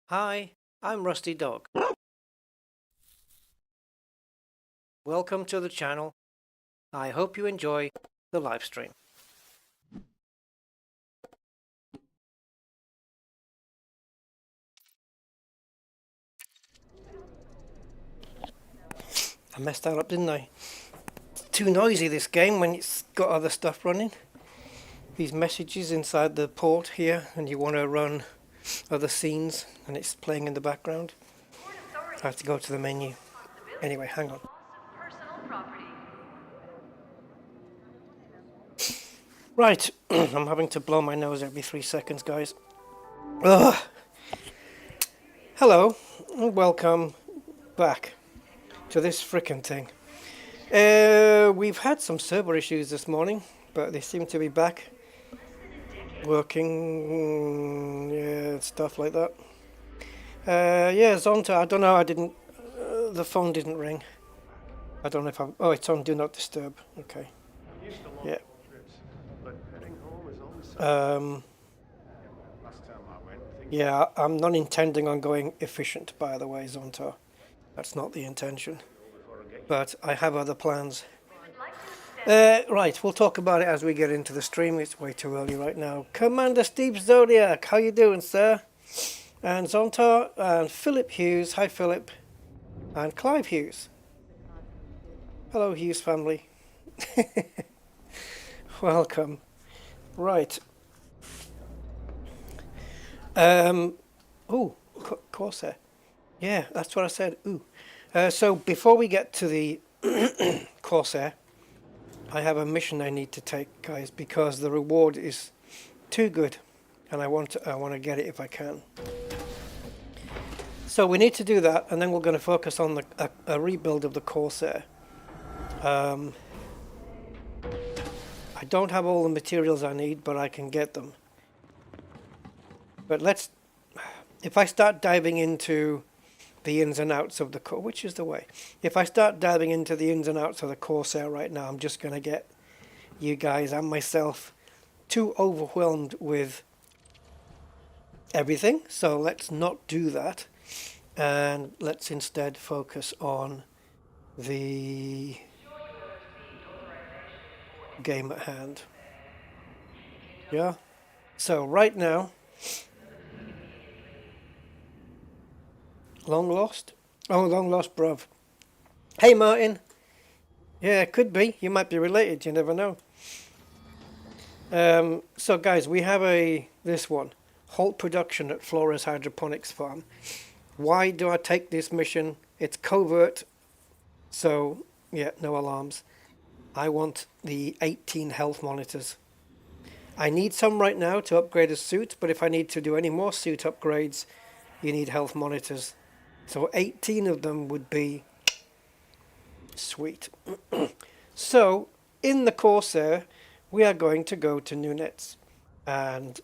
Hi, I'm Rusty Dog. Welcome to the channel. I hope you enjoy the live stream. I messed that up, didn't I? It's too noisy, this game, when it's got other stuff running. These messages inside the port here, and you want to run other scenes, and it's playing in the background. I have to go to the menu. Anyway, hang on. Right, I'm having to blow my nose every 3 seconds, guys. Ugh. Hello, and welcome back to this frickin' thing. We've had some server issues this morning, but they seem to be back working, yeah, stuff like that. Yeah, Zonta, I don't know, the phone didn't ring. I don't know if oh, it's on Do Not Disturb, okay. Yeah. Yeah, I'm not intending on going efficient, by the way, Zonta. That's not the intention. But I have other plans. Right, we'll talk about it as we get into the stream. It's way too early right now. Commander Steve Zodiac, how you doing, sir? And Zonta, and Philip Hughes. Hi, Philip. And Clive Hughes. Hello, Hughes family. Welcome. Right. Ooh, Corsair. Yeah, that's what I said. Ooh. So before we get to the Corsair, I have a mission I need to take, guys, because the reward is too good, and I want to get it if I can. So we need to do that, and then we're going to focus on a rebuild of the Corsair. I don't have all the materials I need, but I can get them. But if I start diving into the ins and outs of the which is the way. If I start diving into the ins and outs of the Corsair right now, I'm just going to get you guys and myself too overwhelmed with everything. So let's not do that, and let's instead focus on the game at hand. Yeah. So right now, long lost? Oh, long lost, bruv. Hey, Martin. Yeah, it could be. You might be related. You never know. So, guys, we have this one. Halt production at Flores Hydroponics Farm. Why do I take this mission? It's covert. So, yeah, no alarms. I want the 18 health monitors. I need some right now to upgrade a suit, but if I need to do any more suit upgrades, you need health monitors. So 18 of them would be sweet. So in the Corsair, we are going to go to Nunez and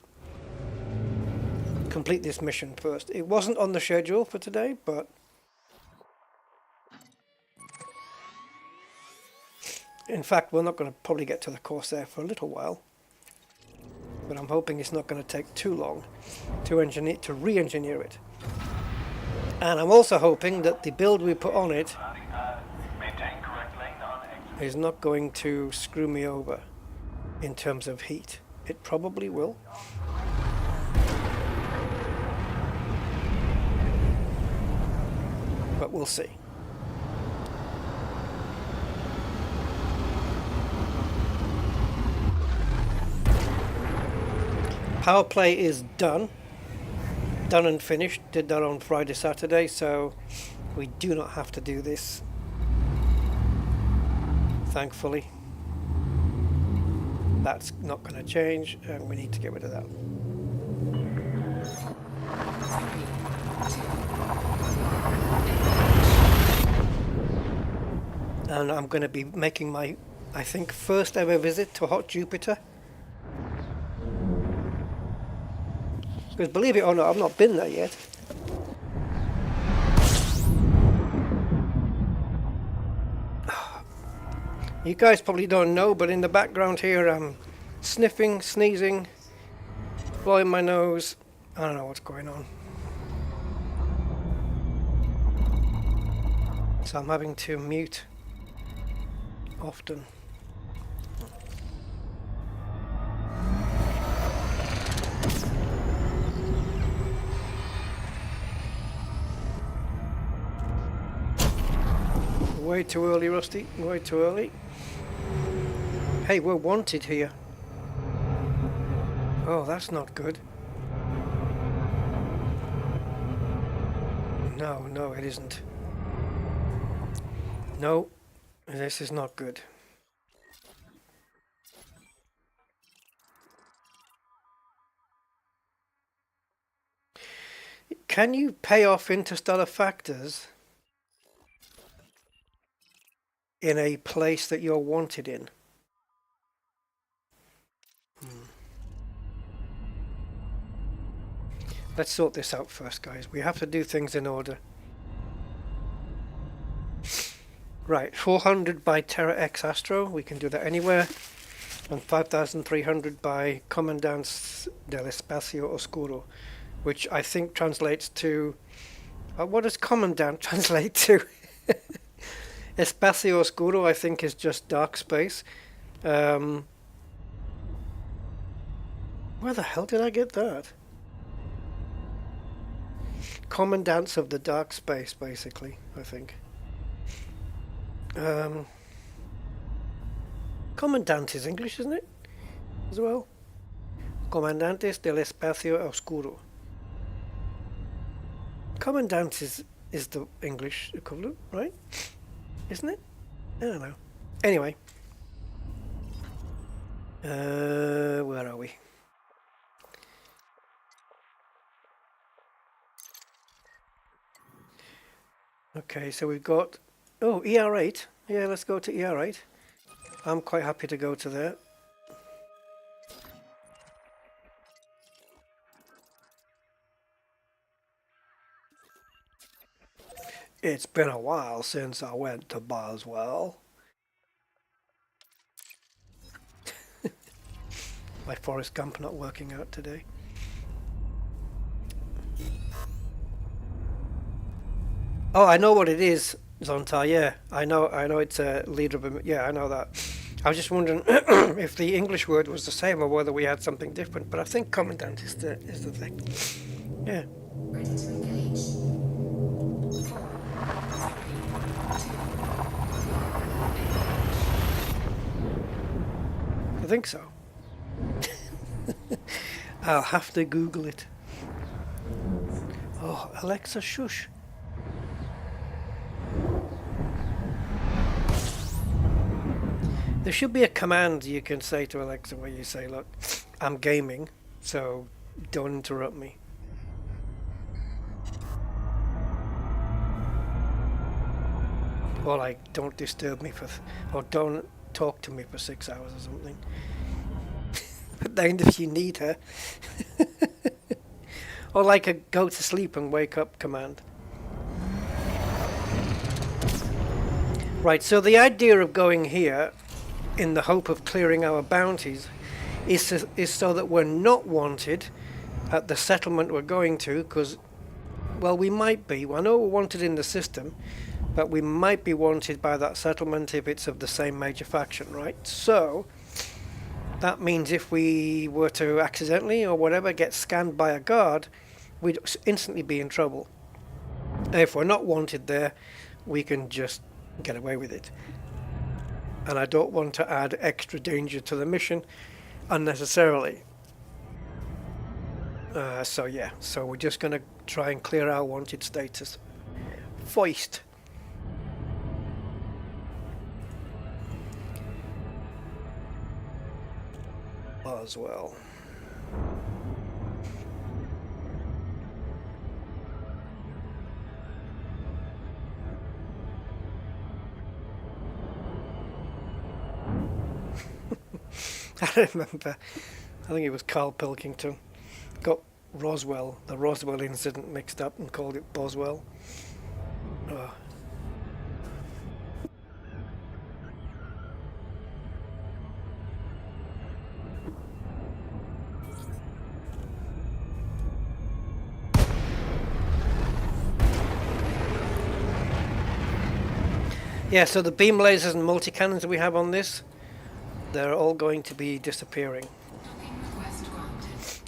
complete this mission first. It wasn't on the schedule for today, but in fact, we're not going to probably get to the Corsair for a little while. But I'm hoping it's not going to take too long to re-engineer it. And I'm also hoping that the build we put on it is not going to screw me over in terms of heat. It probably will. But we'll see. Power play is done and finished. Did that on Friday, Saturday, so we do not have to do this, thankfully. That's not going to change, and we need to get rid of that. And I'm going to be making my, I think, first ever visit to Hot Jupiter. Because believe it or not, I've not been there yet. You guys probably don't know, but in the background here I'm sniffing, sneezing, blowing my nose. I don't know what's going on. So I'm having to mute often. Way too early, Rusty. Way too early. Hey, we're wanted here. Oh, that's not good. No, no, it isn't. No, this is not good. Can you pay off interstellar factors in a place that you're wanted in? Let's sort this out first, guys. We have to do things in order. Right, 400 by Terra X Astro. We can do that anywhere. And 5300 by Comandante del Espacio Oscuro, which I think translates to... what does Commandant translate to? Espacio Oscuro, I think, is just dark space. Where the hell did I get that? Commandants of the dark space, basically, I think. Commandant is English, isn't it? As well. Comandantes del Espacio Oscuro. Commandant is the English equivalent, right? Isn't it? I don't know. Anyway. Where are we? Okay, so we've got... Oh, ER8. Yeah, let's go to ER8. I'm quite happy to go to there. It's been a while since I went to Boswell. My Forrest Gump not working out today. Oh, I know what it is, Zonta. Yeah, I know it's a leader of... Yeah, I know that. I was just wondering if the English word was the same or whether we had something different. But I think commandant is the thing. Yeah. Ready to engage. I think so. I'll have to Google it. Oh, Alexa, shush. There should be a command you can say to Alexa where you say, look, I'm gaming, so don't interrupt me. Or like, don't disturb me for, or don't talk to me for 6 hours or something. But then if you need her. Or like a go to sleep and wake up command. Right, so the idea of going here in the hope of clearing our bounties is so that we're not wanted at the settlement we're going to, because, well, we might be. I know we're wanted in the system, but we might be wanted by that settlement if it's of the same major faction, right? So that means if we were to accidentally or whatever get scanned by a guard, we'd instantly be in trouble. If we're not wanted there, we can just get away with it. And I don't want to add extra danger to the mission unnecessarily. So yeah, so we're just going to try and clear our wanted status. Foist. As well. I remember, I think it was Carl Pilkington got Roswell, the Roswell incident mixed up and called it Boswell. Oh. Yeah, so the beam lasers and multi-cannons that we have on this, they're all going to be disappearing.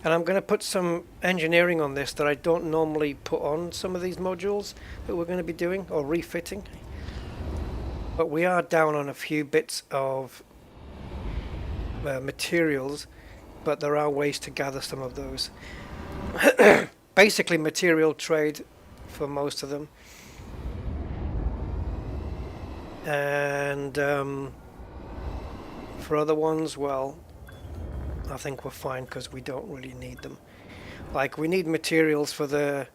And I'm going to put some engineering on this that I don't normally put on some of these modules that we're going to be doing, or refitting. But we are down on a few bits of materials, but there are ways to gather some of those. Basically material trade for most of them. And for other ones, well, I think we're fine because we don't really need them. Like, we need materials for the...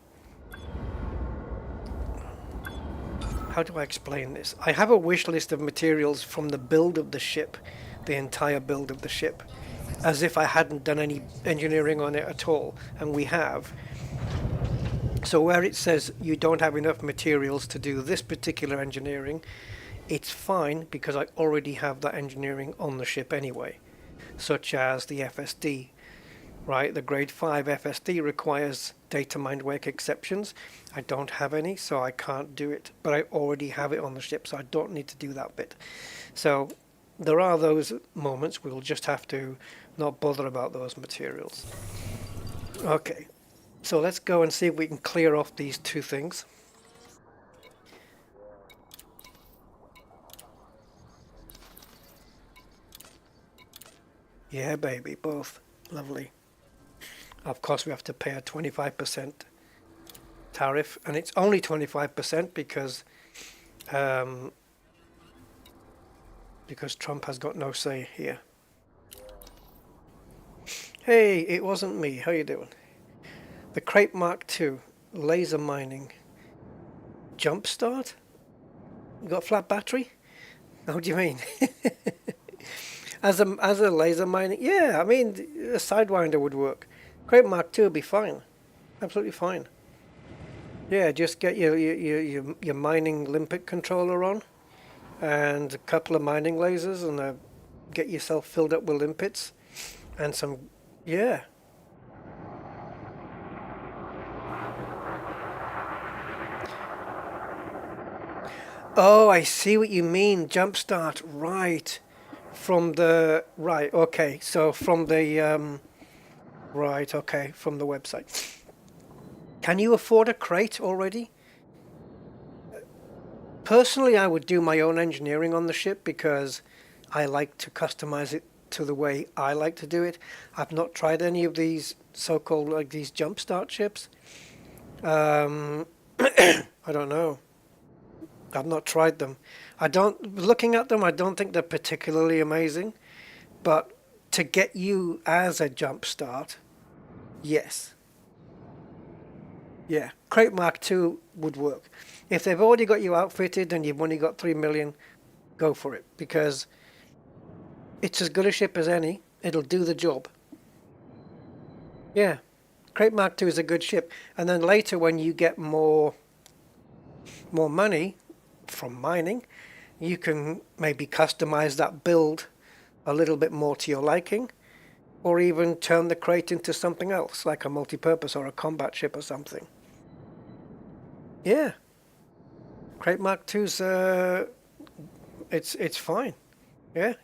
How do I explain this? I have a wish list of materials from the build of the ship, the entire build of the ship, as if I hadn't done any engineering on it at all, and we have. So where it says you don't have enough materials to do this particular engineering, it's fine because I already have that engineering on the ship anyway. Such as the FSD, right? The grade 5 FSD requires data mined wake exceptions. I don't have any, so I can't do it, but I already have it on the ship, so I don't need to do that bit. So there are those moments we'll just have to not bother about those materials. Okay, so let's go and see if we can clear off these two things. Yeah, baby, both. Lovely. Of course, we have to pay a 25% tariff, and it's only 25% because Trump has got no say here. Hey, it wasn't me. How you doing? The Crate Mark II, laser mining. Jump start? You got a flat battery? What do you mean? As a laser mining, yeah, I mean, a Sidewinder would work. Crate Mark II would be fine, absolutely fine. Yeah, just get your mining limpet controller on, and a couple of mining lasers, and get yourself filled up with limpets, and some, yeah. Oh, I see what you mean. Jump start, right? From the right, okay. So from the right, okay, from the website. Can you afford a crate already? Personally, I would do my own engineering on the ship because I like to customize it to the way I like to do it. I've not tried any of these so-called like these jump start ships. I don't know. I've not tried them. Looking at them, I don't think they're particularly amazing, but to get you as a jump start, yes. Yeah, Crate Mark II would work. If they've already got you outfitted and you've only got 3 million, go for it, because it's as good a ship as any. It'll do the job. Yeah, Crate Mark II is a good ship. And then later when you get more money from mining, you can maybe customize that build a little bit more to your liking, or even turn the crate into something else, like a multi-purpose or a combat ship or something. Yeah, Crate Mark II's it's fine. Yeah.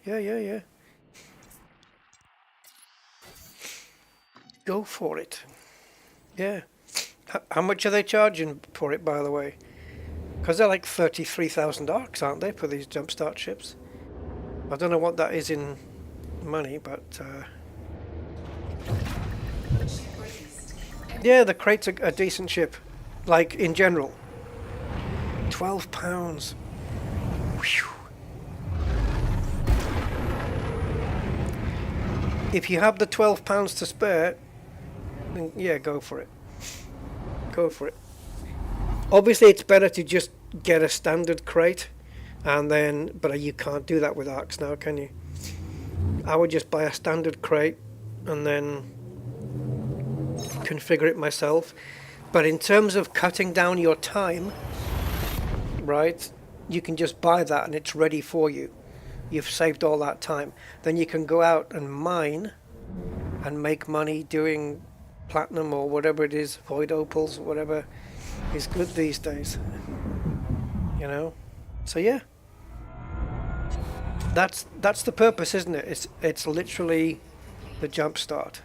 Go for it. Yeah. How much are they charging for it, by the way? Because they're like 33,000 arcs, aren't they, for these jumpstart ships? I don't know what that is in money, but yeah, the crate's a decent ship, like in general. £12. Whew. If you have the £12 to spare, then yeah, go for it. Go for it. Obviously, it's better to just get a standard crate, and then, but you can't do that with arcs now, can you? I would just buy a standard crate and then configure it myself. But in terms of cutting down your time, right, you can just buy that and it's ready for you. You've saved all that time. Then you can go out and mine and make money doing platinum or whatever it is, void opals, whatever is good these days, you know. So yeah, That's the purpose, isn't it? It's literally the jump start.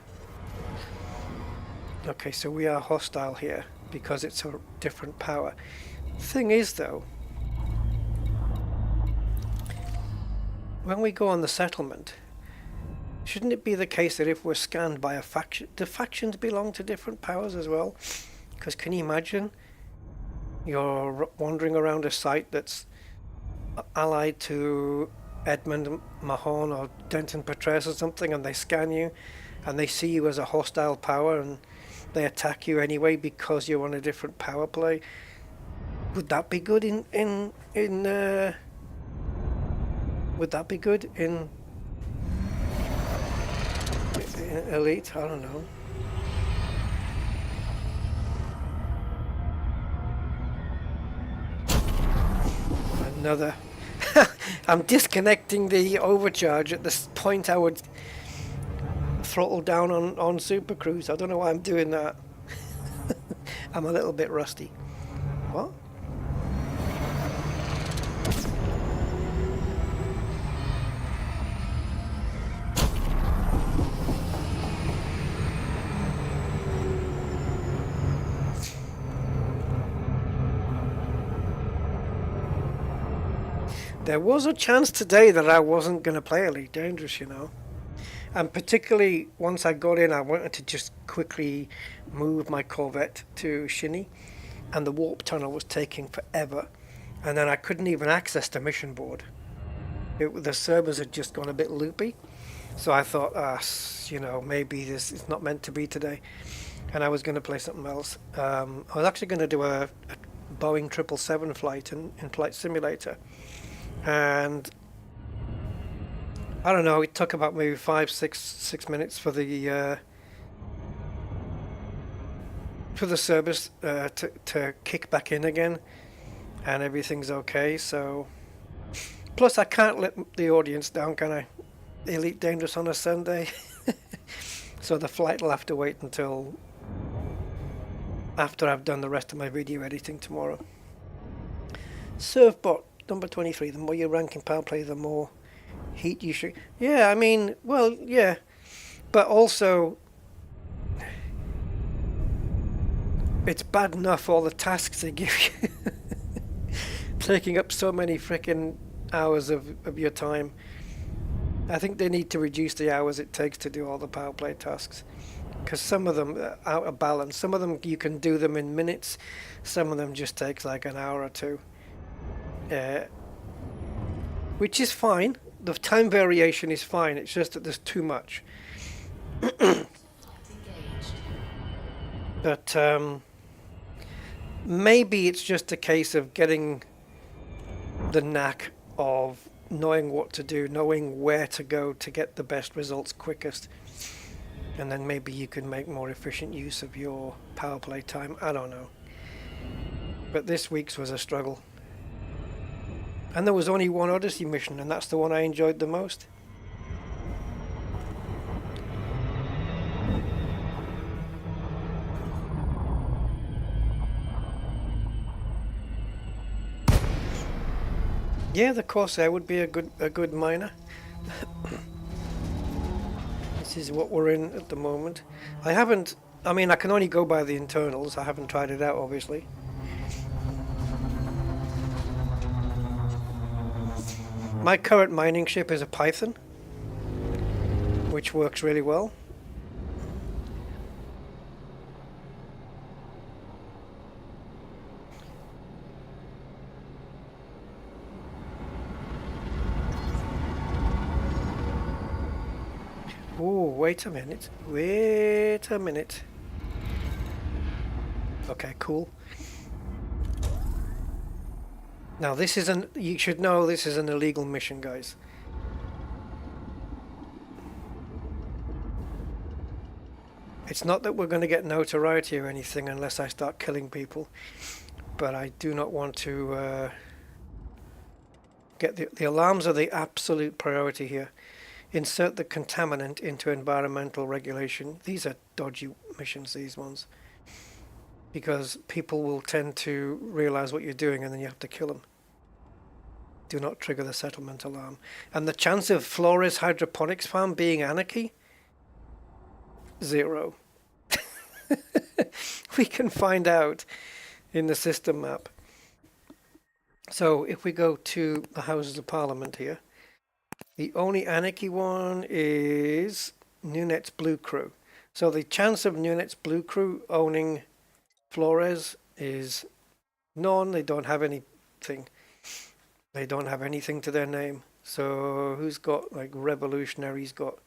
Okay, so we are hostile here because it's a different power. Thing is, though, when we go on the settlement, shouldn't it be the case that if we're scanned by a faction, do factions belong to different powers as well? Because can you imagine you're wandering around a site that's allied to Edmund Mahon or Denton Petraeus or something, and they scan you and they see you as a hostile power and they attack you anyway because you're on a different power play? Would that be good would that be good in Elite? I don't know. Another. I'm disconnecting the overcharge at this point. I would throttle down on Super Cruise. I don't know why I'm doing that. I'm a little bit rusty. What? There was a chance today that I wasn't going to play Elite Dangerous, you know. And particularly once I got in, I wanted to just quickly move my Corvette to Shinny, and the warp tunnel was taking forever, and then I couldn't even access the mission board. The servers had just gone a bit loopy, so I thought, you know, maybe this is not meant to be today, and I was going to play something else. I was actually going to do a Boeing 777 flight in Flight Simulator. And I don't know, it took about maybe 6 minutes for the service to kick back in again, and everything's okay. So plus I can't let the audience down, can I? Elite Dangerous on a Sunday. So the flight will have to wait until after I've done the rest of my video editing tomorrow. Surfbot number 23, the more you rank in power play, the more heat you should. Yeah, I mean, well, yeah, but also it's bad enough all the tasks they give you, taking up so many freaking hours of your time. I think they need to reduce the hours it takes to do all the power play tasks, because some of them are out of balance. Some of them you can do them in minutes, some of them just takes like an hour or two. Which is fine. The time variation is fine. It's just that there's too much. But maybe it's just a case of getting the knack of knowing what to do, knowing where to go to get the best results quickest. And then maybe you can make more efficient use of your power play time. I don't know. But this week's was a struggle. And there was only one Odyssey mission, and that's the one I enjoyed the most. Yeah, the Corsair would be a good miner. This is what we're in at the moment. I mean, I can only go by the internals. I haven't tried it out, obviously. My current mining ship is a Python, which works really well. Oh, wait a minute. Wait a minute. Okay, cool. Now this is you should know this is an illegal mission, guys. It's not that we're going to get notoriety or anything unless I start killing people, but I do not want to get the alarms are the absolute priority here. Insert the contaminant into environmental regulation. These are dodgy missions, these ones, because people will tend to realize what you're doing and then you have to kill them. Do not trigger the settlement alarm. And the chance of Flores hydroponics farm being anarchy? 0. We can find out in the system map. So if we go to the Houses of Parliament here, the only anarchy one is Nunet's Blue Crew. So the chance of Nunet's Blue Crew owning Flores is none. They don't have anything. They don't have anything to their name. So who's got, like, Revolutionary's got.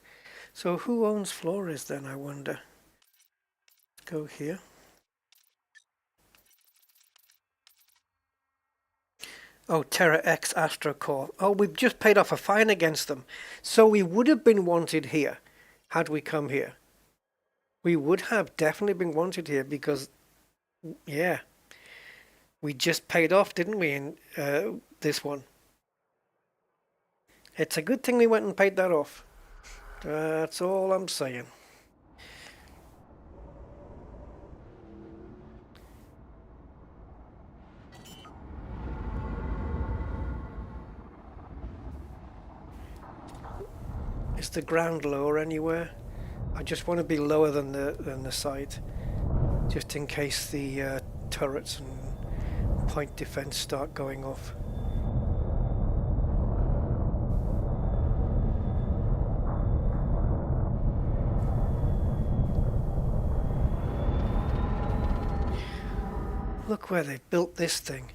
So who owns Flores then, I wonder? Let's go here. Oh, Terra X Astrocore. Oh, we've just paid off a fine against them. So we would have been wanted here had we come here. We would have definitely been wanted here because, yeah, we just paid off, didn't we, in this one. It's a good thing we went and paid that off. That's all I'm saying. Is the ground lower anywhere? I just want to be lower than the site, just in case the turrets and point defense start going off. Look where they've built this thing.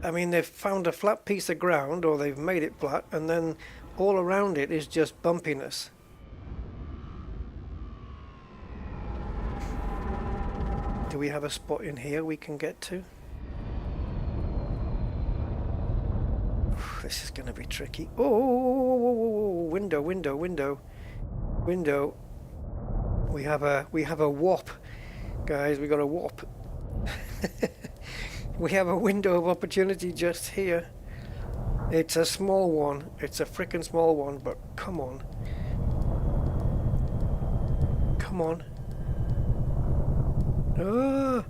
I mean, they've found a flat piece of ground, or they've made it flat, and then all around it is just bumpiness. Do we have a spot in here we can get to? This is going to be tricky. Oh, window. We have a warp, guys. We got a warp. We have a window of opportunity just here. It's a small one. It's a frickin' small one, but come on. Come on. Ah!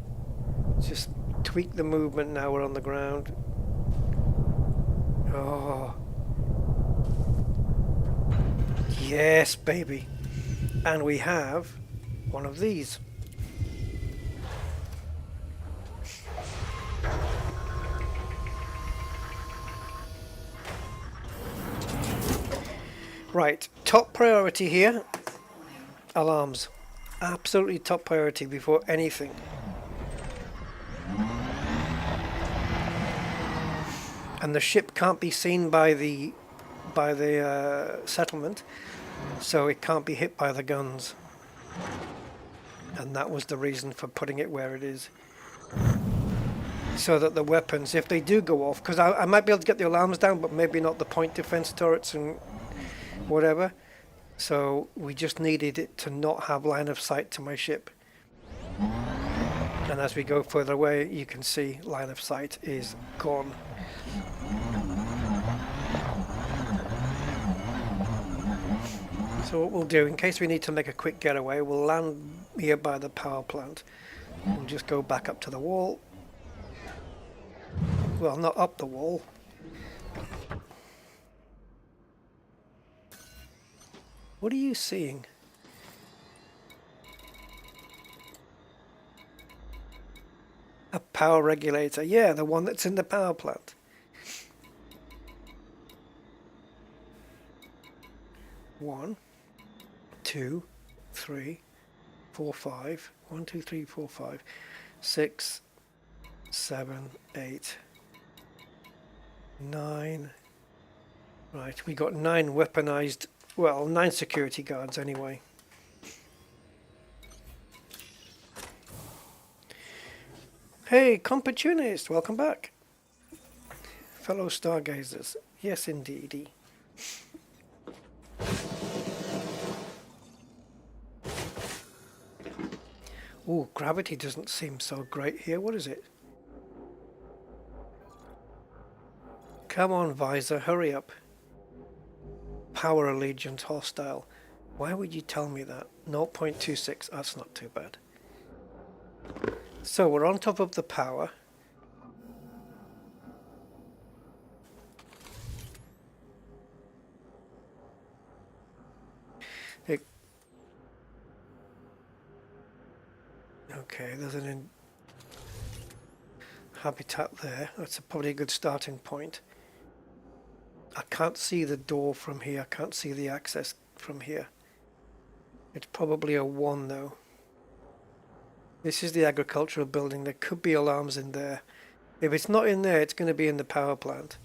Just tweak the movement now we're on the ground. Oh. Yes, baby. And we have one of these. Right, top priority here, alarms. Absolutely top priority before anything. And the ship can't be seen by the settlement, so it can't be hit by the guns. And that was the reason for putting it where it is. So that the weapons, if they do go off, because I might be able to get the alarms down, but maybe not the point defense turrets and whatever. So we just needed it to not have line of sight to my ship. And as we go further away, you can see line of sight is gone. So what we'll do, in case we need to make a quick getaway, we'll land here by the power plant. We'll just go back up to the wall. Well, not up the wall. What are you seeing? A power regulator. Yeah, the one that's in the power plant. One, two, three, four, five. 1, 2, 3, 4, 5, 6, 7, 8, 9. Right, we got 9 weaponized. Well, 9 security guards anyway. Hey, Computune, welcome back. Fellow stargazers. Yes, indeedy. Ooh, gravity doesn't seem so great here. What is it? Come on, Visor, hurry up. Power allegiance hostile. Why would you tell me that? 0.26, that's not too bad. So we're on top of the power. Okay, there's an habitat there. That's probably a good starting point. I can't see the door from here. I can't see the access from here. It's probably a 1 though. This is the agricultural building. There could be alarms in there. If it's not in there, it's going to be in the power plant.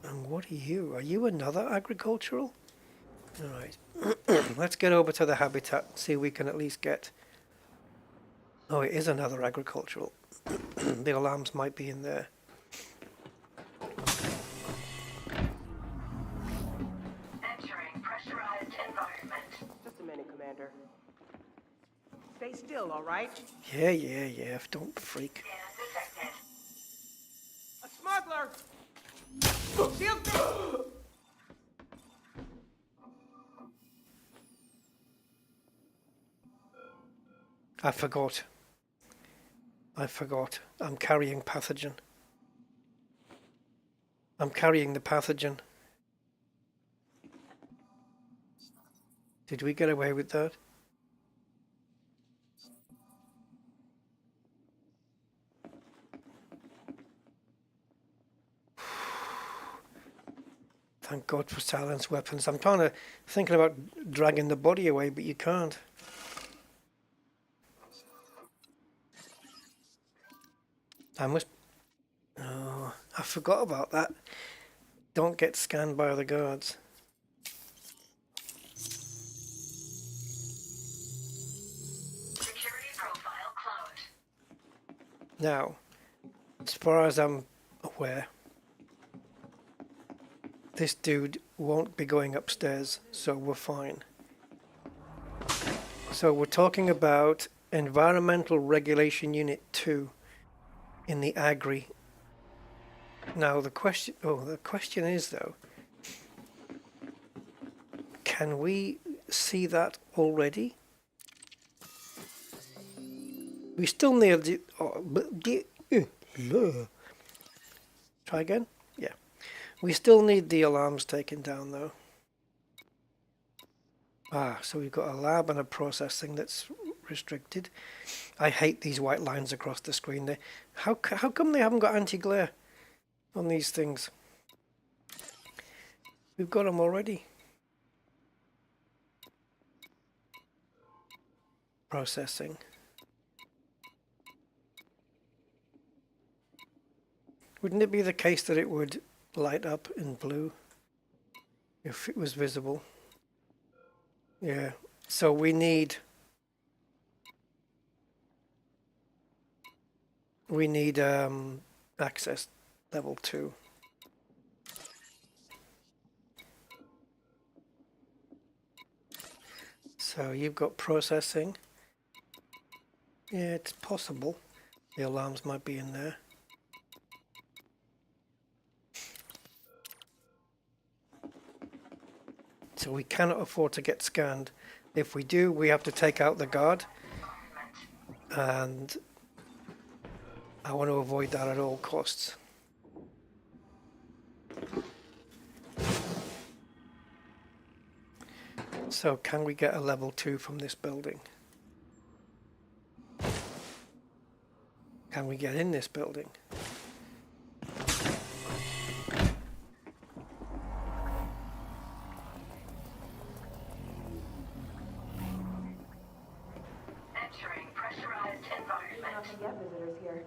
And what are you? Are you another agricultural? Alright. Let's get over to the habitat and see if we can at least get... Oh, it is another agricultural. The alarms might be in there. Entering pressurized environment. Just a minute, Commander. Stay still, all right? Yeah. Don't freak. Scan detected. A smuggler! Shield me! I forgot. I'm carrying pathogen. I'm carrying the pathogen. Did we get away with that? Thank God for silenced weapons. I'm thinking about dragging the body away, but you can't. Oh, I forgot about that. Don't get scanned by the guards. Security profile closed. Now, as far as I'm aware, this dude won't be going upstairs, so we're fine. So we're talking about Environmental Regulation Unit 2 in the Agri. Now the question is though, can we see that already? We still need the... Try again? Yeah. We still need the alarms taken down though. So we've got a lab and a processing that's restricted. I hate these white lines across the screen there. How come they haven't got anti-glare on these things? We've got them already. Processing. Wouldn't it be the case that it would light up in blue if it was visible? Yeah. So we need access level 2. So you've got processing. Yeah, it's possible. The alarms might be in there. So we cannot afford to get scanned. If we do, we have to take out the guard. And I want to avoid that at all costs. So can we get a level 2 from this building? Can we get in this building? Entering pressurized environment. Not to get visitors here.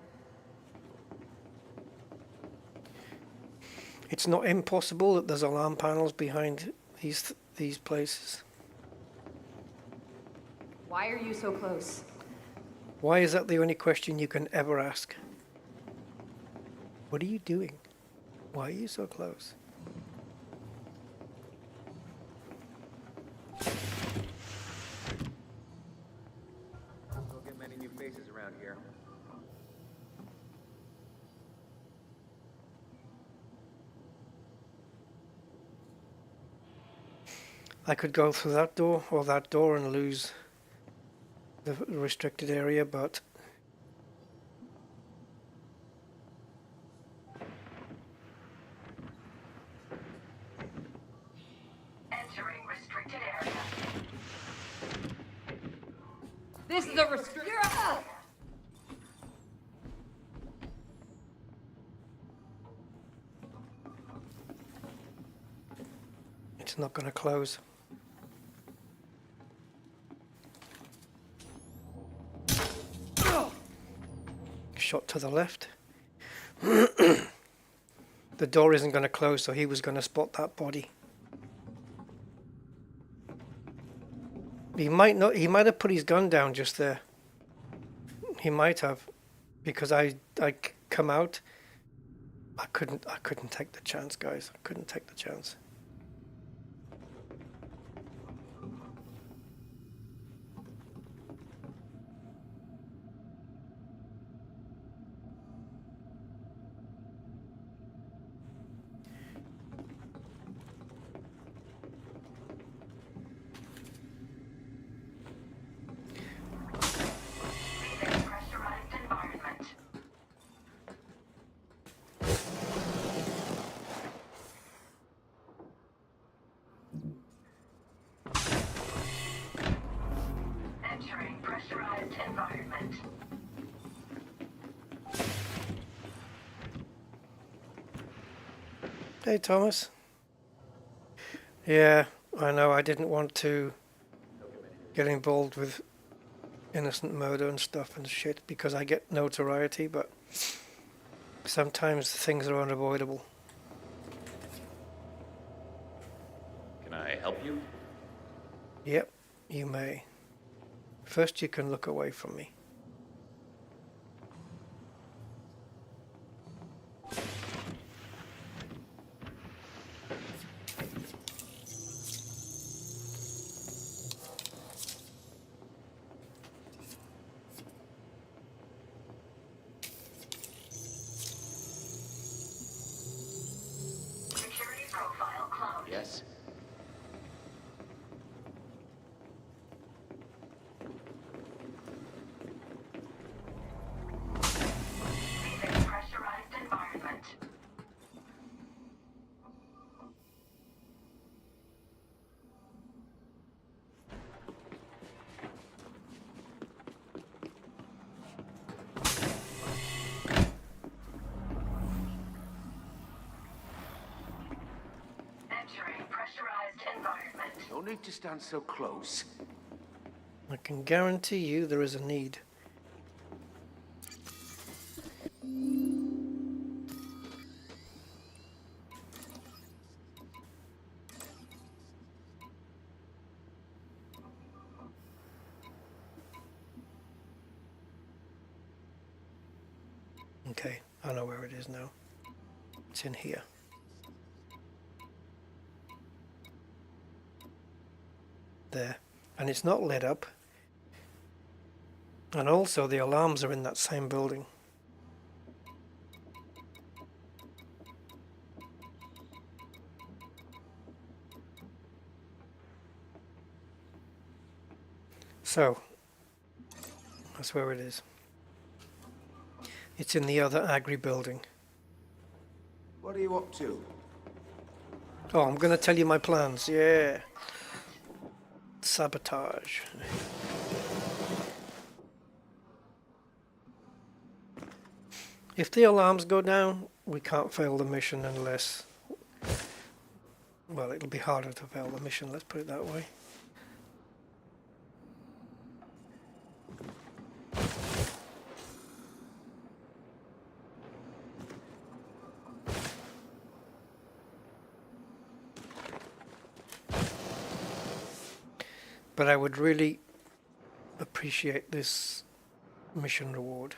It's not impossible that there's alarm panels behind these places. Why are you so close? Why is that the only question you can ever ask? What are you doing? Why are you so close? Don't get many new faces around here. I could go through that door or that door and lose the restricted area, but Entering restricted area. This is a restrict. It's not going to close. Shot to the left. The door isn't going to close, so he was going to spot that body. He might not. He might have put his gun down just there. He might have, because I come out. I couldn't take the chance, guys. I couldn't take the chance. Pressurized environment. Entering pressurized environment. Hey, Thomas. Yeah, I know. I didn't want to get involved with innocent murder and stuff and shit because I get notoriety, but sometimes things are unavoidable. Can I help you? Yep, you may. First, you can look away from me. Security profile closed. Yes. Leaving pressurized environment. Entering pressurized environment. No need to stand so close. I can guarantee you there is a need. Okay, I know where it is now. It's in here. There. And it's not lit up. And also the alarms are in that same building. So, that's where it is. It's in the other agri building. What are you up to? Oh, I'm going to tell you my plans. Yeah. Sabotage. If the alarms go down, we can't fail the mission unless... Well, it'll be harder to fail the mission, let's put it that way. But I would really appreciate this mission reward.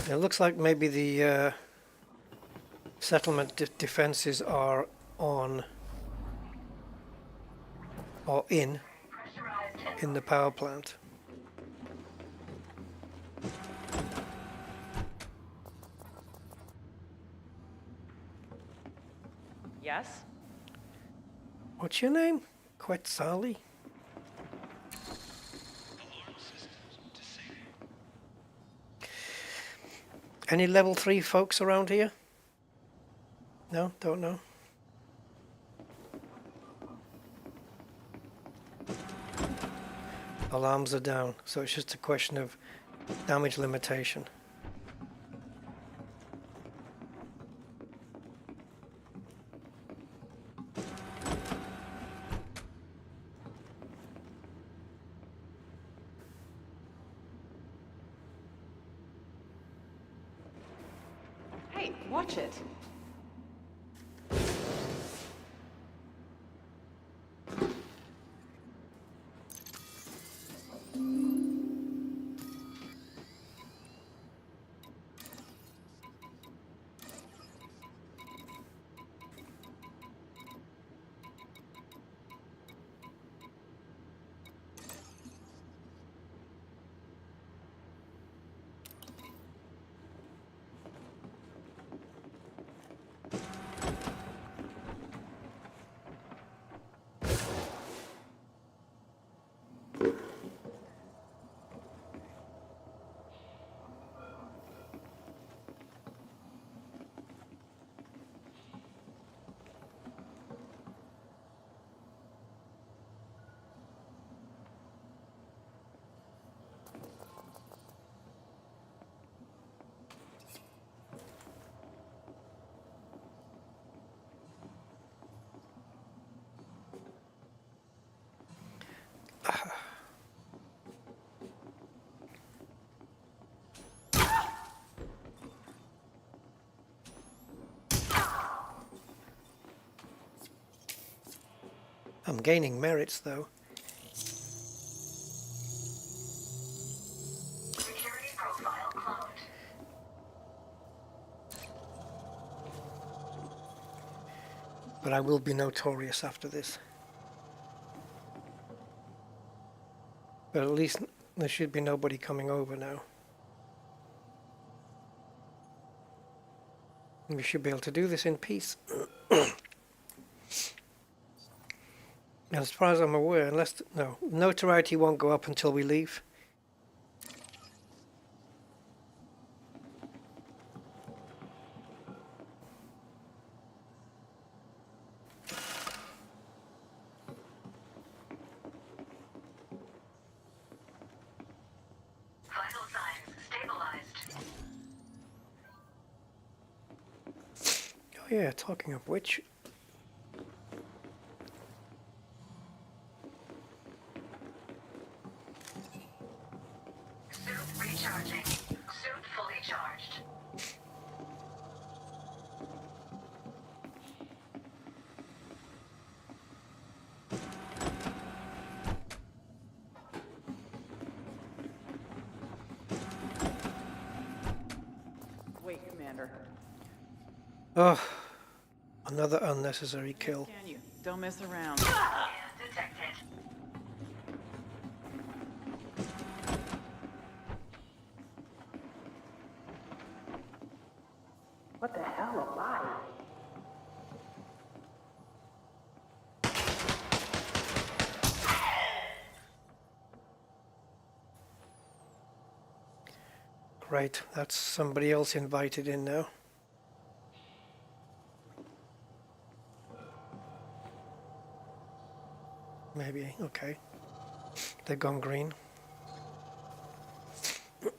It looks like maybe the settlement defenses are on or in the power plant. Yes? What's your name? Quetzali? Any level 3 folks around here? No, don't know. Alarms are down, so it's just a question of damage limitation. Hey, watch it. I'm gaining merits though. Security profile cloned. But I will be notorious after this. But at least there should be nobody coming over now. We should be able to do this in peace. As far as I'm aware, unless... No, notoriety won't go up until we leave. Vital signs stabilized. Oh yeah, talking of which... Suit recharging. Suit fully charged. Wait, Commander. Oh, another unnecessary kill. Can you? Don't mess around. Scan detected. What the hell am I? Great, that's somebody else invited in now. Maybe, okay. They've gone green.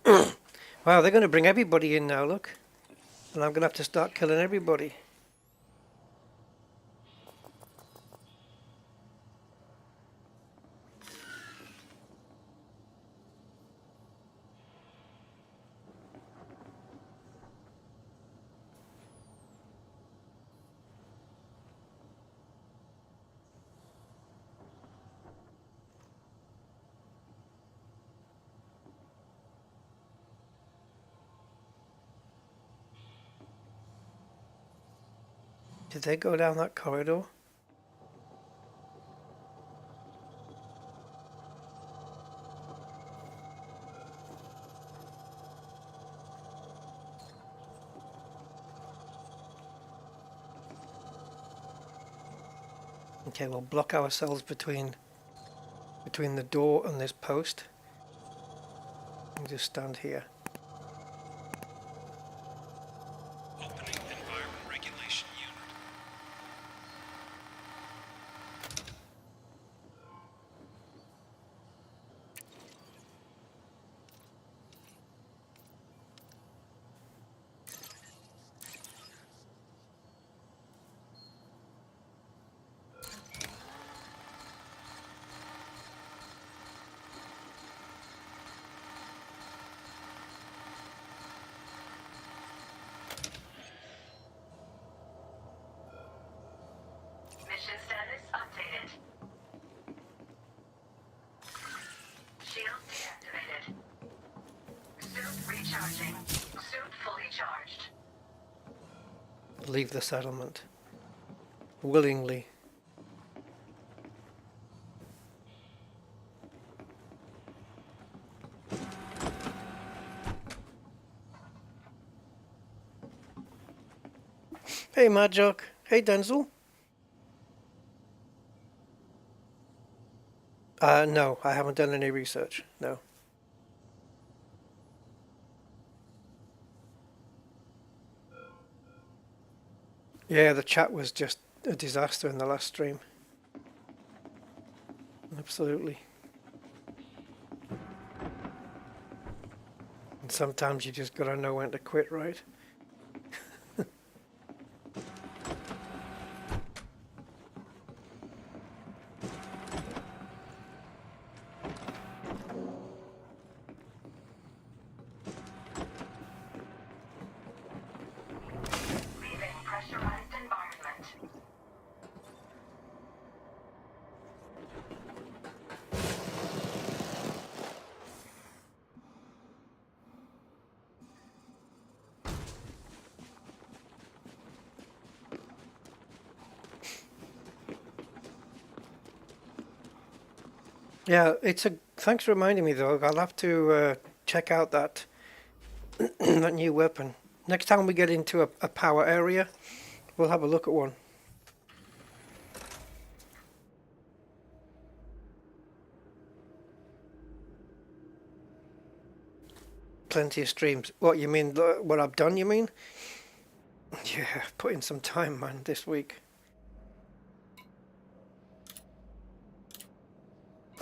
Wow, they're going to bring everybody in now, look. And I'm going to have to start killing everybody. Did they go down that corridor? Okay, we'll block ourselves between the door and this post. And just stand here. Opening environment regulation unit. Mission status updated. Shield deactivated. Suit recharging. Suit fully charged. Leave the settlement. Willingly. Hey Madjock. Hey Denzel. No, I haven't done any research. No. Yeah, the chat was just a disaster in the last stream. Absolutely. And sometimes you just gotta know when to quit, right? Leaving pressurized environment. Yeah, it's a. Thanks for reminding me, though. I'll have to check out that that new weapon next time we get into a power area. We'll have a look at one. Plenty of streams. What you mean? What I've done? You mean? Yeah, put in some time, man, this week.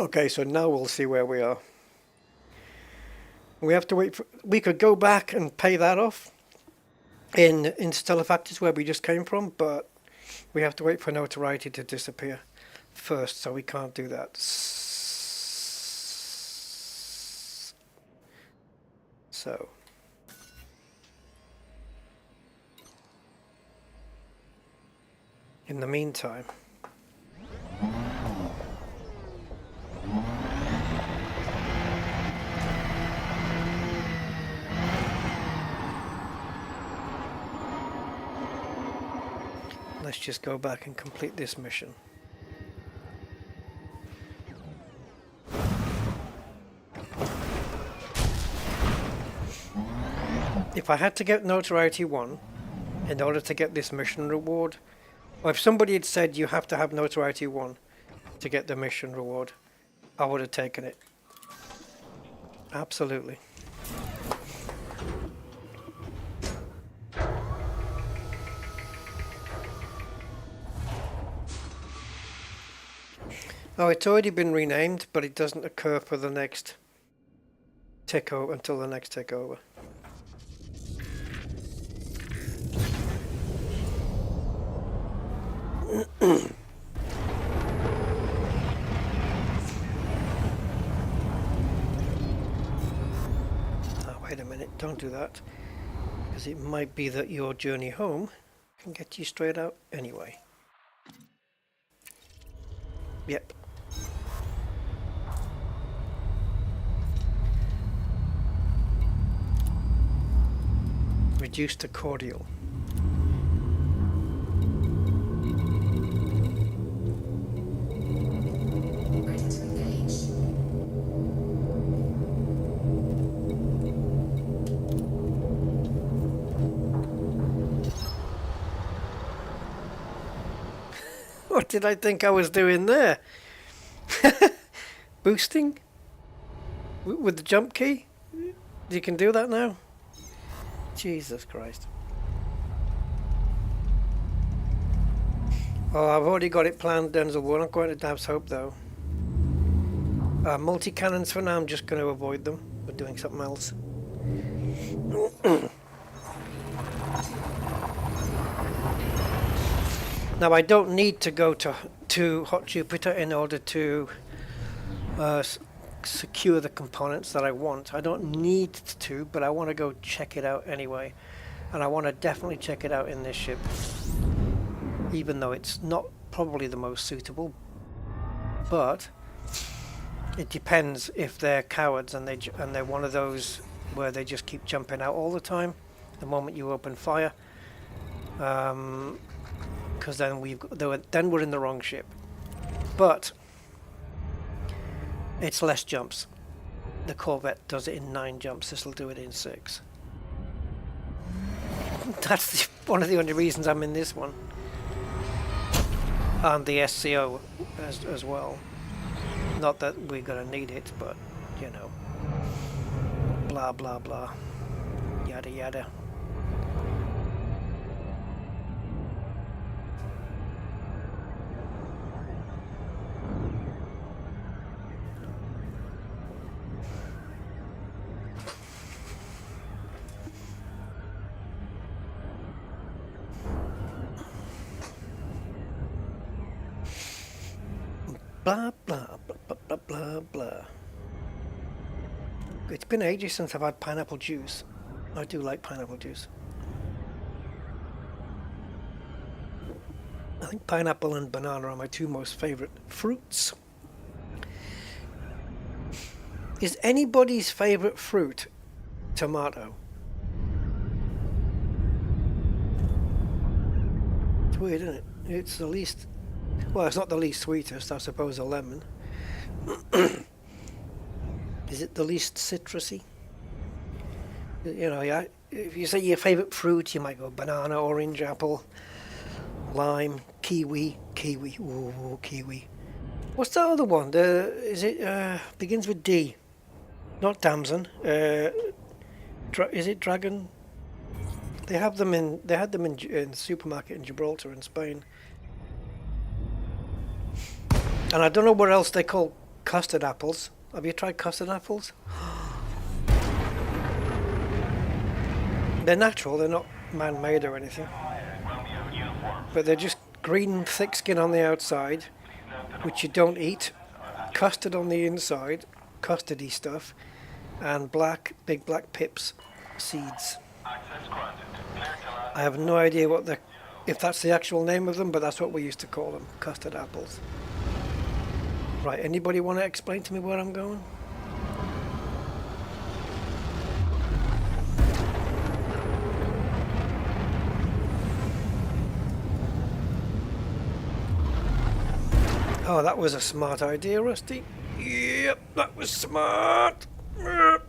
Okay, so now we'll see where we are. We have to wait for... We could go back and pay that off in Stellar Factors where we just came from, but we have to wait for notoriety to disappear first, so we can't do that. So... in the meantime... let's just go back and complete this mission. If I had to get notoriety 1 in order to get this mission reward, or if somebody had said you have to have notoriety 1 to get the mission reward, I would have taken it. Absolutely. Oh, it's already been renamed, but it doesn't occur for the next takeover until the next takeover. Oh, wait a minute, don't do that, because it might be that your journey home can get you straight out anyway. Yep. Reduced to cordial. Ready to engage. Oh What did I think I was doing there? Boosting? With the jump key? You can do that now? Jesus Christ. Oh, I've already got it planned, Denzel. We're not going to Dab's Hope, though. Multi-cannons for now, I'm just going to avoid them. We're doing something else. Now, I don't need to go to Hot Jupiter in order to secure the components that I want. I don't need to, but I want to go check it out anyway. And I want to definitely check it out in this ship. Even though it's not probably the most suitable. But it depends if they're cowards and they're one of those where they just keep jumping out all the time the moment you open fire. Because then we're in the wrong ship. But it's less jumps. The Corvette does it in 9 jumps. This will do it in 6. That's one of the only reasons I'm in this one. And the SCO as well. Not that we're gonna need it, but you know. Blah blah blah. Yada yada. Blah, blah, blah, blah, blah, blah, blah. It's been ages since I've had pineapple juice. I do like pineapple juice. I think pineapple and banana are my 2 most favourite fruits. Is anybody's favourite fruit tomato? It's weird, isn't it? It's the least... Well, it's not the least sweetest, I suppose a lemon. Is it the least citrusy? You know, yeah, if you say your favourite fruit, you might go banana, orange, apple, lime, kiwi. Ooh, kiwi. What's that other one? Is it begins with D? Not damson. Is it dragon? They had them in the supermarket in Gibraltar in Spain. And I don't know what else they call custard apples. Have you tried custard apples? They're natural, they're not man-made or anything. But they're just green, thick skin on the outside, which you don't eat, custard on the inside, custardy stuff, and big black pips, seeds. I have no idea if that's the actual name of them, but that's what we used to call them, custard apples. Right, anybody want to explain to me where I'm going? Oh, that was a smart idea, Rusty. Yep, that was smart. Yep.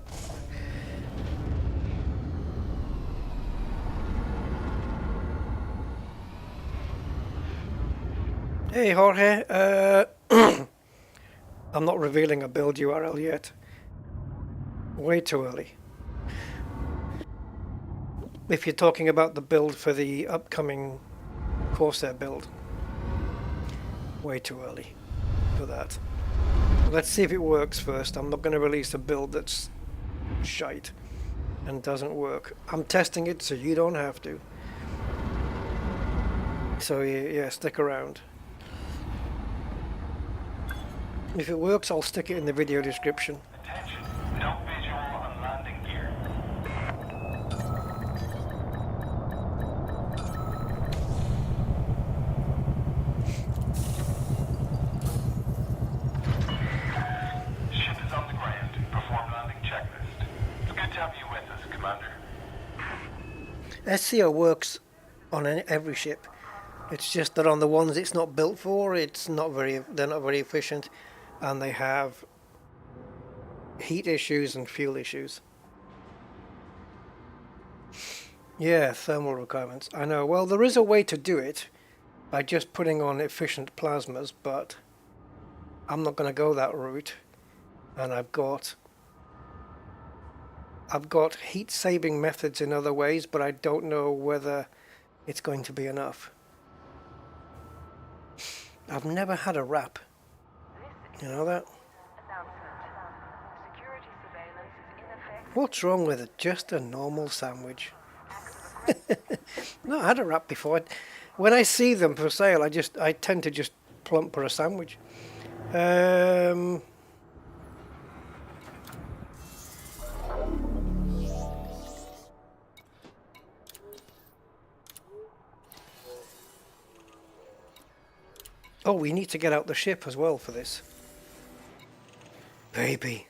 Hey, Jorge. I'm not revealing a build URL yet. Way too early. If you're talking about the build for the upcoming Corsair build. Way too early for that. Let's see if it works first. I'm not going to release a build that's shite and doesn't work. I'm testing it so you don't have to. So yeah, stick around. If it works, I'll stick it in the video description. Attention, no visual on landing gear. Ship is on the ground. Perform landing checklist. It's good to have you with us, Commander. SCO works on every ship. It's just that on the ones it's not built for, they're not very efficient. And they have heat issues and fuel issues. Yeah, thermal requirements. I know. Well, there is a way to do it. by just putting on efficient plasmas, but I'm not going to go that route. And I've got heat saving methods in other ways, but I don't know whether it's going to be enough. I've never had a wrap. You know that? Security surveillance is in effect. What's wrong with it? Just a normal sandwich. No, I had a wrap before. When I see them for sale, I tend to just plump for a sandwich. Oh, we need to get out the ship as well for this. Baby.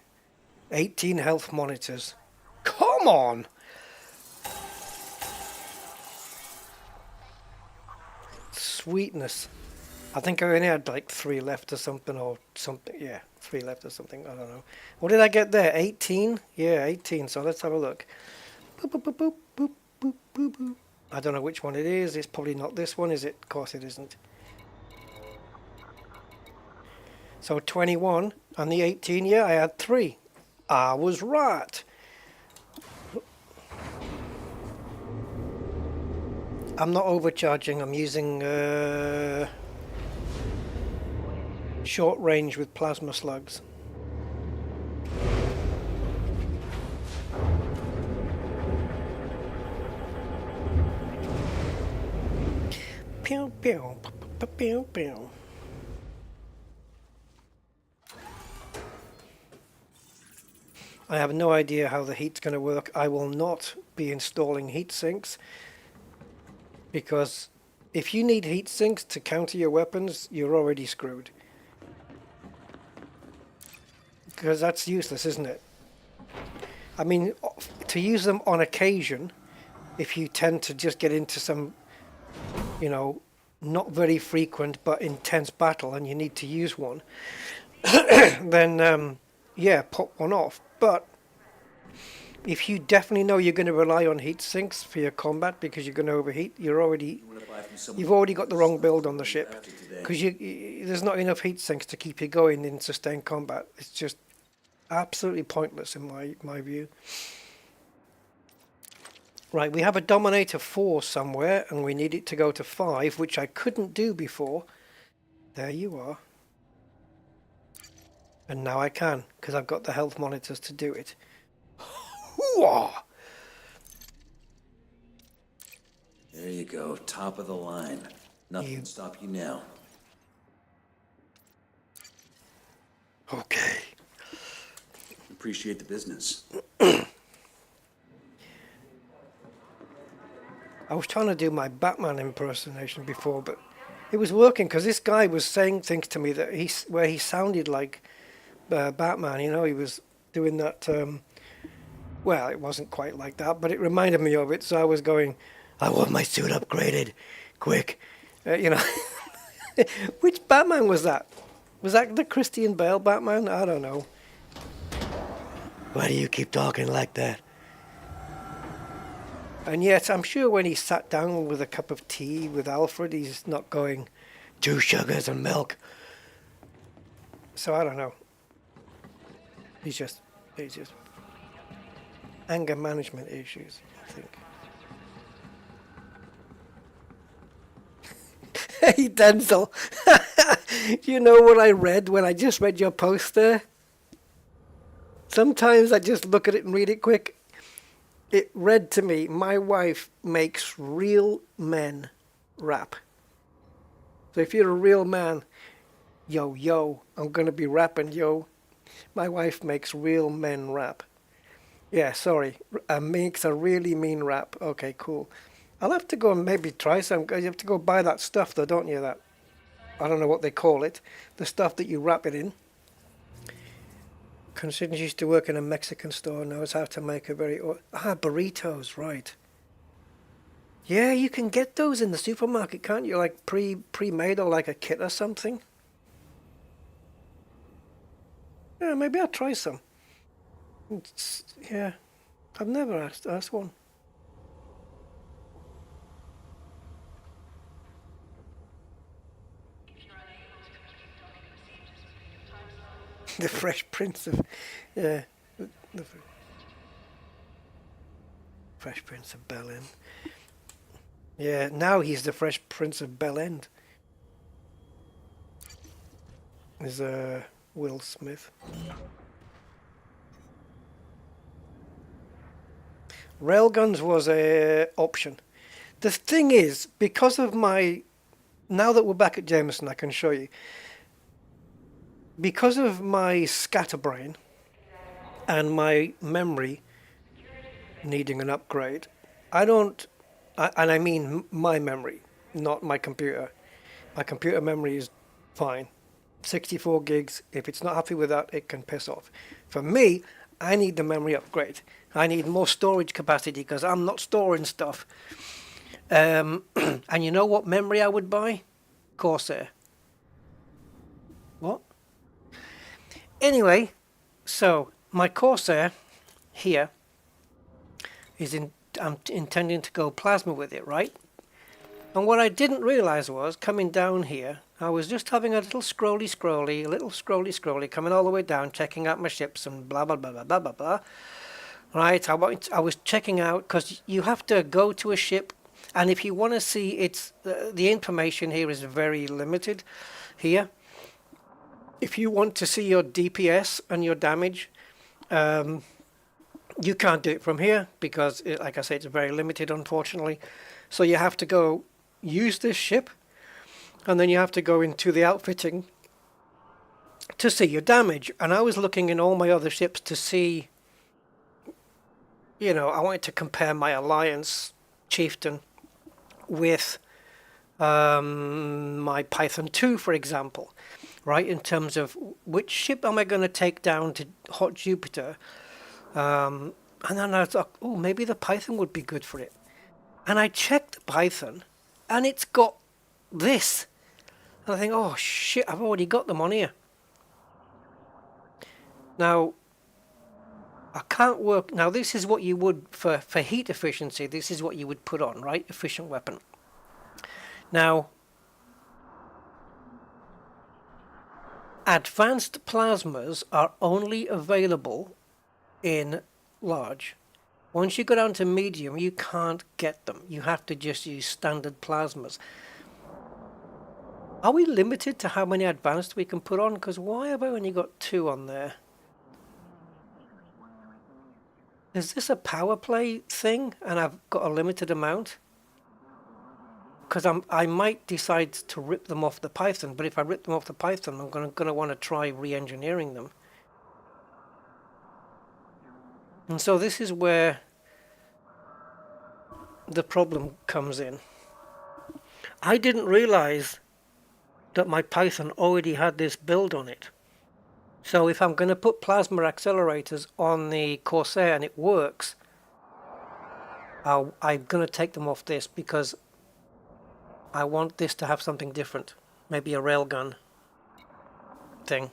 18 health monitors. Come on! Sweetness. I think I only had like 3 left or something, or something. Yeah, 3 left or something. I don't know. What did I get there? 18? Yeah, 18. So let's have a look. Boop, boop, boop, boop, boop, boop, boop, boop. I don't know which one it is. It's probably not this one, is it? Of course it isn't. So 21 and the 18, yeah, I had 3. I was right. I'm not overcharging, I'm using short range with plasma slugs. Pew pew pew pew pew. I have no idea how the heat's going to work. I will not be installing heat sinks, because if you need heat sinks to counter your weapons, you're already screwed. Because that's useless, isn't it? I mean, to use them on occasion, if you tend to just get into some, you know, not very frequent but intense battle and you need to use one, then yeah, pop one off. But if you definitely know you're going to rely on heat sinks for your combat because you're going to overheat, you've already got the wrong build on the ship, because there's not enough heat sinks to keep you going in sustained combat. It's just absolutely pointless in my view. Right, we have a Dominator 4 somewhere and we need it to go to 5, which I couldn't do before. There you are. And now I can, because I've got the health monitors to do it. There you go, top of the line. Nothing can stop you now. Okay. Appreciate the business. I was trying to do my Batman impersonation before, but it was working because this guy was saying things to me that where he sounded like Batman. You know, he was doing that. Well, it wasn't quite like that, but it reminded me of it. So I was going, "I want my suit upgraded, quick." You know, which Batman was that? Was that the Christian Bale Batman? I don't know. Why do you keep talking like that? And yet, I'm sure when he sat down with a cup of tea with Alfred, he's not going, 2 sugars and milk. So I don't know. He's just anger management issues, I think. Hey, Denzel. Do you know what I read when I just read your post there? Sometimes I just look at it and read it quick. It read to me, my wife makes real men rap. So if you're a real man, yo, I'm going to be rapping, yo. My wife makes real men rap. Yeah, sorry. Makes a really mean rap. Okay, cool. I'll have to go and maybe try some. You have to go buy that stuff though, don't you? That, I don't know what they call it. The stuff that you wrap it in. Considering she used to work in a Mexican store, knows how to make a very... burritos, right. Yeah, you can get those in the supermarket, can't you? Like pre-made or like a kit or something. Yeah, maybe I'll try some. Yeah, I've never asked one. The Fresh Prince of... Yeah. The Fresh Prince of Bel-End. Yeah, now he's the Fresh Prince of Bel-End. Is Will Smith. Railguns was a option. The thing is, because of my... Now that we're back at Jameson, I can show you. Because of my scatterbrain and my memory needing an upgrade, I don't... And I mean my memory, not my computer. My computer memory is fine. 64 gigs. If it's not happy with that, it can piss off. For me, I need the memory upgrade. I need more storage capacity because I'm not storing stuff. And you know what memory I would buy? Corsair. What? Anyway, so my Corsair here is in... I'm intending to go plasma with it, right? And what I didn't realize was, coming down here, I was just having a little scrolly, coming all the way down, checking out my ships and blah, blah, blah, blah, blah, blah, blah. Right, I was checking out, because you have to go to a ship, and if you want to see it's the information here is very limited here. If you want to see your DPS and your damage, you can't do it from here because, like I say, it's very limited, unfortunately. So you have to go use this ship, and then you have to go into the outfitting to see your damage. And I was looking in all my other ships to see, you know, I wanted to compare my Alliance Chieftain with my Python 2, for example, right? In terms of which ship am I going to take down to Hot Jupiter? And then I thought, oh, maybe the Python would be good for it. And I checked the Python, and it's got this. And I think, oh shit, I've already got them on here. Now, I can't work. Now, this is what you would, for heat efficiency, this is what you would put on, right? Efficient weapon. Now, advanced plasmas are only available in large. Once you go down to medium, you can't get them. You have to just use standard plasmas. Are we limited to how many advanced we can put on? Because why have I only got 2 on there? Is this a power play thing and I've got a limited amount? Because I might decide to rip them off the Python, but if I rip them off the Python, I'm going to want to try re-engineering them. And so this is where the problem comes in. I didn't realize that my Python already had this build on it. So if I'm going to put plasma accelerators on the Corsair and it works, I'm going to take them off this because I want this to have something different. Maybe a railgun thing.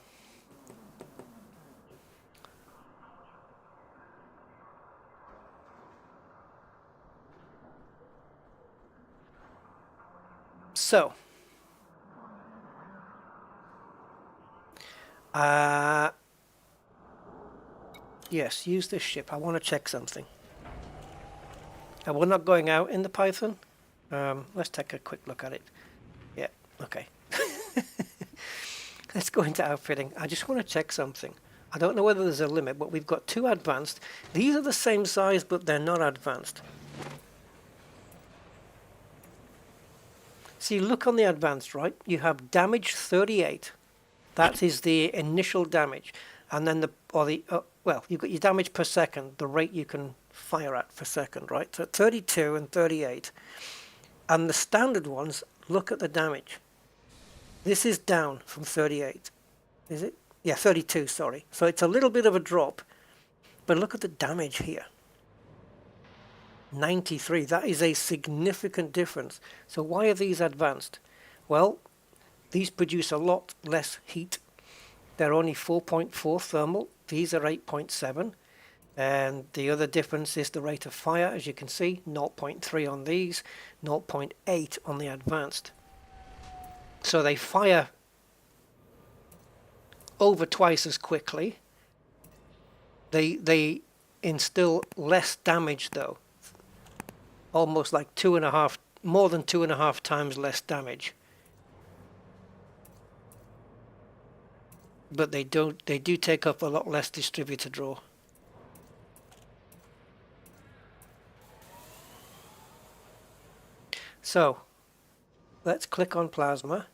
So, yes, use this ship. I want to check something. We're not going out in the Python. Let's take a quick look at it. Yeah, okay. Let's go into outfitting. I just want to check something. I don't know whether there's a limit, but we've got 2 advanced. These are the same size, but they're not advanced. See, look on the advanced, right? You have damage 38. That is the initial damage. And then well, you've got your damage per second, the rate you can fire at per second, right? So 32 and 38. And the standard ones, look at the damage. This is down from 38. Is it? Yeah, 32, sorry. So it's a little bit of a drop. But look at the damage here. 93. That is a significant difference. So why are these advanced? Well, these produce a lot less heat. They're only 4.4 thermal. These are 8.7. And the other difference is the rate of fire, as you can see, 0.3 on these, 0.8 on the advanced. So they fire over twice as quickly. They instill less damage though, almost like more than 2.5 times less damage. But they do take up a lot less distributor draw. So let's click on Plasma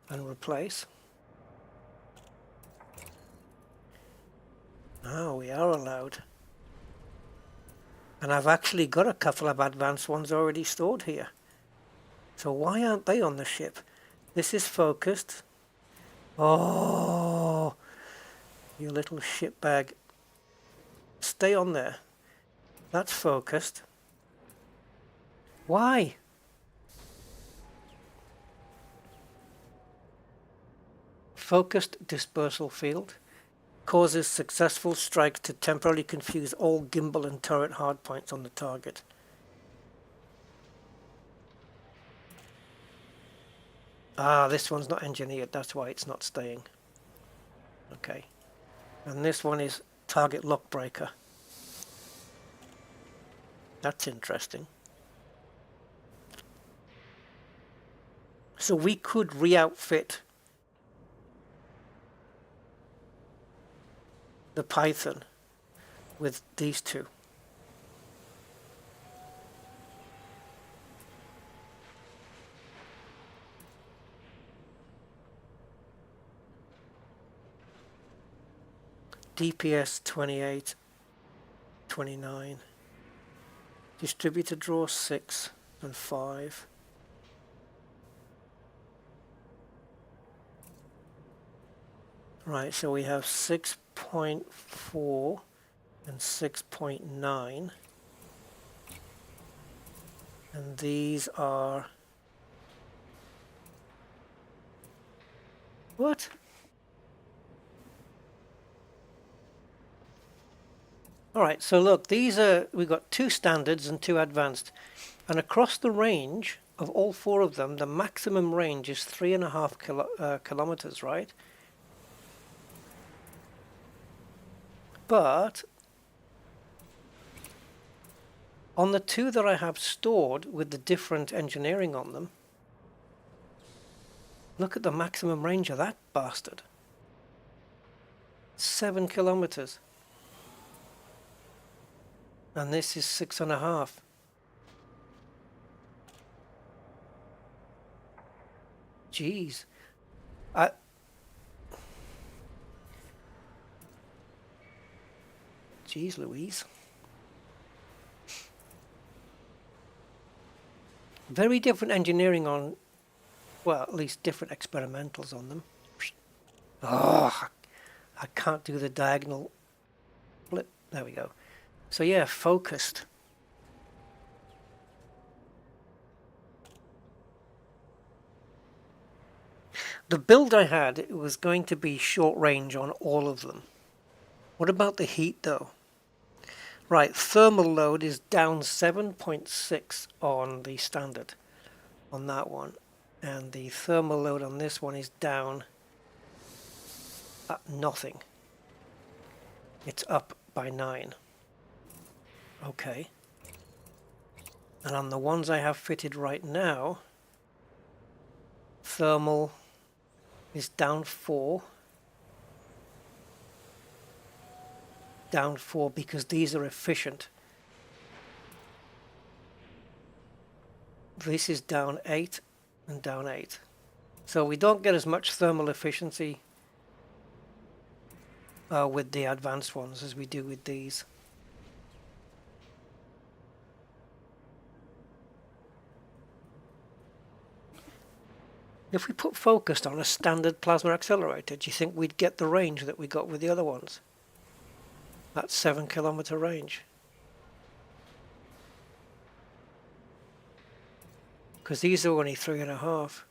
and replace. Now we are allowed. And I've actually got a couple of advanced ones already stored here. So why aren't they on the ship? This is focused. Oh, you little shitbag. Stay on there. That's focused. Why? Focused dispersal field causes successful strikes to temporarily confuse all gimbal and turret hardpoints on the target. Ah, this one's not engineered, that's why it's not staying. Okay. And this one is target lock breaker. That's interesting. So we could re-outfit the Python with these two. DPS 28, 29. Distributor draw 6 and 5. Right, so we have 6.4 and 6.9. And these are... What? Alright, so look, these are, we've got 2 standards and 2 advanced. And across the range of all 4 of them, the maximum range is 3.5 kilometers, right? But on the 2 that I have stored with the different engineering on them, look at the maximum range of that bastard. 7 kilometers. And this is 6.5. Jeez. Jeez Louise. Very different engineering on, well, at least different experimentals on them. Oh, I can't do the diagonal flip. There we go. So yeah, focused. The build I had, it was going to be short range on all of them. What about the heat though? Right, thermal load is down 7.6 on the standard, on that one. And the thermal load on this one is down at nothing. It's up by 9. Okay. And on the ones I have fitted right now, thermal is down 4. Down 4 because these are efficient. This is down 8 and down 8. So we don't get as much thermal efficiency with the advanced ones as we do with these. If we put focused on a standard plasma accelerator, do you think we'd get the range that we got with the other ones? That 7 kilometer range. Because these are only 3.5.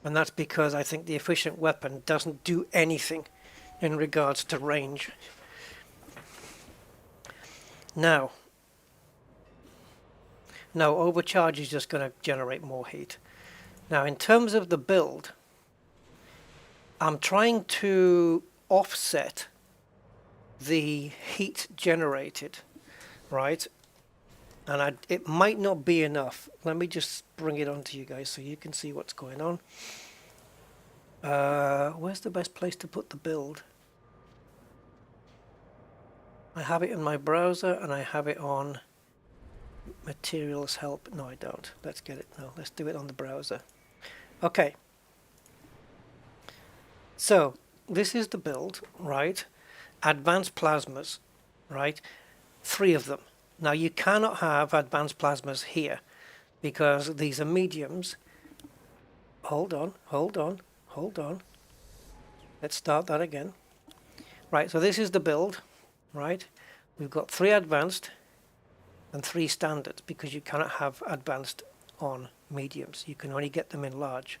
And that's because I think the efficient weapon doesn't do anything in regards to range. Now, no, overcharge is just going to generate more heat. Now, in terms of the build, I'm trying to offset the heat generated, right? And it might not be enough. Let me just bring it on to you guys so you can see what's going on. Where's the best place to put the build? I have it in my browser and I have it on materials help. No, I don't. Let's get it. No, let's do it on the browser. Okay. So this is the build, right? Advanced plasmas, right? 3 of them. Now you cannot have advanced plasmas here because these are mediums. Hold on, hold on, hold on. Let's start that again. Right, so this is the build, right? We've got 3 advanced and 3 standards because you cannot have advanced on mediums. You can only get them in large.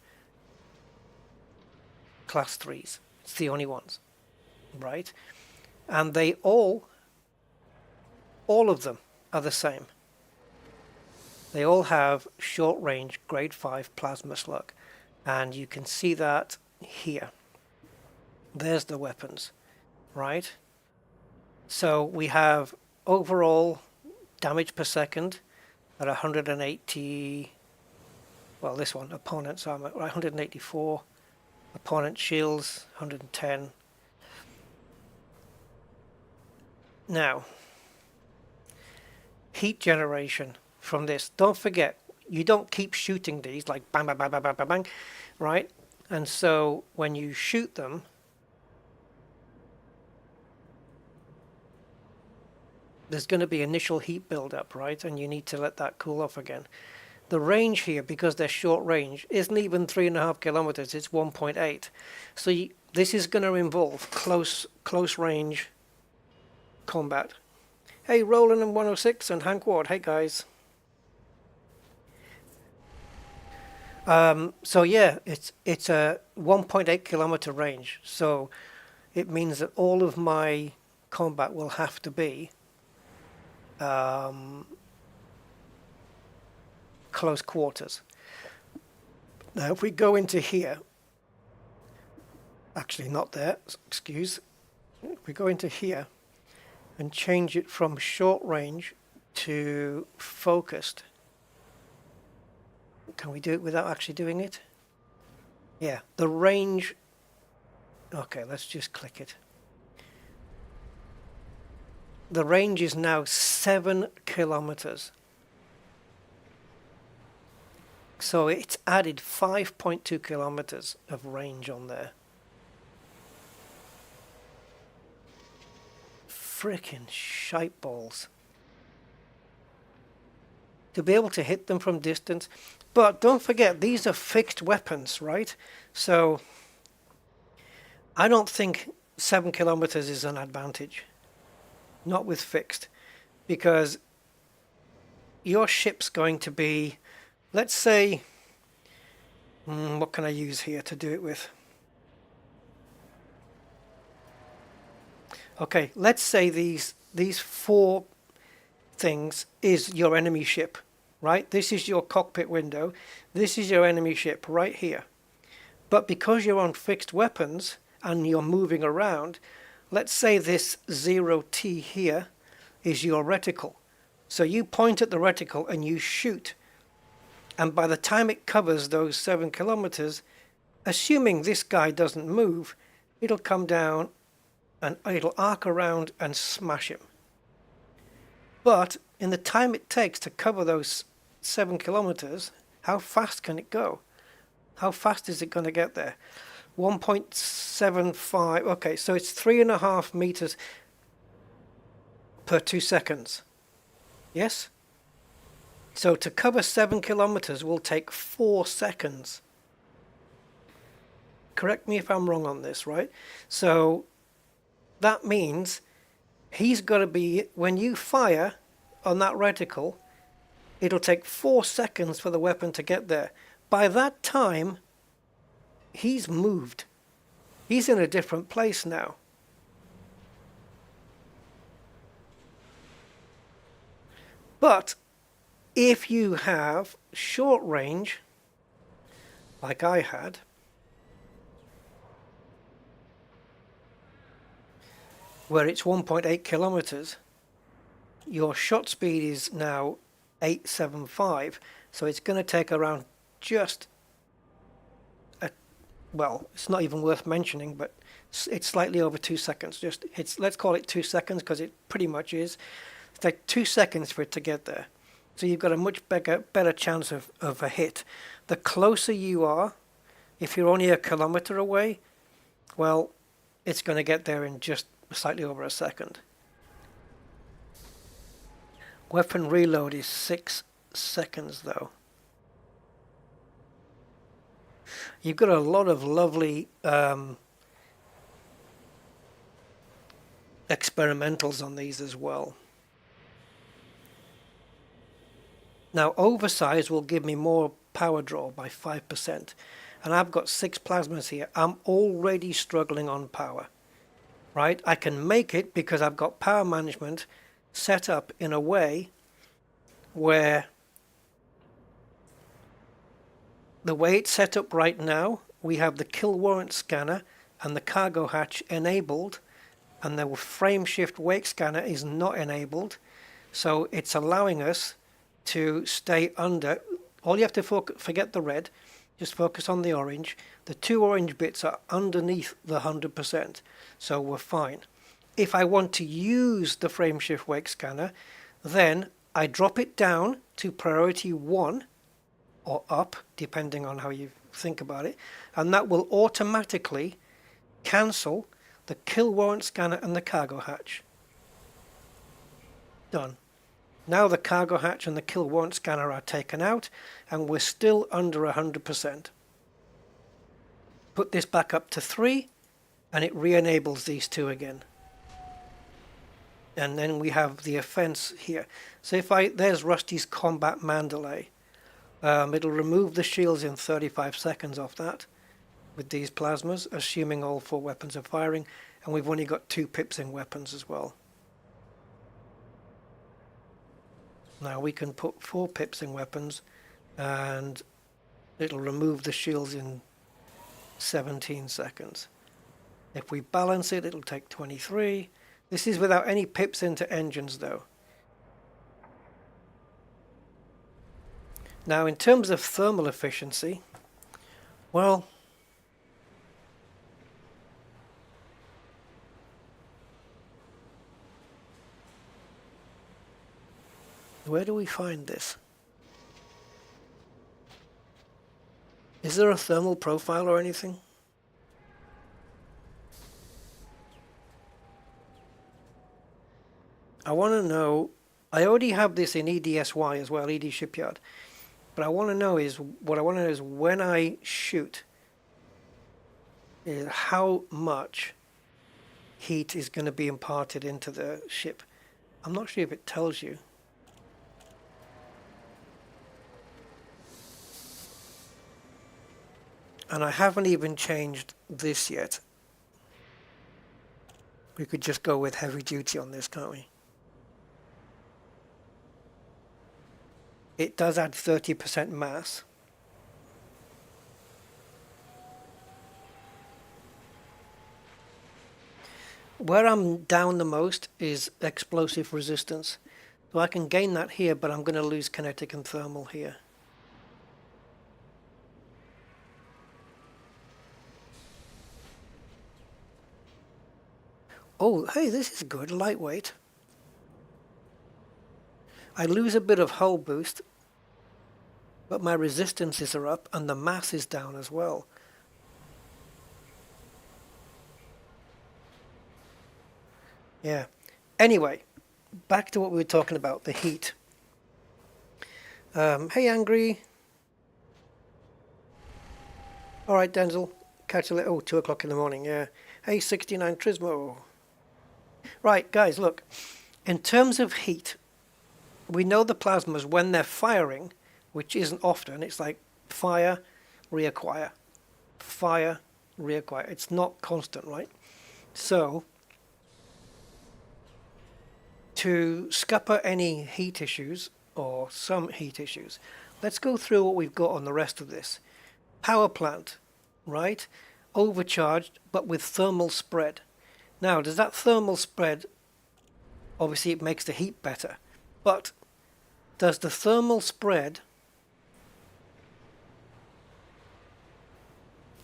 Class 3s. It's the only ones, right? And they all of them are the same. They all have short range grade 5 plasma slug, and you can see that here. There's the weapons, right? So we have overall damage per second at 180, well, this one, opponent's armor, 184, opponent shields 110. Now, heat generation from this. Don't forget, you don't keep shooting these like bang, bang, bang, bang, bang, bang, bang, right? And so when you shoot them, there's going to be initial heat buildup, right? And you need to let that cool off again. The range here, because they're short range, isn't even 3.5 kilometers, it's 1.8. So this is going to involve close range combat. Hey, Roland and 106 and Hank Ward. Hey, guys. So yeah, it's a 1.8 kilometer range. So it means that all of my combat will have to be close quarters. Now, if we go into here, actually not there, excuse. If we go into here and change it from short range to focused. Can we do it without actually doing it? Yeah, the range. Okay, let's just click it. The range is now 7 kilometers. So it's added 5.2 kilometers of range on there. Frickin' shite balls. To be able to hit them from distance. But don't forget, these are fixed weapons, right? So I don't think 7 kilometers is an advantage. Not with fixed. Because your ship's going to be, let's say, what can I use here to do it with? Okay, let's say these 4 things is your enemy ship, right? This is your cockpit window. This is your enemy ship right here. But because you're on fixed weapons and you're moving around, let's say this 0T here is your reticle. So you point at the reticle and you shoot. And by the time it covers those 7 kilometers, assuming this guy doesn't move, it'll come down and it'll arc around and smash him. But in the time it takes to cover those 7 kilometers, how fast can it go? How fast is it going to get there? 1.75. Okay, so it's 3.5 meters per 2 seconds. Yes? So to cover 7 kilometers will take 4 seconds. Correct me if I'm wrong on this, right? So that means he's got to be, when you fire on that reticle, it'll take 4 seconds for the weapon to get there. By that time, he's moved. He's in a different place now. But if you have short range, like I had, where it's 1.8 kilometers, your shot speed is now 875, so it's going to take around just well, it's not even worth mentioning, but it's slightly over 2 seconds. Let's call it 2 seconds, because it pretty much is. It's like 2 seconds for it to get there. So you've got a much better chance of a hit. The closer you are, if you're only a kilometer away, well, it's going to get there in just slightly over a second. Weapon reload is 6 seconds though. You've got a lot of lovely experimentals on these as well. Now, oversize will give me more power draw by 5%. And I've got 6 plasmas here. I'm already struggling on power. Right? I can make it because I've got power management set up in a way where the way it's set up right now, we have the kill warrant scanner and the cargo hatch enabled, and the frame shift wake scanner is not enabled. So it's allowing us to stay under. All you have to forget the red, just focus on the orange. The 2 orange bits are underneath the 100%, so we're fine. If I want to use the frame shift wake scanner, then I drop it down to priority 1 or up, depending on how you think about it, and that will automatically cancel the kill warrant scanner and the cargo hatch. Done. Now the cargo hatch and the kill warrant scanner are taken out, and we're still under 100%. Put this back up to 3, and it re-enables these 2 again. And then we have the offense here. So there's Rusty's Combat Mandalay. It'll remove the shields in 35 seconds off that with these plasmas, assuming all 4 weapons are firing, and we've only got 2 pips in weapons as well. Now we can put 4 pips in weapons, and it'll remove the shields in 17 seconds. If we balance it, it'll take 23. This is without any pips into engines though. Now, in terms of thermal efficiency, well, where do we find this? Is there a thermal profile or anything? I want to know, I already have this in EDSY as well, ED Shipyard. But what I want to know is when I shoot, is how much heat is going to be imparted into the ship. I'm not sure if it tells you. And I haven't even changed this yet. We could just go with heavy duty on this, can't we? It does add 30% mass. Where I'm down the most is explosive resistance. So I can gain that here, but I'm going to lose kinetic and thermal here. Oh, hey, this is good, lightweight. I lose a bit of hull boost, but my resistances are up and the mass is down as well. Yeah. Anyway, back to what we were talking about, the heat. Hey, Angry. All right, Denzel. Catch you later. Oh, 2 o'clock in the morning, yeah. Hey, 69 Trismo. Right, guys, look. In terms of heat, we know the plasmas, when they're firing, which isn't often, it's like fire, reacquire, fire, reacquire. It's not constant, right? So, to scupper any heat issues, or some heat issues, let's go through what we've got on the rest of this. Power plant, right? Overcharged, but with thermal spread. Now, does that thermal spread, obviously it makes the heat better, but does the thermal spread,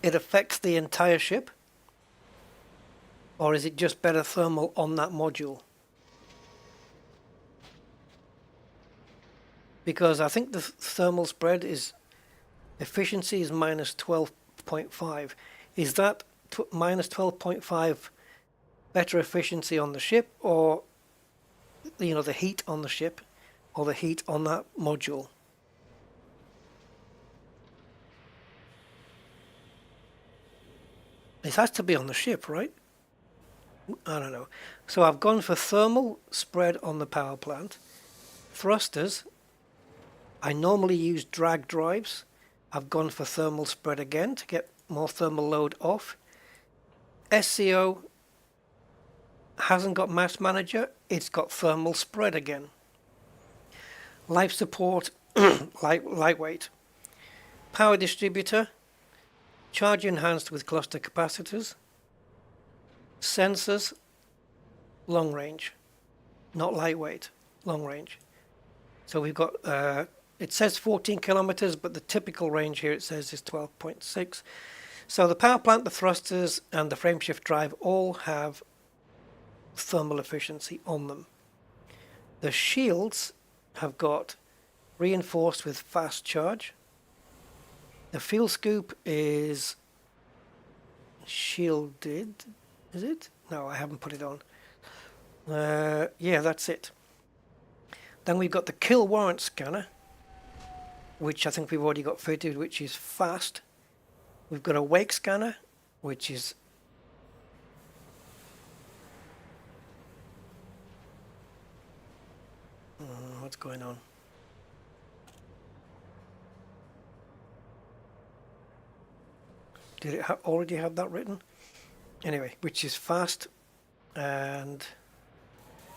it affects the entire ship? Or is it just better thermal on that module? Because I think the thermal spread is, efficiency is minus 12.5. Is that minus 12.5 better efficiency on the ship, or you know, the heat on the ship, or the heat on that module? It has to be on the ship, right? I don't know. So I've gone for thermal spread on the power plant. Thrusters, I normally use drag drives. I've gone for thermal spread again to get more thermal load off. SCO hasn't got mass manager, it's got thermal spread again. Life support, lightweight. Power distributor, charge enhanced with cluster capacitors. Sensors, long range, not lightweight, long range. So we've got, it says 14 kilometers, but the typical range here it says is 12.6. So the power plant, the thrusters, and the frameshift drive all have thermal efficiency on them. The shields have got reinforced with fast charge. The fuel scoop is shielded. Is it? No, I haven't put it on. Yeah, that's it. Then we've got the kill warrant scanner, which I think we've already got fitted, which is fast. We've got a wake scanner, which is what's going on? Did it already have that written? Anyway, which is fast, and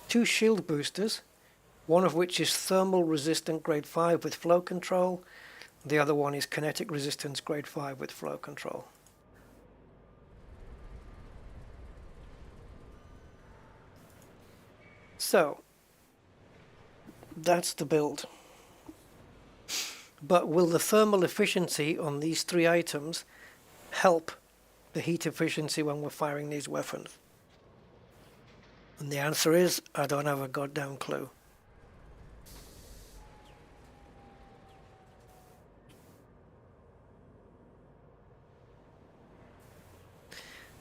2 shield boosters, one of which is thermal resistant grade 5 with flow control. The other one is kinetic resistance grade 5 with flow control. So that's the build. But will the thermal efficiency on these 3 items help the heat efficiency when we're firing these weapons? And the answer is, I don't have a goddamn clue.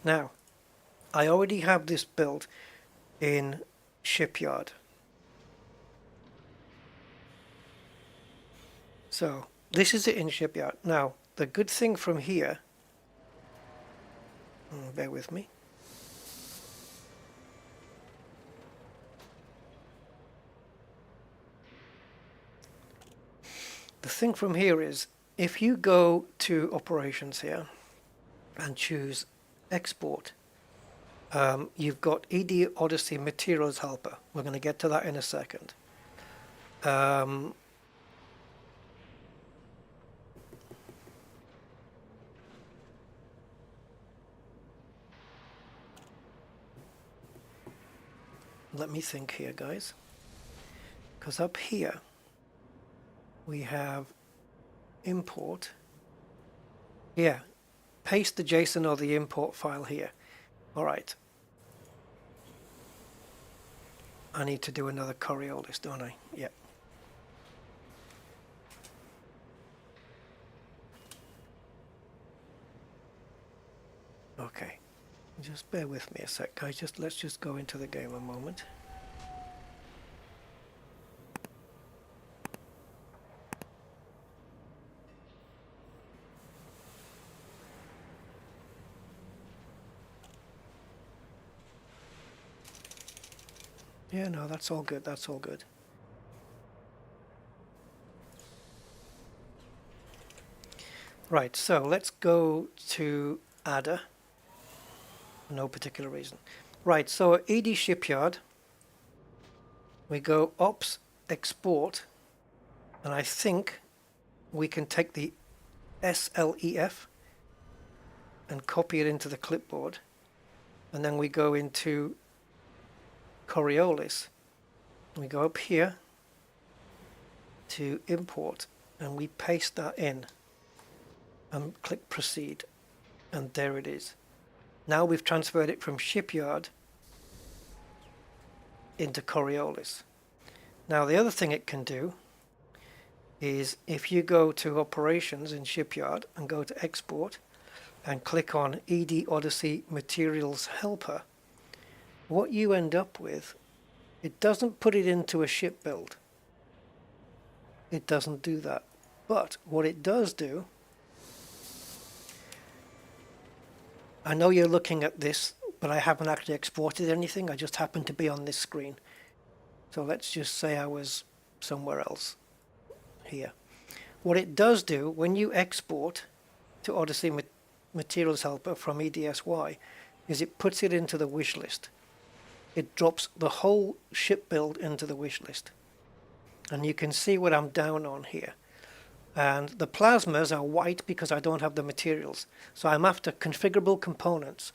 Now, I already have this built in Shipyard. So, this is it in Shipyard. Now, the good thing from here, bear with me. The thing from here is, if you go to operations here and choose export, you've got ED Odyssey materials helper. We're going to get to that in a second. Let me think here, guys, because up here we have import. Yeah, paste the JSON or the import file here. All right. I need to do another Coriolis, don't I? Yeah. Okay. Just bear with me a sec, guys. Let's just go into the game a moment. Yeah, no, that's all good. That's all good. Right, so let's go to Adder. No particular reason. Right, so ED Shipyard, we go Ops Export, and I think we can take the SLEF and copy it into the clipboard. and then we go into Coriolis. We go up here to import, and we paste that in and click proceed, and there it is. Now we've transferred it from Shipyard into Coriolis. Now the other thing it can do is if you go to operations in Shipyard and go to export and click on ED Odyssey Materials Helper, what you end up with, it doesn't put it into a ship build. It doesn't do that. But what it does do, I know you're looking at this, but I haven't actually exported anything. I just happened to be on this screen. So let's just say I was somewhere else here. What it does do, when you export to Odyssey Materials Helper from EDSY, is it puts it into the wish list. It drops the whole ship build into the wish list. And you can see what I'm down on here. And the plasmas are white because I don't have the materials. So I'm after configurable components.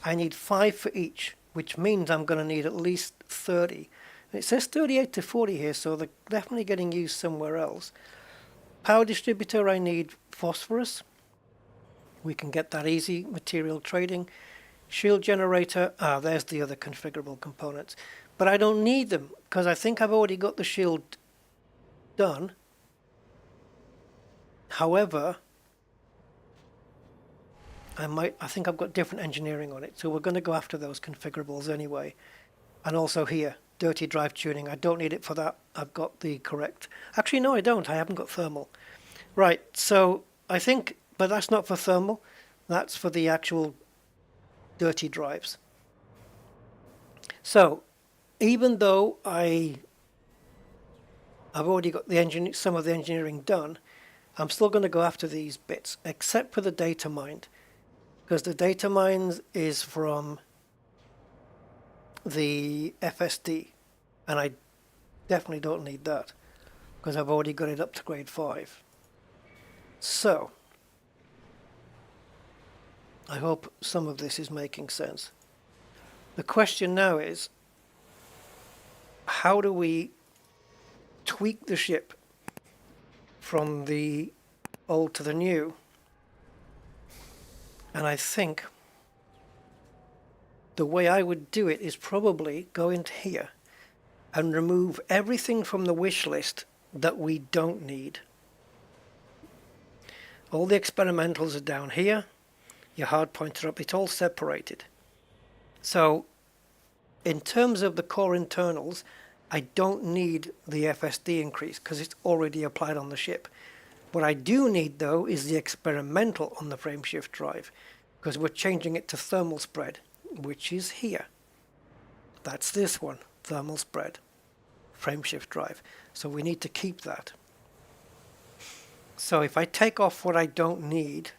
I need 5 for each, which means I'm going to need at least 30. And it says 38 to 40 here, so they're definitely getting used somewhere else. Power distributor, I need phosphorus. We can get that easy, material trading. Shield generator, there's the other configurable components. But I don't need them, because I think I've already got the shield done. However, I think I've got different engineering on it, so we're going to go after those configurables anyway. And also here, dirty drive tuning, I don't need it for that. I've got the correct, actually no I don't, I haven't got thermal. Right, so I think, but that's not for thermal, that's for the actual dirty drives. So even though I've already got the some of the engineering done, I'm still going to go after these bits, except for the data mined, because the data mine is from the FSD, and I definitely don't need that, because I've already got it up to grade 5. So, I hope some of this is making sense. The question now is, how do we tweak the ship from the old to the new? And I think the way I would do it is probably go into here and remove everything from the wish list that we don't need. All the experimentals are down here, your hard pointer up, it's all separated. So in terms of the core internals, I don't need the FSD increase because it's already applied on the ship. What I do need though is the experimental on the frameshift drive, because we're changing it to thermal spread, which is here. That's this one, thermal spread, frameshift drive. So we need to keep that. So if I take off what I don't need,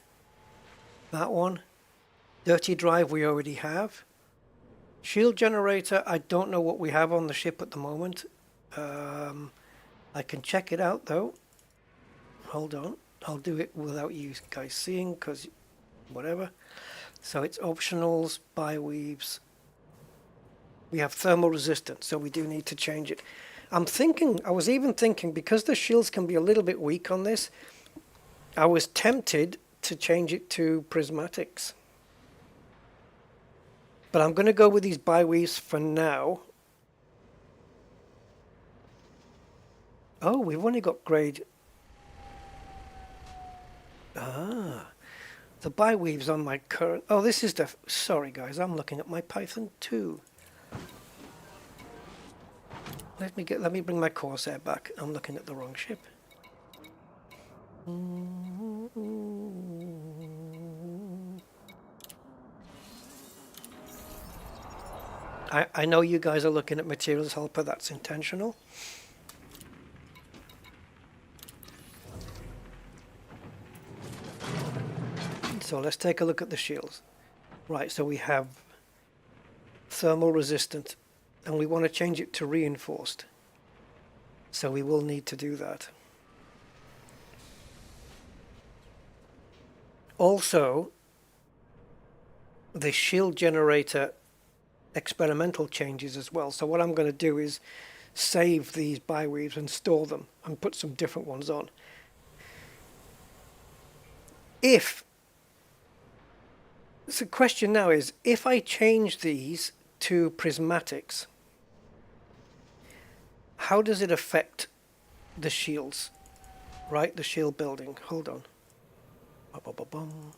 that one, dirty drive we already have. Shield generator, I don't know what we have on the ship at the moment. I can check it out though. Hold on, I'll do it without you guys seeing, because whatever. So it's optionals, bi-weaves. We have thermal resistance, so we do need to change it. I was even thinking, because the shields can be a little bit weak on this, I was tempted to change it to prismatics. But I'm going to go with these bi-weaves for now. Oh, we've only got grade... the bi-weaves on my current... Oh, this is the... Sorry guys, I'm looking at my Python 2. Let me bring my Corsair back. I'm looking at the wrong ship. I know you guys are looking at Materials Helper, that's intentional. So let's take a look at the shields. Right, so we have thermal resistant, and we want to change it to reinforced. So we will need to do that. Also, the shield generator experimental changes as well. So what I'm going to do is save these bi-weaves and store them and put some different ones on. If the question now is, if I change these to prismatics, how does it affect the shields? Right, the shield building. Hold on. Ba-ba-ba-bum.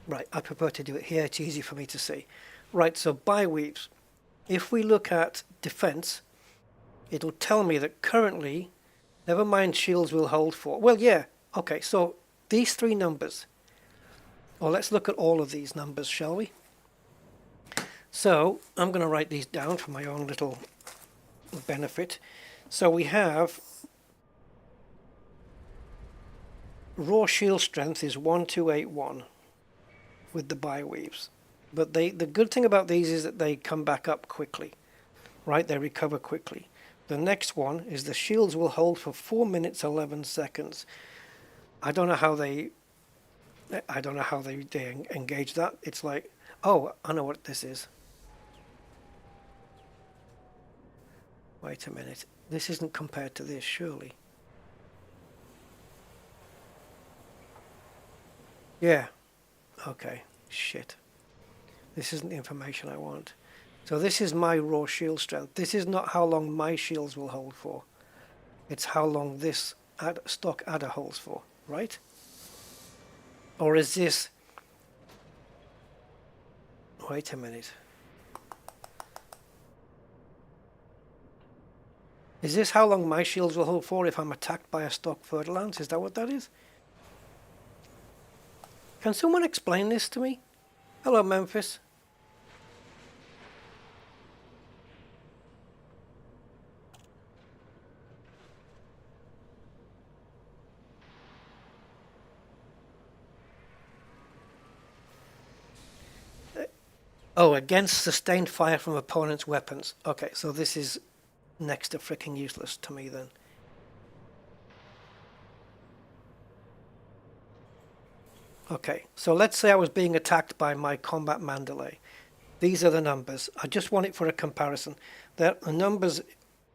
Right, I prefer to do it here. It's easy for me to see. Right, so bi-weaves. If we look at defense, it'll tell me that currently, never mind shields will hold for. Well, yeah. Okay, so these three numbers. Well, let's look at all of these numbers, shall we? So I'm going to write these down for my own little benefit. So we have raw shield strength is 1281 with the bi-weaves. But the good thing about these is that they come back up quickly, right? They recover quickly. The next one is the shields will hold for 4 minutes 11 seconds. I don't know how they engage that. It's like, oh, I know what this is. Wait a minute. This isn't compared to this, surely. Yeah. Okay. Shit. This isn't the information I want. So this is my raw shield strength. This is not how long my shields will hold for. It's how long this stock adder holds for, right? Or is this... Wait a minute. Is this how long my shields will hold for if I'm attacked by a stock Fer-de-Lance? Is that what that is? Can someone explain this to me? Hello, Memphis. Oh, against sustained fire from opponent's weapons. Okay, so this is next to freaking useless to me then. Okay, so let's say I was being attacked by my combat Mandalay. These are the numbers. I just want it for a comparison. The numbers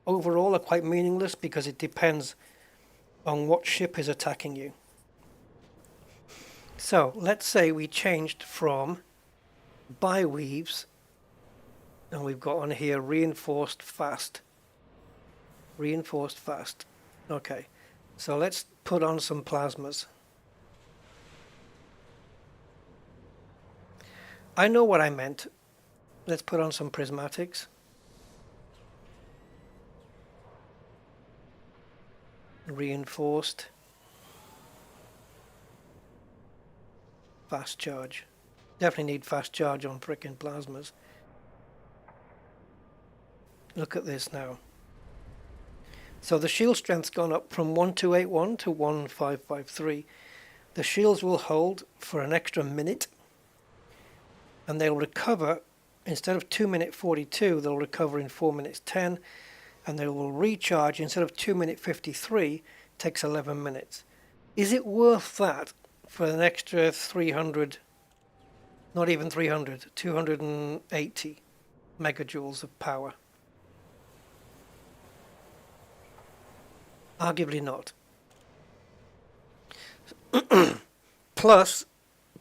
overall are quite meaningless because it depends on what ship is attacking you. So let's say we changed from bi-weaves, and we've got on here reinforced fast. Reinforced fast. Okay, so let's put on some plasmas. I know what I meant. Let's put on some prismatics. Reinforced. Fast charge. Definitely need fast charge on frickin' plasmas. Look at this now. So the shield strength's gone up from 1281 to 1553. The shields will hold for an extra minute, and they'll recover, instead of 2 minute 42, they'll recover in 4 minutes 10, and they will recharge, instead of 2 minute 53, takes 11 minutes. Is it worth that for an extra 300, not even 300, 280 megajoules of power? Arguably not. Plus,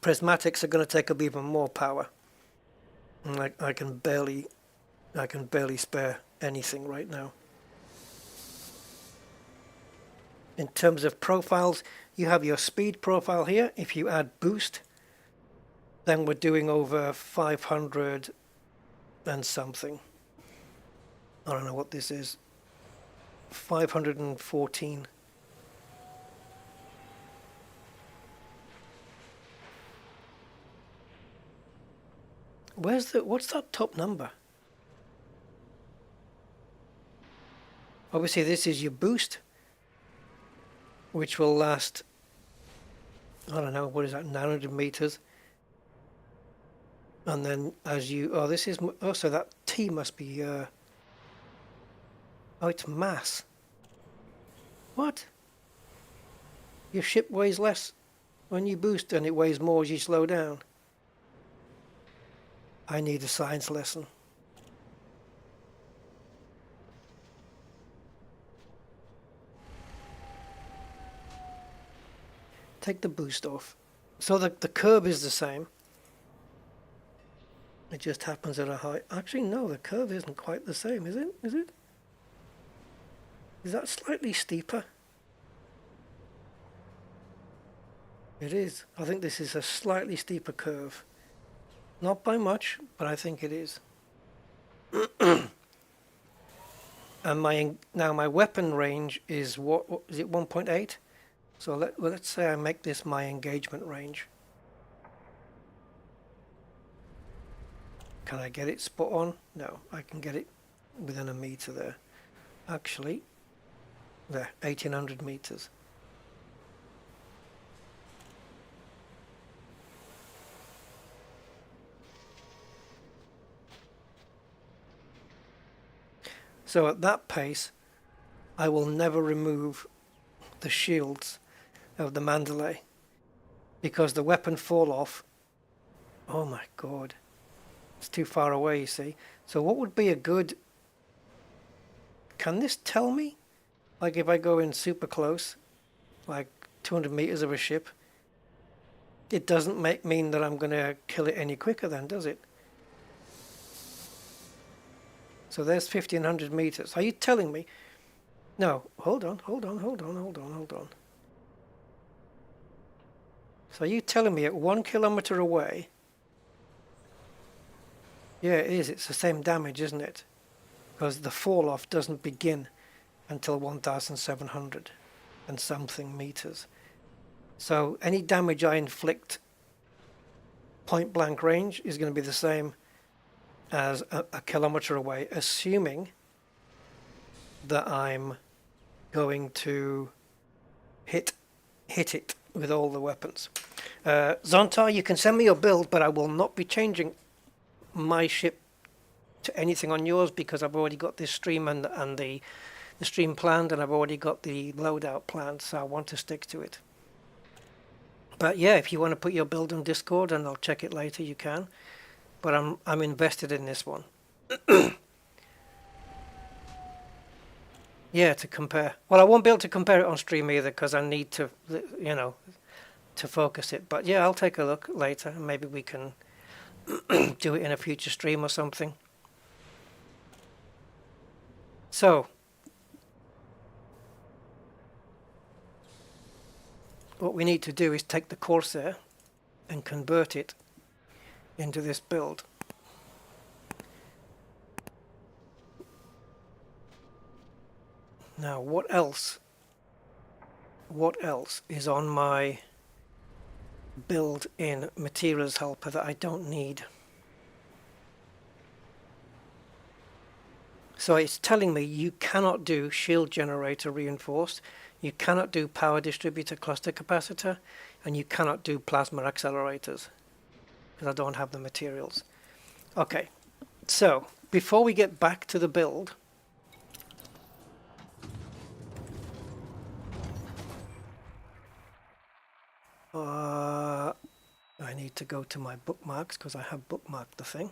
prismatics are going to take up even more power. And I can barely spare anything right now. In terms of profiles, you have your speed profile here. If you add boost, then we're doing over 500 and something. I don't know what this is. 514. What's that top number? Obviously this is your boost, which will last, I don't know, what is that, 900 meters. And then as you, so that T must be, oh, it's mass. What? Your ship weighs less when you boost and it weighs more as you slow down. I need a science lesson. Take the boost off. So the curve is the same. It just happens at a height. Actually, no, the curve isn't quite the same, is it? Is it? Is that slightly steeper? It is. I think this is a slightly steeper curve. Not by much, but I think it is. And my weapon range is what is it, 1.8? So let's say I make this my engagement range. Can I get it spot on? No, I can get it within a meter there. Actually, there, 1800 meters. So at that pace, I will never remove the shields of the Mandalay because the weapon fall off. Oh my god, it's too far away, you see. So what would be a good... Can this tell me? Like if I go in super close, like 200 meters of a ship, it doesn't mean that I'm going to kill it any quicker then, does it? So there's 1500 meters. Are you telling me? No, hold on. So are you telling me at 1 kilometer away? Yeah, it is. It's the same damage, isn't it? Because the fall off doesn't begin until 1700 and something meters. So any damage I inflict point blank range is going to be the same as a kilometer away, assuming that I'm going to hit it with all the weapons. Zontar, you can send me your build, but I will not be changing my ship to anything on yours because I've already got this stream and the stream planned, and I've already got the loadout planned, so I want to stick to it. But yeah, if you want to put your build on Discord and I'll check it later, you can. But I'm invested in this one. Yeah, to compare. Well, I won't be able to compare it on stream either because I need to, you know, to focus it. But yeah, I'll take a look later and maybe we can do it in a future stream or something. So, what we need to do is take the Corsair and convert it into this build. Now, what else is on my build-in materials helper that I don't need? So it's telling me you cannot do shield generator reinforced, you cannot do power distributor cluster capacitor, and you cannot do plasma accelerators because I don't have the materials. Okay, so before we get back to the build, I need to go to my bookmarks because I have bookmarked the thing.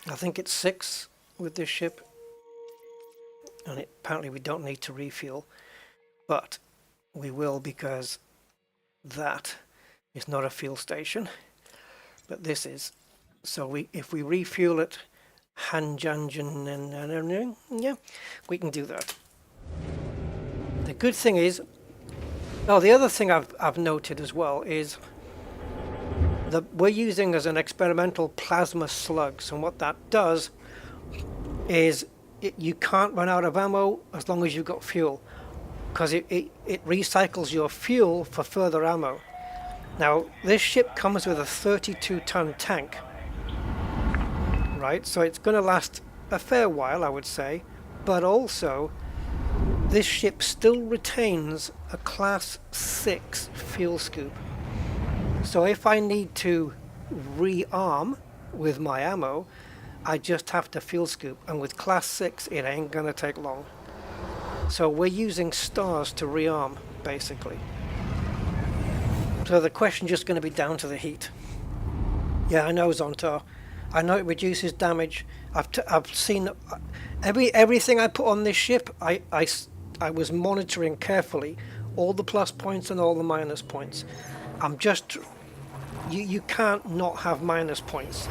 I think it's 6 with this ship, and apparently we don't need to refuel, but we will because that is not a fuel station, but this is. So if we refuel it, yeah, we can do that. The good thing is, the other thing I've noted as well is that we're using as an experimental plasma slugs, and what that does is you can't run out of ammo as long as you've got fuel, because it recycles your fuel for further ammo. Now this ship comes with a 32-ton tank, right? So it's going to last a fair while, I would say, but also this ship still retains a class 6 fuel scoop. So if I need to rearm with my ammo, I just have to fuel scoop, and with class 6 it ain't gonna take long. So we're using stars to rearm, basically. So the question's just going to be down to the heat. Yeah, I know, Zontar. I know it reduces damage. I've seen everything I put on this ship. I was monitoring carefully all the plus points and all the minus points. I'm just... You can't not have minus points,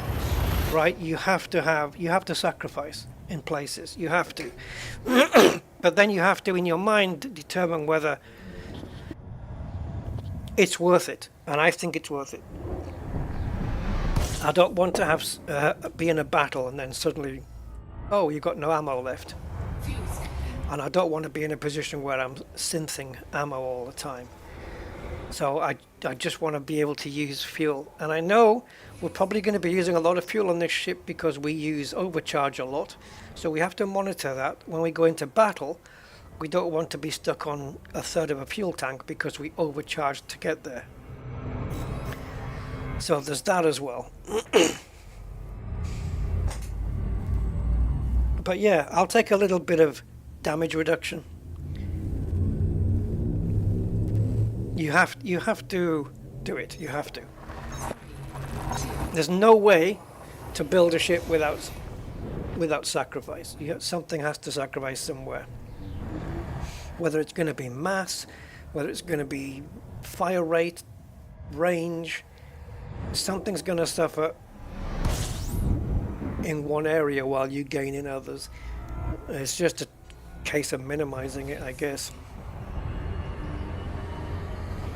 right? You have to sacrifice in places. You have to. But then you have to, in your mind, determine whether it's worth it. And I think it's worth it. I don't want to have be in a battle and then suddenly, oh, you've got no ammo left. And I don't want to be in a position where I'm synthing ammo all the time. So I just want to be able to use fuel. And I know we're probably going to be using a lot of fuel on this ship because we use overcharge a lot. So we have to monitor that. When we go into battle, we don't want to be stuck on a third of a fuel tank because we overcharged to get there. So there's that as well. But yeah, I'll take a little bit of damage reduction. You have to do it. You have to. There's no way to build a ship without sacrifice. Something has to sacrifice somewhere. Whether it's going to be mass, whether it's going to be fire rate, range, something's going to suffer in one area while you gain in others. It's just a case of minimizing it, I guess.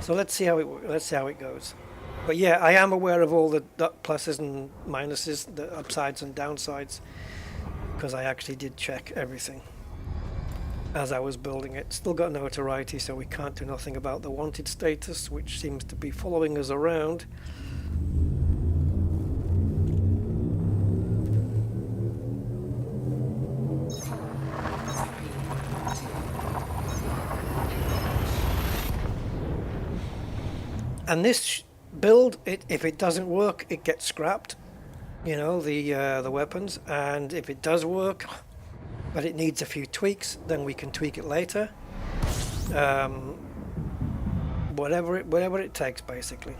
So let's see how it goes. But yeah, I am aware of all the pluses and minuses, the upsides and downsides, because I actually did check everything as I was building it. Still got notoriety, so we can't do nothing about the wanted status, which seems to be following us around. And this build, if it doesn't work, it gets scrapped. You know, the weapons. And if it does work, but it needs a few tweaks, then we can tweak it later. Whatever it takes, basically.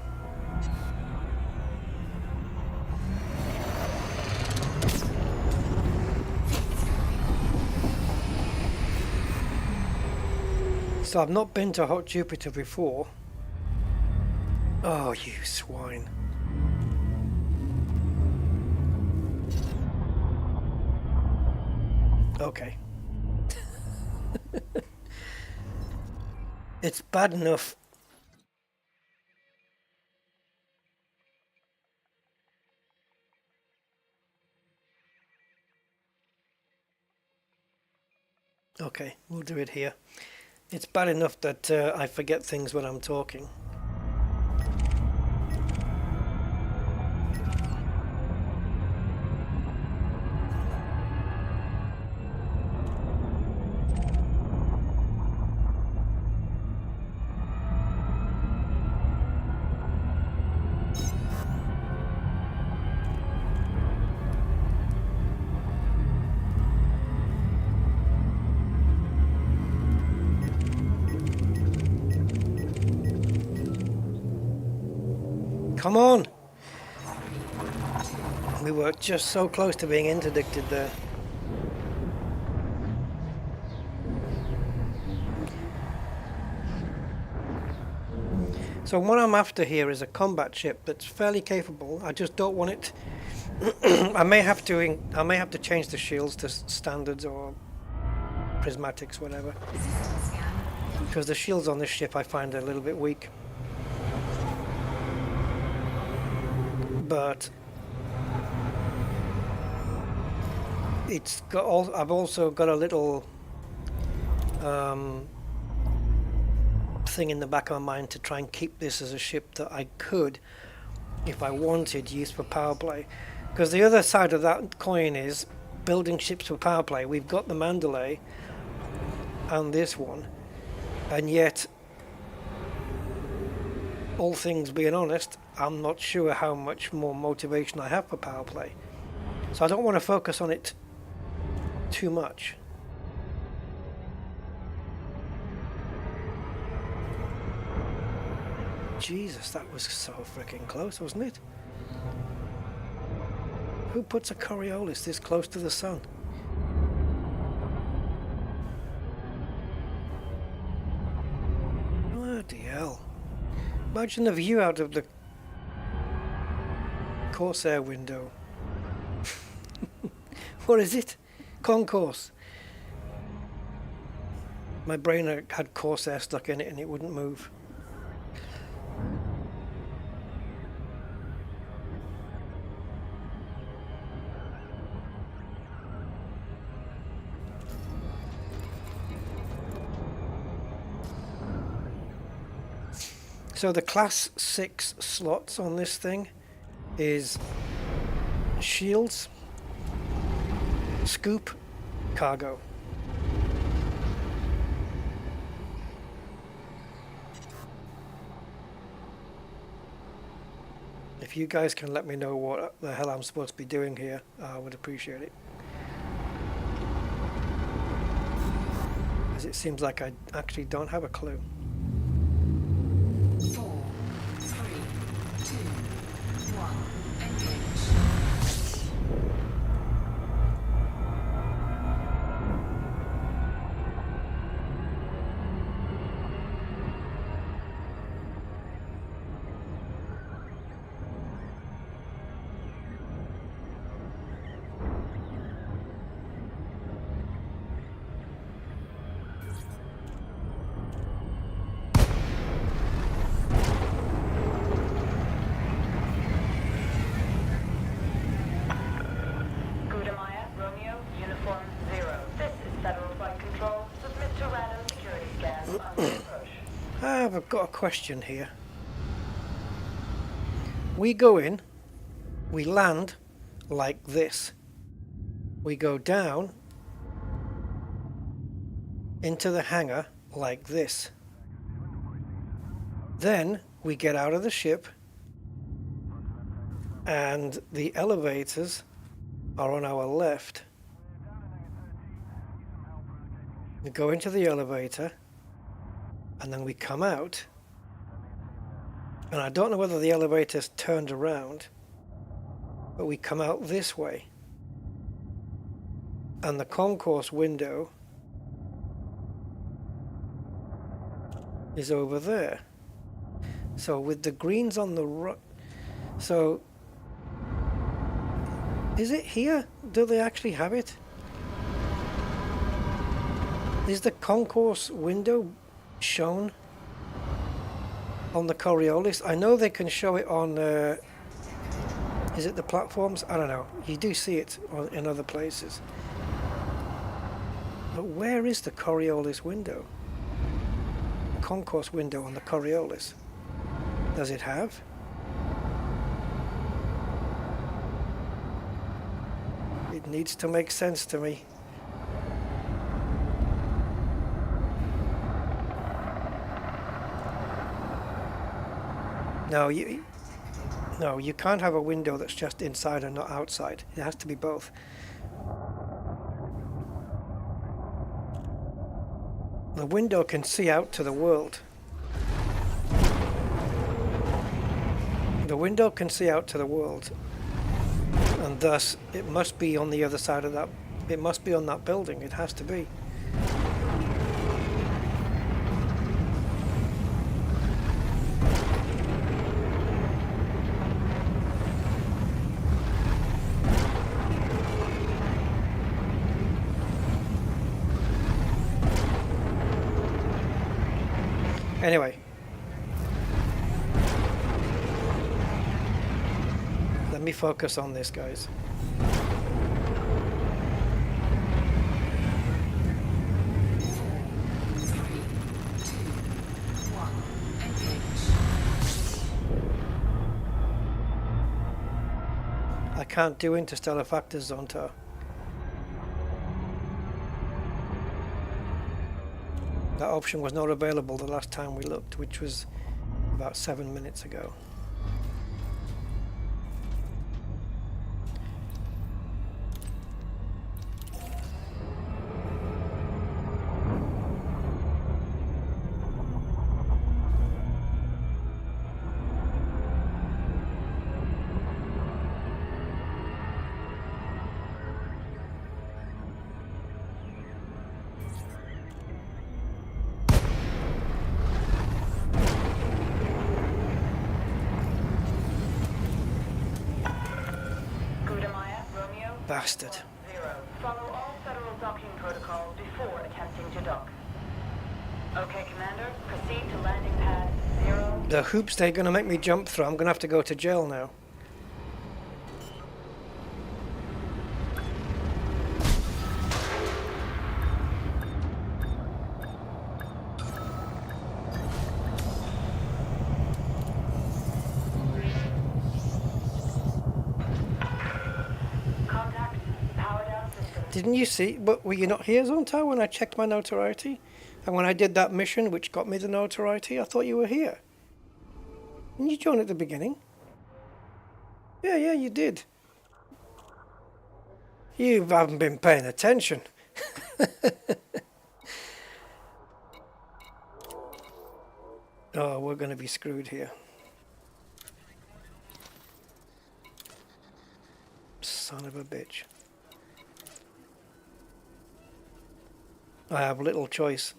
So I've not been to Hot Jupiter before. Oh, you swine. Okay. It's bad enough. Okay, we'll do it here. It's bad enough that I forget things when I'm talking. Come on! We were just so close to being interdicted there. So what I'm after here is a combat ship that's fairly capable. I just don't want it. I may have to change the shields to standards or prismatics, whatever. Because the shields on this ship I find a little bit weak. But it's got I've also got a little thing in the back of my mind to try and keep this as a ship that I could, if I wanted, use for power play. Because the other side of that coin is building ships for power play. We've got the Mandalay and this one, and yet, all things being honest, I'm not sure how much more motivation I have for power play. So I don't want to focus on it too much. Jesus, that was so freaking close, wasn't it? Who puts a Coriolis this close to the sun? Bloody hell. Imagine the view out of the Corsair window. What is it? Concourse. My brain had Corsair stuck in it and it wouldn't move. So the class 6 slots on this thing is shields, scoop, cargo. If you guys can let me know what the hell I'm supposed to be doing here, I would appreciate it. As it seems like I actually don't have a clue. 4, 3, 2, 1, engage. Gudamaya, Romeo, Uniform 0. This is Federal Flight Control. Submit to random security scans on the approach. I've got a question here. We go in, we land like this. We go down into the hangar like this. Then we get out of the ship and the elevators are on our left. We go into the elevator and then we come out, and I don't know whether the elevator's turned around, but we come out this way and the concourse window is over there. So with the greens on the right, so is it here? Do they actually have it? Is the concourse window shown on the Coriolis? I know they can show it on is it the platforms? I don't know. You do see it in other places. But where is the Coriolis window? Concourse window on the Coriolis. Does it have? It needs to make sense to me. No, you can't have a window that's just inside and not outside. It has to be both. The window can see out to the world. The window can see out to the world, and thus it must be on the other side of that. It must be on that building. It has to be. Anyway, let me focus on this, guys. I can't do interstellar factors, Zonta. That option was not available the last time we looked, which was about 7 minutes ago. bastard. Zero. Follow all federal docking protocols before attempting to dock. Okay, Commander. Proceed to landing pad 0. The hoops they're going to make me jump through, I'm going to have to go to jail now. Contact. Power down system. Didn't you see? But were you not here, Zonta, when I checked my notoriety? And when I did that mission, which got me the notoriety, I thought you were here. Didn't you join at the beginning? Yeah, you did. You haven't been paying attention. Oh, we're going to be screwed here. Son of a bitch. I have little choice.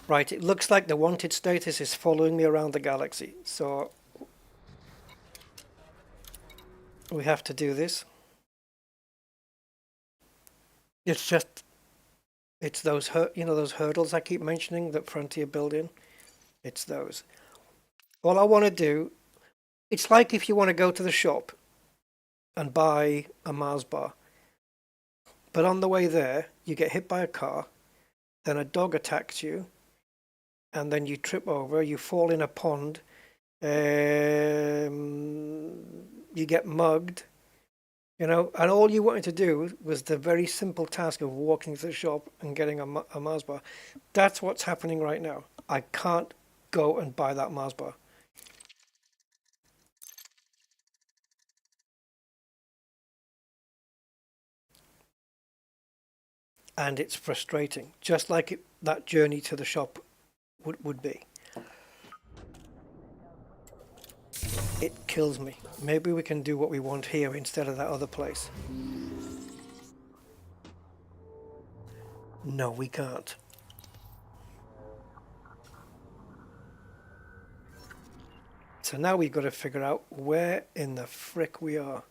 Right, it looks like the wanted status is following me around the galaxy, so we have to do this. It's just, it's those those hurdles I keep mentioning that Frontier build in. It's those. All I want to do, it's like if you want to go to the shop and buy a Mars bar, but on the way there you get hit by a car, then a dog attacks you, and then you trip over, you fall in a pond, you get mugged, and all you wanted to do was the very simple task of walking to the shop and getting a Mars bar. That's what's happening right now. I can't go and buy that Mars bar. And it's frustrating, just like that journey to the shop would be. It kills me. Maybe we can do what we want here instead of that other place. No, we can't. So now we've got to figure out where in the frick we are.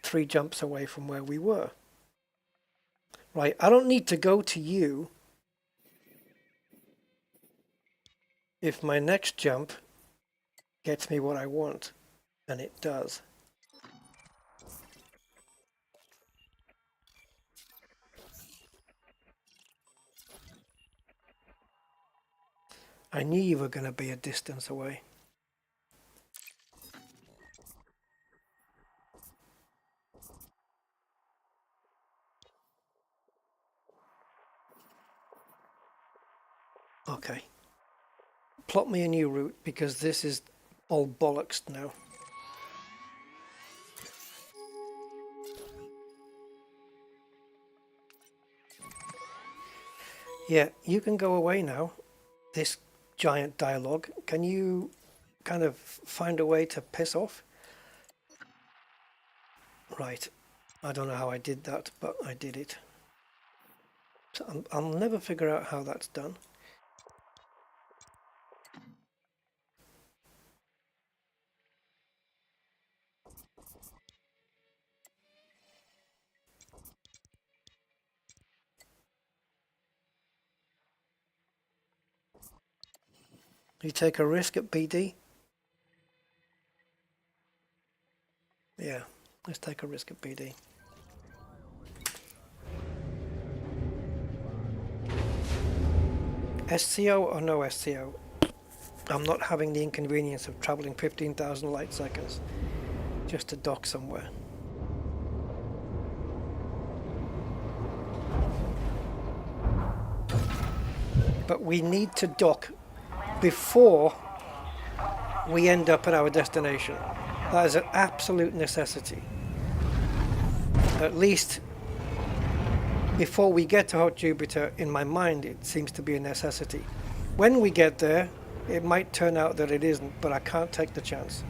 Three jumps away from where we were. Right, I don't need to go to you if my next jump gets me what I want, and it does. I knew you were going to be a distance away. Okay. Plot me a new route because this is all bollocks now. Yeah, you can go away now. This giant dialogue. Can you kind of find a way to piss off? Right. I don't know how I did that, but I did it. So I'll never figure out how that's done. You take a risk at BD? Yeah, let's take a risk at BD. SCO or no SCO? I'm not having the inconvenience of travelling 15,000 light seconds just to dock somewhere. But we need to dock before we end up at our destination. That is an absolute necessity. At least before we get to Hot Jupiter, in my mind, it seems to be a necessity. When we get there, it might turn out that it isn't, but I can't take the chance.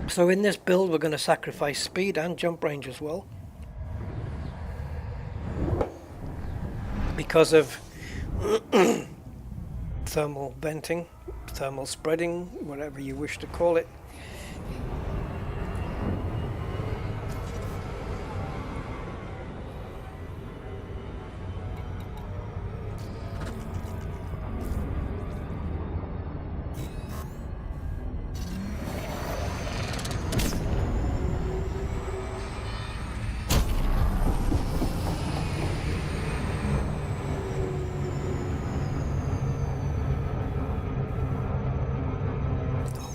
So in this build we're going to sacrifice speed and jump range as well, because of thermal venting, thermal spreading, whatever you wish to call it.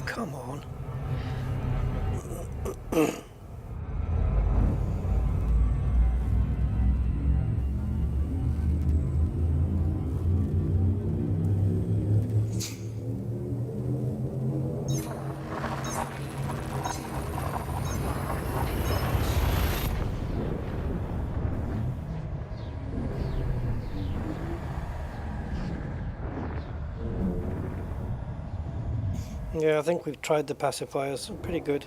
Come on. Yeah, I think we've tried the pacifiers. Pretty good.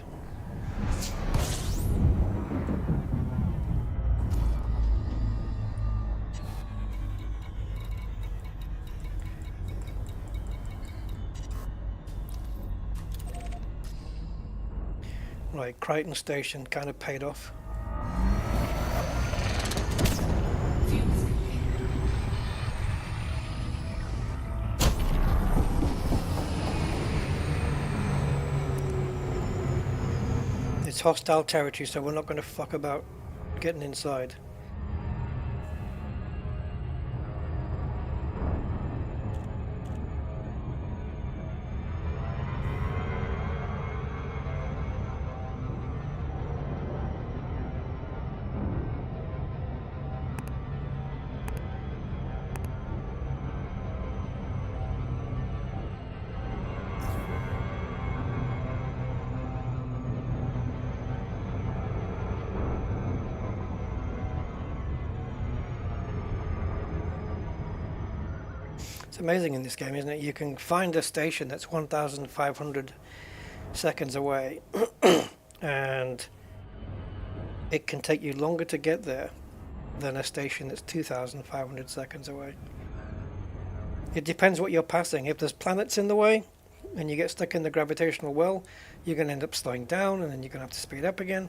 Right, Crichton Station kind of paid off. It's hostile territory, so we're not going to fuck about getting inside. It's amazing in this game, isn't it? You can find a station that's 1,500 seconds away and it can take you longer to get there than a station that's 2,500 seconds away. It depends what you're passing. If there's planets in the way and you get stuck in the gravitational well, you're going to end up slowing down and then you're going to have to speed up again.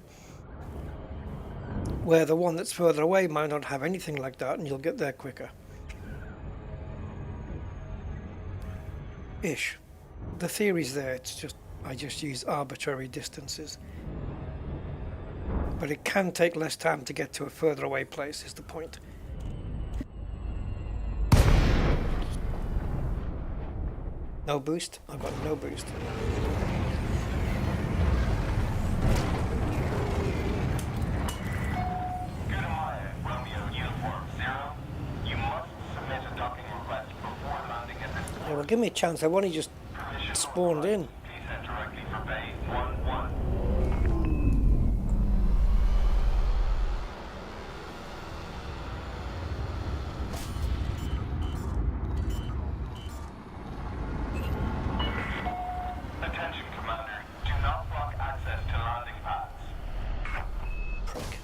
Where the one that's further away might not have anything like that and you'll get there quicker. Ish. The theory's there, it's just I just use arbitrary distances. But it can take less time to get to a further away place, is the point. No boost? I've got no boost. Yeah, well, give me a chance. I've only just spawned in. Attention, Commander. Do not block access to landing pads. Prick.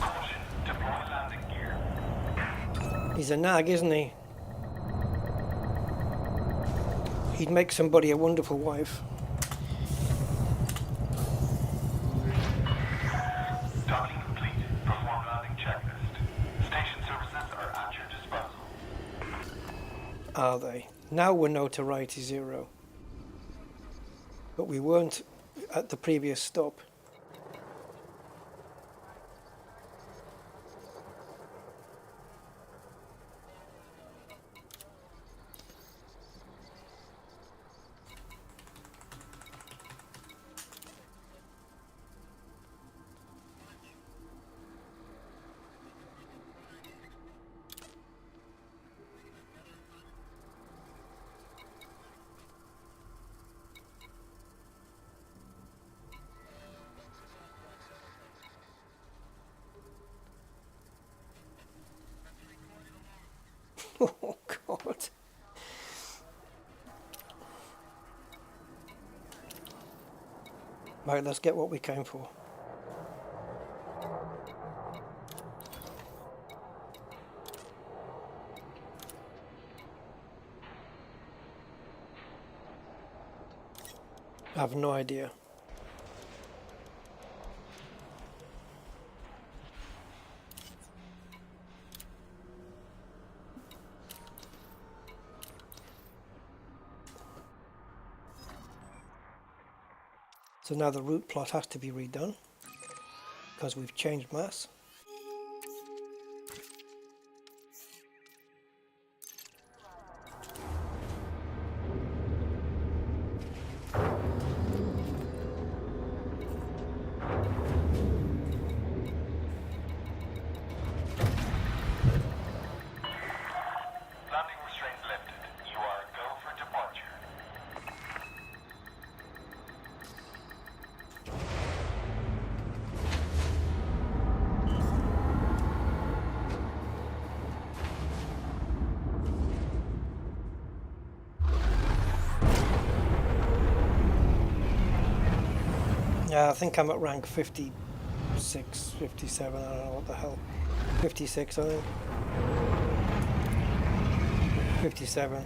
Caution. Deploy landing gear. He's a nag, isn't he? He'd make somebody a wonderful wife. Docking complete. Perform landing checklist. Station services are at your disposal. Are they? Now we're notoriety 0. But we weren't at the previous stop. Oh God. Right, let's get what we came for. I have no idea. So now the route plot has to be redone because we've changed mass. Landing restraints lifted. You are a go for departure. Yeah, I think I'm at rank 56, 57, I don't know what the hell. 56, I think. 57.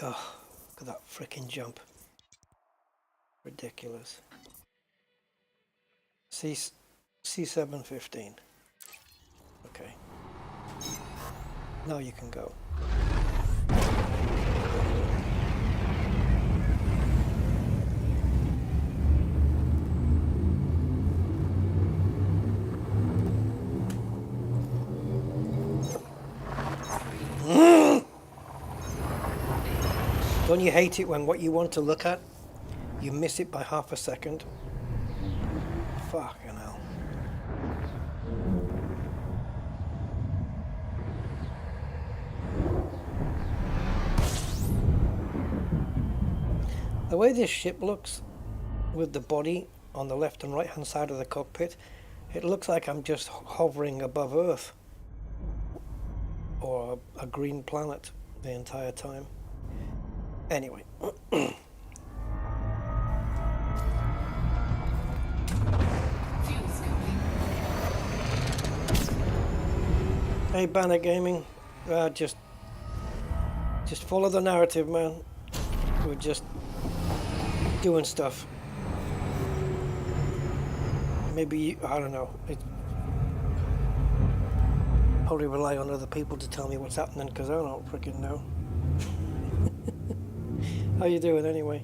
Oh, look at that frickin' jump. Ridiculous. C715. Okay. Now you can go. Don't you hate it when what you want to look at, you miss it by half a second? Fucking hell. The way this ship looks, with the body on the left and right hand side of the cockpit, it looks like I'm just hovering above Earth or a green planet the entire time. Anyway. Hey, Banner Gaming, just follow the narrative, man. We're just doing stuff. Maybe, I don't know. Probably rely on other people to tell me what's happening because I don't freaking know. How you doing anyway?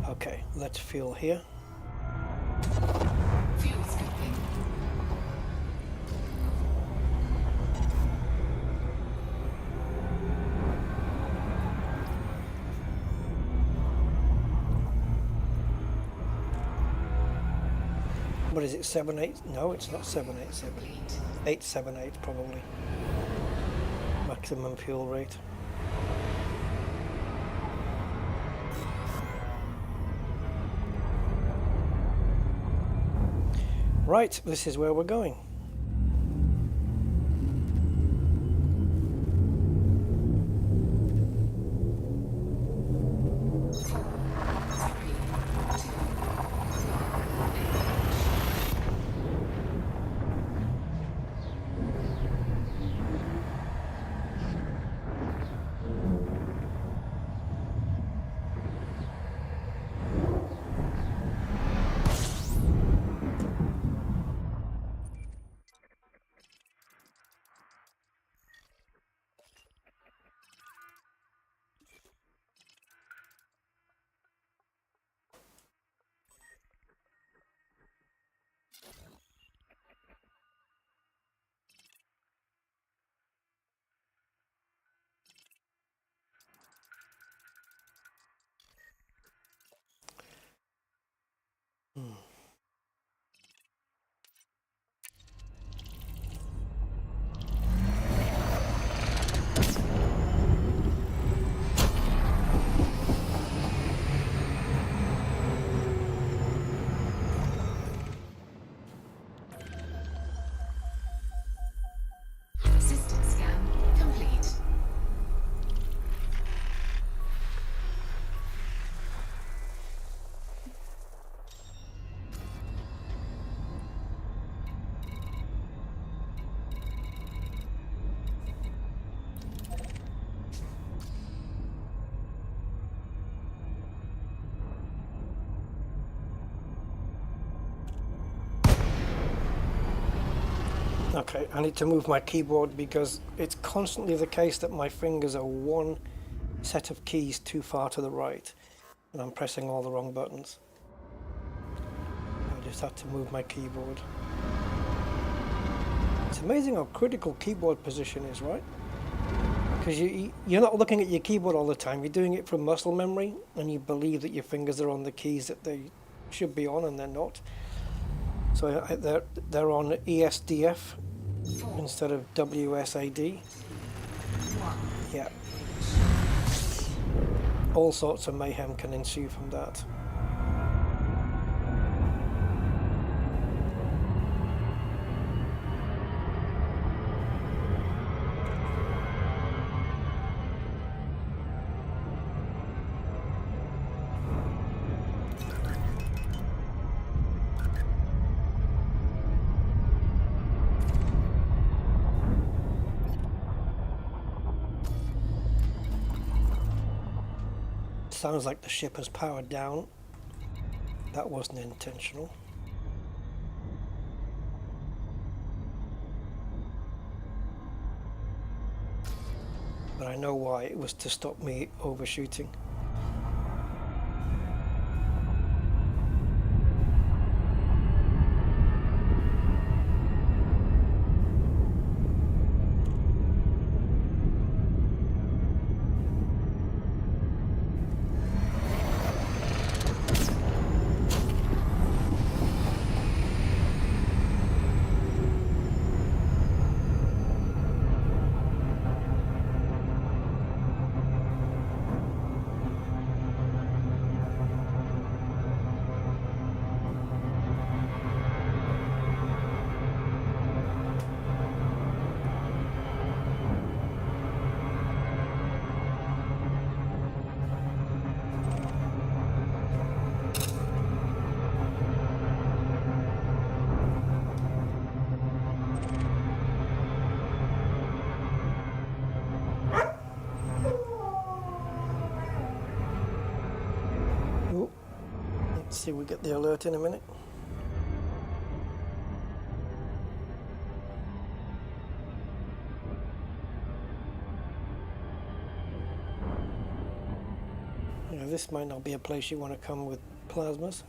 Okay, let's fuel here. Fuel skipping. What is it, 78? No, it's not 787. 878 probably. Maximum fuel rate. Right, this is where we're going. Okay, I need to move my keyboard because it's constantly the case that my fingers are one set of keys too far to the right and I'm pressing all the wrong buttons. I just had to move my keyboard. It's amazing how critical keyboard position is, right? Because you're not looking at your keyboard all the time, you're doing it from muscle memory and you believe that your fingers are on the keys that they should be on and they're not. So they're on ESDF instead of WSAD. Yeah. All sorts of mayhem can ensue from that. Sounds like the ship has powered down. That wasn't intentional. But I know why. It was to stop me overshooting. Let's see, we get the alert in a minute. Yeah, this might not be a place you want to come with plasmas.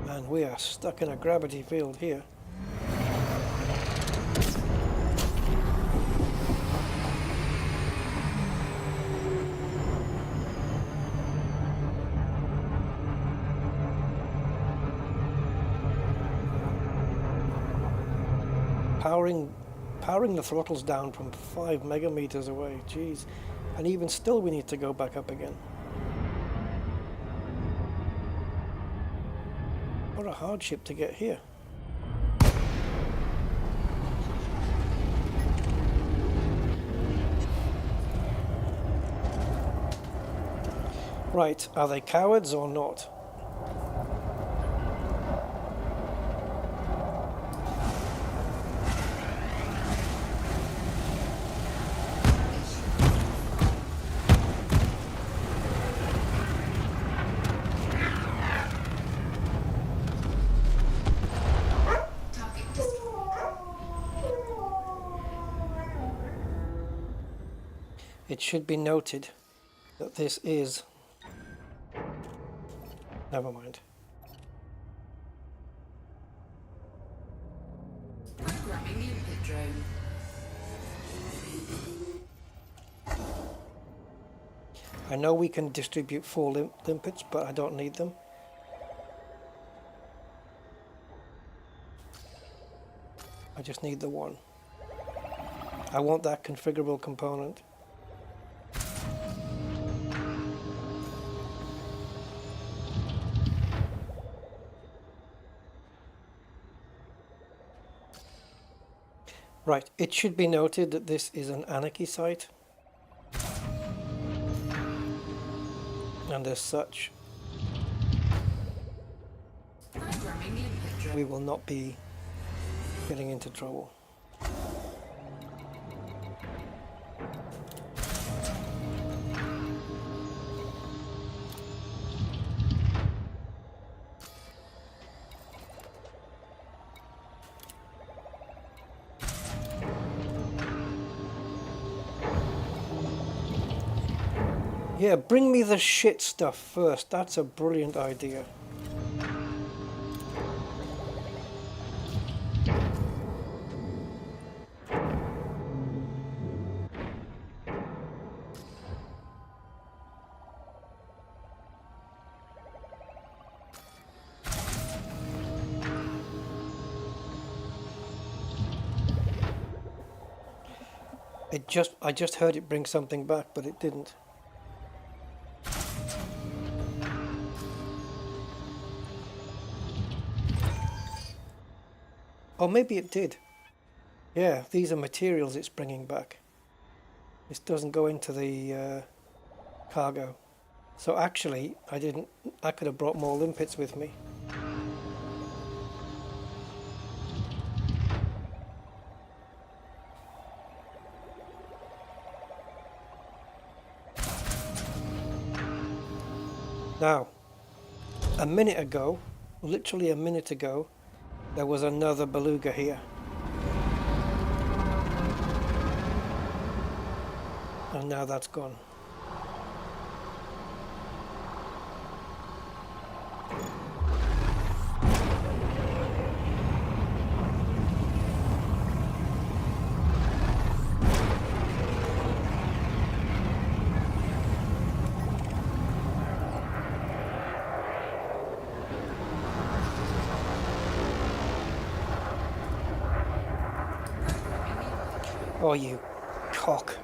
Man, we are stuck in a gravity field here. Powering the throttles down from 5 megameters away, jeez. And even still we need to go back up again. What a hardship to get here. Right, are they cowards or not? It should be noted that this is... Never mind. Programming limpet drone. I know we can distribute 4 limpets, but I don't need them. I just need the one. I want that configurable component. Right, it should be noted that this is an anarchy site, and as such, we will not be getting into trouble. Yeah, bring me the shit stuff first. That's a brilliant idea. I just heard it bring something back, but it didn't. Oh, maybe it did. Yeah, these are materials it's bringing back. This doesn't go into the cargo. So actually, I could have brought more limpets with me. Now, a minute ago, literally a minute ago, there was another beluga here. And now that's gone. Oh, you cock.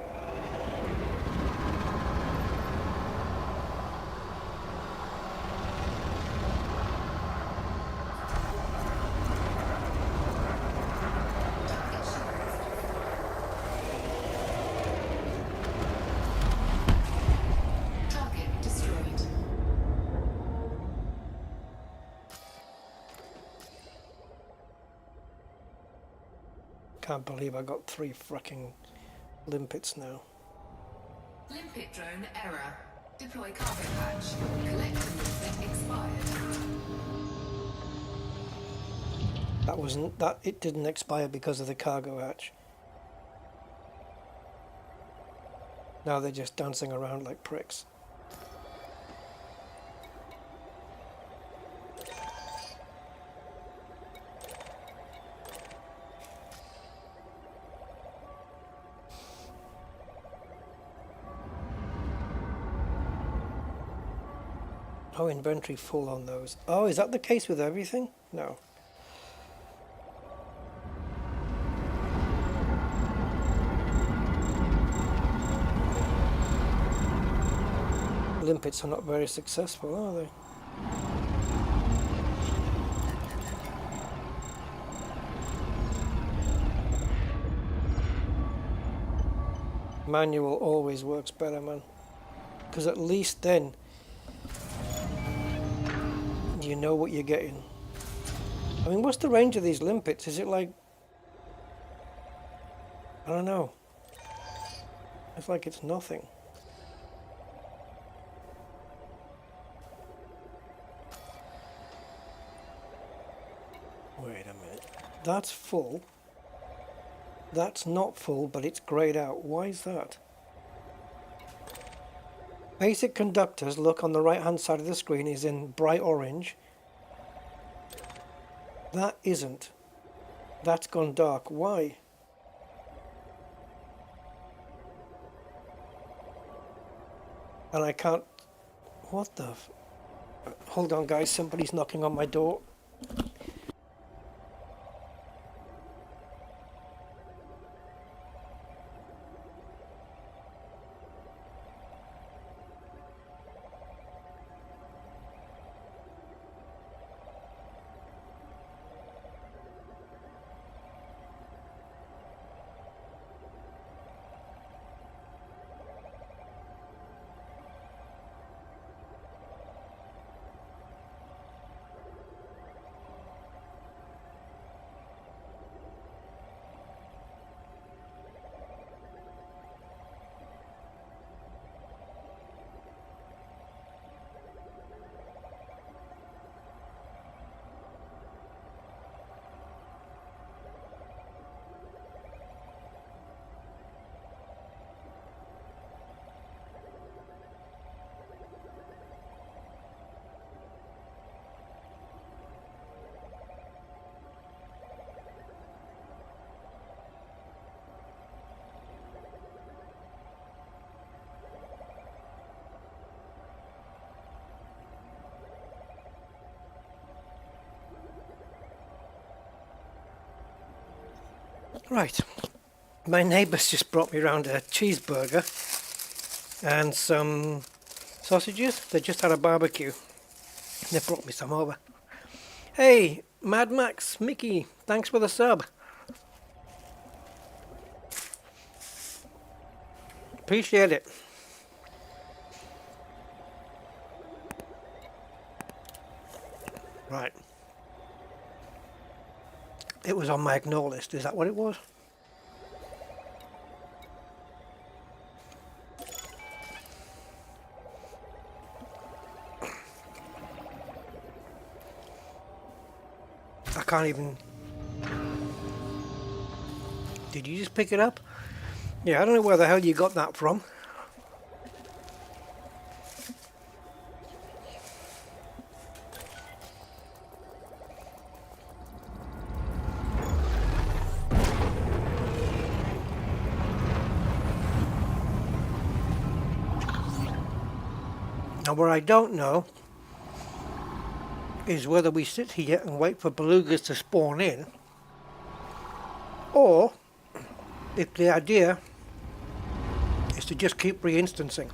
Target destroyed. Can't believe I got 3 fricking limpets now. Limpet drone error. Deploy cargo patch. Collect a limpet expired. It didn't expire because of the cargo hatch. Now they're just dancing around like pricks. Oh, inventory full on those. Oh, is that the case with everything? No. Limpets are not very successful, are they? Manual always works better, man. Because at least then you know what you're getting. I mean, what's the range of these limpets? Is it like... I don't know. It's like it's nothing. Wait a minute. That's full. That's not full, but it's grayed out. Why is that? Basic conductors, look on the right hand side of the screen, is in bright orange. That isn't. That's gone dark. Why? And I can't... What the... Hold on, guys. Somebody's knocking on my door. Right, my neighbours just brought me around a cheeseburger and some sausages. They just had a barbecue. They brought me some over. Hey, Mad Max, Mickey, thanks for the sub. Appreciate it. Right. It was on my ignore list, is that what it was? I can't even... Did you just pick it up? Yeah, I don't know where the hell you got that from. Now what I don't know is whether we sit here and wait for belugas to spawn in, or if the idea is to just keep reinstancing.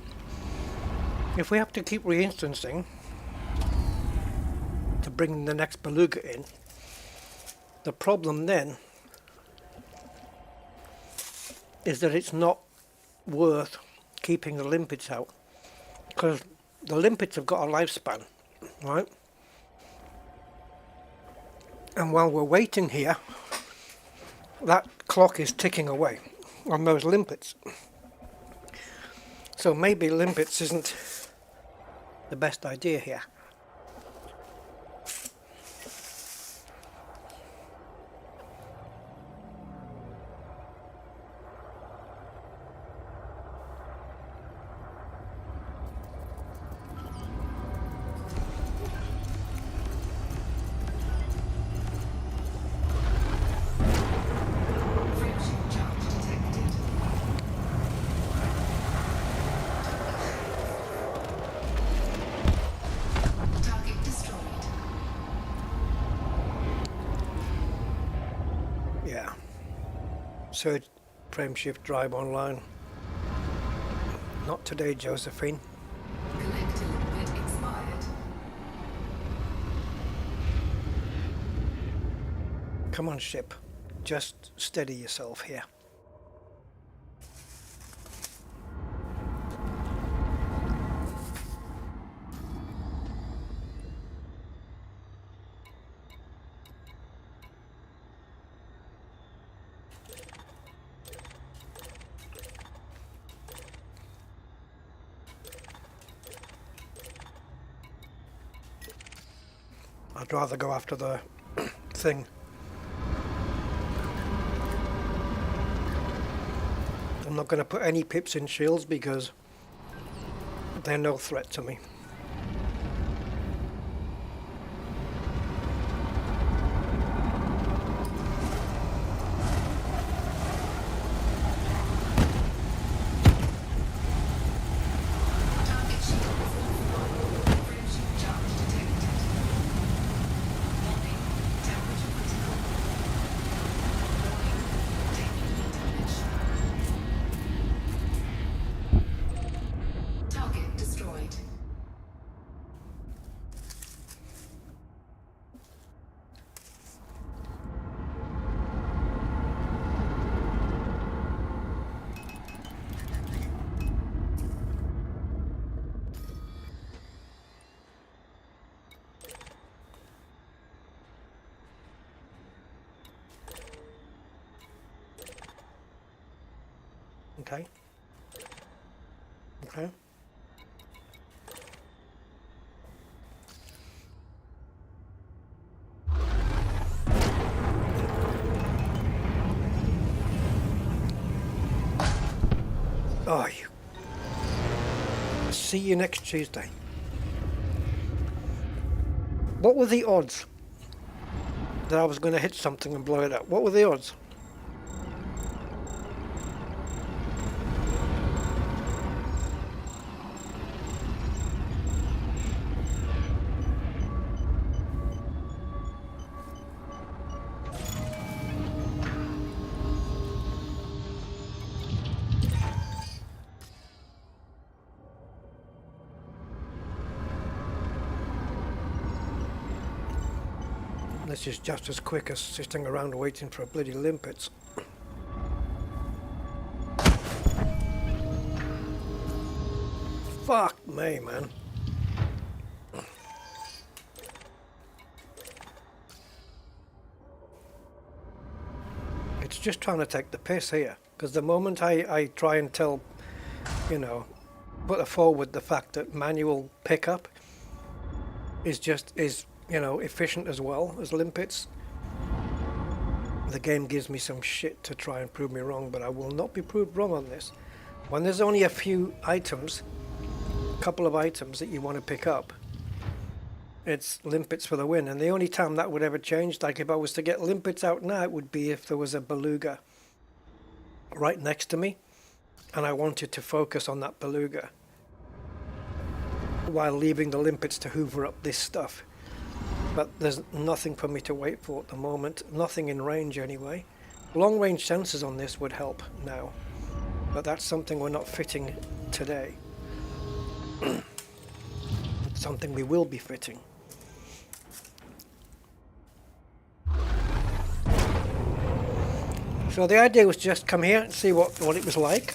If we have to keep reinstancing to bring the next beluga in, the problem then is that it's not worth keeping the limpets out, because the limpets have got a lifespan, right? And while we're waiting here, that clock is ticking away on those limpets. So maybe limpets isn't the best idea here. Search frameshift drive online. Not today, Josephine. Collector limit expired. Come on, ship. Just steady yourself here. I'd rather go after the thing. I'm not going to put any pips in shields because they're no threat to me. Okay. Okay. Oh, you. See you next Tuesday. What were the odds that I was going to hit something and blow it up? What were the odds? This is just as quick as sitting around waiting for a bloody limpets. Fuck me, man. It's just trying to take the piss here, because the moment I try and tell, you know, put forward the fact that manual pickup is you know, efficient as well as limpets, the game gives me some shit to try and prove me wrong, but I will not be proved wrong on this. When there's only a few items, a couple of items that you want to pick up, it's limpets for the win. And the only time that would ever change, like if I was to get limpets out now, it would be if there was a beluga right next to me and I wanted to focus on that beluga while leaving the limpets to hoover up this stuff. But there's nothing for me to wait for at the moment, nothing in range anyway. Long range sensors on this would help now, but that's something we're not fitting today. It's something we will be fitting. So the idea was just come here and see what it was like,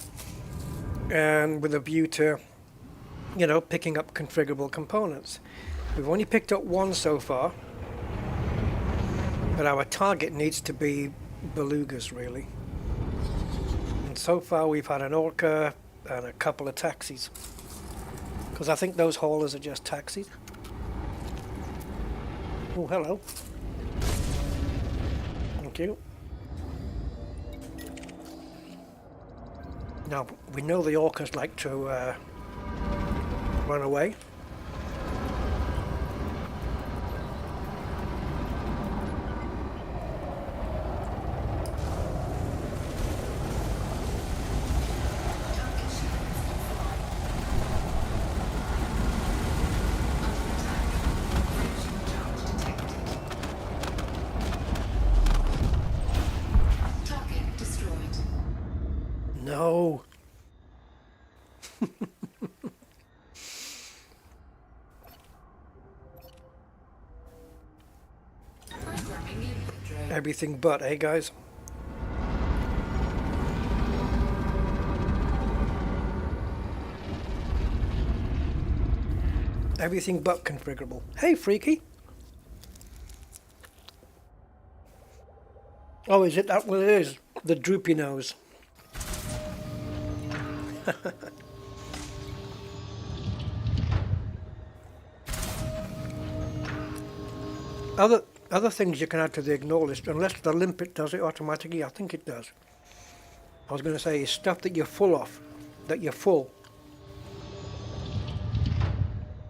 and with a view to, you know, picking up configurable components. We've only picked up one so far, but our target needs to be belugas really. And so far we've had an Orca and a couple of taxis, because I think those haulers are just taxis. Oh, hello. Thank you. Now, we know the Orcas like to run away. No. Everything but, eh, guys? Everything but configurable. Hey, Freaky. Oh, is it that what it is? The droopy nose. Other things you can add to the ignore list, unless the limpet does it automatically. I think it does. I was going to say is stuff that you're full of, that you're full.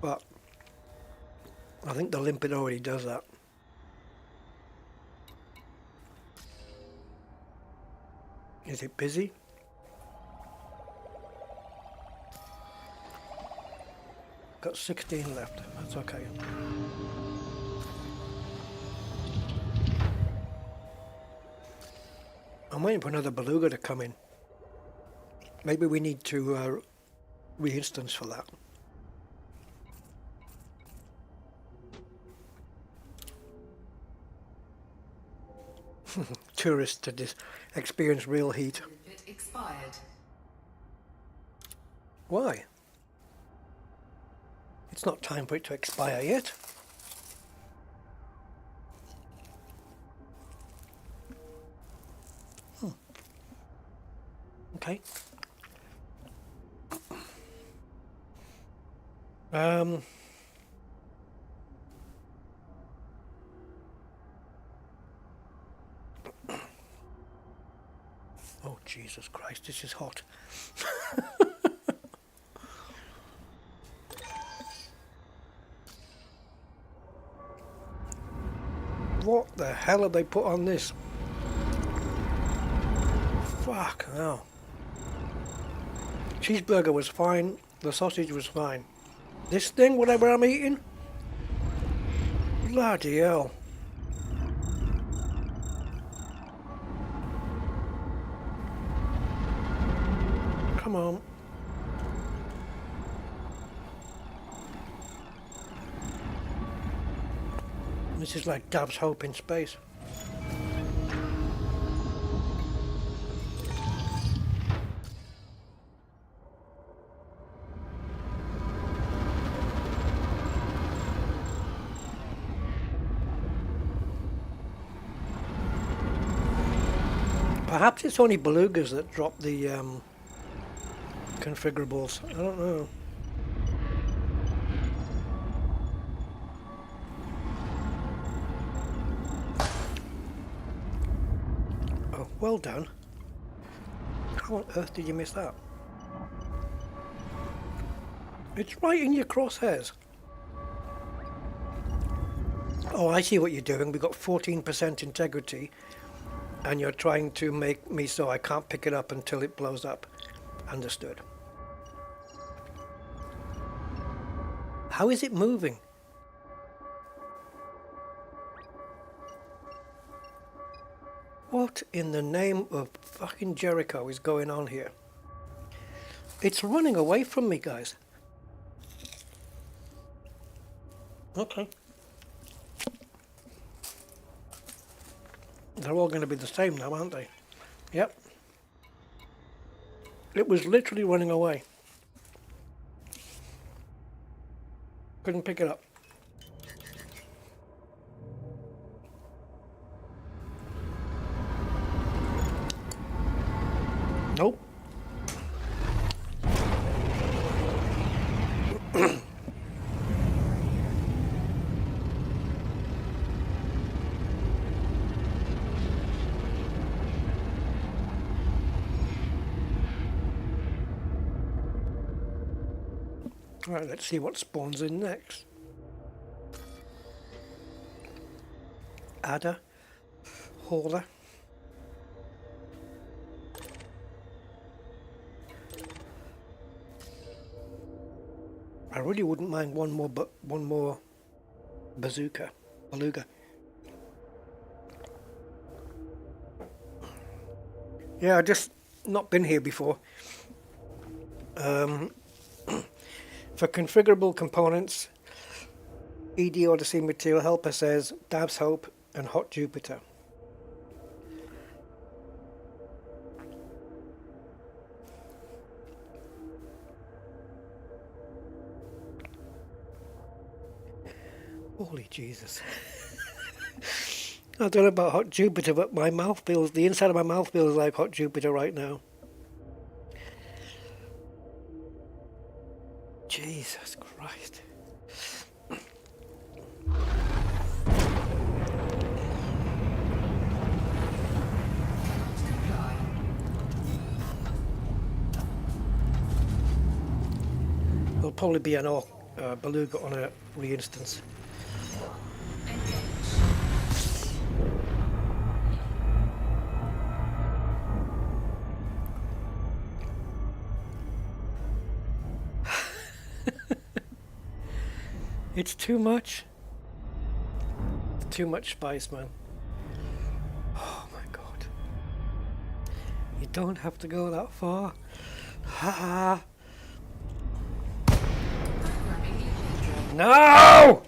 But I think the limpet already does that. Is it busy? Got 16 left. That's okay. I'm waiting for another beluga to come in. Maybe we need to re-instance for that. Tourists to experience real heat. It expired. Why? It's not time for it to expire yet. Okay. Oh, Jesus Christ, this is hot. What the hell have they put on this? Fuck no. Cheeseburger was fine, the sausage was fine. This thing, whatever I'm eating? Bloody hell. Come on. This is like Dab's Hope in space. Perhaps it's only belugas that drop the configurables. I don't know. Oh, well done. How on earth did you miss that? It's right in your crosshairs. Oh, I see what you're doing. We've got 14% integrity. And you're trying to make me so I can't pick it up until it blows up. Understood. How is it moving? What in the name of fucking Jericho is going on here? It's running away from me, guys. Okay. They're all going to be the same now, aren't they? Yep. It was literally running away. Couldn't pick it up. Nope. Right, let's see what spawns in next. Adder, hauler. I really wouldn't mind one more beluga. Yeah, I just not been here before. For configurable components, ED Odyssey Material Helper says Dab's Hope and Hot Jupiter. Holy Jesus. I don't know about Hot Jupiter, but my mouth feels, the inside of my mouth feels like Hot Jupiter right now. Jesus Christ. There'll probably be an beluga on a re-instance. It's too much. Too much spice, man. Oh my god. You don't have to go that far. Ha! No!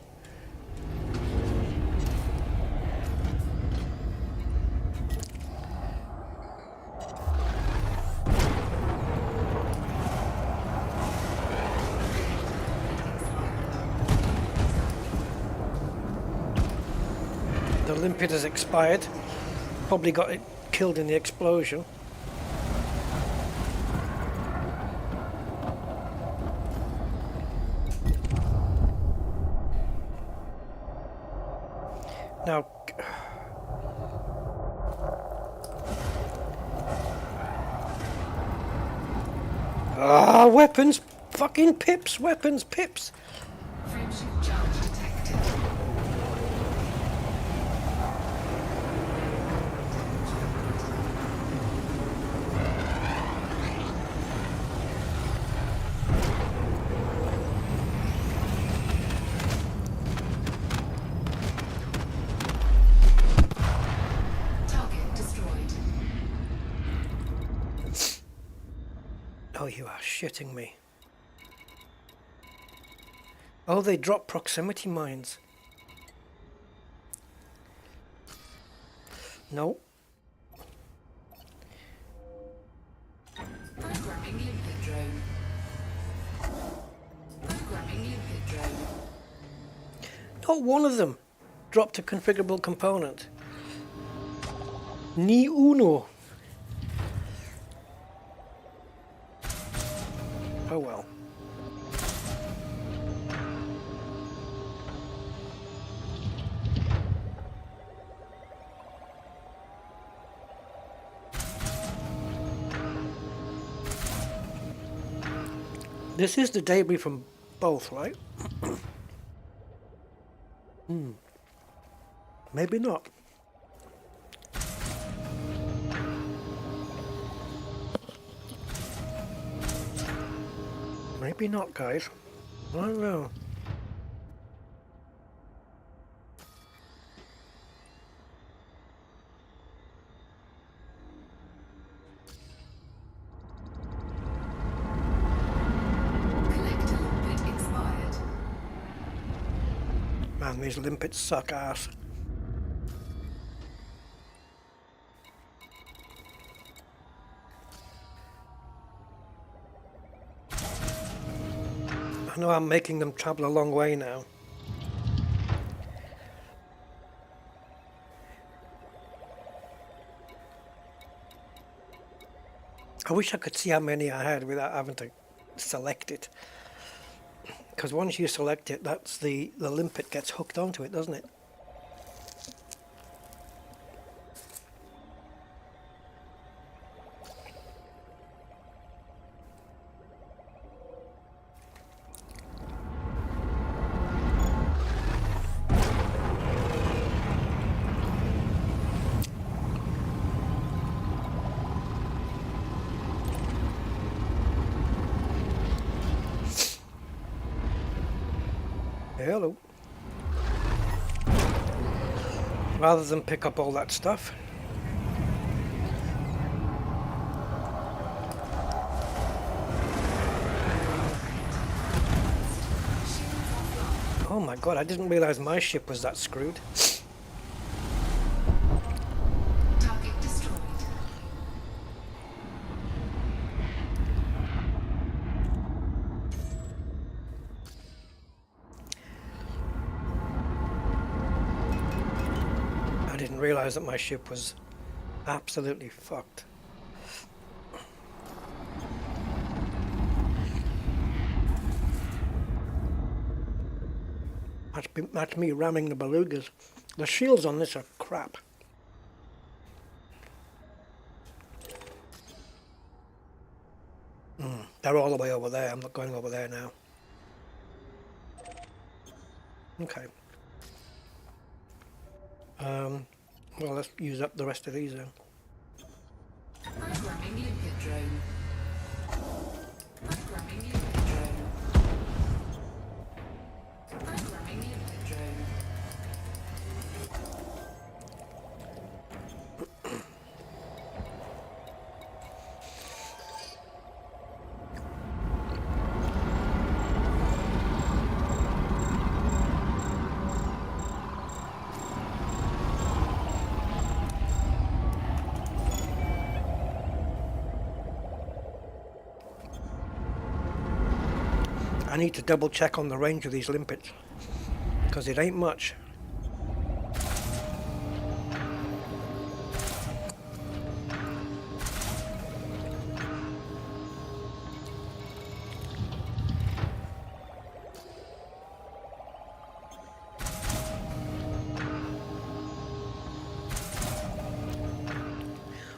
The limpet has expired. Probably got it killed in the explosion. Now, weapons, fucking pips, weapons, pips. Frameshift charge detected. Target destroyed. Oh, you are shitting me. Oh, they drop proximity mines. No. Programming limpet drone. Programming limpet drone. Not one of them dropped a configurable component. Ni uno. Oh well. This is the debris from both, right? Maybe not. Maybe not, guys. I don't know. Collector limpet expired. Man, these limpets suck ass. I know I'm making them travel a long way now. I wish I could see how many I had without having to select it. Because once you select it, that's the limpet gets hooked onto it, doesn't it? Hello. Rather than pick up all that stuff. Oh my god, I didn't realize my ship was that screwed. Target destroyed. I didn't realize that my ship was absolutely fucked. That's me ramming the belugas. The shields on this are crap. They're all the way over there. I'm not going over there now. Okay. Well, let's use up the rest of these then. Programming limpet drone. Programming limpet drone. Programming limpet drone. I need to double check on the range of these limpets because it ain't much.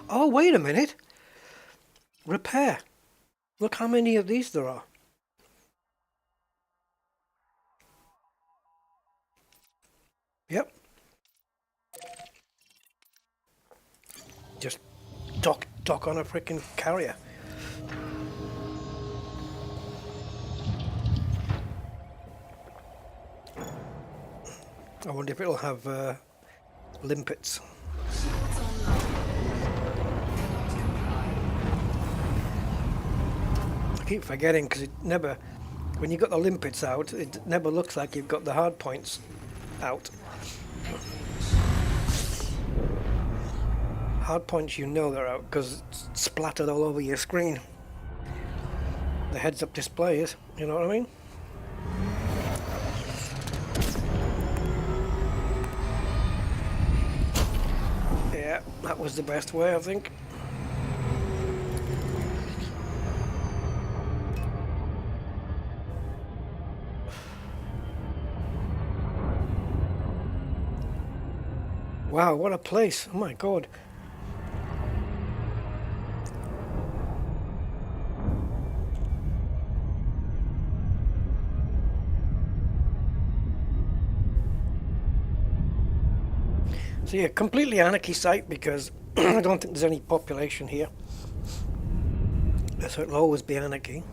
Oh, wait a minute. Repair. Look how many of these there are. Yep. Just dock on a freaking carrier. I wonder if it'll have limpets. I keep forgetting because it never, when you got the limpets out, it never looks like you've got the hard points out. hard points, you know they're out because it's splattered all over your screen. The heads-up display is, you know what I mean? Yeah, that was the best way, I think. Wow, what a place. Oh my god. So yeah, completely anarchy site because I don't think there's any population here. So it'll always be anarchy.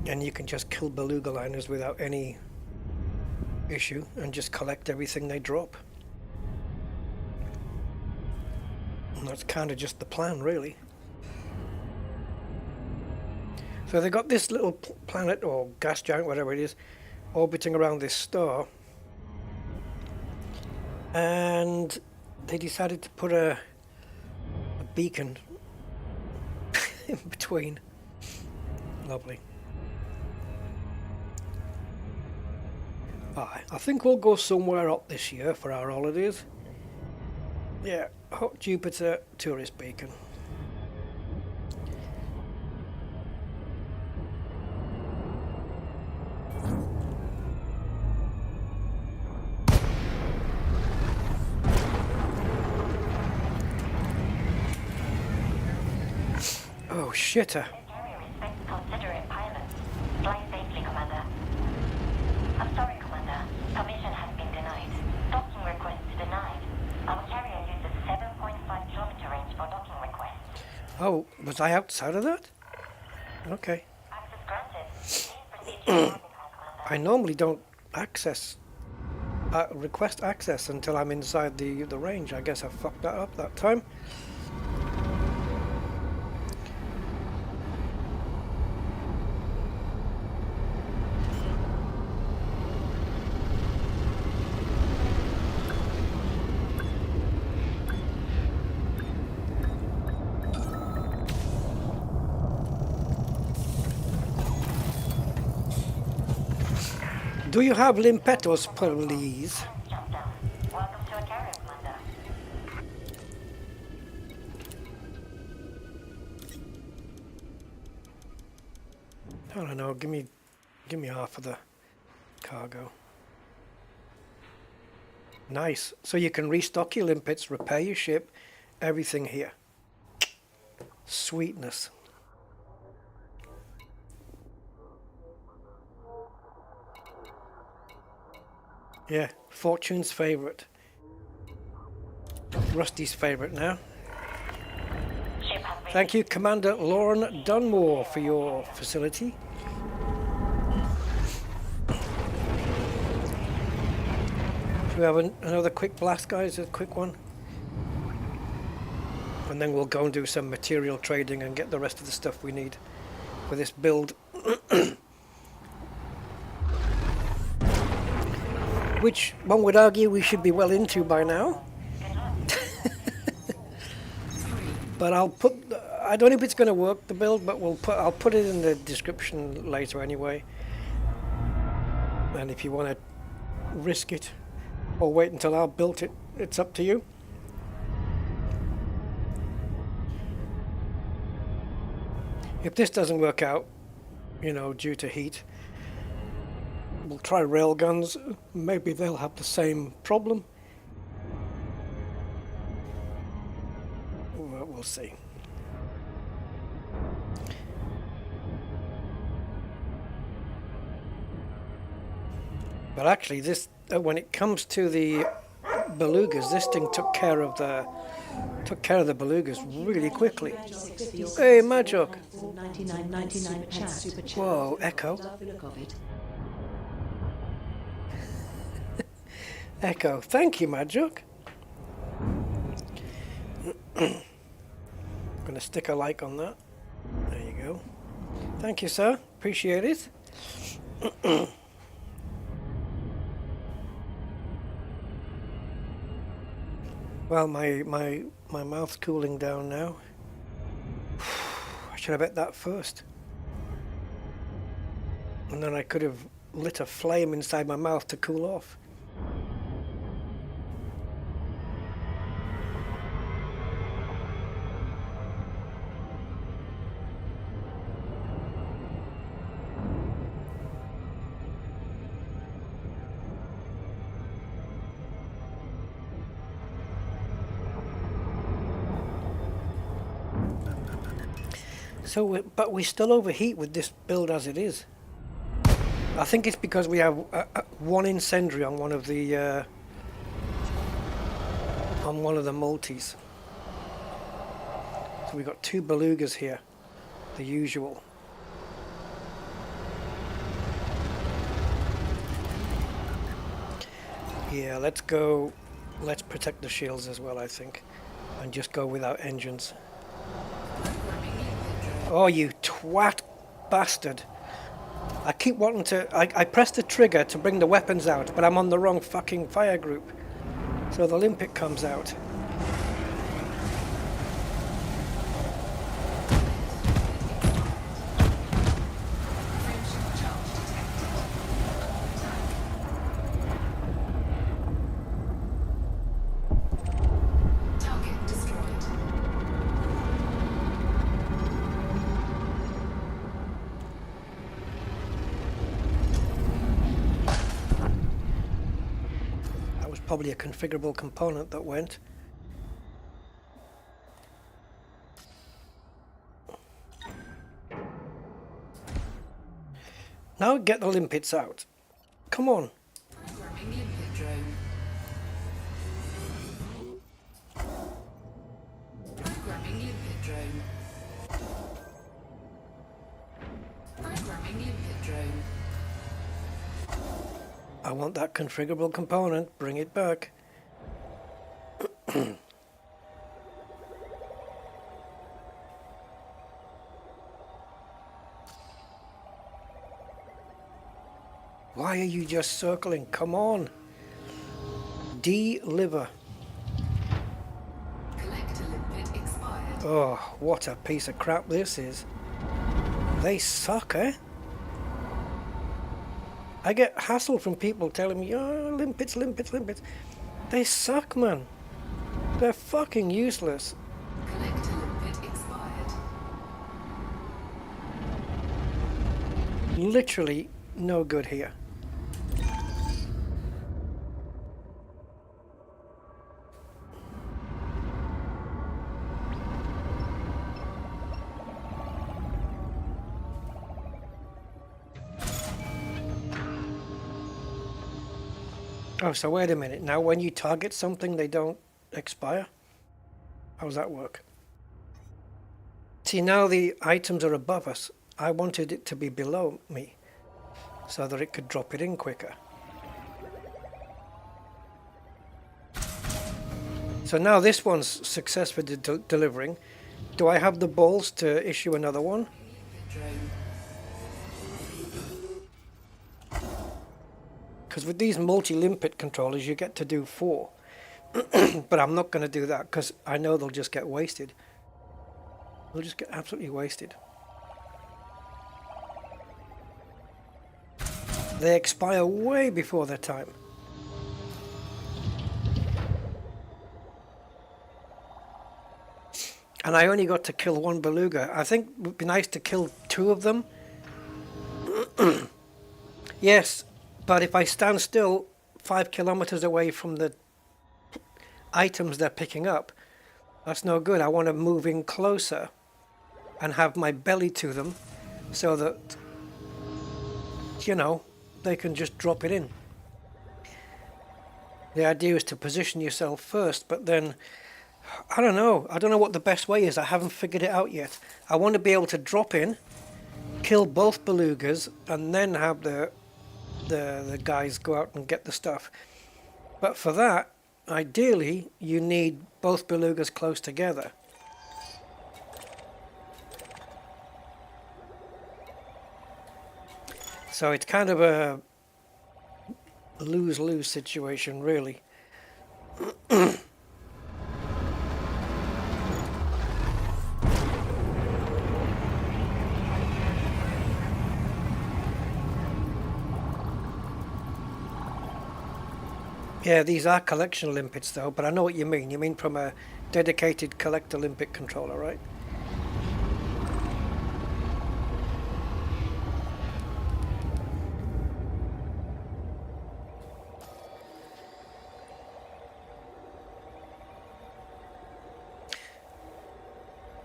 And you can just kill beluga liners without any issue and just collect everything they drop. And that's kind of just the plan, really. So they got this little planet or gas giant, whatever it is, orbiting around this star. And they decided to put a beacon in between. Lovely. I think we'll go somewhere up this year for our holidays. Yeah, Hot Jupiter tourist beacon. Oh, shitter. Considerate pilots. Fly safely, Commander. I'm sorry, Commander. Permission has been denied. Docking request denied. Our carrier uses 7.5 kilometer range for docking request. Oh, was I outside of that? Okay. Access granted. Please proceed to your boarding house, Commander. I normally don't request access until I'm inside the range. I guess I fucked that up that time. Do you have limpetos, please? Jump down. Welcome to a carrier, Commander. I don't know. Give me half of the cargo. Nice. So you can restock your limpets, repair your ship, everything here. Sweetness. Yeah, Fortune's favourite. Rusty's favourite now. Ship has been Thank you, Commander Lauren Dunmore, for your facility. Should we have another quick blast, guys? A quick one? And then we'll go and do some material trading and get the rest of the stuff we need for this build. Which one would argue we should be well into by now. But I'll put, I don't know if it's going to work, the build, but I'll put it in the description later anyway. And if you want to risk it or wait until I've built it, it's up to you. If this doesn't work out, you know, due to heat, we'll try railguns. Maybe they'll have the same problem. We'll see. But actually, this when it comes to the belugas, this thing took care of the belugas really quickly. Hey, Majok. Whoa, Echo. Echo. Thank you, Majok. Gonna stick a like on that. There you go. Thank you, sir. Appreciate it. Well, my My mouth's cooling down now. I should have ate that first. And then I could have lit a flame inside my mouth to cool off. So, but we still overheat with this build as it is. I think it's because we have one incendiary on one of the multis. So we've got 2 belugas here, the usual. Yeah, let's go. Let's protect the shields as well, I think, and just go without engines. Oh, you twat bastard. I keep wanting to... I pressed the trigger to bring the weapons out, but I'm on the wrong fucking fire group. So the limpet comes out. Probably a configurable component that went. Now get the limpets out. Come on. Programming limpet drone. Programming limpet drone. Programming limpet drone. I want that configurable component. Bring it back. Why are you just circling? Come on. Deliver. Collector limpet expired. Oh, what a piece of crap this is. They suck, eh? I get hassled from people telling me, oh, limpets, limpets, limpets. They suck, man. They're fucking useless. Collector limpet expired. Literally no good here. Oh, so wait a minute. Now when you target something, they don't expire? How does that work? See, now the items are above us. I wanted it to be below me so that it could drop it in quicker. So now this one's successfully delivering. Do I have the balls to issue another one? Because with these multi-limpet controllers you get to do 4. But I'm not going to do that because I know they'll just get wasted. They'll just get absolutely wasted. They expire way before their time. And I only got to kill 1 beluga. I think it would be nice to kill 2 of them. Yes, but if I stand still 5 kilometers away from the items they're picking up, that's no good. I want to move in closer and have my belly to them so that, you know, they can just drop it in. The idea is to position yourself first, but then I don't know what the best way is. I haven't figured it out yet. I want to be able to drop in, kill both belugas, and then have the guys go out and get the stuff. But for that, ideally, you need both belugas close together. So it's kind of a lose-lose situation, really. Yeah, these are collection limpets though, but I know what you mean. You mean from a dedicated collector limpet controller, right?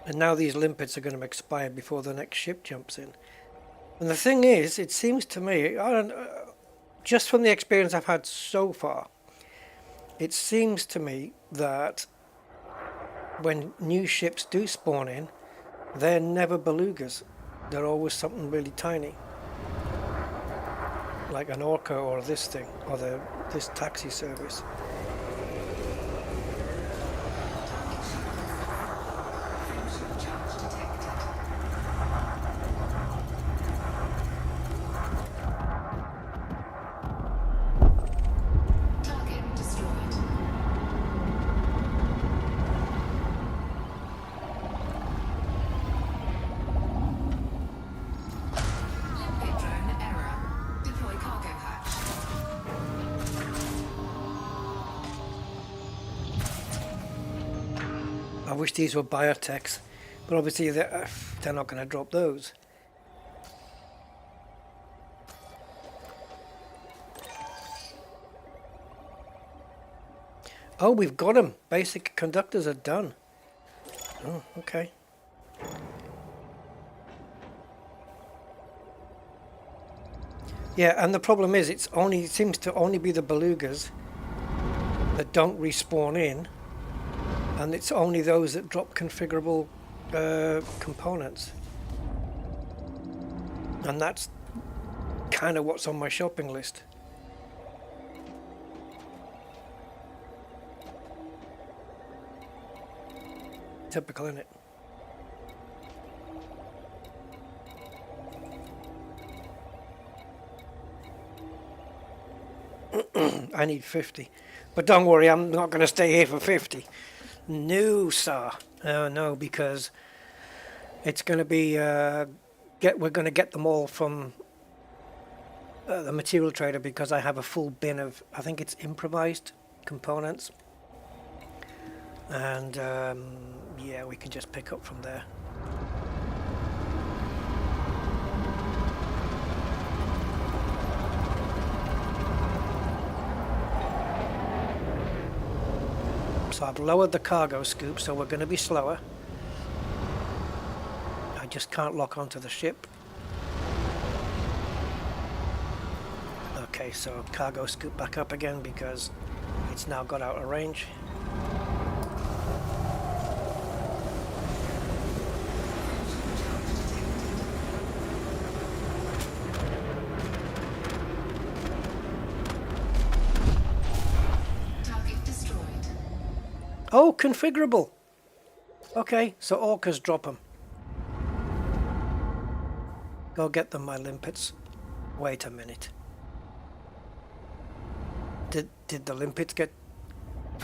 And now these limpets are going to expire before the next ship jumps in. And the thing is, it seems to me, I don't, just from the experience I've had so far, it seems to me that when new ships do spawn in, they're never belugas. They're always something really tiny, like an Orca or this thing, or this taxi service. Target destroyed. Limpet drone error. Deploy cargo hatch. I wish these were biotechs, but obviously they're not going to drop those. Oh, we've got them. Basic conductors are done. Oh, okay. Yeah, and the problem is it seems to only be the belugas that don't respawn in, and it's only those that drop configurable components. And that's kind of what's on my shopping list. Typical, isn't it? I need 50. But don't worry, I'm not going to stay here for 50. No, sir. No, because it's going to be... we're going to get them all from the material trader, because I have a full bin of, I think it's improvised components. And yeah, we can just pick up from there. So I've lowered the cargo scoop, so we're going to be slower. I just can't lock onto the ship. Okay, so cargo scoop back up again because it's now got out of range. Oh, configurable. Okay, so Orcas drop them. Go get them, my limpets. Wait a minute. Did the limpets get...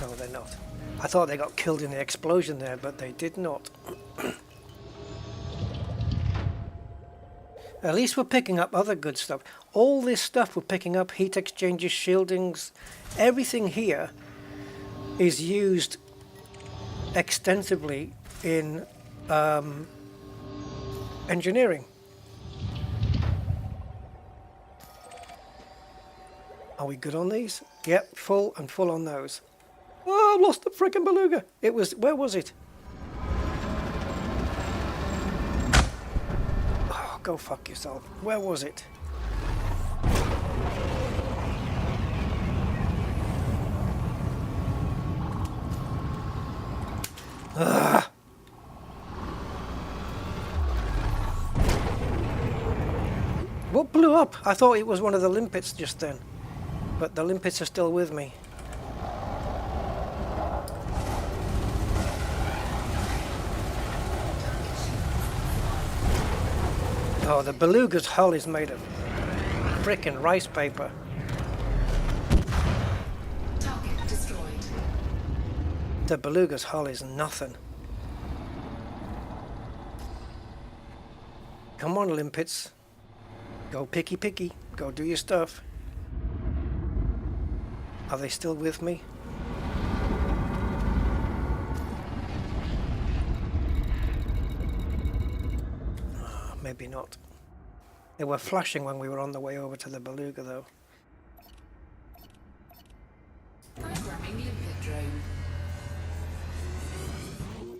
No, they're not. I thought they got killed in the explosion there, but they did not. At least we're picking up other good stuff. All this stuff we're picking up, heat exchangers, shieldings, everything here is used extensively in engineering. Are we good on these? Yep, full and full on those. Oh, I've lost the frickin' beluga. It was, where was it? Oh, go fuck yourself. Where was it? Ugh. What blew up? I thought it was one of the limpets just then, but the limpets are still with me. Oh, the beluga's hull is made of frickin' rice paper. Target destroyed. The beluga's hull is nothing. Come on, limpets. Go picky picky. Go do your stuff. Are they still with me? Maybe not. They were flashing when we were on the way over to the Beluga though. Programming limpet drone.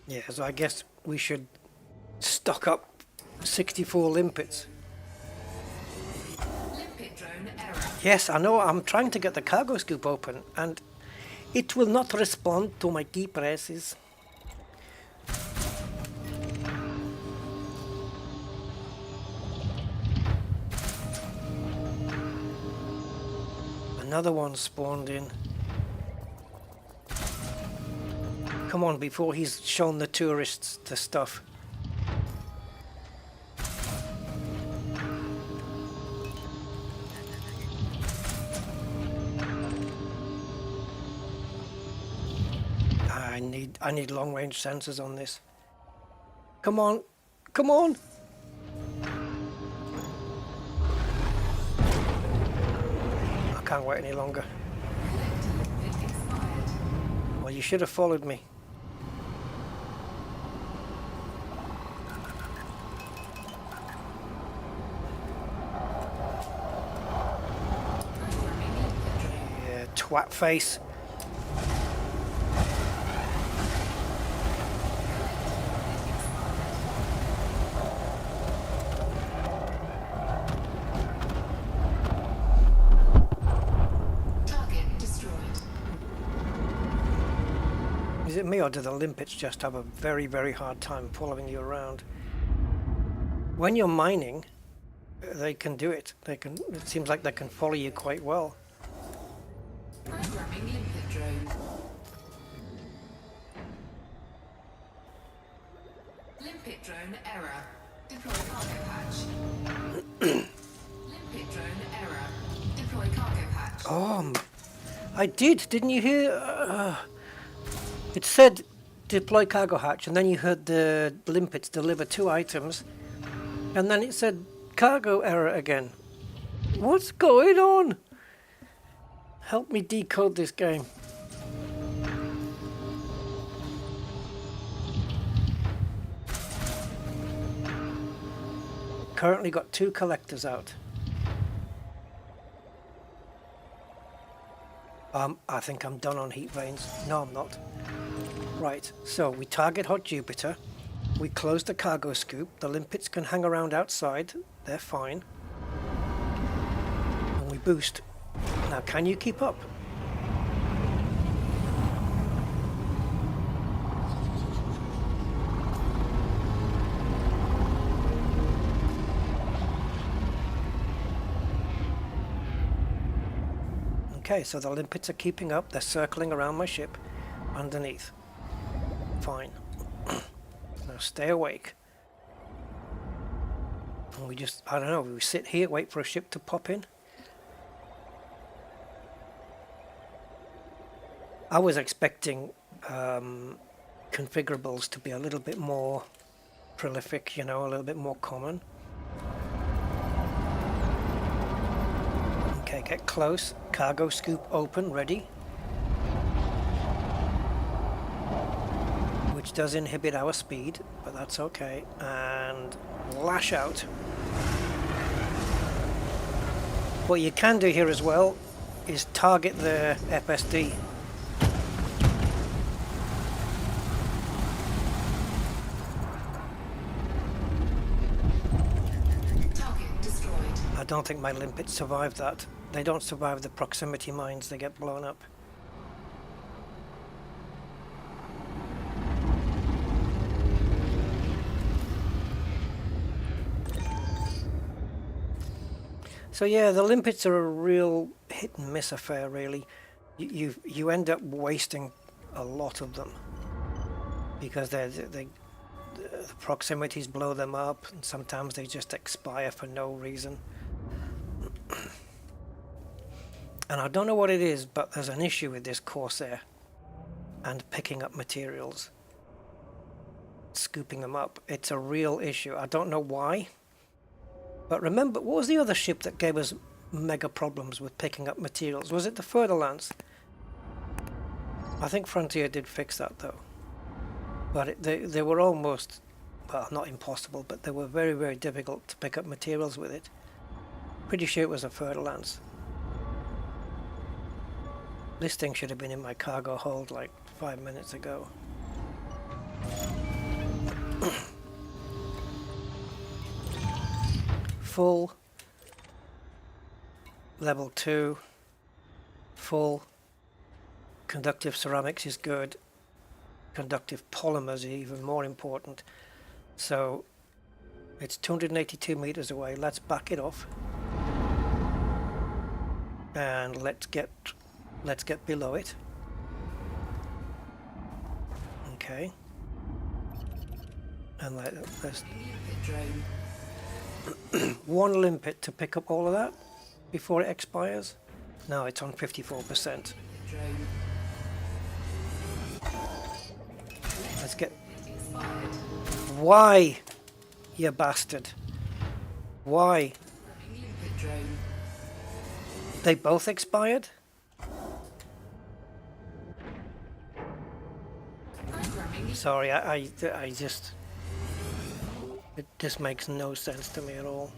Yeah, so I guess we should stock up 64 limpets. Limpet drone error. Yes, I know, I'm trying to get the cargo scoop open and it will not respond to my key presses. Another one spawned in. Come on, before he's shown the tourists the stuff. I need long range sensors on this. Come on, come on! I can't wait any longer. Well, you should have followed me. Yeah, twat face. Is it me or do the limpets just have a very, very hard time following you around? When you're mining, they can do it. It seems like they can follow you quite well. Programming limpet drone. Limpet drone error. Deploy cargo patch. Limpet drone error. Deploy cargo patch. Oh, I did. Didn't you hear? It said deploy cargo hatch, and then you heard the limpets deliver 2 items, and then it said cargo error again. What's going on? Help me decode this game. Currently got 2 collectors out. I think I'm done on heat vanes. No, I'm not. Right, so we target Hot Jupiter, we close the cargo scoop, the limpets can hang around outside, they're fine, and we boost. Now can you keep up? Okay, so the limpets are keeping up, they're circling around my ship underneath. Fine. Now stay awake. And we just, I don't know, we sit here, wait for a ship to pop in. I was expecting configurables to be a little bit more prolific, you know, a little bit more common. Okay, get close. Cargo scoop open, ready. Which does inhibit our speed, but that's okay. And lash out. What you can do here as well is target the FSD. Target destroyed. I don't think my limpets survive that. They don't survive the proximity mines, they get blown up. So yeah, the limpets are a real hit and miss affair, really. You end up wasting a lot of them because the proximities blow them up, and sometimes they just expire for no reason. And I don't know what it is, but there's an issue with this Corsair and picking up materials, scooping them up. It's a real issue. I don't know why. But remember, what was the other ship that gave us mega problems with picking up materials? Was it the Fer-de-Lance? I think Frontier did fix that though. But they were almost, well, not impossible, but they were very, very difficult to pick up materials with it. Pretty sure it was a Fer-de-Lance. This thing should have been in my cargo hold like 5 minutes ago. Full. Level 2. Full. Conductive ceramics is good. Conductive polymers are even more important. So it's 282 meters away. Let's back it off. And let's get below it. Okay. And let's one limpet to pick up all of that before it expires. Now it's on 54%. Let's get... Why, you bastard? Why? They both expired? Sorry, I just... It just makes no sense to me at all.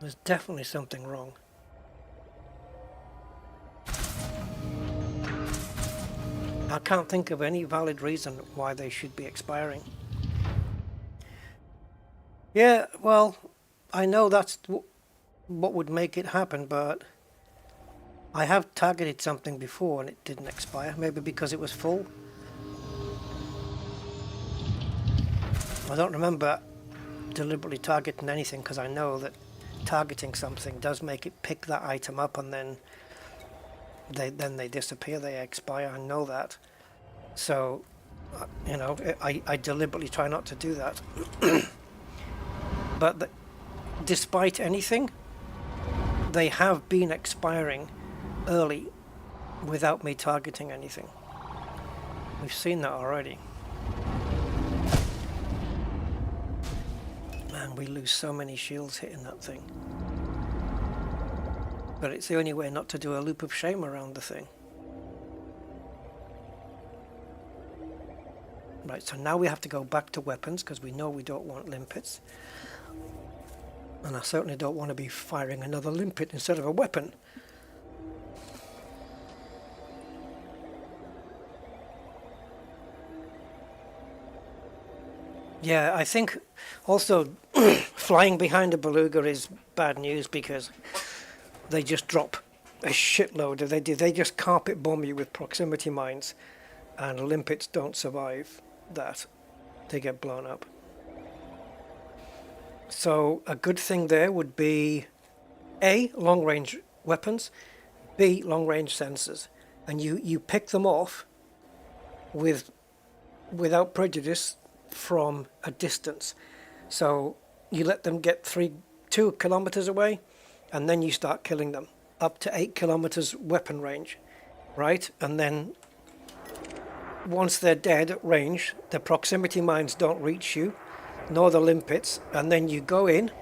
There's definitely something wrong. I can't think of any valid reason why they should be expiring. Yeah, well, I know that's what would make it happen, but I have targeted something before and it didn't expire. Maybe because it was full. I don't remember deliberately targeting anything because I know that targeting something does make it pick that item up and then they disappear, they expire. I know that. So, you know, I deliberately try not to do that. But despite anything, they have been expiring early without me targeting anything. We've seen that already. Man, we lose so many shields hitting that thing. But it's the only way not to do a loop of shame around the thing. Right, so now we have to go back to weapons because we know we don't want limpets. And I certainly don't want to be firing another limpet instead of a weapon. Yeah, I think also flying behind a beluga is bad news because they just drop a shitload. They just carpet bomb you with proximity mines, and limpets don't survive that. They get blown up. So a good thing there would be A, long range weapons, B, long range sensors, and you pick them off without prejudice from a distance. So you let them get 2 kilometers away, and then you start killing them up to 8 kilometers weapon range, right? And then once they're dead at range, the proximity mines don't reach you, nor the limpets, and then you go in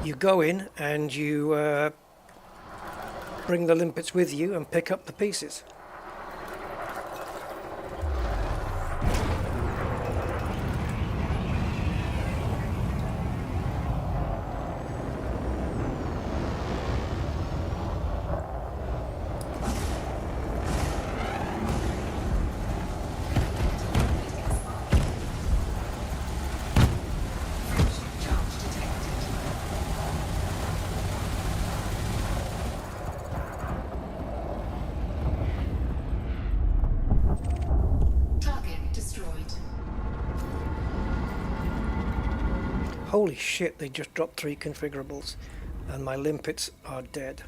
and you bring the limpets with you and pick up the pieces. Holy shit, they just dropped 3 configurables and my limpets are dead.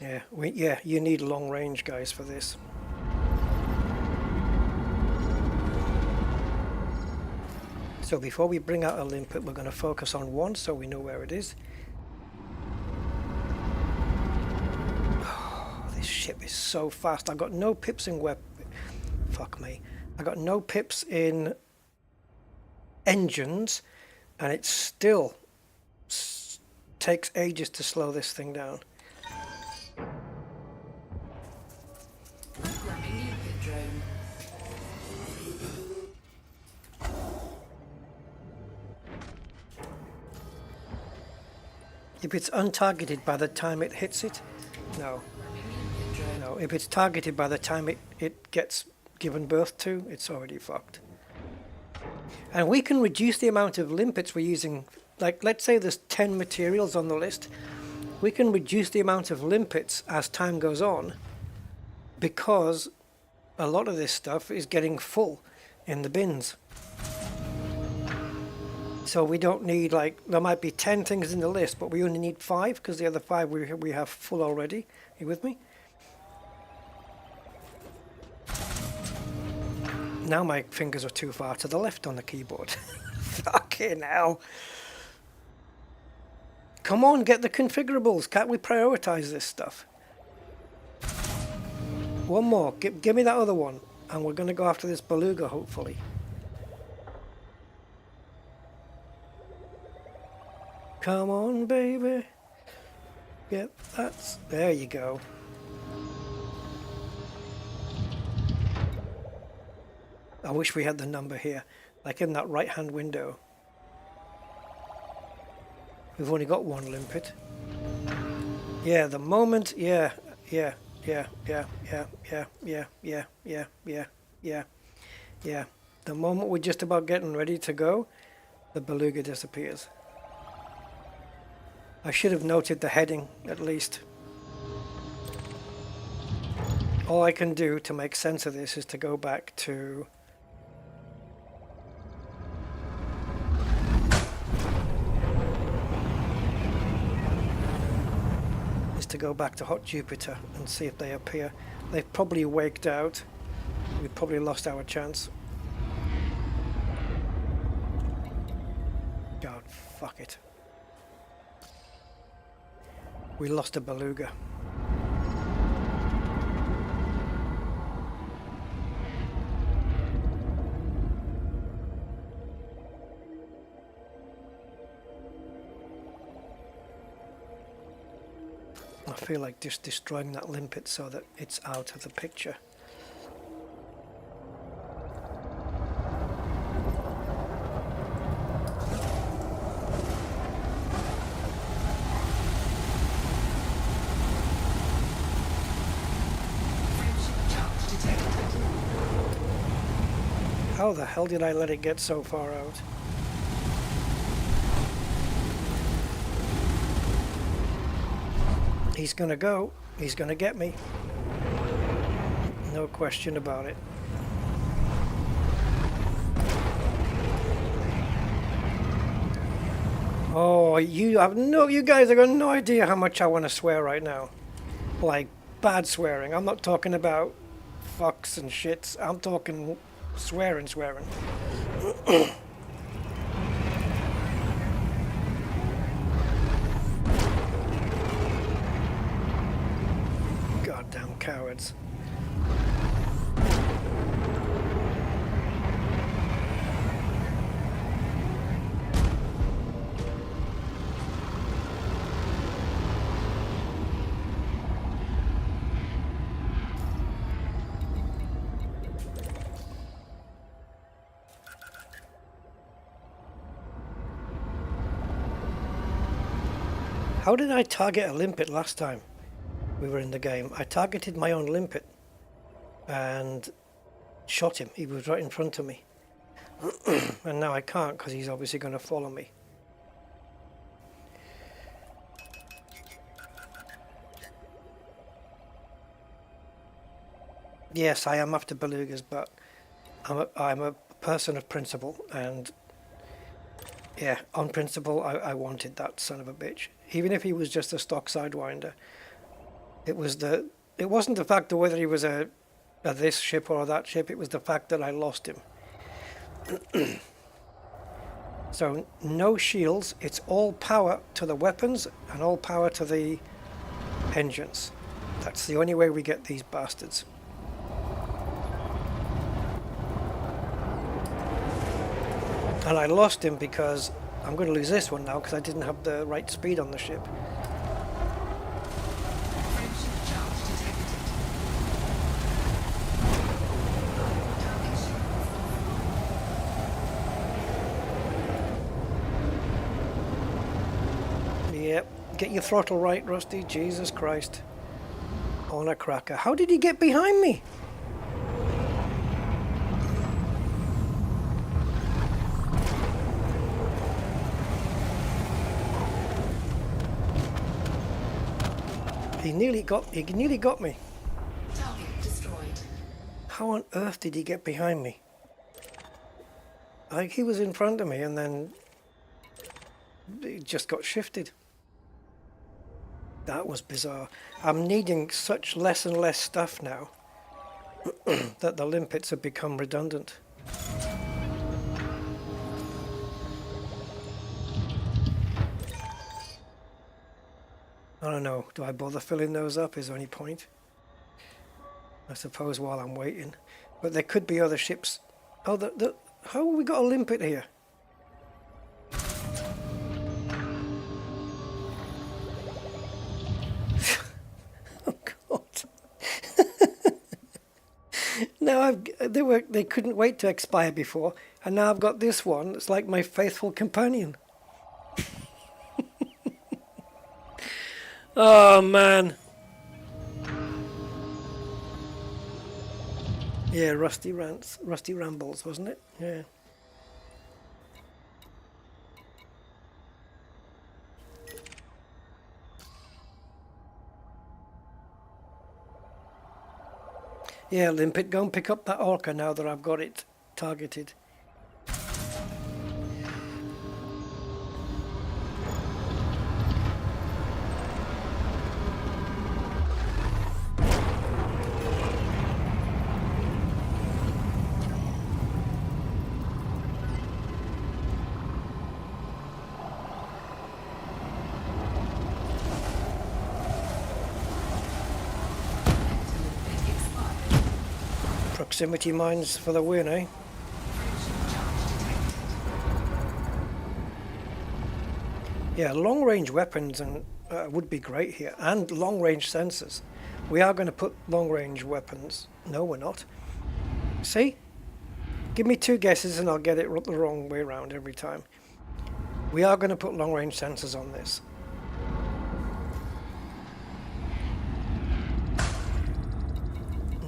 Yeah, you need long range, guys, for this. So before we bring out a limpet, we're going to focus on one so we know where it is. Oh, this ship is so fast. I got no pips in Fuck me. I got no pips in engines, and it still takes ages to slow this thing down. Programming limpet drone. If it's untargeted by the time it hits it, no. No, if it's targeted by the time it gets given birth to, it's already fucked. And we can reduce the amount of limpets we're using. Like, let's say there's 10 materials on the list. We can reduce the amount of limpets as time goes on, because a lot of this stuff is getting full in the bins. So we don't need, like, there might be 10 things in the list, but we only need 5 because the other 5 we have full already. Are you with me? Now my fingers are too far to the left on the keyboard. Fucking hell. Come on, get the configurables. Can't we prioritize this stuff? One more. Give me that other one. And we're going to go after this beluga, hopefully. Come on, baby. Yep, that's... There you go. I wish we had the number here, like in that right-hand window. We've only got one limpet. Yeah, the moment... Yeah. The moment we're just about getting ready to go, the beluga disappears. I should have noted the heading, at least. All I can do to make sense of this is to go back to... go back to Hot Jupiter and see if they appear. They've probably waked out. We've probably lost our chance. God, fuck it. We lost a beluga. I feel like just destroying that limpet so that it's out of the picture. How the hell did I let it get so far out? He's gonna go. He's gonna get me. No question about it. Oh, you guys have got no idea how much I want to swear right now. Like, bad swearing. I'm not talking about fucks and shits. I'm talking swearing. Goddamn cowards. How did I target a limpet last time we were in the game? I targeted my own limpet and shot him. He was right in front of me. And now I can't because he's obviously going to follow me. Yes, I am after belugas, but I'm a person of principle, and yeah, on principle, I wanted that son of a bitch. Even if he was just a stock Sidewinder, it wasn't the fact of whether he was a this ship or that ship. It was the fact that I lost him. So no shields. It's all power to the weapons and all power to the engines. That's the only way we get these bastards. And I lost him because I'm going to lose this one now because I didn't have the right speed on the ship. Frameshift charge detected. Target ship. Yep, get your throttle right, Rusty. Jesus Christ. On a cracker. How did he get behind me? He nearly got me. Target destroyed. How on earth did he get behind me? Like he was in front of me and then he just got shifted. That was bizarre. I'm needing such less and less stuff now that the limpets have become redundant. I don't know, do I bother filling those up? Is there any point? I suppose while I'm waiting. But there could be other ships. Oh, how have we got a limpet here? Oh God! Now they couldn't wait to expire before, and now I've got this one. It's like my faithful companion. Oh man. Yeah, Rusty Rambles, wasn't it? Yeah. Yeah, Limpet, go and pick up that orca now that I've got it targeted. Proximity mines for the win, eh? Yeah, long-range weapons and would be great here, and long-range sensors. We are going to put long-range weapons. No, we're not. See? Give me two guesses and I'll get it the wrong way around every time. We are going to put long-range sensors on this.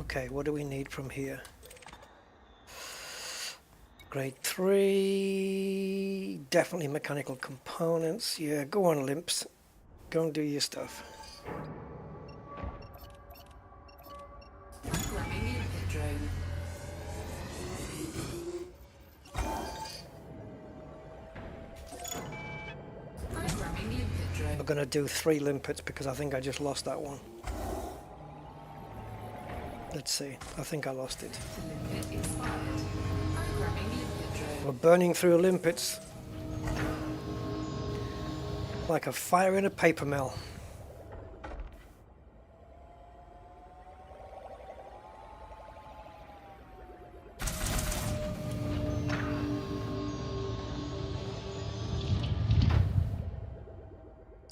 Okay, what do we need from here? Grade 3, definitely mechanical components. Yeah, go on, Limps. Go and do your stuff. Programming limpet drone. Programming limpet drone. We're going to do 3 limpets because I think I just lost that one. Let's see. I think I lost it. Limpet expired. Programming limpet drone. We're burning through limpets like a fire in a paper mill.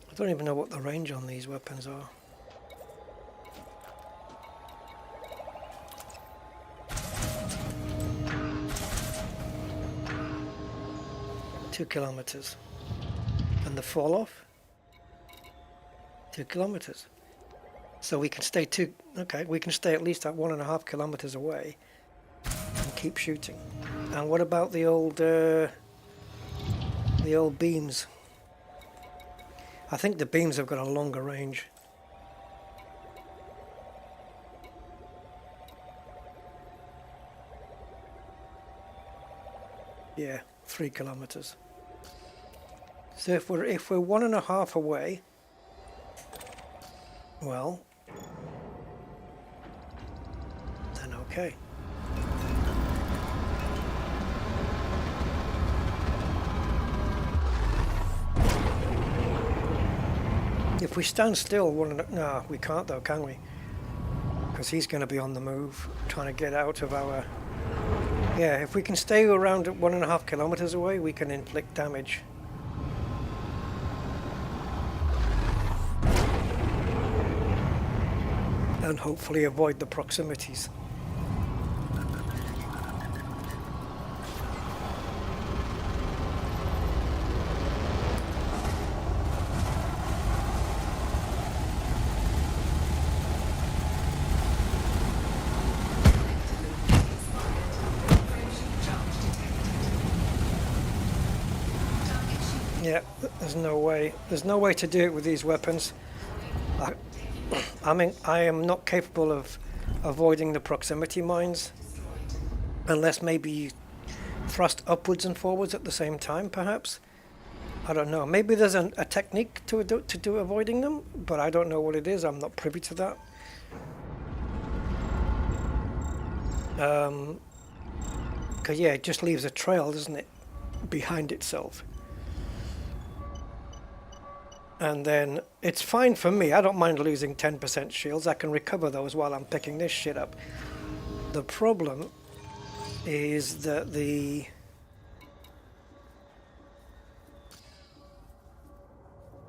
I don't even know what the range on these weapons are. Two kilometers. And the fall off? 2 kilometers. So we can stay we can stay at least at 1.5 kilometers away and keep shooting. And what about the old beams? I think the beams have got a longer range. Yeah, 3 kilometers. So if we're 1.5 away, well, then okay. If we stand still, no, we can't though, can we? Because he's going to be on the move, trying to get out of our Yeah, if we can stay around 1.5 kilometers away, we can inflict damage. And hopefully avoid the proximities. Yeah, there's no way. There's no way to do it with these weapons. I am not capable of avoiding the proximity mines, unless maybe you thrust upwards and forwards at the same time, perhaps. I don't know. Maybe there's a technique to do avoiding them, but I don't know what it is. I'm not privy to that. Because yeah, it just leaves a trail, doesn't it, behind itself. And then it's fine for me. I don't mind losing 10% shields. I can recover those while I'm picking this shit up. The problem is that the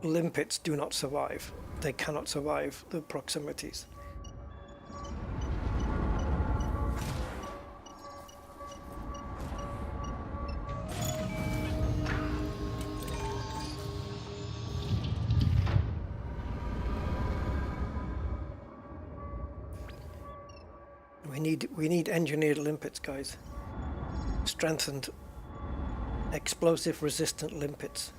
limpets do not survive. They cannot survive the proximities. We need engineered limpets, guys. Strengthened, explosive resistant limpets.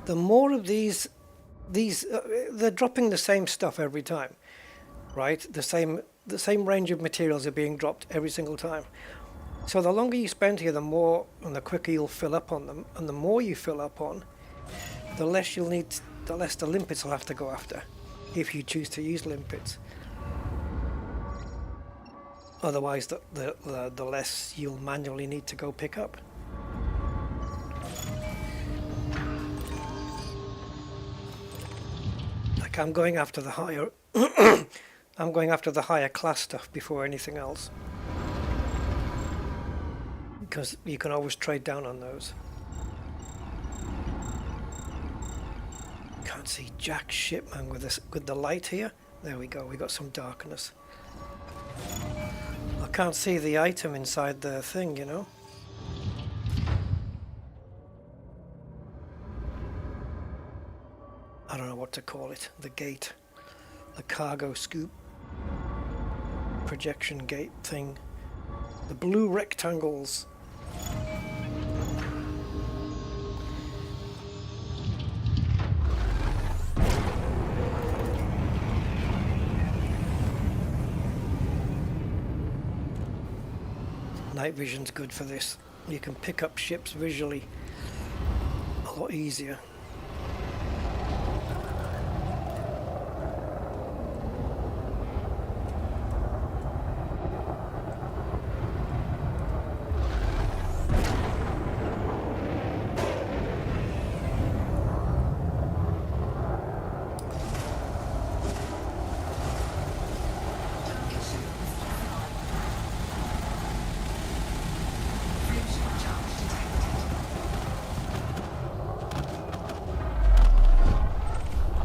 The more of these they're dropping the same stuff every time, right? The same range of materials are being dropped every single time. So the longer you spend here, the more and the quicker you'll fill up on them, and the more you fill up on, the less you'll need, the less the limpets will have to go after, if you choose to use limpets. Otherwise, the less you'll manually need to go pick up. Like I'm going after the higher, I'm going after the higher class stuff before anything else. Because you can always trade down on those. Can't see jack shit, man, with the light here. There we go, we got some darkness. I can't see the item inside the thing, you know. I don't know what to call it. The gate. The cargo scoop. Projection gate thing. The blue rectangles. Night vision's good for this. You can pick up ships visually a lot easier.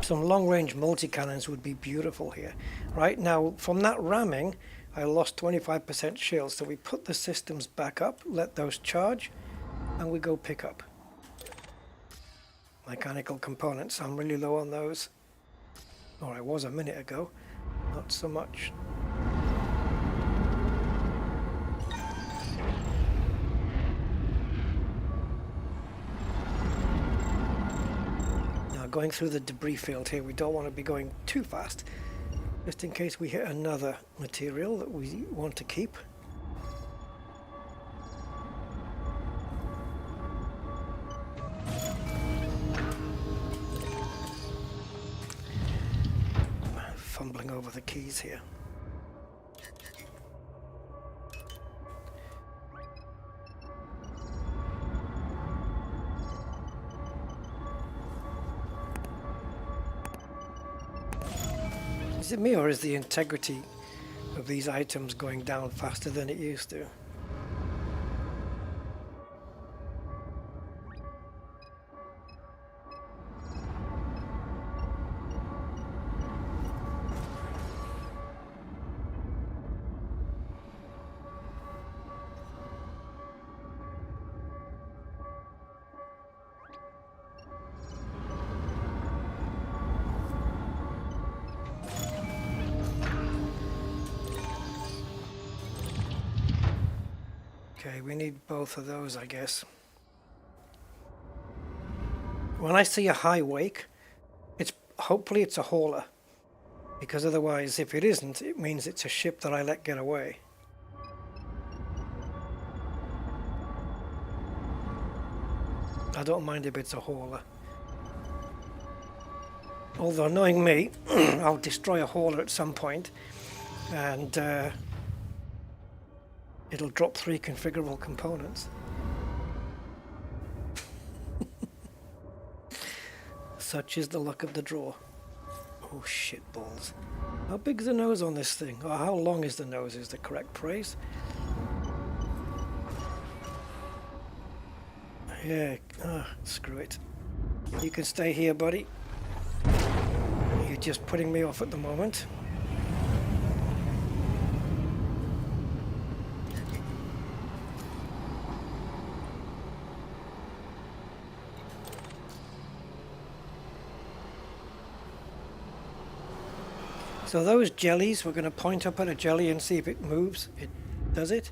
Some long-range multi-cannons would be beautiful here. Right now, from that ramming, I lost 25% shield, so we put the systems back up, let those charge, and we go pick up. Mechanical components, I'm really low on those. Or I was a minute ago, not so much. Going through the debris field here, we don't want to be going too fast, just in case we hit another material that we want to keep. Fumbling over the keys here. Is it me, or is the integrity of these items going down faster than it used to? Okay, we need both of those, I guess. When I see a high wake, hopefully it's a hauler, because otherwise, if it isn't, it means it's a ship that I let get away. I don't mind if it's a hauler. Although, knowing me, I'll destroy a hauler at some point, and it'll drop 3 configurable components. Such is the luck of the draw. Oh shit balls. How big's the nose on this thing? Or how long is the nose is the correct phrase. Yeah, screw it. You can stay here, buddy. You're just putting me off at the moment. So those jellies, we're going to point up at a jelly and see if it moves. Does it?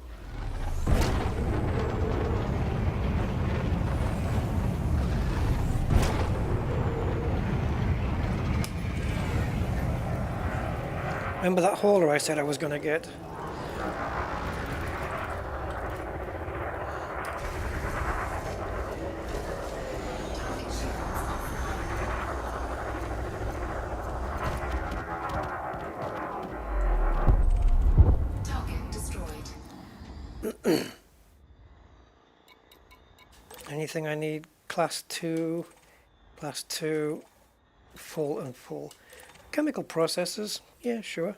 Remember that hauler I said I was going to get? Anything I need? Class 2, full and full. Chemical processes, yeah, sure.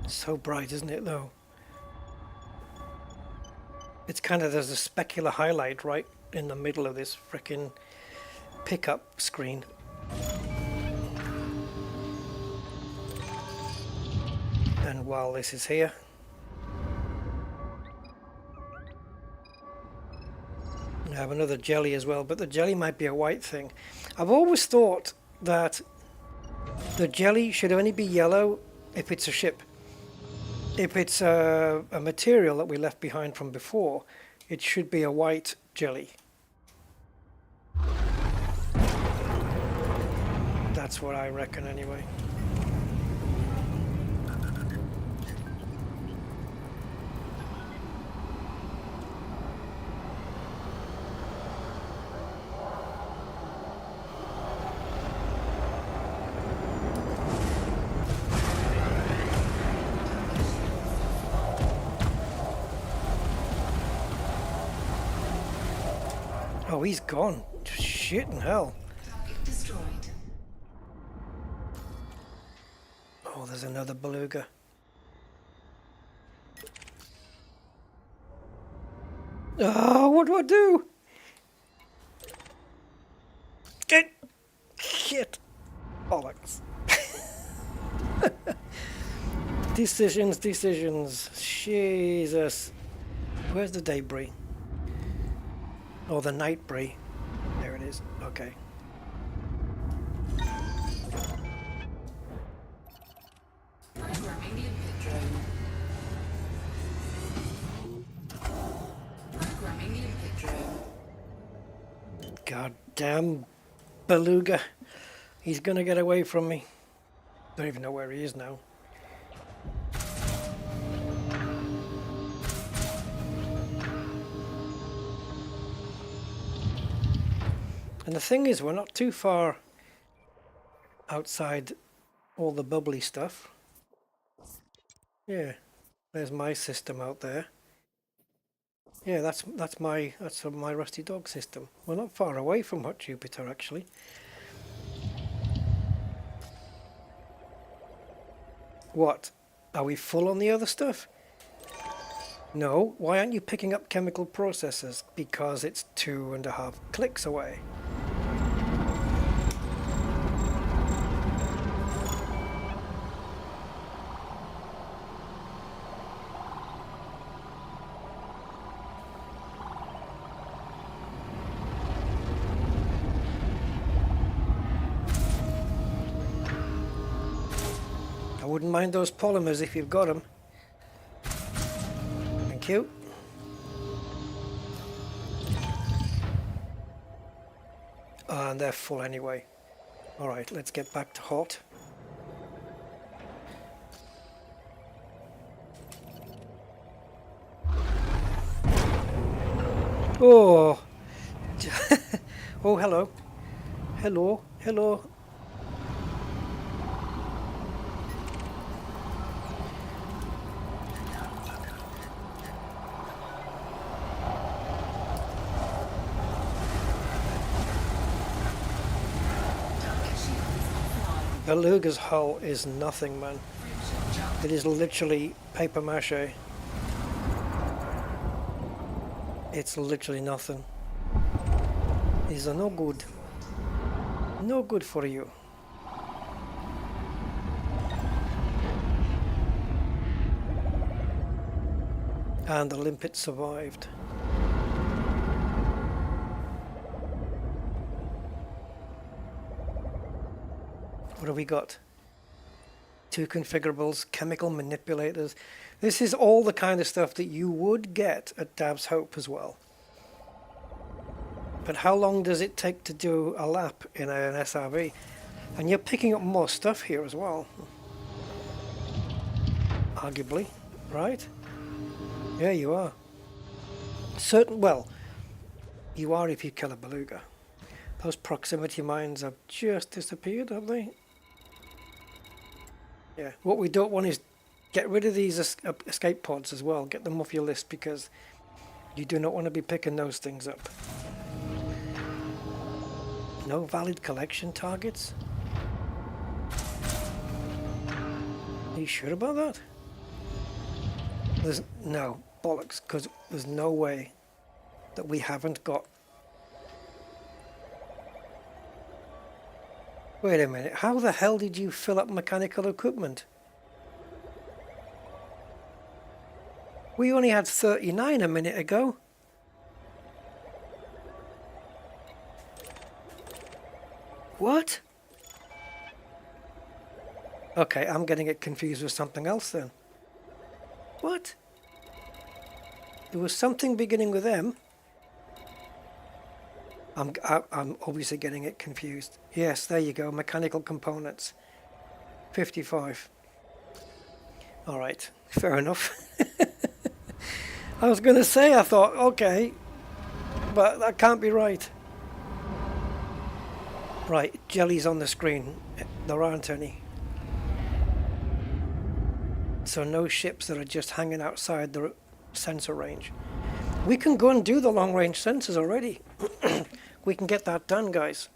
So bright, isn't it, though? It's kind of, there's a specular highlight right in the middle of this frickin' pickup screen. And while this is here, I have another jelly as well, but the jelly might be a white thing. I've always thought that the jelly should only be yellow if it's a ship. If it's a material that we left behind from before, it should be a white jelly. That's what I reckon anyway. Oh, he's gone. Shit in hell. Target destroyed. Oh, there's another beluga. Oh, what do I do? Get shit. Bollocks. Decisions. Jesus. Where's the debris? Oh, the night brie. There it is. Okay. Programming limpet drone. Programming limpet drone. Goddamn beluga. He's gonna get away from me. Don't even know where he is now. And the thing is, we're not too far outside all the bubbly stuff. Yeah, there's my system out there. Yeah, that's my Rusty Dog system. We're not far away from Hot Jupiter actually. What? Are we full on the other stuff? No. Why aren't you picking up chemical processes? Because it's 2.5 clicks away. I wouldn't mind those polymers if you've got them. Thank you. And they're full anyway. Alright, let's get back to hot. Oh! Oh, hello. Hello, hello. Beluga's hull is nothing, man. It is literally paper mache. It's literally nothing. These are no good. No good for you. And the limpet survived. What have we got? 2 configurables, chemical manipulators. This is all the kind of stuff that you would get at Dab's Hope as well. But how long does it take to do a lap in an SRV? And you're picking up more stuff here as well. Arguably, right? Yeah, you are. Well, you are if you kill a beluga. Those proximity mines have just disappeared, have they? Yeah, what we don't want is get rid of these escape pods as well. Get them off your list because you do not want to be picking those things up. No valid collection targets? Are you sure about that? There's no bollocks, because there's no way that we haven't got... Wait a minute, how the hell did you fill up mechanical equipment? We only had 39 a minute ago. What? Okay, I'm getting it confused with something else then. What? There was something beginning with M. I'm obviously getting it confused. Yes, there you go. Mechanical components. 55. All right, fair enough. I was going to say, I thought, okay, but that can't be right. Right, jellies on the screen. There aren't any. So no ships that are just hanging outside the sensor range. We can go and do the long range sensors already. We can get that done, guys.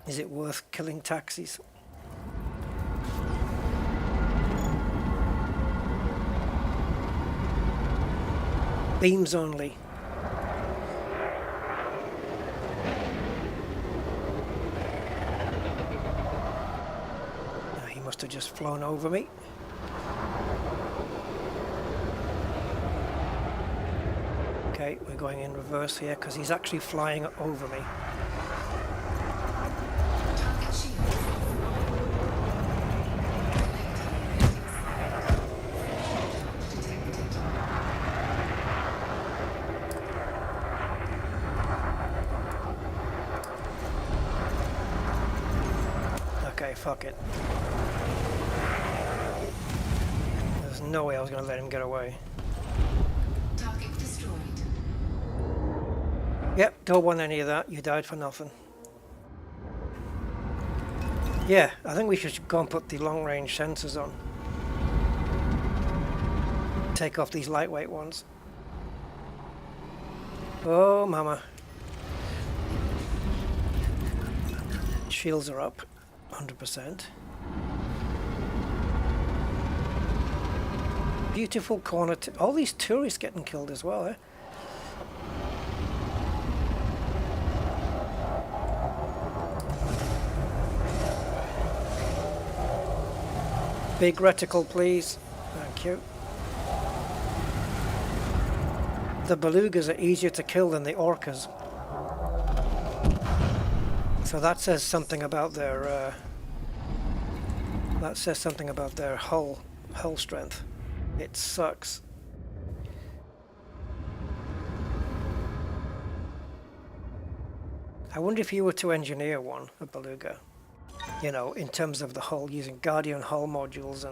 Is it worth killing taxis? Beams only. He must have just flown over me. Okay, we're going in reverse here because he's actually flying over me. Okay, fuck it. There's no way I was going to let him get away. Target destroyed. Yep, don't want any of that. You died for nothing. Yeah, I think we should go and put the long-range sensors on. take off these lightweight ones. Oh, mama. Shields are up 100%. Beautiful corner. All these tourists getting killed as well, eh? Big reticle, please. Thank you. The belugas are easier to kill than the orcas. So that says something about their hull strength. It sucks. I wonder if you were to engineer one, a beluga, you know, in terms of the hull, using Guardian hull modules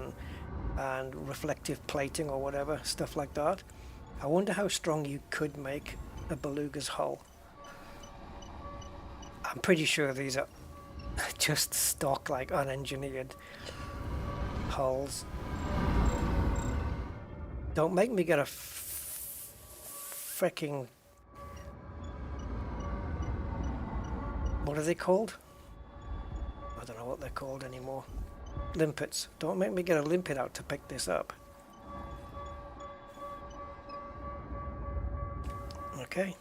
and reflective plating or whatever, stuff like that. I wonder how strong you could make a beluga's hull. I'm pretty sure these are just stock, like unengineered hulls. Don't make me get a freaking... What are they called? I don't know what they're called anymore. Limpets. Don't make me get a limpet out to pick this up. Okay.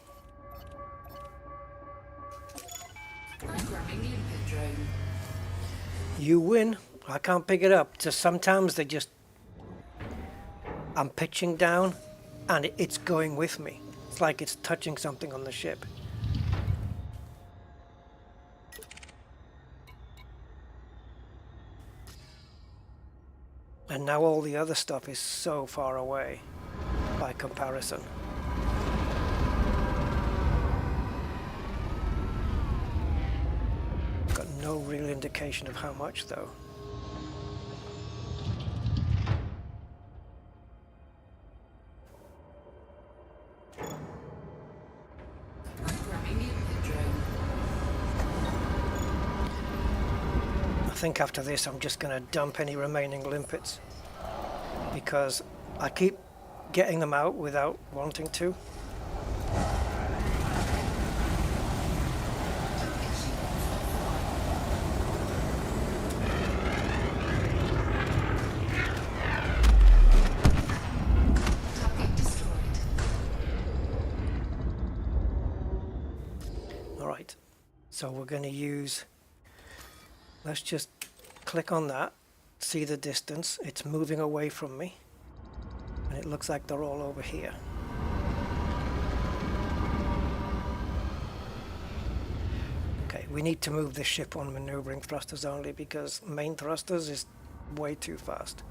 Programming limpet drone. You win. I can't pick it up. Just sometimes they just... I'm pitching down and it's going with me. It's like it's touching something on the ship. And now all the other stuff is so far away by comparison. Got no real indication of how much though. Programming limpet drone. I think after this I'm just going to dump any remaining limpets because I keep getting them out without wanting to. Target destroyed. Alright, so we're going to use... Let's just click on that, see the distance. It's moving away from me. And it looks like they're all over here. Okay, we need to move this ship on maneuvering thrusters only because main thrusters is way too fast.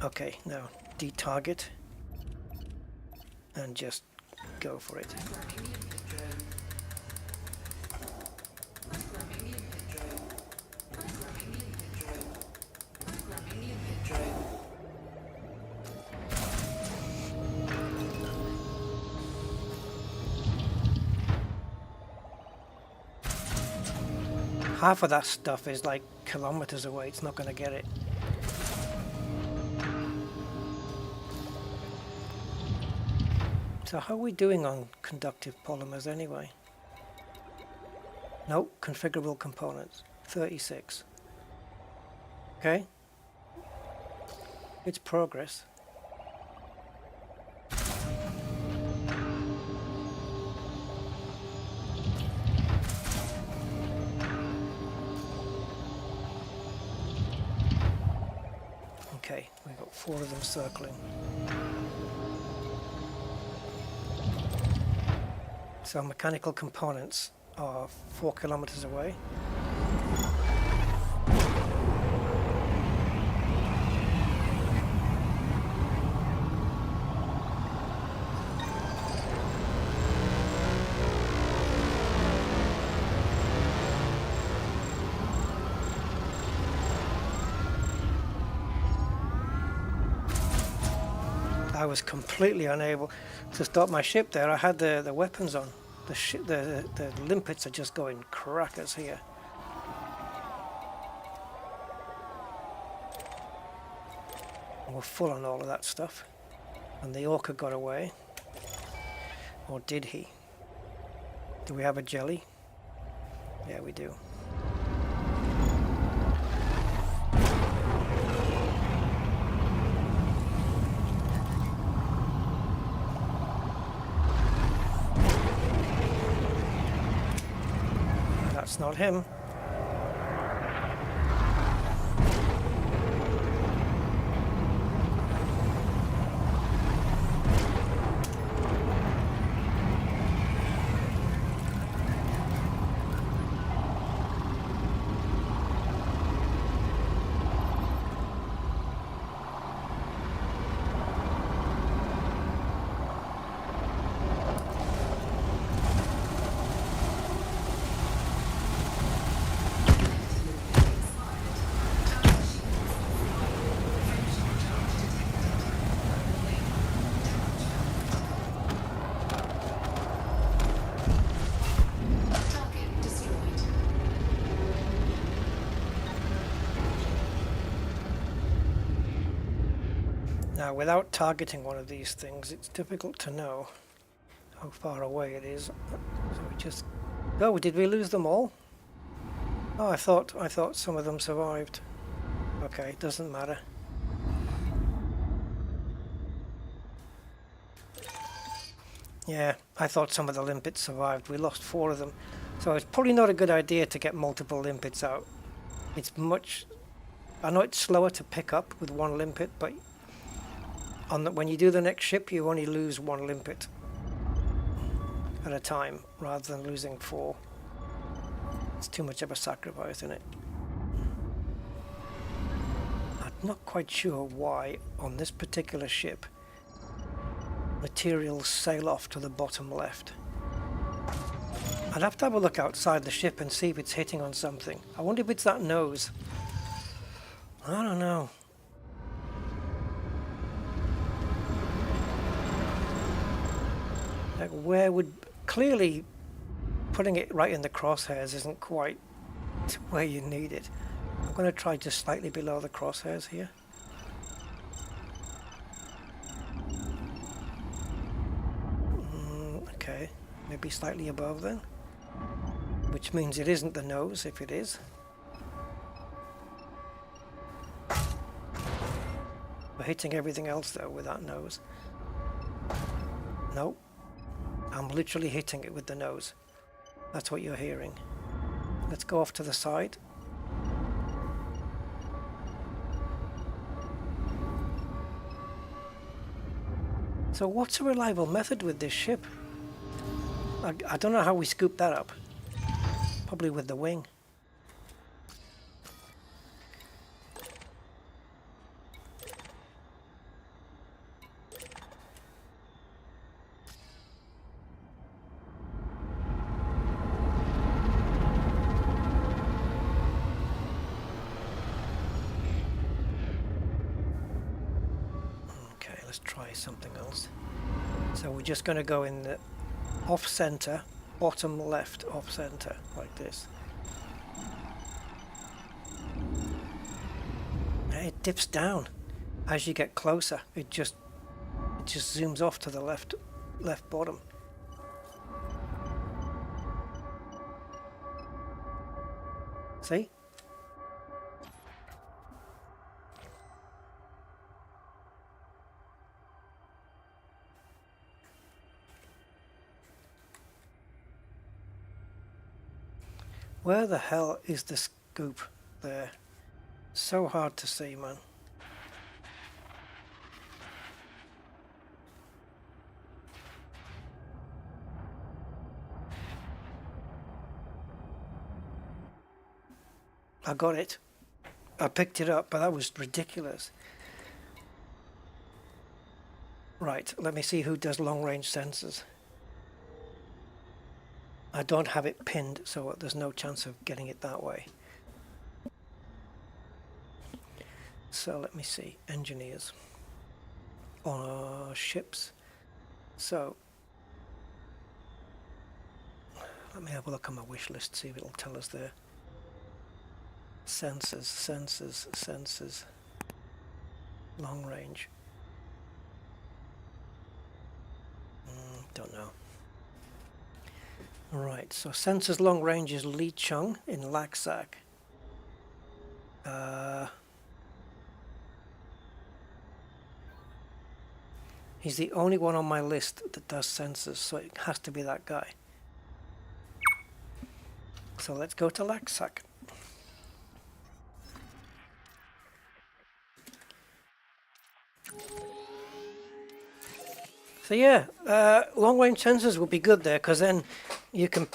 Okay, now detarget and just go for it. Programming limpet drone. Programming limpet drone. Programming limpet drone. Programming limpet drone. Half of that stuff is like kilometers away. It's not going to get it. So how are we doing on conductive polymers anyway? Nope, configurable components, 36. Okay. It's progress. Okay, we've got 4 of them circling. So mechanical components are 4 kilometers away. I was completely unable to stop my ship there. I had the weapons on. The limpets are just going crackers here. were full on all of that stuff. And the orca got away. Or did he? Do we have a jelly? Yeah, we do. That's not him. Now, without targeting one of these things, it's difficult to know how far away it is. So we just... Oh, did we lose them all? Oh, I thought some of them survived. Okay, doesn't matter. Yeah, I thought some of the limpets survived. We lost 4 of them. So it's probably not a good idea to get multiple limpets out. It's much... I know it's slower to pick up with 1 limpet, but when you do the next ship, you only lose 1 limpet at a time, rather than losing 4. It's too much of a sacrifice, isn't it? I'm not quite sure why, on this particular ship, materials sail off to the bottom left. I'd have to have a look outside the ship and see if it's hitting on something. I wonder if it's that nose. I don't know. Like, where would... Clearly, putting it right in the crosshairs isn't quite where you need it. I'm going to try just slightly below the crosshairs here. Okay, maybe slightly above then. Which means it isn't the nose, if it is. We're hitting everything else though with that nose. Nope. I'm literally hitting it with the nose. That's what you're hearing. Let's go off to the side. So what's a reliable method with this ship? I don't know how we scoop that up. Probably with the wing. Let's try something else. So we're just going to go in the off-center, bottom left off-center, like this. And it dips down as you get closer. It just zooms off to the left bottom. See? Where the hell is the scoop there? So hard to see, man. I got it. I picked it up, but that was ridiculous. Right, let me see who does long-range sensors. I don't have it pinned, so there's no chance of getting it that way. So let me see, engineers on our ships. So let me have a look on my wish list, see if it'll tell us there. Sensors. Long range. Don't know. Alright, so sensors long range is Lee Chung in Laksak. He's the only one on my list that does sensors, so it has to be that guy. So let's go to Laksak. So yeah, long range sensors will be good there, because then you can,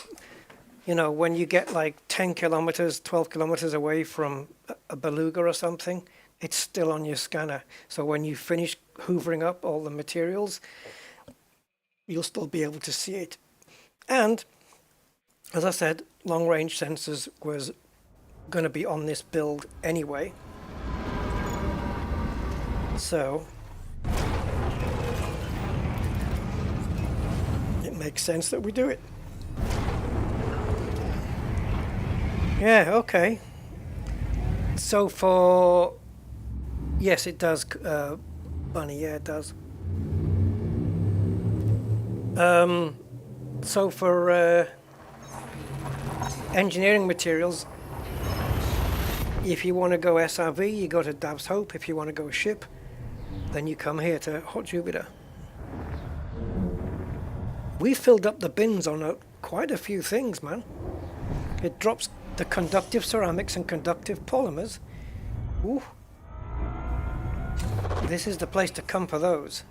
you know, when you get like 10 kilometers, 12 kilometers away from a beluga or something, it's still on your scanner. So when you finish hoovering up all the materials, you'll still be able to see it. And as I said, long range sensors was going to be on this build anyway. So it makes sense that we do it. Yeah, okay. So for... Yes, it does, Bunny, yeah, it does. So for engineering materials, if you want to go SRV, you go to Dab's Hope. If you want to go ship, then you come here to Hot Jupiter. We filled up the bins on quite a few things, man. It drops the conductive ceramics and conductive polymers. Ooh. This is the place to come for those.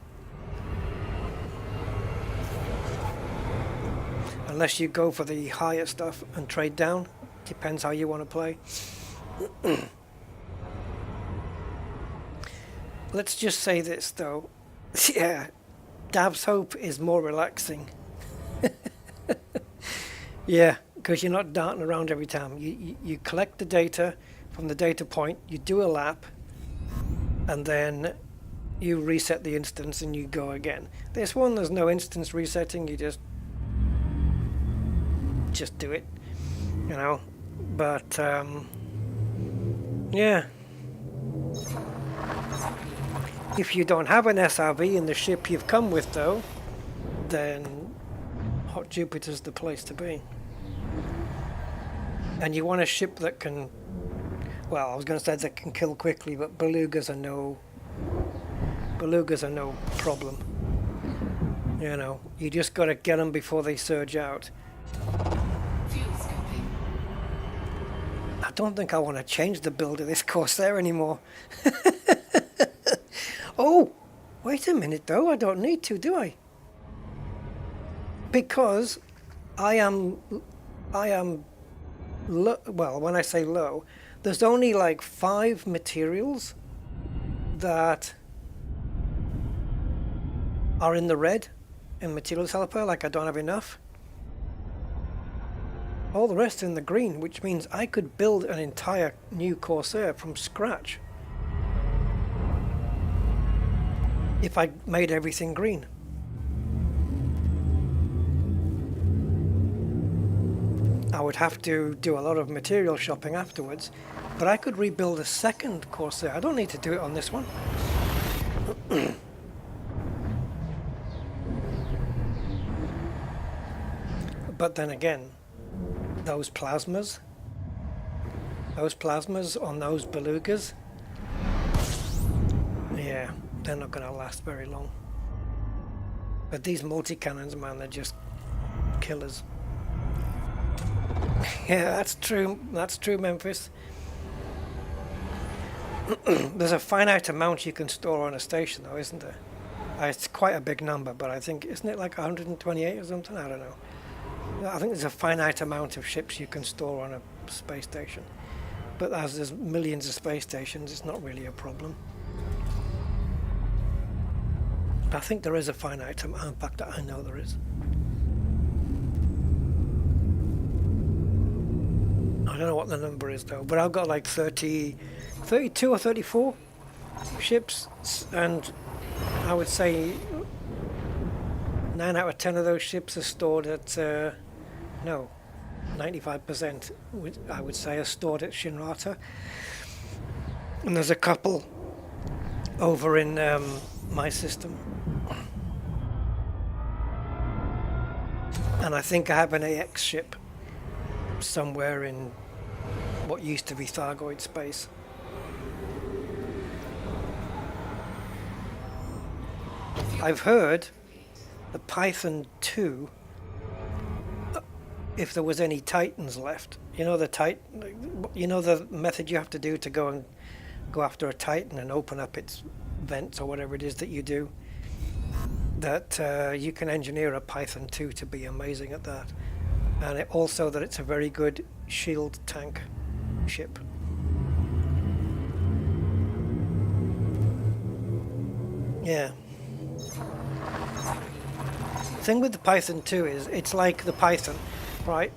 Unless you go for the higher stuff and trade down. Depends how you want to play. Let's just say this though. Yeah, Dab's Hope is more relaxing. Yeah, because you're not darting around every time. You collect the data from the data point, you do a lap, and then you reset the instance and you go again. This one, there's no instance resetting, you just do it, you know. But yeah, if you don't have an SRV in the ship you've come with though, then Hot Jupiter's the place to be. And you want a ship that can, well, I was going to say that can kill quickly, but belugas are no problem. You know, you just got to get them before they surge out. I don't think I want to change the build of this Corsair anymore. Oh, wait a minute though, I don't need to, do I? Because I am low, well, when I say low, there's only like 5 materials that are in the red in Materials Helper, like I don't have enough. All the rest in the green, which means I could build an entire new Corsair from scratch if I made everything green. I would have to do a lot of material shopping afterwards, but I could rebuild a second Corsair. I don't need to do it on this one. But then again, those plasmas on those belugas, yeah, they're not going to last very long. But these multi-cannons, man, they're just killers. Yeah, that's true, Memphis. There's a finite amount you can store on a station though, isn't there? It's quite a big number, but I think, isn't it like 128 or something? I don't know. I think there's a finite amount of ships you can store on a space station. But as there's millions of space stations, it's not really a problem. But I think there is a finite amount. In fact, I know there is. I don't know what the number is though, but I've got like 32 or 34 ships, and I would say 9 out of 10 of those ships are stored at, 95% I would say are stored at Shinrata. And there's a couple over in my system. And I think I have an AX ship somewhere in what used to be Thargoid space. I've heard the Python 2, if there was any Titans left, you know the method you have to do to go after a Titan and open up its vents or whatever it is that you do, that you can engineer a Python 2 to be amazing at that, and also that it's a very good shield tank ship. Yeah. The thing with the Python 2 is it's like the Python, right?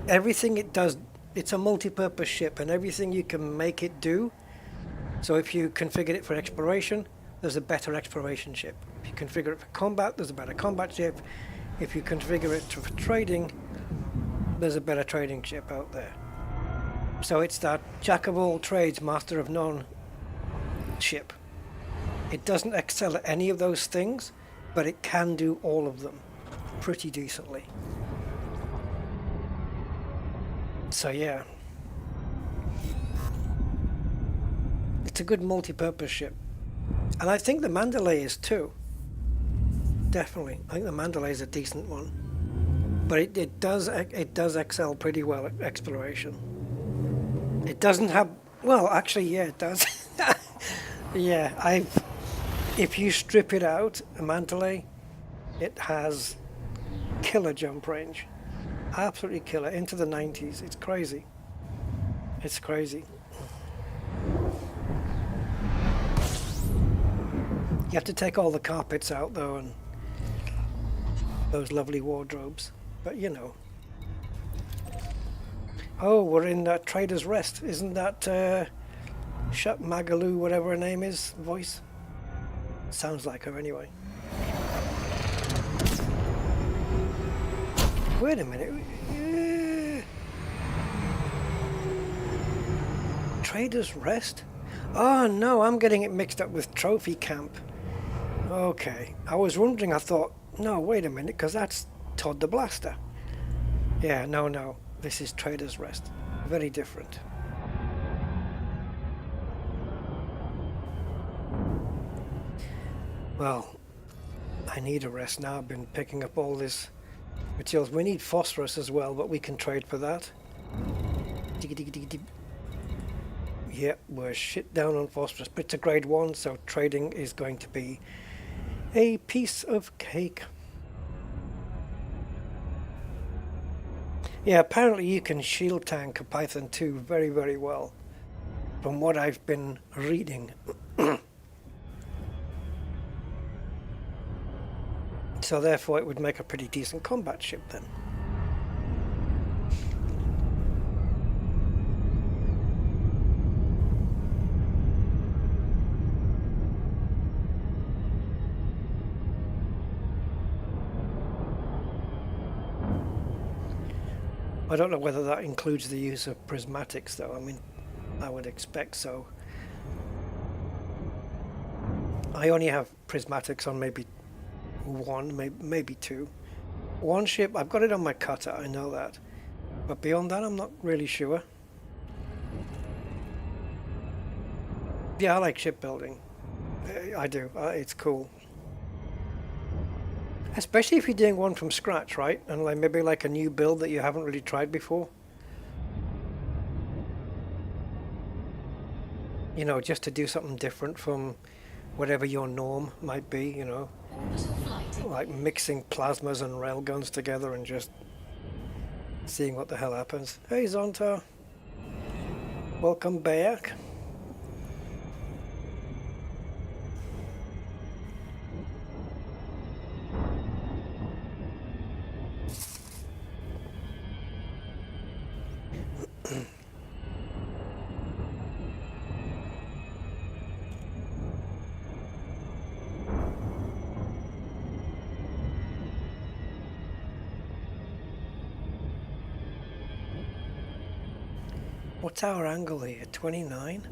Everything it does, it's a multi-purpose ship, and everything you can make it do. So if you configure it for exploration, there's a better exploration ship. If you configure it for combat, there's a better combat ship. If you configure it for trading, there's a better trading ship out there. So it's that jack of all trades, master of none ship. It doesn't excel at any of those things, but it can do all of them pretty decently. So yeah, it's a good multi-purpose ship, and I think the Mandalay is too. Definitely, I think the Mandalay is a decent one, but it does excel pretty well at exploration. It doesn't have, well, actually, yeah, it does. Yeah, if you strip it out, a Mandalay, it has killer jump range. Absolutely killer, into the 90s. It's crazy. It's crazy. You have to take all the carpets out though, and those lovely wardrobes. But you know. Oh, we're in Trader's Rest. Isn't that Shut Magaloo, whatever her name is, voice? Sounds like her anyway. Wait a minute. Trader's Rest? Oh no, I'm getting it mixed up with Trophy Camp. Okay. I was wondering, I thought, no, wait a minute, because that's Todd the Blaster. Yeah, no. This is Trader's Rest. Very different. Well, I need a rest now. I've been picking up all this materials. We need phosphorus as well, but we can trade for that. Yep, we're shit down on phosphorus, but it's a grade 1, so trading is going to be a piece of cake. Yeah, apparently you can shield tank a Python 2 very, very well, from what I've been reading. So therefore it would make a pretty decent combat ship then. I don't know whether that includes the use of prismatics though. I mean, I would expect so. I only have prismatics on maybe one, maybe two. One ship, I've got it on my cutter, I know that. But beyond that, I'm not really sure. Yeah, I like shipbuilding. I do. It's cool. Especially if you're doing one from scratch, right? And like maybe like a new build that you haven't really tried before. You know, just to do something different from whatever your norm might be, you know. Like mixing plasmas and railguns together and just seeing what the hell happens. Hey Zonta, welcome back. What's our angle here? 29?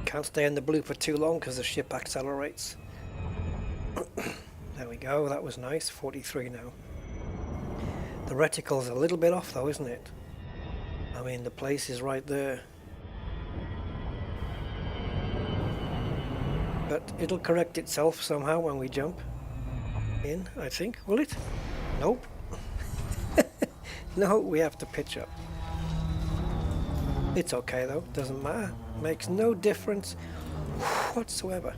Can't stay in the blue for too long because the ship accelerates. There we go, that was nice. 43 now. The reticle's a little bit off though, isn't it? I mean, the place is right there. But it'll correct itself somehow when we jump in, I think. Will it? Nope. No, we have to pitch up. It's okay though, doesn't matter. Makes no difference whatsoever.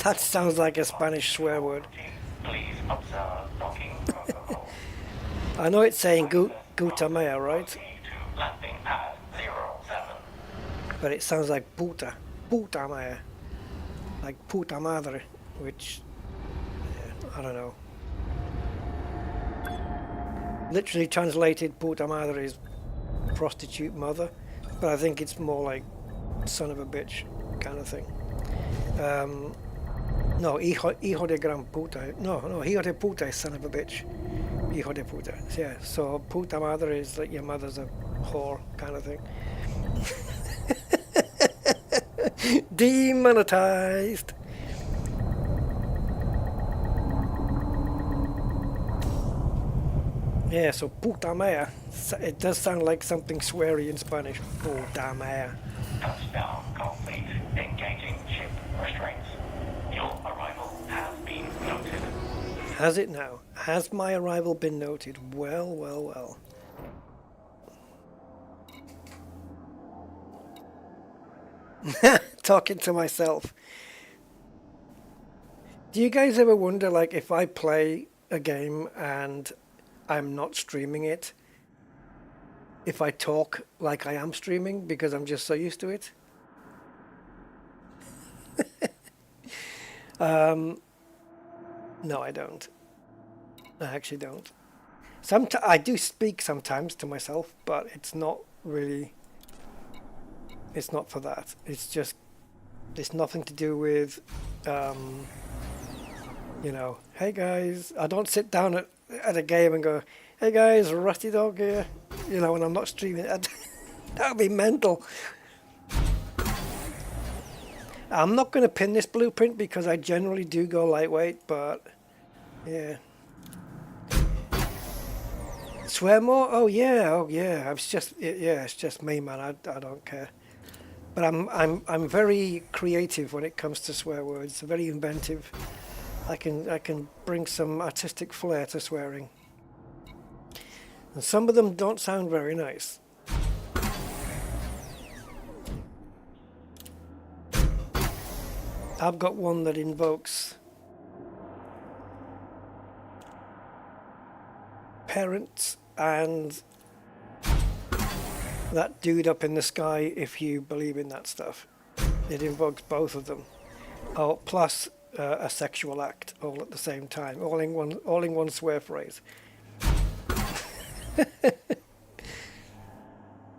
That sounds like a Spanish swear word. Please observe docking protocol. I know it's saying Guta Mea, right? Landing pad 07. But it sounds like puta. Puta Mea. Like puta madre, which, yeah, I don't know. Literally translated, puta madre is prostitute mother, but I think it's more like son of a bitch kind of thing. No, hijo de gran puta. No, hijo de puta is son of a bitch. Hijo de puta. Yeah, so puta madre is like your mother's a whore kind of thing. Demonetized. Yeah, so puta mea. It does sound like something sweary in Spanish. Puta mea. Touchdown complete. Engaging ship restraints. Your arrival has been noted. Has it now? Has my arrival been noted? Well, well, well. Talking to myself. Do you guys ever wonder, like, if I play a game and I'm not streaming it, if I talk like I am streaming because I'm just so used to it? No, I don't. I actually don't. I do speak sometimes to myself, but it's not really... It's not for that. It's just... It's nothing to do with... you know, hey guys, I don't sit down at a game and go, hey guys, Rusty Dog here. You know, when I'm not streaming. That would be mental. I'm not going to pin this blueprint because I generally do go lightweight, but yeah. Swear more? Oh yeah. It's just me, man. I don't care. But I'm very creative when it comes to swear words. Very inventive. I can bring some artistic flair to swearing. And some of them don't sound very nice. I've got one that invokes parents and that dude up in the sky, if you believe in that stuff. It invokes both of them. Oh, plus a sexual act all at the same time, all in one swear phrase.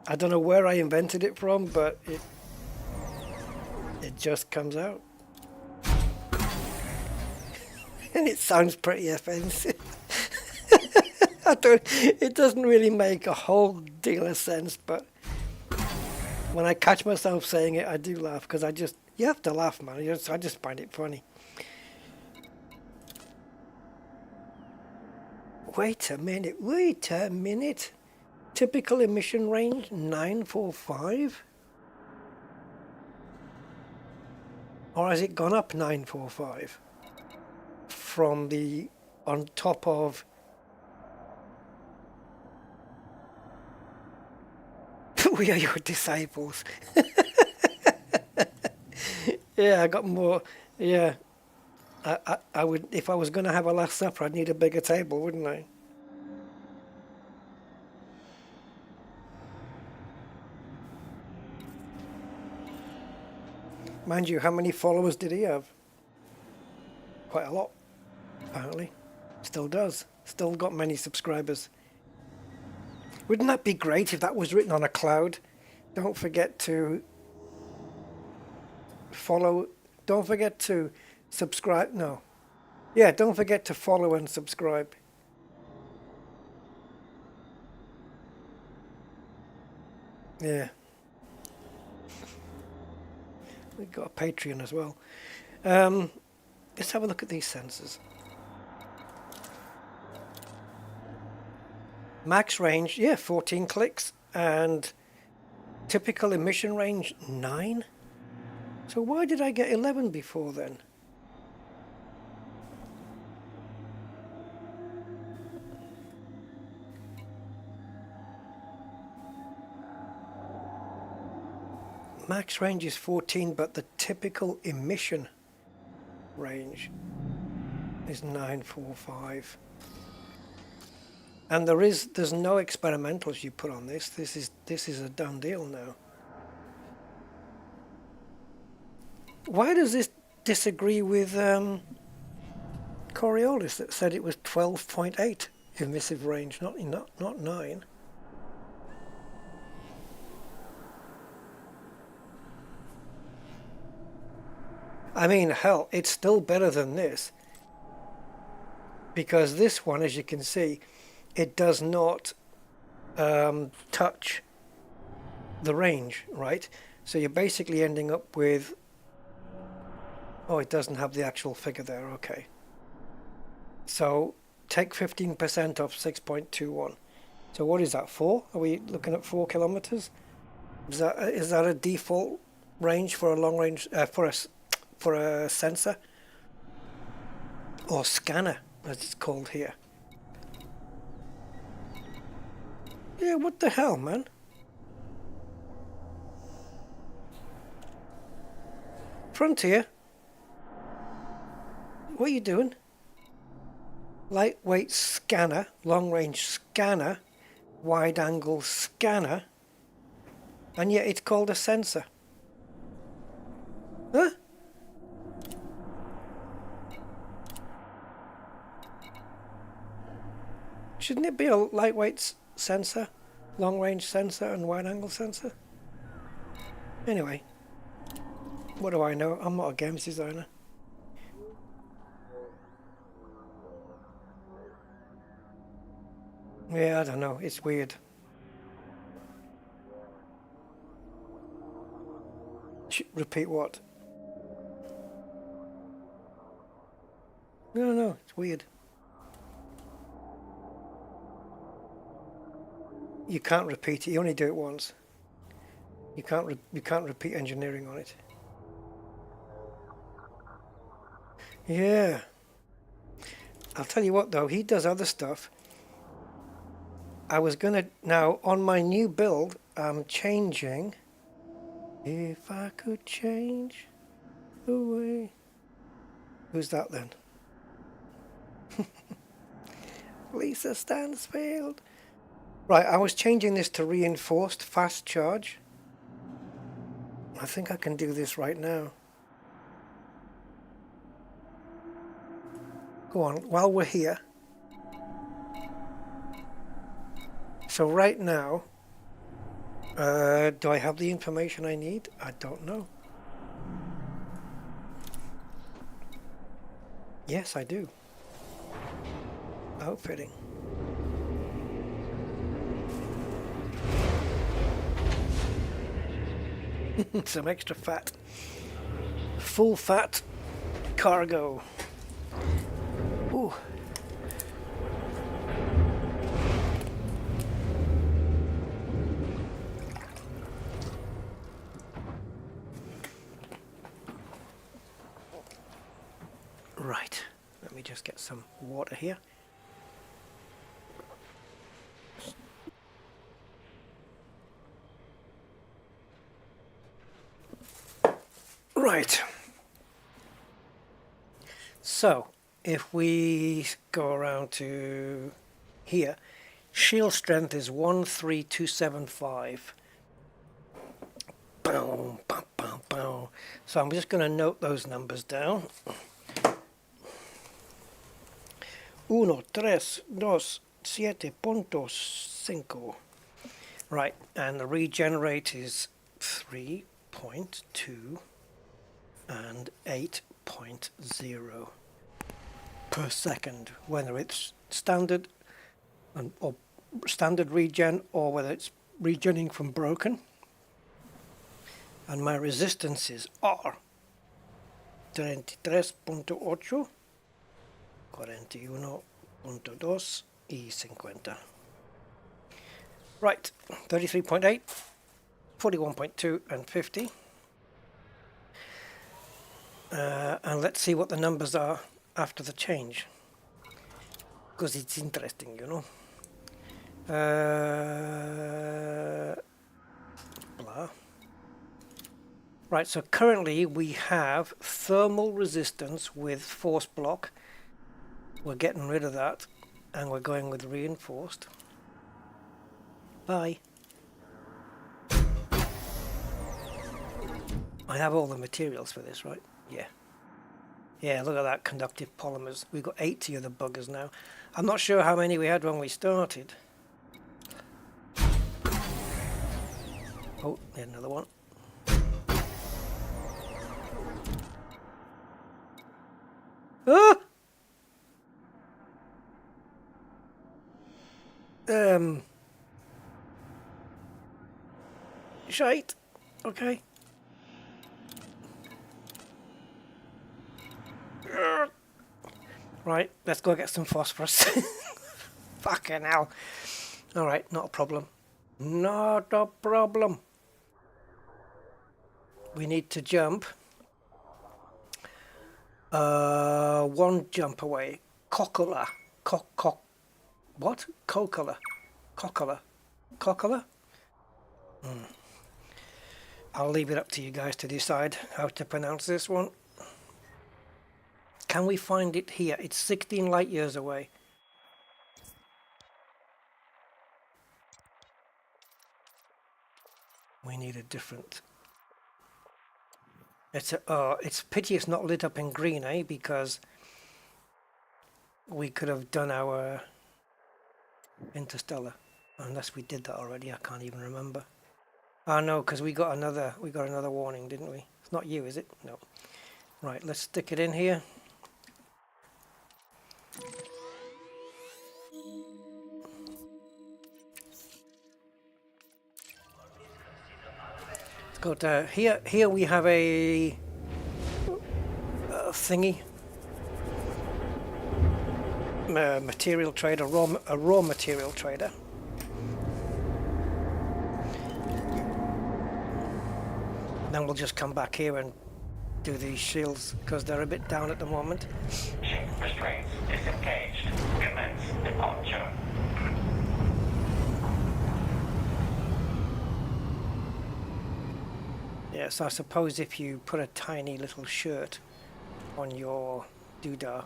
I don't know where I invented it from, but it just comes out. And it sounds pretty offensive. It doesn't really make a whole deal of sense, but when I catch myself saying it, I do laugh, because you have to laugh, man. I just find it funny. Wait a minute. Typical emission range 945? Or has it gone up 945? From the, on top of... We are your disciples. Yeah, I got more. Yeah, I would, if I was going to have a Last Supper, I'd need a bigger table, wouldn't I? Mind you, how many followers did he have? Quite a lot, apparently. Still does. Still got many subscribers. Wouldn't that be great if that was written on a cloud? Don't forget to follow. Don't forget to subscribe. No. Yeah, don't forget to follow and subscribe. Yeah. We've got a Patreon as well. Let's have a look at these sensors. Max range, yeah, 14 clicks, and typical emission range 9. So why did I get 11 before then? Max range is 14, but the typical emission range is 945. And there's no experimentals you put on this. This is a done deal now. Why does this disagree with Coriolis that said it was 12.8 emissive range, not 9? I mean, hell, it's still better than this, because this one, as you can see, it does not touch the range, right? So you're basically ending up with, oh, it doesn't have the actual figure there, okay. So take 15% off 6.21. So what is that, 4? Are we looking at 4 kilometers? Is that a default range for a long range, for a sensor? Or scanner, as it's called here. Yeah, what the hell, man? Frontier? What are you doing? Lightweight scanner, long range scanner, wide angle scanner, and yet it's called a sensor. Huh? Shouldn't it be a lightweight sensor, long range sensor and wide angle sensor? Anyway, what do I know? I'm not a games designer. Yeah, I don't know. It's weird. Repeat what? No, it's weird. You can't repeat it. You only do it once. You can't repeat engineering on it. Yeah. I'll tell you what though, he does other stuff. I was gonna, now on my new build, I'm changing. If I could change the way. Who's that then? Lisa Stansfield. Right, I was changing this to reinforced fast charge. I think I can do this right now. Go on, while we're here. So right now, do I have the information I need? I don't know. Yes, I do. Outfitting. Some extra fat. Full fat cargo. Ooh. Right, let me just get some water here. Right, so if we go around to here, shield strength is 13275. Boom, boom, boom, boom. So I'm just going to note those numbers down. 13275. Right, and the regenerate is 3.2 and 8.0 per second, whether it's standard or standard regen or whether it's regenning from broken. and my resistances are 33.8, 41.2 y 50. Right, 33.8, 41.2 and 50. And let's see what the numbers are after the change, because it's interesting, you know. Blah. Right, so currently we have thermal resistance with force block. We're getting rid of that, and we're going with reinforced. Bye. I have all the materials for this, right? Yeah. Yeah, look at that, conductive polymers. We've got 80 of the buggers now. I'm not sure how many we had when we started. Oh, there's another one. Ah! Shite. Okay. Right, let's go get some phosphorus. Fucking hell. Alright, not a problem. Not a problem. We need to jump. One jump away. Cockler. What? Cockler. Cockler? I'll leave it up to you guys to decide how to pronounce this one. Can we find it here? It's 16 light years away. We need a different... It's a pity it's not lit up in green, eh? Because we could have done our interstellar, unless we did that already. I can't even remember. Oh no, because we got another warning, didn't we? It's not you, is it? No. Right, let's stick it in here. Let's go to here. Here we have a thingy. Material trader, a raw material trader. Then we'll just come back here and do these shields because they're a bit down at the moment. Ship restraints disengaged. Commence departure. Yes, I suppose if you put a tiny little shirt on your doodah,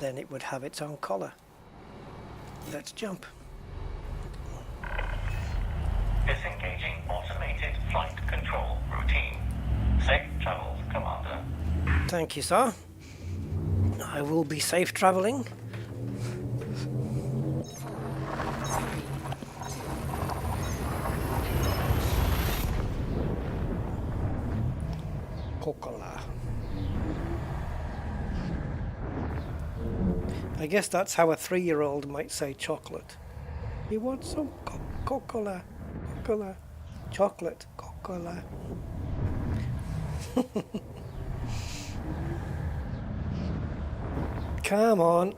then it would have its own collar. Let's jump. Disengaging automated flight control routine. Safe travels, Commander. Thank you, sir. I will be safe traveling. Coca-Cola. I guess that's how a 3-year-old might say chocolate. You want some Coca-Cola? Coca-Cola. Chocolate. Coca-Cola. Come on.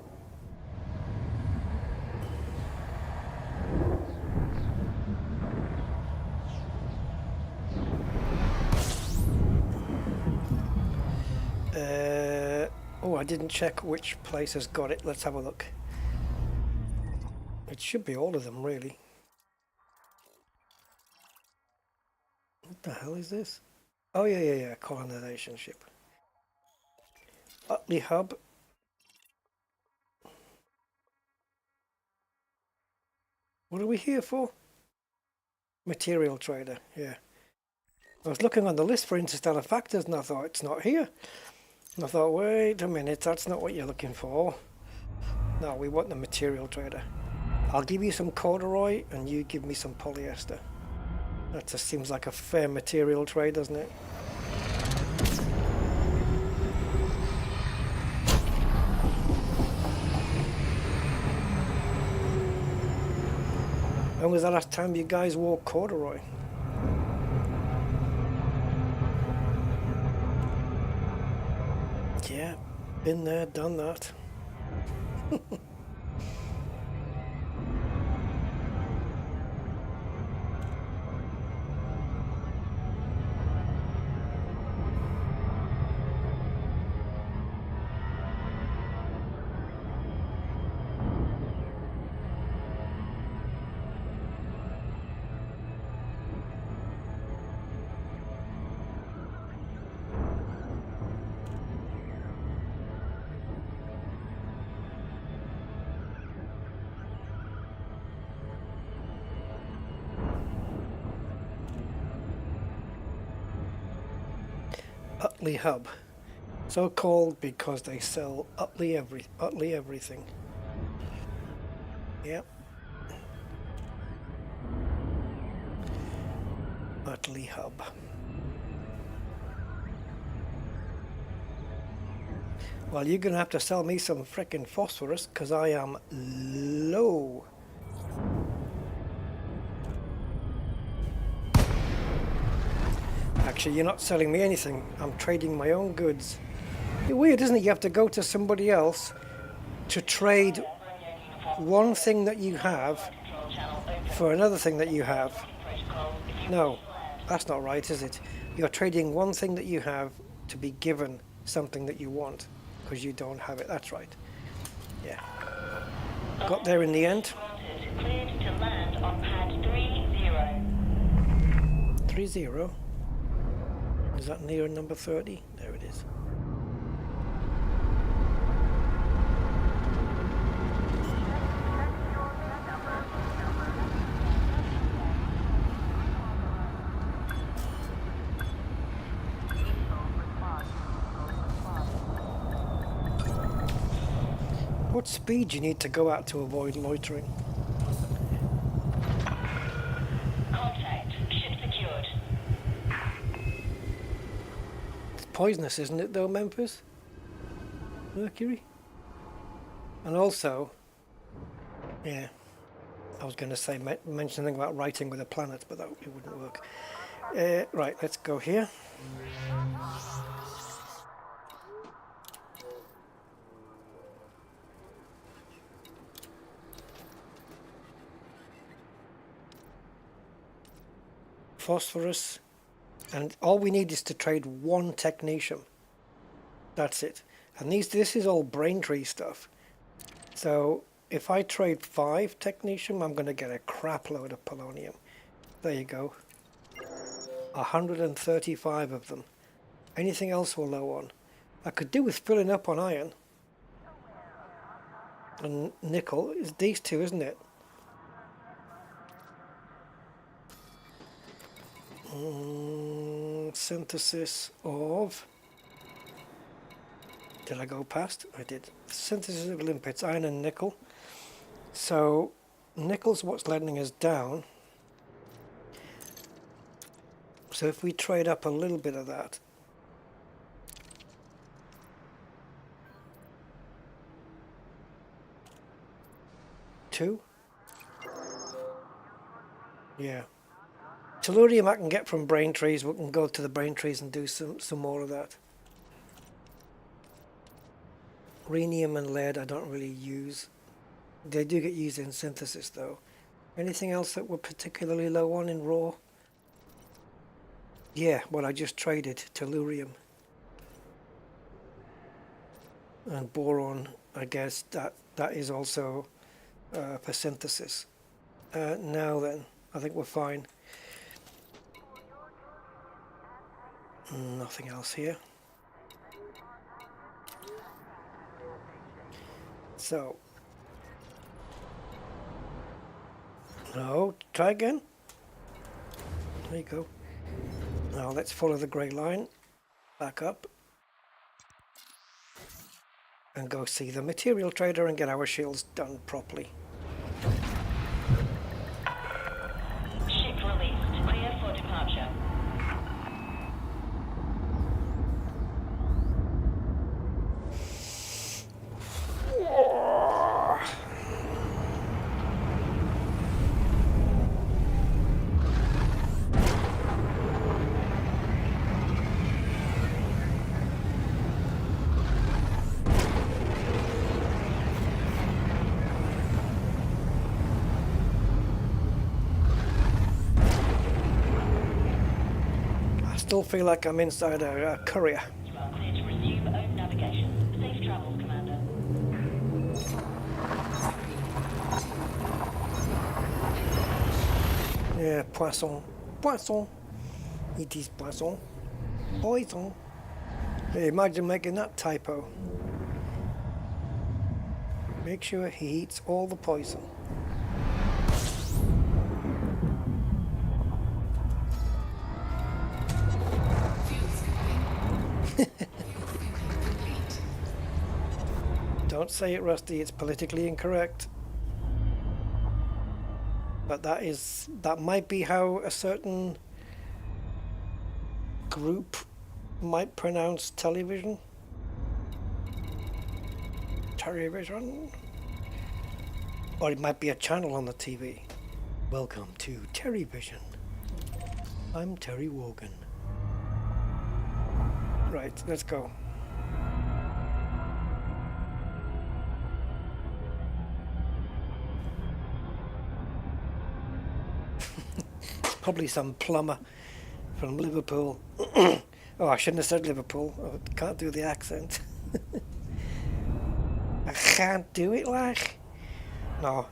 Oh, I didn't check which place has got it. Let's have a look. It should be all of them, really. What the hell is this? Oh, yeah. Colonization ship. Utley Hub. What are we here for? Material trader, yeah. I was looking on the list for interstellar factors and I thought it's not here. And I thought, wait a minute, that's not what you're looking for. No, we want the material trader. I'll give you some corduroy and you give me some polyester. That just seems like a fair material trade, doesn't it? When was the last time you guys wore corduroy? Yeah, been there, done that. Utley Hub, so called because they sell Utley everything. Yep. Utley Hub. Well, you're gonna have to sell me some frickin' phosphorus because I am low. Actually, you're not selling me anything. I'm trading my own goods. It's weird, isn't it? You have to go to somebody else to trade one thing that you have for another thing that you have. No, that's not right, is it? You're trading one thing that you have to be given something that you want because you don't have it. That's right. Yeah. Got there in the end. Cleared to land on pad 30. 30. Is that near number 30? There it is. What speed do you need to go at to avoid loitering? Contact. Ship secured. It's poisonous, isn't it, though, Memphis? Mercury? And also, yeah, I was going to say, mention something about writing with a planet, but that it wouldn't work. Right, let's go here. Phosphorus, and all we need is to trade one technetium. That's it. And this is all Braintree stuff. So if I trade 5 technetium, I'm going to get a crap load of polonium. There you go. 135 of them. Anything else we're low on? I could do with filling up on iron and nickel. It's these two, isn't it? Synthesis of... Did I go past? I did. Synthesis of limpets, iron and nickel. So nickel's what's letting us down. So if we trade up a little bit of that, two? Yeah. Tellurium I can get from Braintrees. We can go to the Braintrees and do some more of that. Rhenium and lead I don't really use. They do get used in synthesis though. Anything else that we're particularly low on in raw? Yeah, well I just traded tellurium. And boron, I guess that is also for synthesis. Now then, I think we're fine. Nothing else here. So, no, try again. There you go. Now let's follow the grey line, back up, and go see the material trader and get our shields done properly. Ship released. Clear for departure. still feel like I'm inside a courier. You are clear to resume own navigation. Safe travels, Commander. Yeah, poisson. Poisson. It is poisson. Poison. Hey, imagine making that typo. Make sure he eats all the poison. Don't say it, Rusty. It's politically incorrect. But that might be how a certain group might pronounce television. Television. Or it might be a channel on the TV. Welcome to Terryvision. I'm Terry Wogan. Right, let's go. Probably some plumber from Liverpool. Oh, I shouldn't have said Liverpool. I can't do the accent. I can't do it like. No.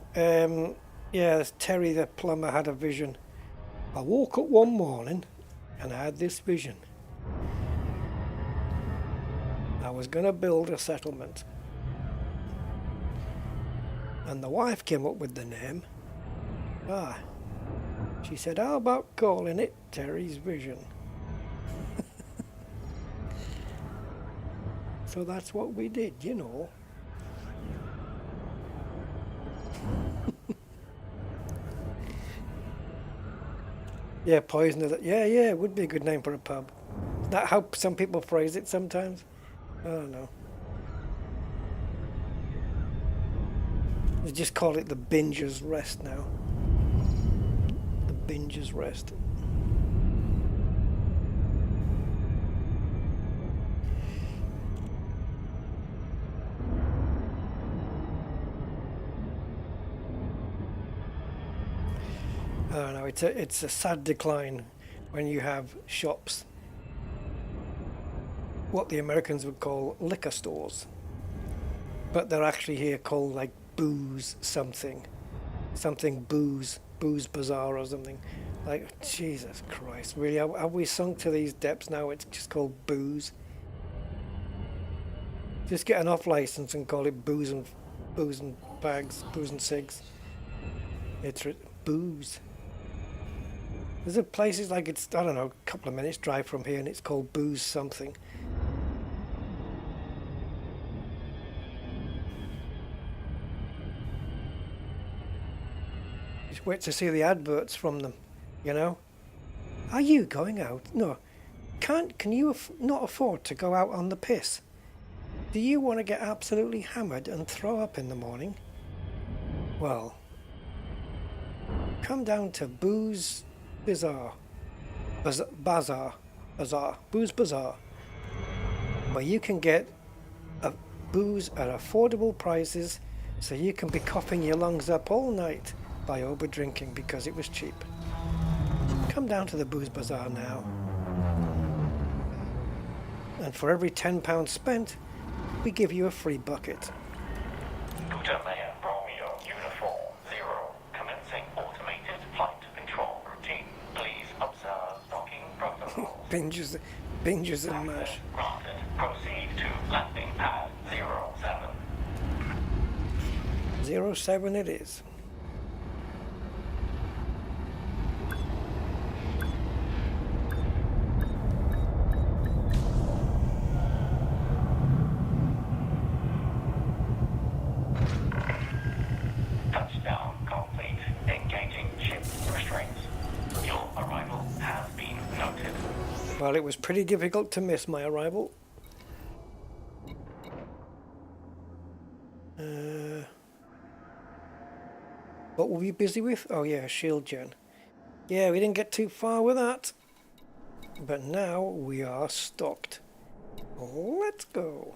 Yeah, Terry the plumber had a vision. I woke up one morning and I had this vision. I was going to build a settlement. And the wife came up with the name. She said, how about calling it Terry's Vision? So that's what we did, you know. Yeah, poison. Yeah, it would be a good name for a pub. Is that how some people phrase it sometimes? I don't know. They just call it the Binger's Rest now. The Binger's Rest. I don't know, it's a sad decline when you have shops, what the Americans would call liquor stores, but they're actually here called like booze something booze bazaar or something. Like, Jesus Christ, really, have we sunk to these depths now? It's just called booze. Just get an off license and call it booze and bags, booze and cigs. It's booze. There's a places like it's, I don't know, a couple of minutes drive from here and it's called booze something. Just wait to see the adverts from them, you know. Are you going out? No. Can you not afford to go out on the piss? Do you want to get absolutely hammered and throw up in the morning? Well, come down to Booze Bazaar, Booze Bazaar, where you can get booze at affordable prices, so you can be coughing your lungs up all night by over drinking because it was cheap. Come down to the Booze Bazaar now, and for every £10 spent, we give you a free bucket. Plasmair Romeo Uniform 0, commencing automated flight control routine. Please observe docking protocols. Binges and mash. Granted. Proceed to landing pad 07. 07 it is. Touchdown complete. Engaging ship restraints. Your arrival has been noted. Well, it was pretty difficult to miss my arrival. What were we busy with? Oh yeah, shield gen. Yeah, we didn't get too far with that. But now we are stocked. Let's go.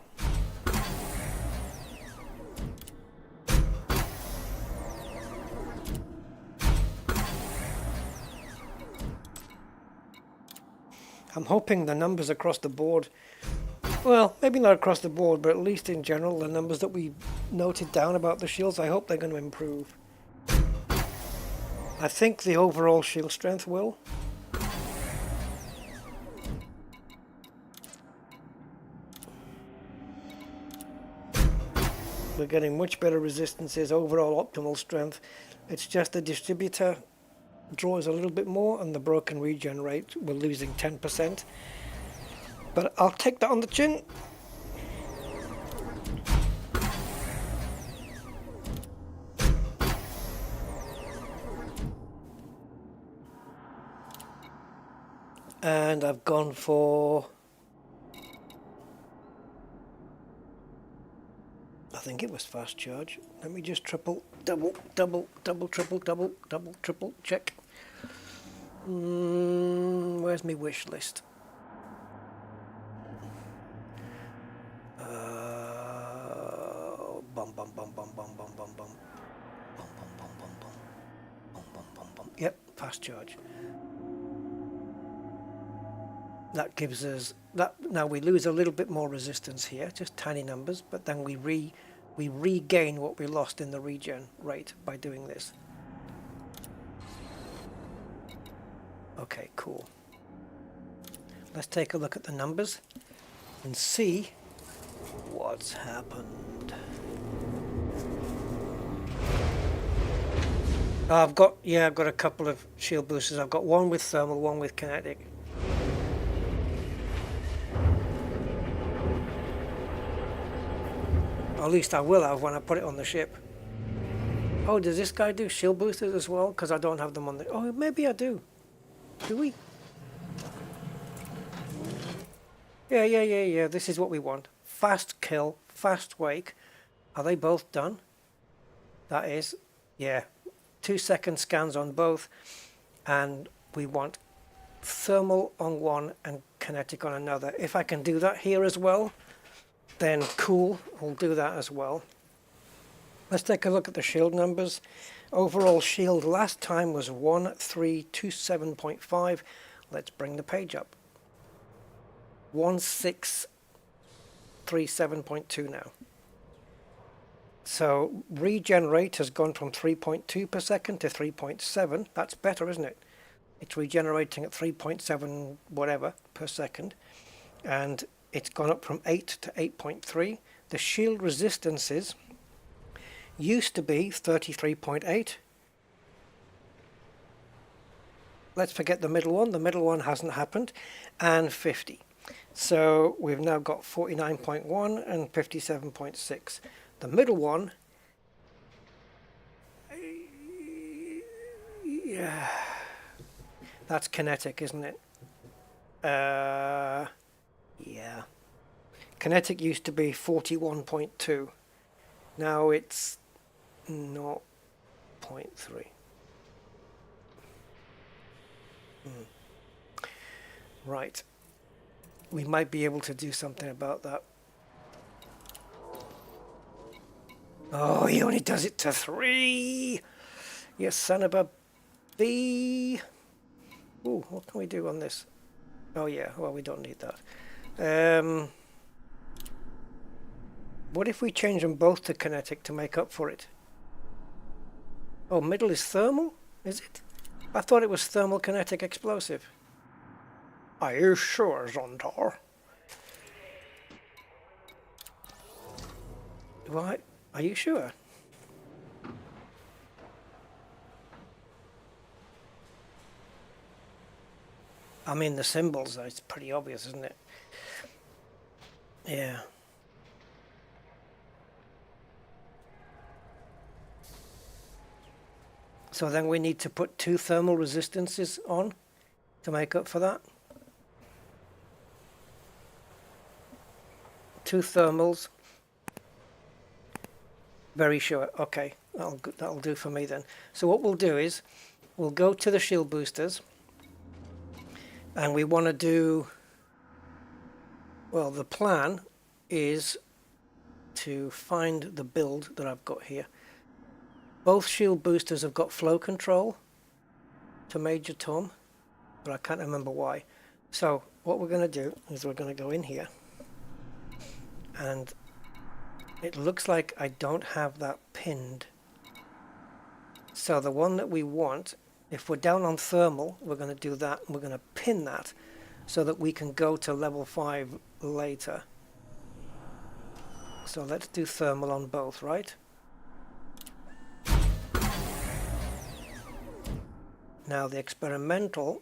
I'm hoping the numbers across the board, well, maybe not across the board, but at least in general, the numbers that we noted down about the shields, I hope they're going to improve. I think the overall shield strength will. We're getting much better resistances, overall optimal strength. It's just the distributor draws a little bit more and the broken regen rate, we're losing 10%. But I'll take that on the chin. And I've gone for, I think it was fast charge. Let me just triple check. Where's my wish list? Yep, fast charge. That gives us that. Now we lose a little bit more resistance here, just tiny numbers, but then we regain what we lost in the regen rate by doing this. Okay, cool. Let's take a look at the numbers and see what's happened. I've got a couple of shield boosters. I've got one with thermal, one with kinetic. Or at least I will have when I put it on the ship. Oh, does this guy do shield boosters as well? Because I don't have them on the... Oh, maybe I do. Do we? Yeah. This is what we want. Fast kill, fast wake. Are they both done? That is, yeah. 2-second scans on both. And we want thermal on one and kinetic on another. If I can do that here as well, then cool, we'll do that as well. Let's take a look at the shield numbers. Overall shield last time was 1327.5. Let's bring the page up. 1637.2 now. So regen rate has gone from 3.2 per second to 3.7. That's better, isn't it? It's regenerating at 3.7 whatever per second. And it's gone up from 8 to 8.3. The shield resistances used to be 33.8. Let's forget the middle one. The middle one hasn't happened. And 50. So we've now got 49.1 and 57.6. The middle one, yeah, that's kinetic, isn't it? Yeah. Kinetic used to be 41.2. Now it's 0.3. Right. We might be able to do something about that. Oh, he only does it to 3. You son of a bee. Ooh, what can we do on this? Oh yeah, well we don't need that. What if we change them both to kinetic to make up for it? Oh, middle is thermal? Is it? I thought it was thermal kinetic explosive. Are you sure, Zontar? What? Are you sure? I mean, the symbols, it's pretty obvious, isn't it? Yeah. So then we need to put 2 thermal resistances on to make up for that. 2 thermals. Very sure. Okay, that'll do for me then. So what we'll do is we'll go to the shield boosters, and we want to do, well, the plan is to find the build that I've got here. Both shield boosters have got flow control to Major Tom, but I can't remember why. So what we're going to do is we're going to go in here, and it looks like I don't have that pinned. So the one that we want, if we're down on thermal, we're going to do that, and we're going to pin that so that we can go to level 5 later. So let's do thermal on both, right? Now the experimental,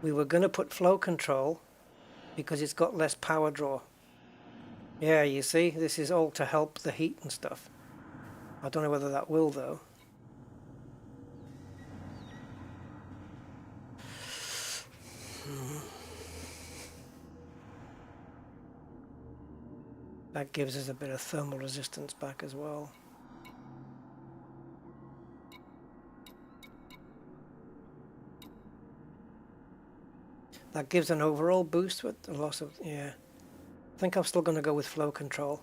we were going to put flow control because it's got less power draw. Yeah, you see, this is all to help the heat and stuff. I don't know whether that will though. That gives us a bit of thermal resistance back as well. That gives an overall boost with the loss of, yeah. I think I'm still going to go with flow control.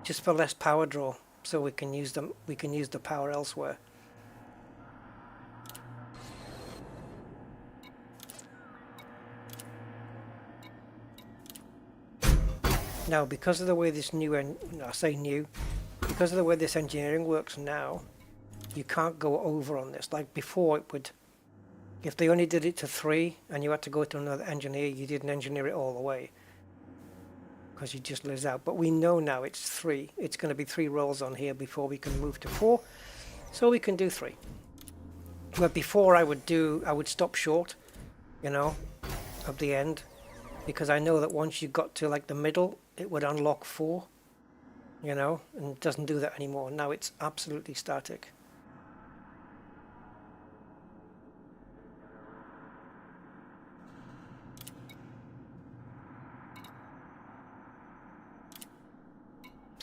Just for less power draw, so we can use them. We can use the power elsewhere. Now, because of the way this because of the way this engineering works now, you can't go over on this. Like before, it would, if they only did it to 3 and you had to go to another engineer, you didn't engineer it all the way because you just lose out. But we know now it's 3. It's going to be 3 rolls on here before we can move to 4, so we can do 3. But before I would stop short, you know, of the end, because I know that once you got to like the middle, it would unlock 4, you know, and it doesn't do that anymore. Now it's absolutely static.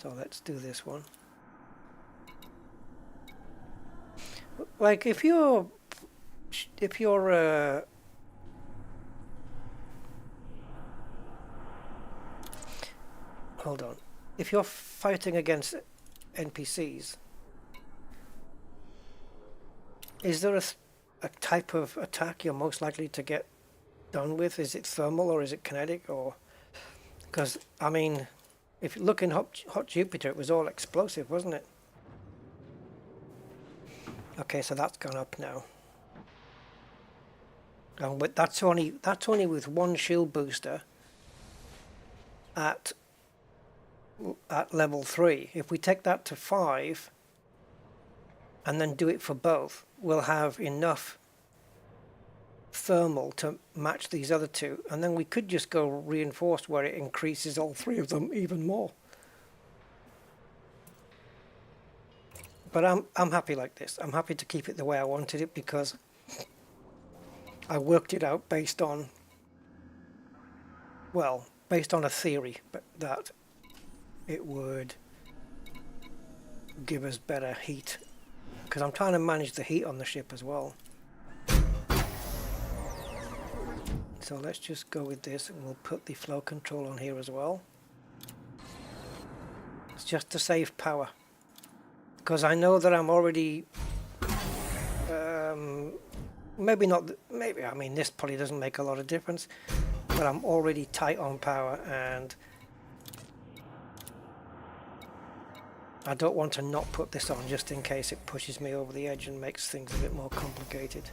So let's do this one. Like if you're hold on. If you're fighting against NPCs, is there a type of attack you're most likely to get done with? Is it thermal or is it kinetic? Or because I mean, if you look in Hot Jupiter, it was all explosive, wasn't it? Okay, so that's gone up now. And but that's only with 1 shield booster at level 3. If we take that to 5 and then do it for both, we'll have enough thermal to match these other 2, and then we could just go reinforced where it increases all 3 of them even more. But I'm happy like this. I'm happy to keep it the way I wanted it because I worked it out based on, well, based on a theory, but that it would give us better heat, because I'm trying to manage the heat on the ship as well. So let's just go with this, and we'll put the flow control on here as well. It's just to save power, because I know that I'm already maybe not, maybe, I mean, this probably doesn't make a lot of difference, but I'm already tight on power, and I don't want to not put this on just in case it pushes me over the edge and makes things a bit more complicated.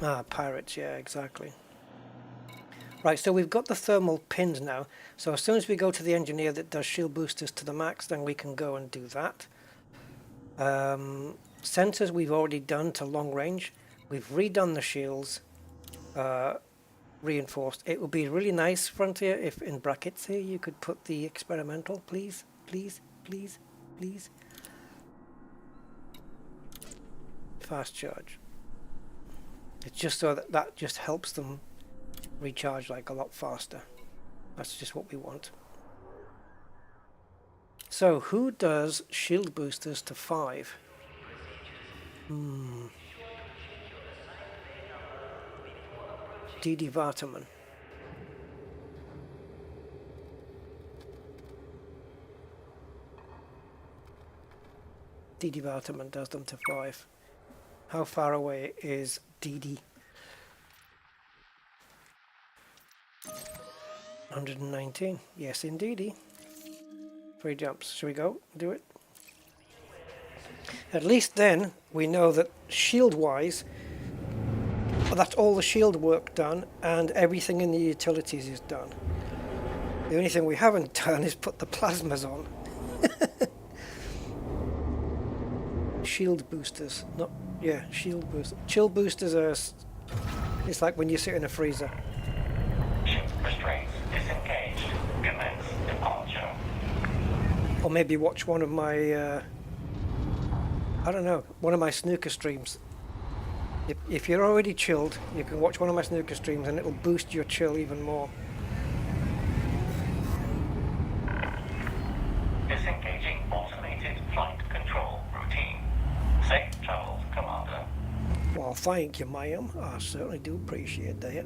Ah, pirates, yeah, exactly. Right, so we've got the thermal pins now, so as soon as we go to the engineer that does shield boosters to the max, then we can go and do that. Sensors we've already done to long range. We've redone the shields, reinforced. It would be really nice, Frontier, if in brackets here you could put the experimental, please, please, please, please. Fast charge. It's just so that just helps them recharge like a lot faster. That's just what we want. So who does shield boosters to 5? DD Vartaman. DD Vartaman does them to 5. How far away is DD? 119. Yes, indeedy. 3 jumps. Shall we go? Do it? At least then we know that shield-wise, that's all the shield work done and everything in the utilities is done. The only thing we haven't done is put the plasmas on. Shield boosters. Not, yeah, shield boosters. Chill boosters are... It's like when you sit in a freezer. Ship restraints disengaged. Commence departure. Or maybe watch one of my... I don't know, one of my snooker streams. If you're already chilled, you can watch one of my snooker streams and it'll boost your chill even more. Disengaging automated flight control routine. Safe travels, Commander. Well, thank you, ma'am. I certainly do appreciate that.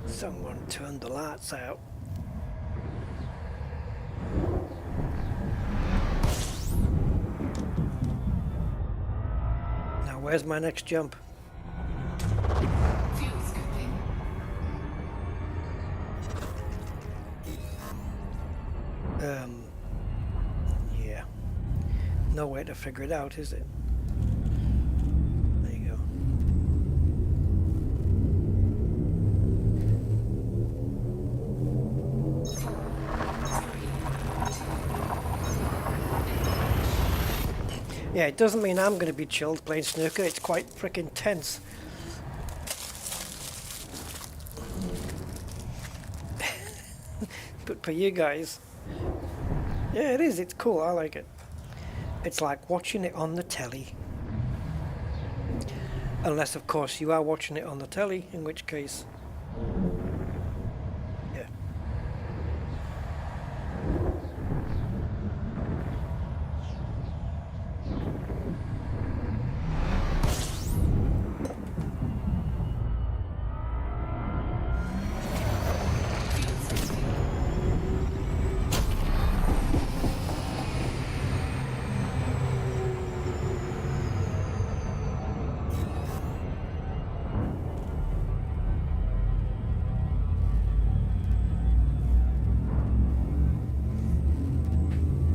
Someone turned the lights out. Now, where's my next jump? Fuel scooping. Yeah. No way to figure it out, is it? There you go. Yeah, it doesn't mean I'm going to be chilled playing snooker. It's quite freaking tense. But for you guys, yeah, it is. It's cool. I like it. It's like watching it on the telly. Unless, of course, you are watching it on the telly, in which case, yeah.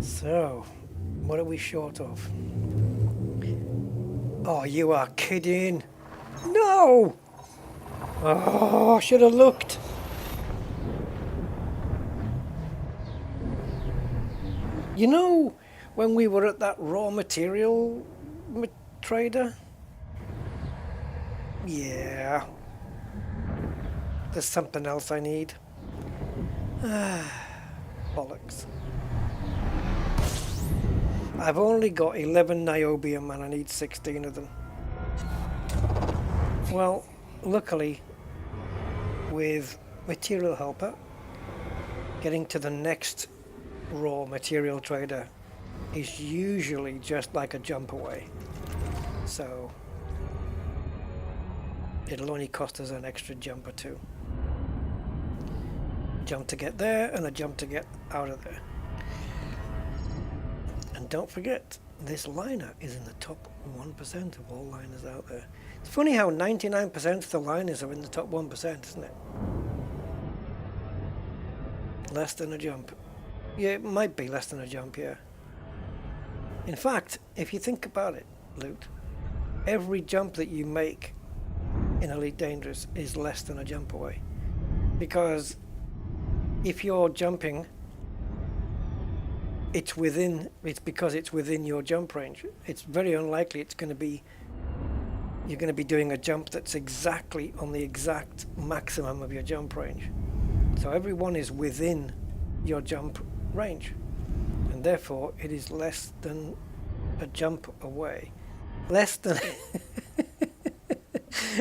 So, what are we short of? Oh, you are kidding! No! Oh, I should have looked. You know, when we were at that raw material trader? Yeah. There's something else I need. Bollocks. I've only got 11 niobium and I need 16 of them. Well, luckily, with Material Helper, getting to the next raw material trader is usually just like a jump away. So, it'll only cost us an extra jump or two. Jump to get there and a jump to get out of there. And don't forget, this liner is in the top 1% of all liners out there. It's funny how 99% of the liners are in the top 1%, isn't it? Less than a jump. Yeah, it might be less than a jump, yeah. In fact, if you think about it, Luke, every jump that you make in Elite Dangerous is less than a jump away. Because if you're jumping, it's because it's within your jump range. It's very unlikely you're going to be doing a jump that's exactly on the exact maximum of your jump range. So everyone is within your jump range, and therefore it is less than a jump away. Less than...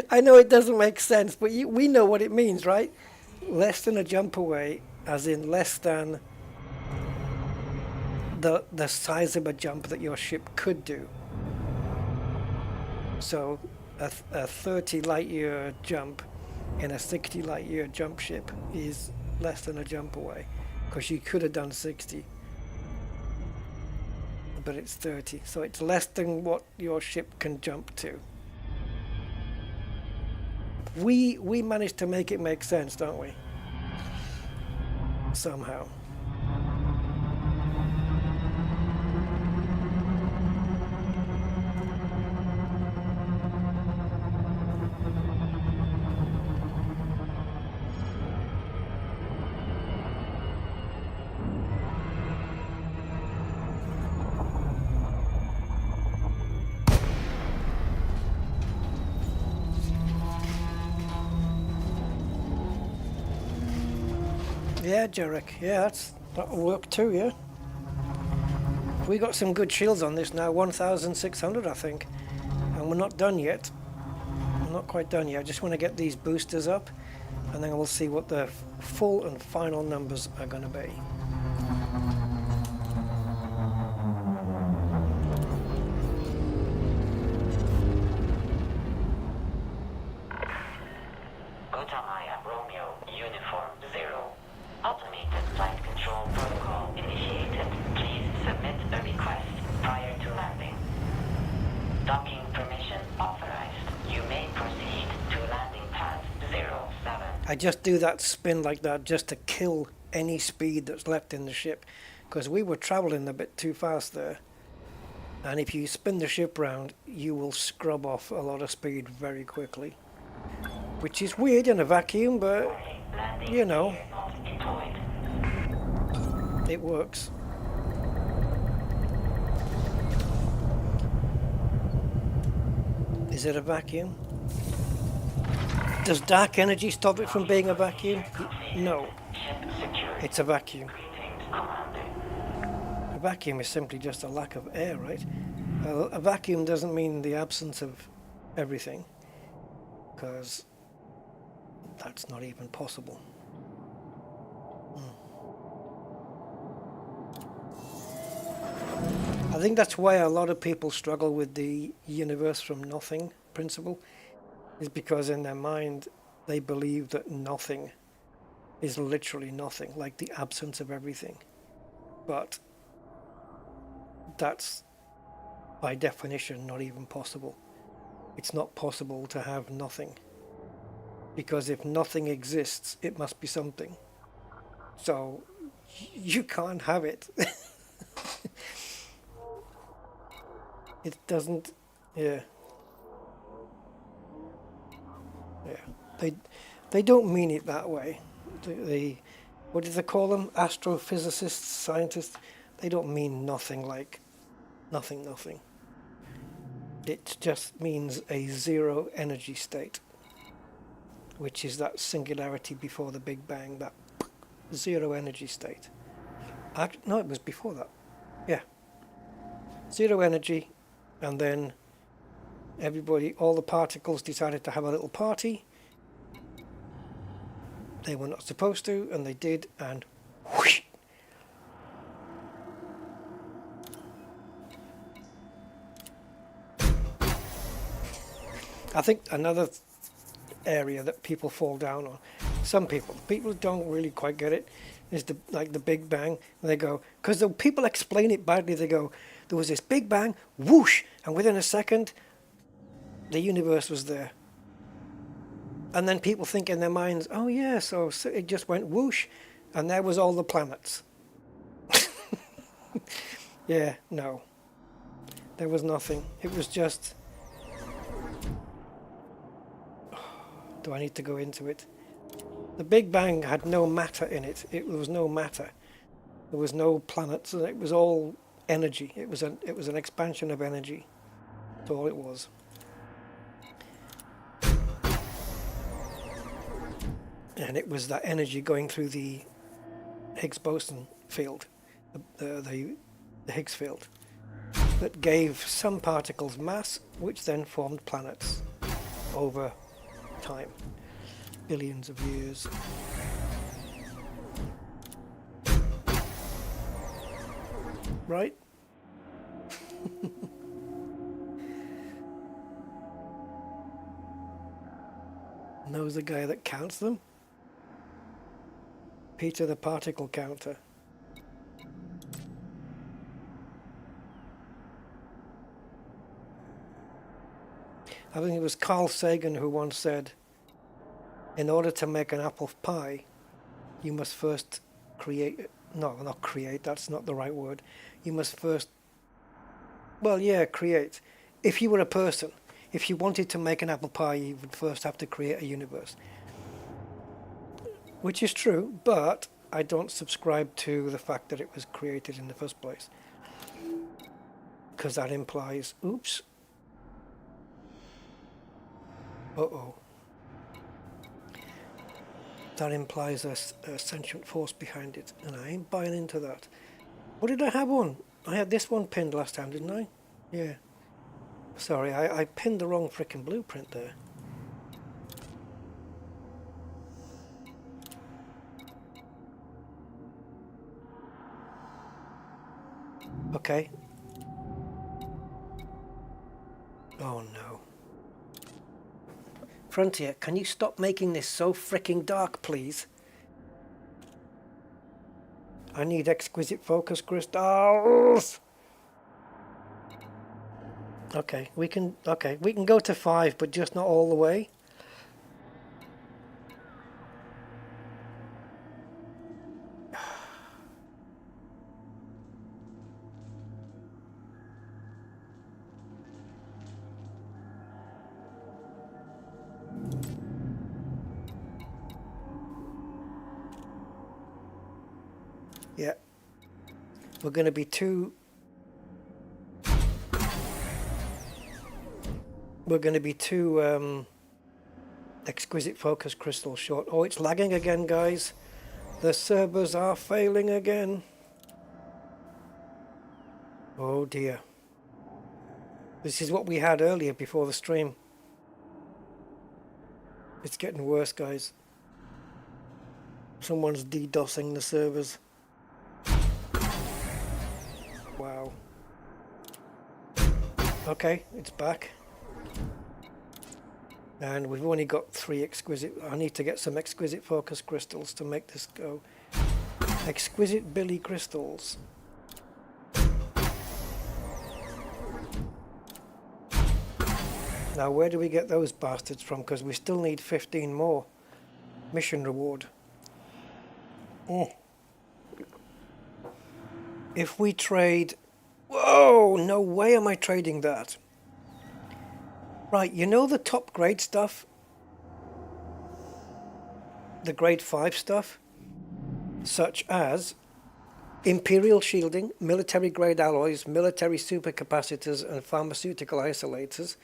I know it doesn't make sense, but we know what it means, right? Less than a jump away, as in less than the size of a jump that your ship could do. So a 30 light year jump in a 60 light year jump ship is less than a jump away, because you could have done 60, but it's 30, so it's less than what your ship can jump to. We managed to make it make sense, don't we? Somehow. Yeah, Jarek. Yeah, that'll work too, yeah. We got some good shields on this now, 1,600 I think. And we're not done yet. We're not quite done yet. I just want to get these boosters up, and then we'll see what the full and final numbers are going to be. I just do that spin like that just to kill any speed that's left in the ship, because we were traveling a bit too fast there, and if you spin the ship round you will scrub off a lot of speed very quickly, which is weird in a vacuum, but you know, it works. Is it a vacuum? Does dark energy stop it from being a vacuum? No. It's a vacuum. A vacuum is simply just a lack of air, right? A vacuum doesn't mean the absence of everything, because that's not even possible. I think that's why a lot of people struggle with the universe from nothing principle, is because in their mind they believe that nothing is literally nothing, like the absence of everything. But that's by definition not even possible. It's not possible to have nothing, because if nothing exists it must be something, so you can't have it. It doesn't, yeah. Yeah, they don't mean it that way. They what do they call them? Astrophysicists, scientists. They don't mean nothing like nothing. It just means a zero energy state, which is that singularity before the Big Bang, that zero energy state. No, it was before that. Yeah. Zero energy, and then all the particles decided to have a little party. They were not supposed to, and they did, and whoosh. I think another area that people fall down on, some people who don't really quite get it, is the Big Bang. And they go, because the people explain it badly, they go, there was this Big Bang, whoosh, and within a second the universe was there. And then people think in their minds, oh yeah, so it just went whoosh, and there was all the planets. Yeah, no. There was nothing. It was just... Do I need to go into it? The Big Bang had no matter in it. There was no matter. There was no planets. It was all energy. It was an expansion of energy. That's all it was. And it was that energy going through the Higgs boson field, the Higgs field, that gave some particles mass, which then formed planets over time, billions of years. Right? knows the guy that counts them? Peter the particle counter. I think it was Carl Sagan who once said, in order to make an apple pie, you must first create, no, not create, that's not the right word. You must first, well, yeah, create. If you were a person, if you wanted to make an apple pie, you would first have to create a universe. Which is true, but I don't subscribe to the fact that it was created in the first place. Because that implies, oops. Uh-oh. That implies a sentient force behind it, and I ain't buying into that. What did I have on? I had this one pinned last time, didn't I? Yeah. Sorry, I pinned the wrong frickin' blueprint there. Okay. Oh no. Frontier, can you stop making this so fricking dark, please? I need exquisite focus crystals. Okay, we can go to 5, but just not all the way. Yeah, we're going to be too exquisite focus crystal short. Oh, it's lagging again, guys. The servers are failing again. Oh dear. This is what we had earlier before the stream. It's getting worse, guys. Someone's DDoSing the servers. Wow. Okay, it's back. And we've only got 3 exquisite. I need to get some exquisite focus crystals to make this go. Exquisite Billy crystals. Now where do we get those bastards from? Because we still need 15 more. Mission reward. If we trade... Whoa! No way am I trading that. Right, you know the top grade stuff? The grade 5 stuff? Such as Imperial shielding, military grade alloys, military supercapacitors and pharmaceutical isolators.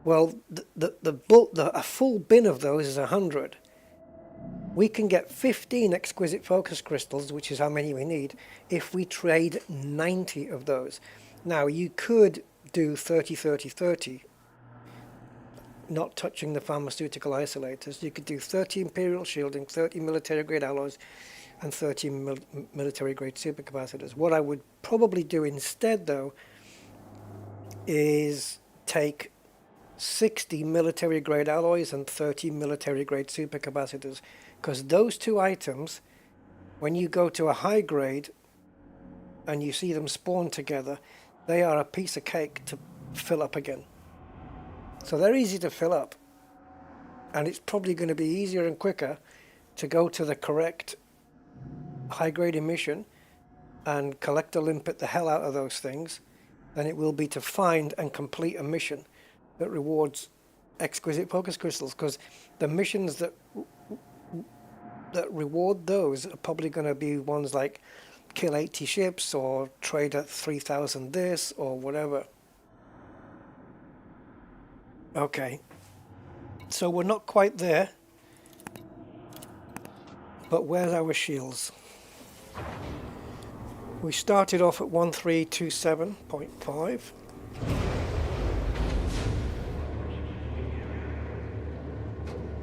Well, a full bin of those is 100. We can get 15 exquisite focus crystals, which is how many we need, if we trade 90 of those. Now, you could do 30, 30, 30, not touching the pharmaceutical isolators. You could do 30 Imperial shielding, 30 military grade alloys, and 30 military grade supercapacitors. What I would probably do instead, though, is take 60 military grade alloys and 30 military grade supercapacitors, because those two items, when you go to a high grade and you see them spawn together, they are a piece of cake to fill up again. So they're easy to fill up, and it's probably going to be easier and quicker to go to the correct high grade emission and collect a limpet the hell out of those things than it will be to find and complete a mission that rewards exquisite focus crystals, because the missions that reward those are probably going to be ones like kill 80 ships or trade at 3,000 this or whatever. Okay, so we're not quite there, but where's our shields? We started off at 1327.5.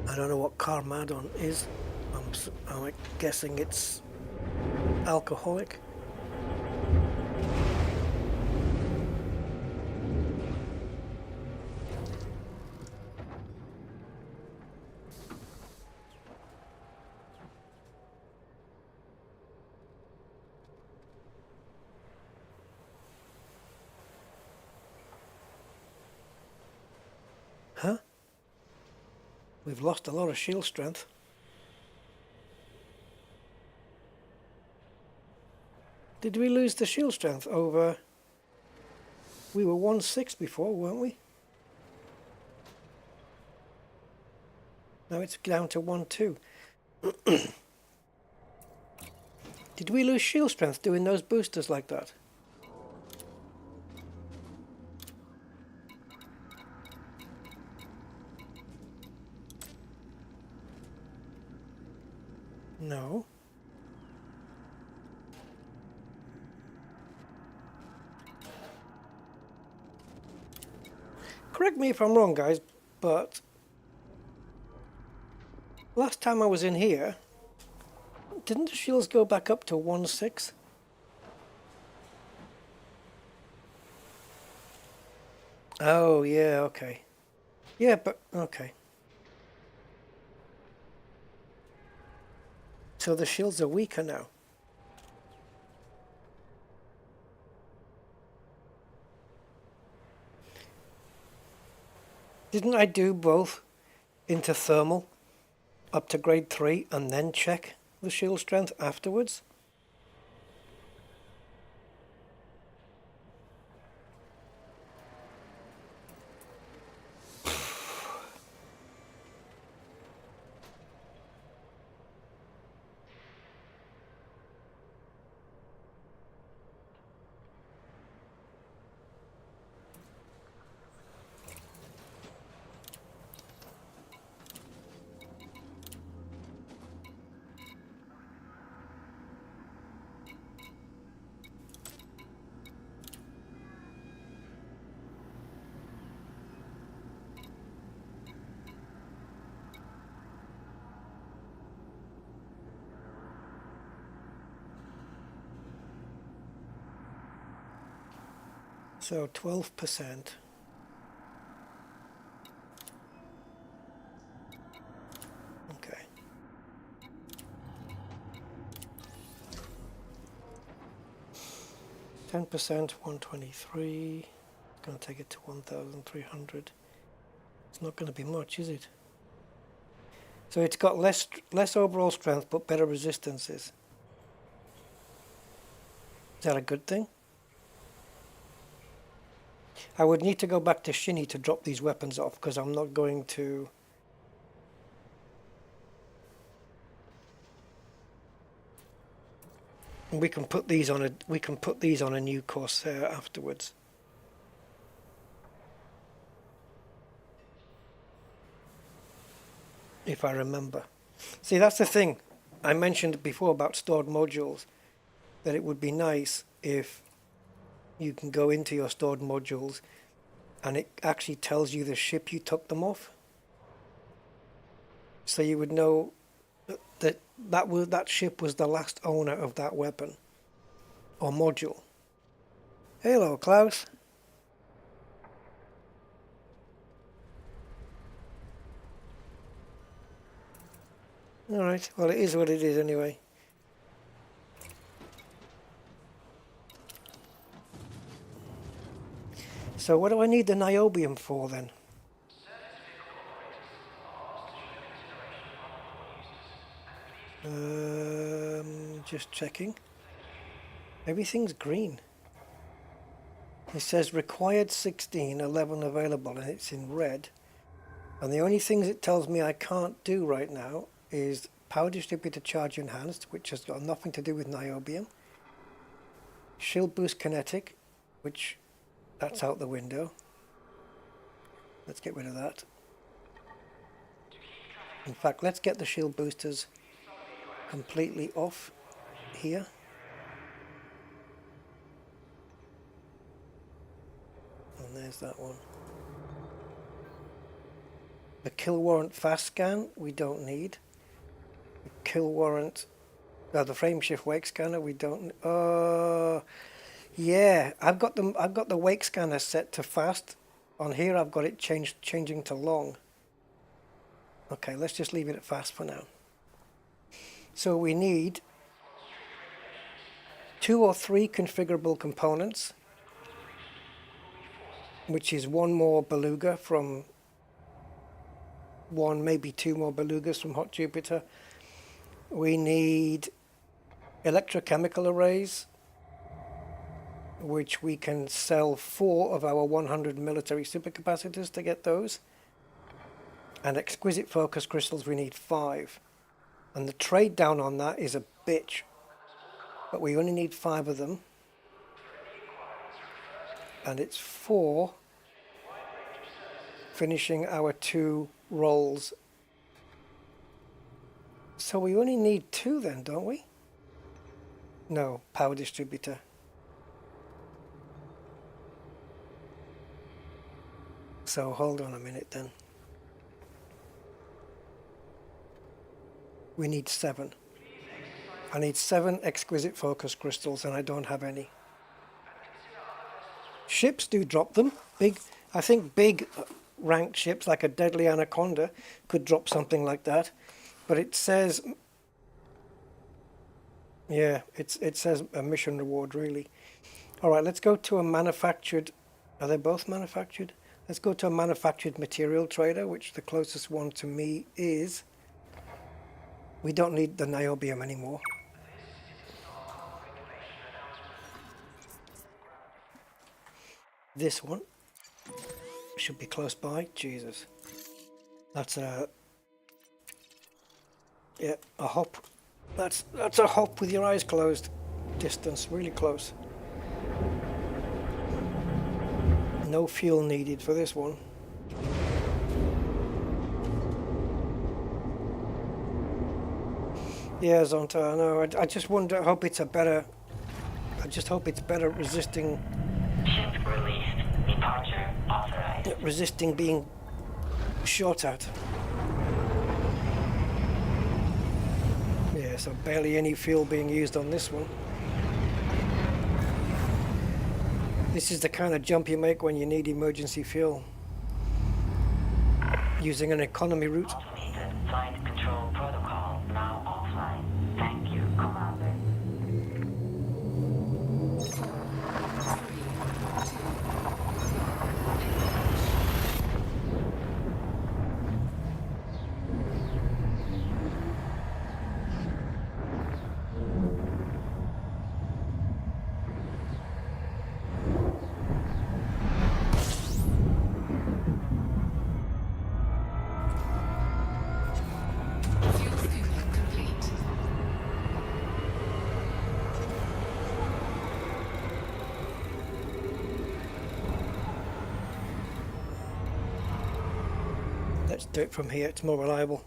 I don't know what Carmadon is. I'm guessing it's alcoholic. We've lost a lot of shield strength. Did we lose the shield strength over... We were 1.6 before, weren't we? Now it's down to 1.2. Did we lose shield strength doing those boosters like that? No. Correct me if I'm wrong, guys, but last time I was in here, didn't the shields go back up to 1.6? Oh, yeah, okay. Yeah, but, okay. So the shields are weaker now. Didn't I do both into thermal up to grade 3 and then check the shield strength afterwards? So 12%. Okay. 10%, 123. It's going to take it to 1,300. It's not going to be much, is it? So it's got less overall strength, but better resistances. Is that a good thing? I would need to go back to Shinny to drop these weapons off, because I'm not going to... We can put these on a new Corsair afterwards. If I remember. See, that's the thing. I mentioned before about stored modules, that it would be nice if you can go into your stored modules and it actually tells you the ship you took them off. So you would know that ship was the last owner of that weapon or module. Hello, Klaus. Alright, well, it is what it is anyway. So what do I need the niobium for then? Just checking. Everything's green. It says required 16, 11 available, and it's in red. And the only things it tells me I can't do right now is power distributor charge enhanced, which has got nothing to do with niobium. Shield boost kinetic, which that's out the window. Let's get rid of that. In fact, let's get the shield boosters completely off here. And there's that one. The kill warrant fast scan we don't need. The kill warrant, the frame shift wake scanner we don't. Yeah, I've got the wake scanner set to fast. On here I've got it changing to long. Okay, let's just leave it at fast for now. So we need 2 or 3 configurable components, which is one more beluga from 1, maybe 2 more belugas from Hot Jupiter. We need electrochemical arrays, which we can sell 4 of our 100 military supercapacitors to get those. And exquisite focus crystals, we need 5. And the trade down on that is a bitch. But we only need 5 of them. And it's 4 finishing our 2 rolls. So we only need 2 then, don't we? No, power distributor. So hold on a minute then. We need 7. I need 7 exquisite focus crystals and I don't have any. Ships do drop them. I think big ranked ships like a Deadly Anaconda could drop something like that. But it says, yeah, it says a mission reward really. All right, let's go to a manufactured, are they both manufactured? Let's go to a manufactured material trader, which the closest one to me is. We don't need the niobium anymore. This one should be close by. Jesus. That's a hop. That's a hop with your eyes closed. Distance, really close. No fuel needed for this one. Yeah, Zonta, I know. I just wonder, hope it's a better, I just hope it's better resisting. Ship released. Departure authorized. Resisting being shot at. Yeah, so barely any fuel being used on this one. This is the kind of jump you make when you need emergency fuel. Using an economy route. Automated flight control protocol now offline. Thank you, Commander. Fuel scooping complete. Let's do it from here, it's more reliable.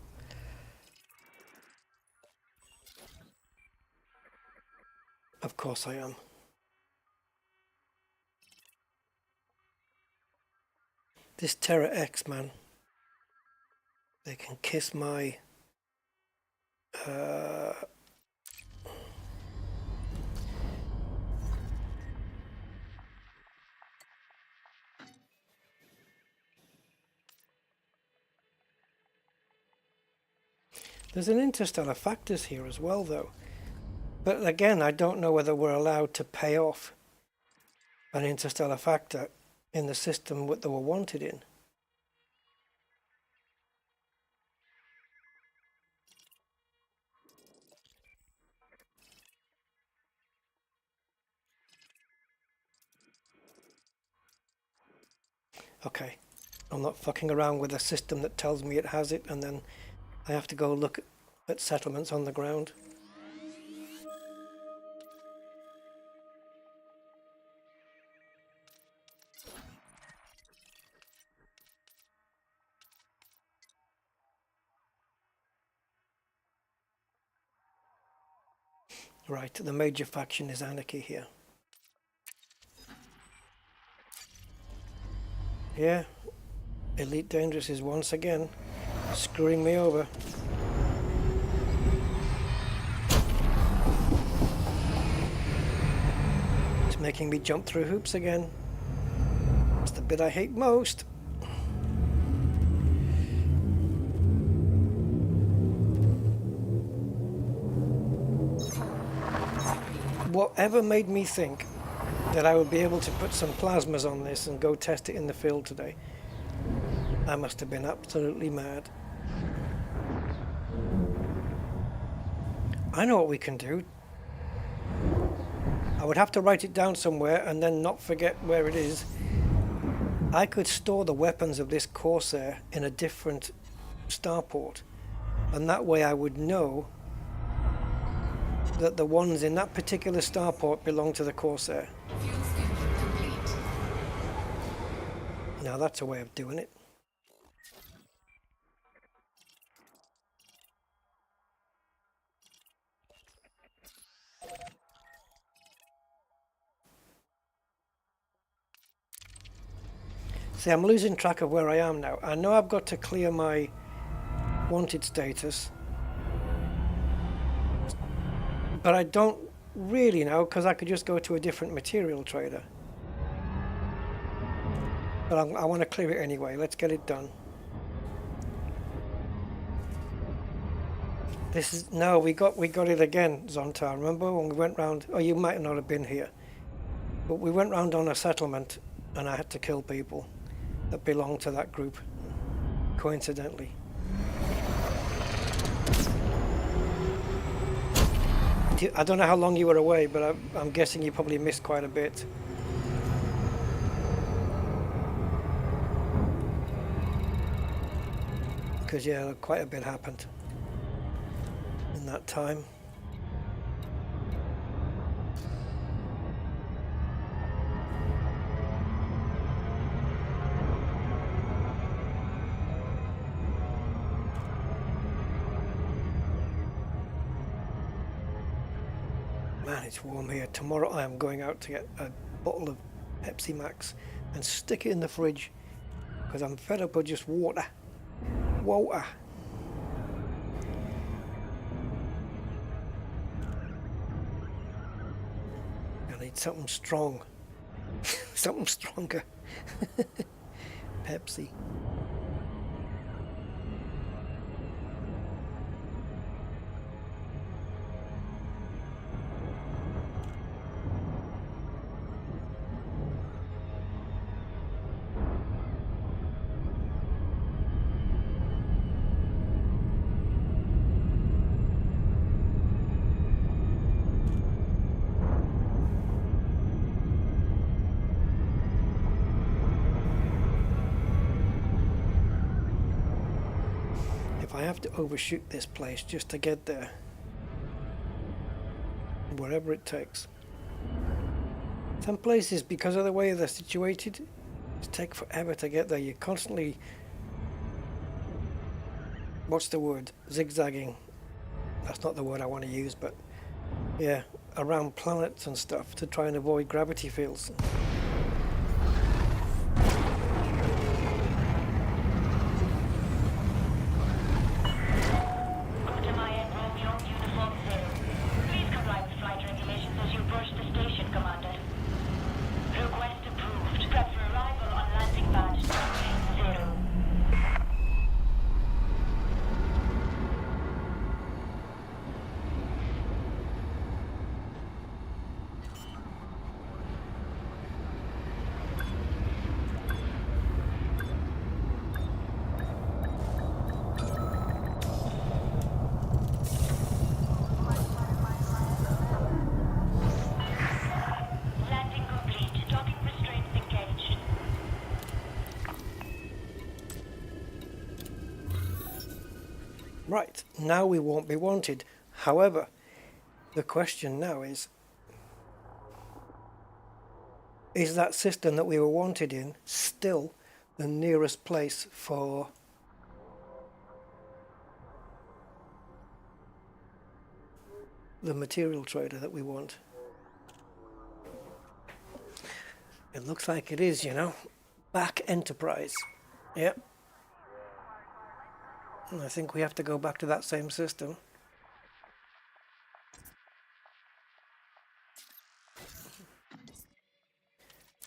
Of course I am. This Terra X, man. They can kiss my... There's an interstellar factors here as well, though. But again, I don't know whether we're allowed to pay off an interstellar factor in the system that they were wanted in. Okay, I'm not fucking around with a system that tells me it has it and then I have to go look at settlements on the ground. Right, the major faction is anarchy here. Yeah, Elite Dangerous is once again screwing me over. It's making me jump through hoops again. It's the bit I hate most. Whatever made me think that I would be able to put some plasmas on this and go test it in the field today? I must have been absolutely mad. I know what we can do. I would have to write it down somewhere and then not forget where it is. I could store the weapons of this Corsair in a different starport, and that way I would know that the ones in that particular starport belong to the Corsair. Fuel schedule complete. Now that's a way of doing it. See, I'm losing track of where I am now. I know I've got to clear my wanted status, but I don't really know, because I could just go to a different material trader. But I want to clear it anyway. Let's get it done. This is no, we got it again, Zontar. Remember when we went round? Oh, you might not have been here, but we went round on a settlement, and I had to kill people that belonged to that group, coincidentally. I don't know how long you were away, but I'm guessing you probably missed quite a bit. Because yeah, quite a bit happened in that time. Man, it's warm here. Tomorrow I am going out to get a bottle of Pepsi Max and stick it in the fridge, because I'm fed up with just water. Water. I need something strong. Something stronger. Pepsi. I have to overshoot this place just to get there, wherever it takes. Some places, because of the way they're situated, it takes forever to get there. You're constantly, what's the word, zigzagging. That's not the word I want to use, but yeah, around planets and stuff to try and avoid gravity fields. Right, now we won't be wanted. However, the question now is that system that we were wanted in still the nearest place for the material trader that we want? It looks like it is, you know. Back Enterprise. Yep. And I think we have to go back to that same system.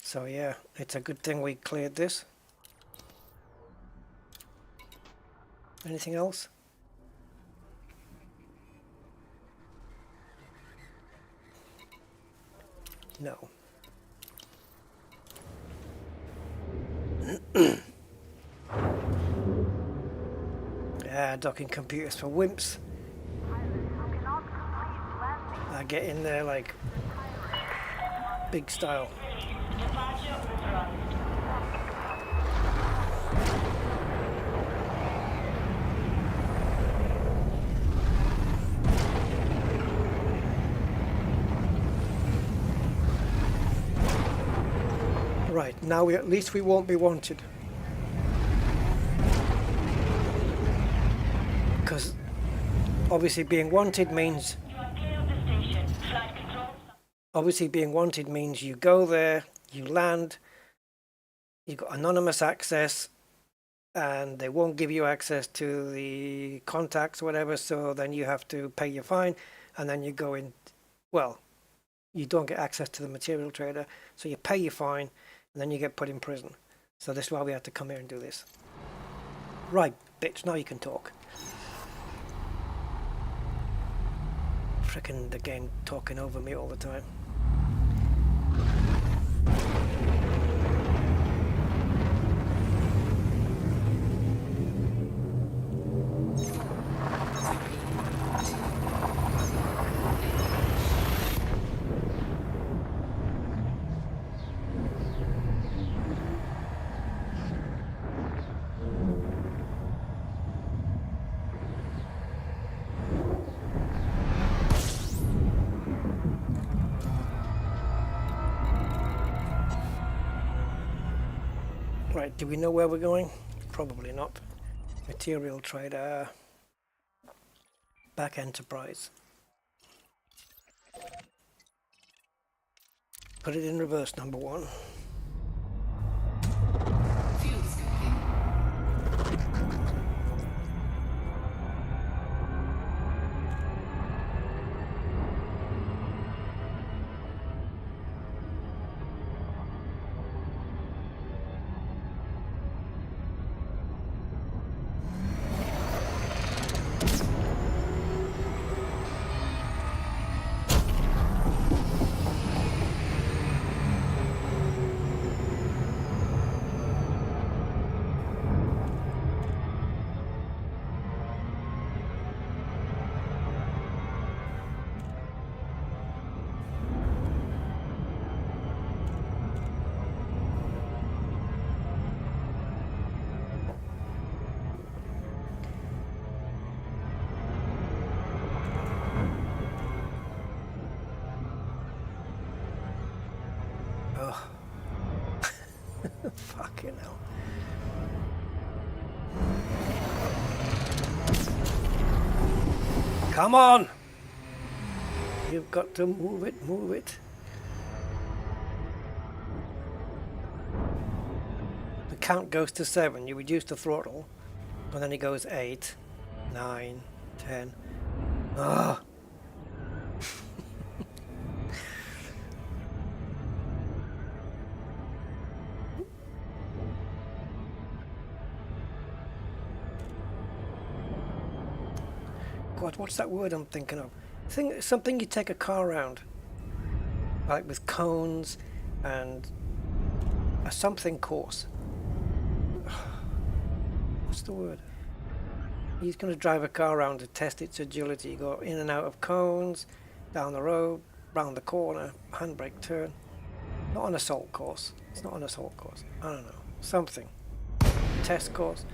So yeah, it's a good thing we cleared this. Anything else? No. docking computers for wimps. I get in there like big style. Right, now at least we won't be wanted. Because obviously being wanted means you go there, you land, you've got anonymous access, and they won't give you access to the contacts or whatever, so then you have to pay your fine, and then you go in, well, you don't get access to the material trader, so you pay your fine, and then you get put in prison. So this is why we had to come here and do this. Right, bitch, now you can talk. Frickin' the game talking over me all the time. Right, do we know where we're going? Probably not. Material trader. Back enterprise. Put it in reverse, number one. Fuel scooping. Oh. Fucking hell. Come on! You've got to move it, move it. The count goes to 7. You reduce the throttle, and then it goes 8, 9, 10. Ah! God, what's that word I'm thinking of? Something you take a car around, like with cones and a something course. What's the word? He's going to drive a car around to test its agility. You go in and out of cones, down the road, round the corner, handbrake turn. Not an assault course. It's not an assault course. I don't know. Something. Test course.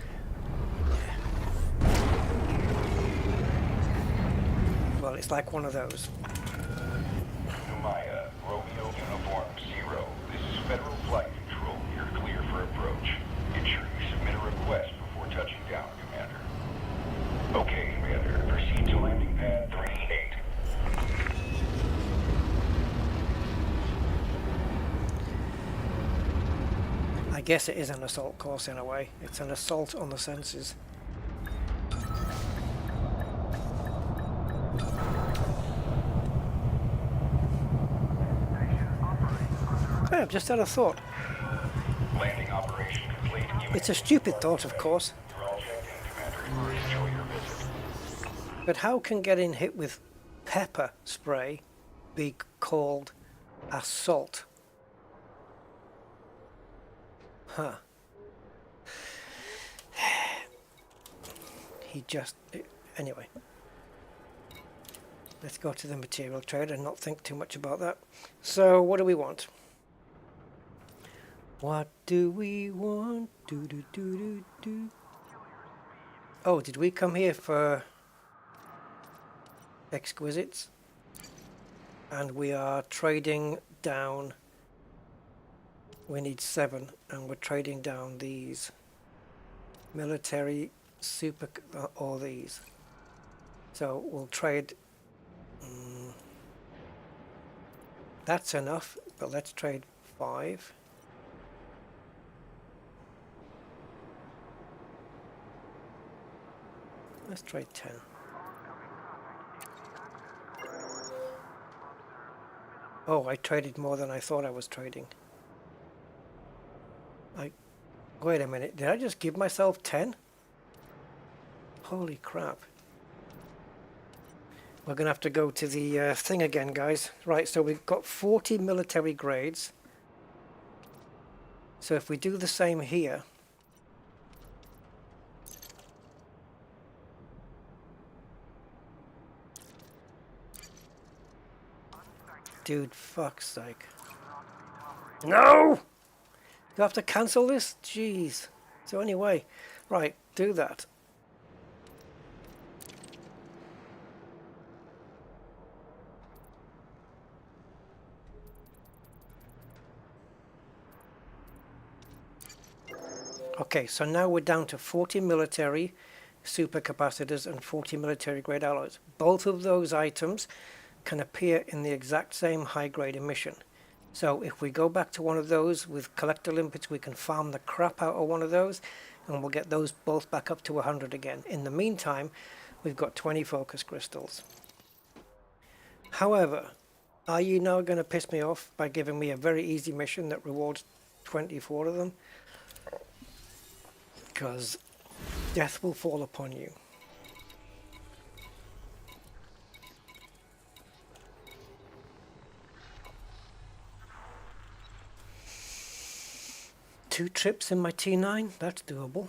Well, it's like one of those. Maya, Romeo Uniform 0. This is Federal Flight Control. You're clear for approach. Ensure you submit a request before touching down, Commander. Okay, Commander. Proceed to landing pad 38. I guess it is an assault course in a way. It's an assault on the senses. I've just had a thought. Landing operation complete. It's a stupid thought, of course. You're all checked in, Commander. Enjoy your visit. But how can getting hit with pepper spray be called assault? Huh. he just... Anyway. Let's go to the material trade and not think too much about that. So, what do we want? What do we want? Do do do do do. Oh, did we come here for exquisites? And we are trading down. We need 7, and we're trading down these military super or these. So we'll trade. That's enough, but let's trade 5. Let's trade 10. Oh, I traded more than I thought I was trading. Wait a minute, did I just give myself 10? Holy crap. We're going to have to go to the thing again, guys. Right, so we've got 40 military grades. So if we do the same here... Dude, fuck's sake. No! You have to cancel this? Jeez. It's the only way. Right, do that. Okay, so now we're down to 40 military supercapacitors and 40 military grade alloys. Both of those items can appear in the exact same high grade emission. So if we go back to one of those with collector limpets, we can farm the crap out of one of those and we'll get those both back up to 100 again. In the meantime, we've got 20 focus crystals. However, are you now going to piss me off by giving me a very easy mission that rewards 24 of them? Because death will fall upon you. Two trips in my T9, that's doable.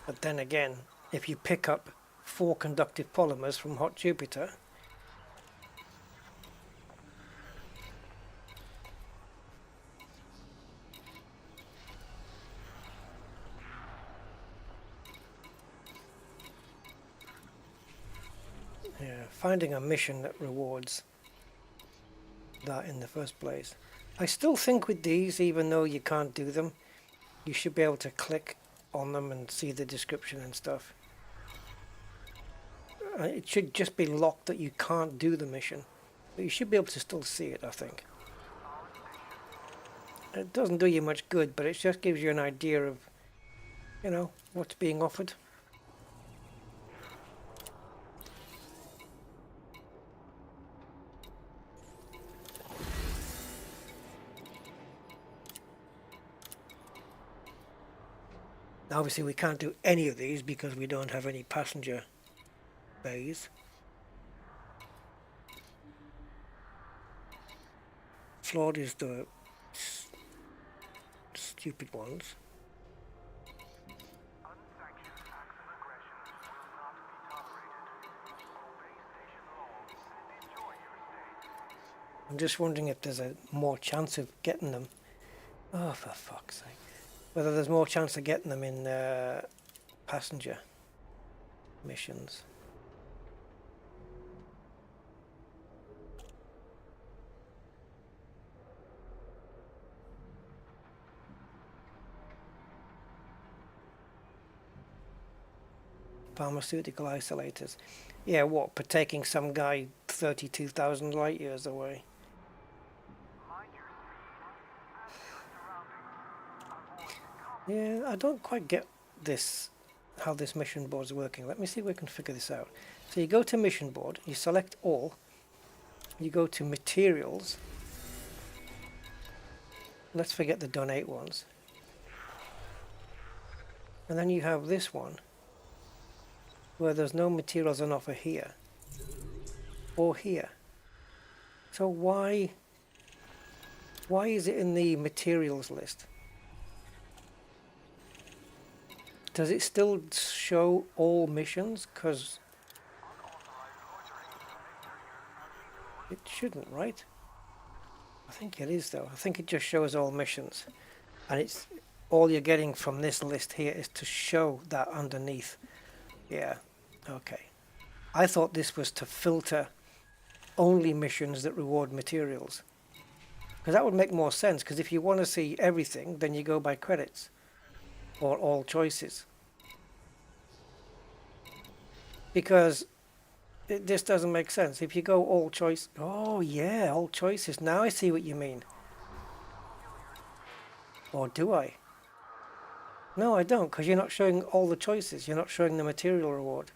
But then again, if you pick up 4 conductive polymers from Hot Jupiter, yeah, finding a mission that rewards that in the first place. I still think with these, even though you can't do them, you should be able to click on them and see the description and stuff. It should just be locked that you can't do the mission, but you should be able to still see it, I think. It doesn't do you much good, but it just gives you an idea of, you know, what's being offered. Obviously we can't do any of these because we don't have any passenger bays. Flawed is the stupid ones. I'm just wondering if there's a more chance of getting them. Oh, for fuck's sake. Whether there's more chance of getting them in passenger missions. Pharmaceutical isolators. Yeah, what, for taking some guy 32,000 light years away? Yeah, I don't quite get this, how this mission board is working. Let me see if we can figure this out. So you go to mission board, you select all, you go to materials. Let's forget the donate ones. And then you have this one, where there's no materials on offer here, or here. So why is it in the materials list? Does it still show all missions? Because it shouldn't, right? I think it is though. I think it just shows all missions, and it's all you're getting from this list here is to show that underneath. Yeah, okay. I thought this was to filter only missions that reward materials, because that would make more sense, because if you want to see everything, then you go by credits or all choices, because this doesn't make sense. If you go all choice, oh yeah, all choices, now I see what you mean. Or do I? No, I don't, because you're not showing all the choices. You're not showing the material reward.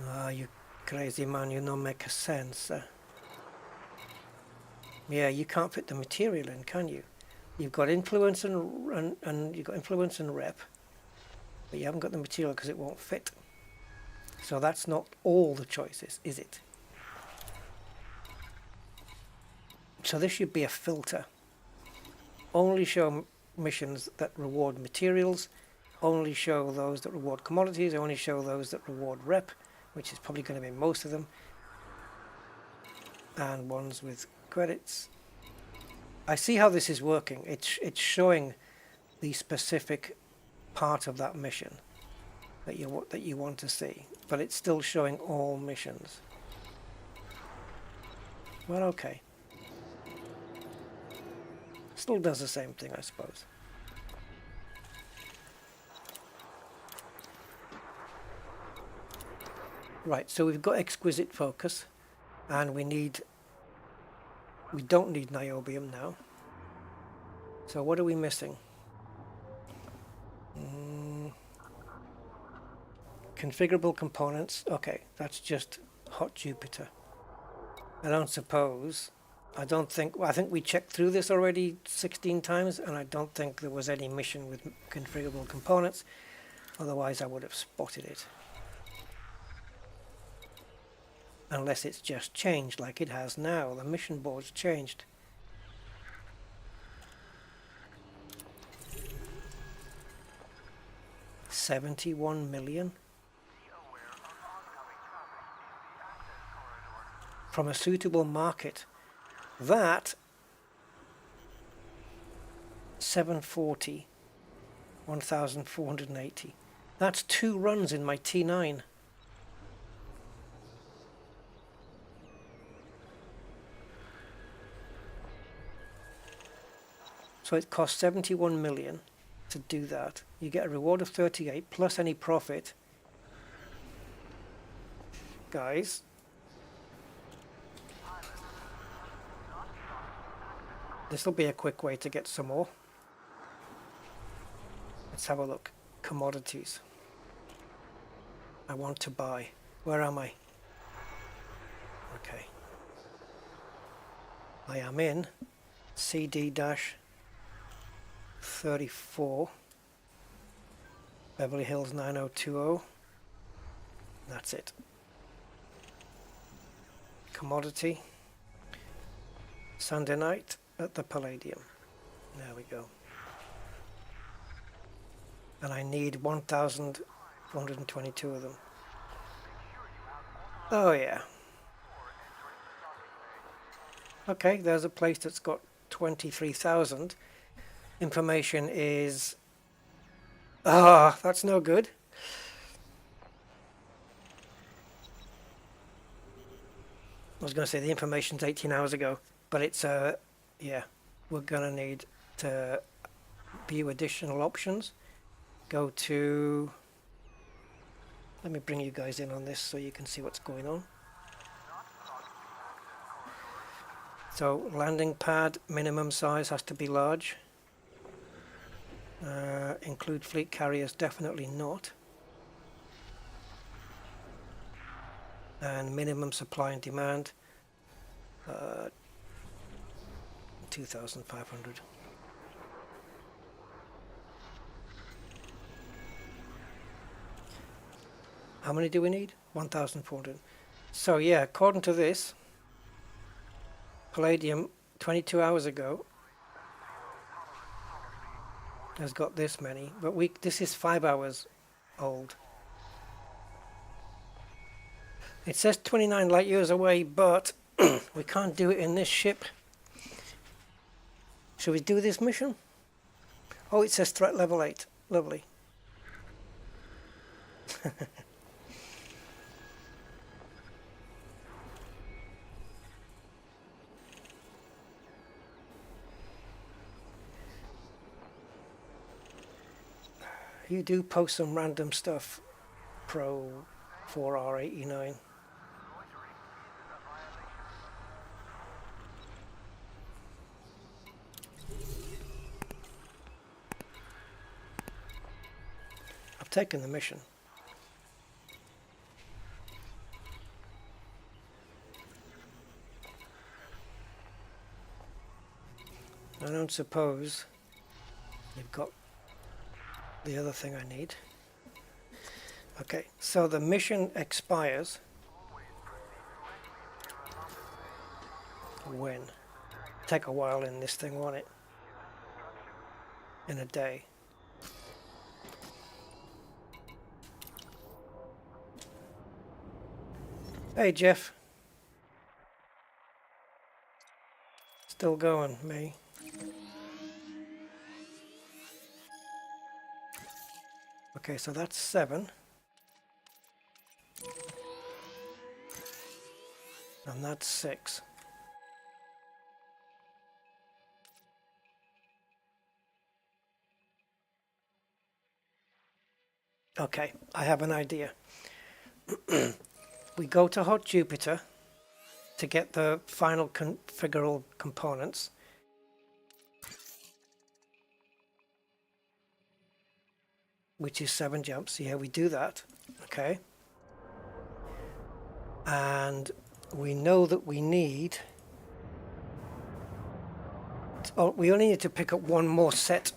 Ah, you crazy man, you don't make a sense. Yeah, you can't fit the material in, can you? You've got influence and you've got influence and rep, but you haven't got the material because it won't fit. So that's not all the choices, is it? So this should be a filter. Only show missions that reward materials, only show those that reward commodities, only show those that reward rep, which is probably going to be most of them, and ones with credits. I see how this is working. It's showing the specific part of that mission that you want to see, but it's still showing all missions. Well, okay. Still does the same thing, I suppose. Right, so we've got exquisite focus, and we don't need niobium now. So what are we missing? Configurable components. Okay, that's just hot Jupiter. I think we checked through this already 16 times, and I don't think there was any mission with configurable components. Otherwise I would have spotted it. Unless it's just changed like it has now. The mission board's changed. $71 million? From a suitable market. That 740, 1,480. That's 2 runs in my T9. So it costs 71 million to do that. You get a reward of 38 plus any profit. Guys, this will be a quick way to get some more. Let's have a look. Commodities. I want to buy. Where am I? Okay. I am in CD-34 Beverly Hills 9020. That's it. Commodity. Sunday night at the Palladium. There we go. And I need 1,422 of them. Oh yeah. Okay, there's a place that's got 23,000. Information is... that's no good. I was going to say the information's 18 hours ago, but it's, yeah, we're going to need to view additional options. Go to... Let me bring you guys in on this so you can see what's going on. So, landing pad, minimum size has to be large. Include fleet carriers, definitely not. And minimum supply and demand, 2,500. How many do we need? 1,400. So yeah, according to this, Palladium 22 hours ago, has got this many, but this is 5 hours old. It says 29 light years away, but we can't do it in this ship. Should we do this mission? Oh, it says threat level 8. Lovely. You do post some random stuff, Pro 4R89. I've taken the mission. I don't suppose you've got the other thing I need. Okay, so the mission expires when? Take a while in this thing, won't it? In a day. Hey Jeff. Still going, me. Okay, so that's 7. And that's 6. Okay, I have an idea. We go to Hot Jupiter to get the final configurable components. Which is 7 jumps. Yeah, we do that. Okay. And we know that we need... Oh, we only need to pick up one more set.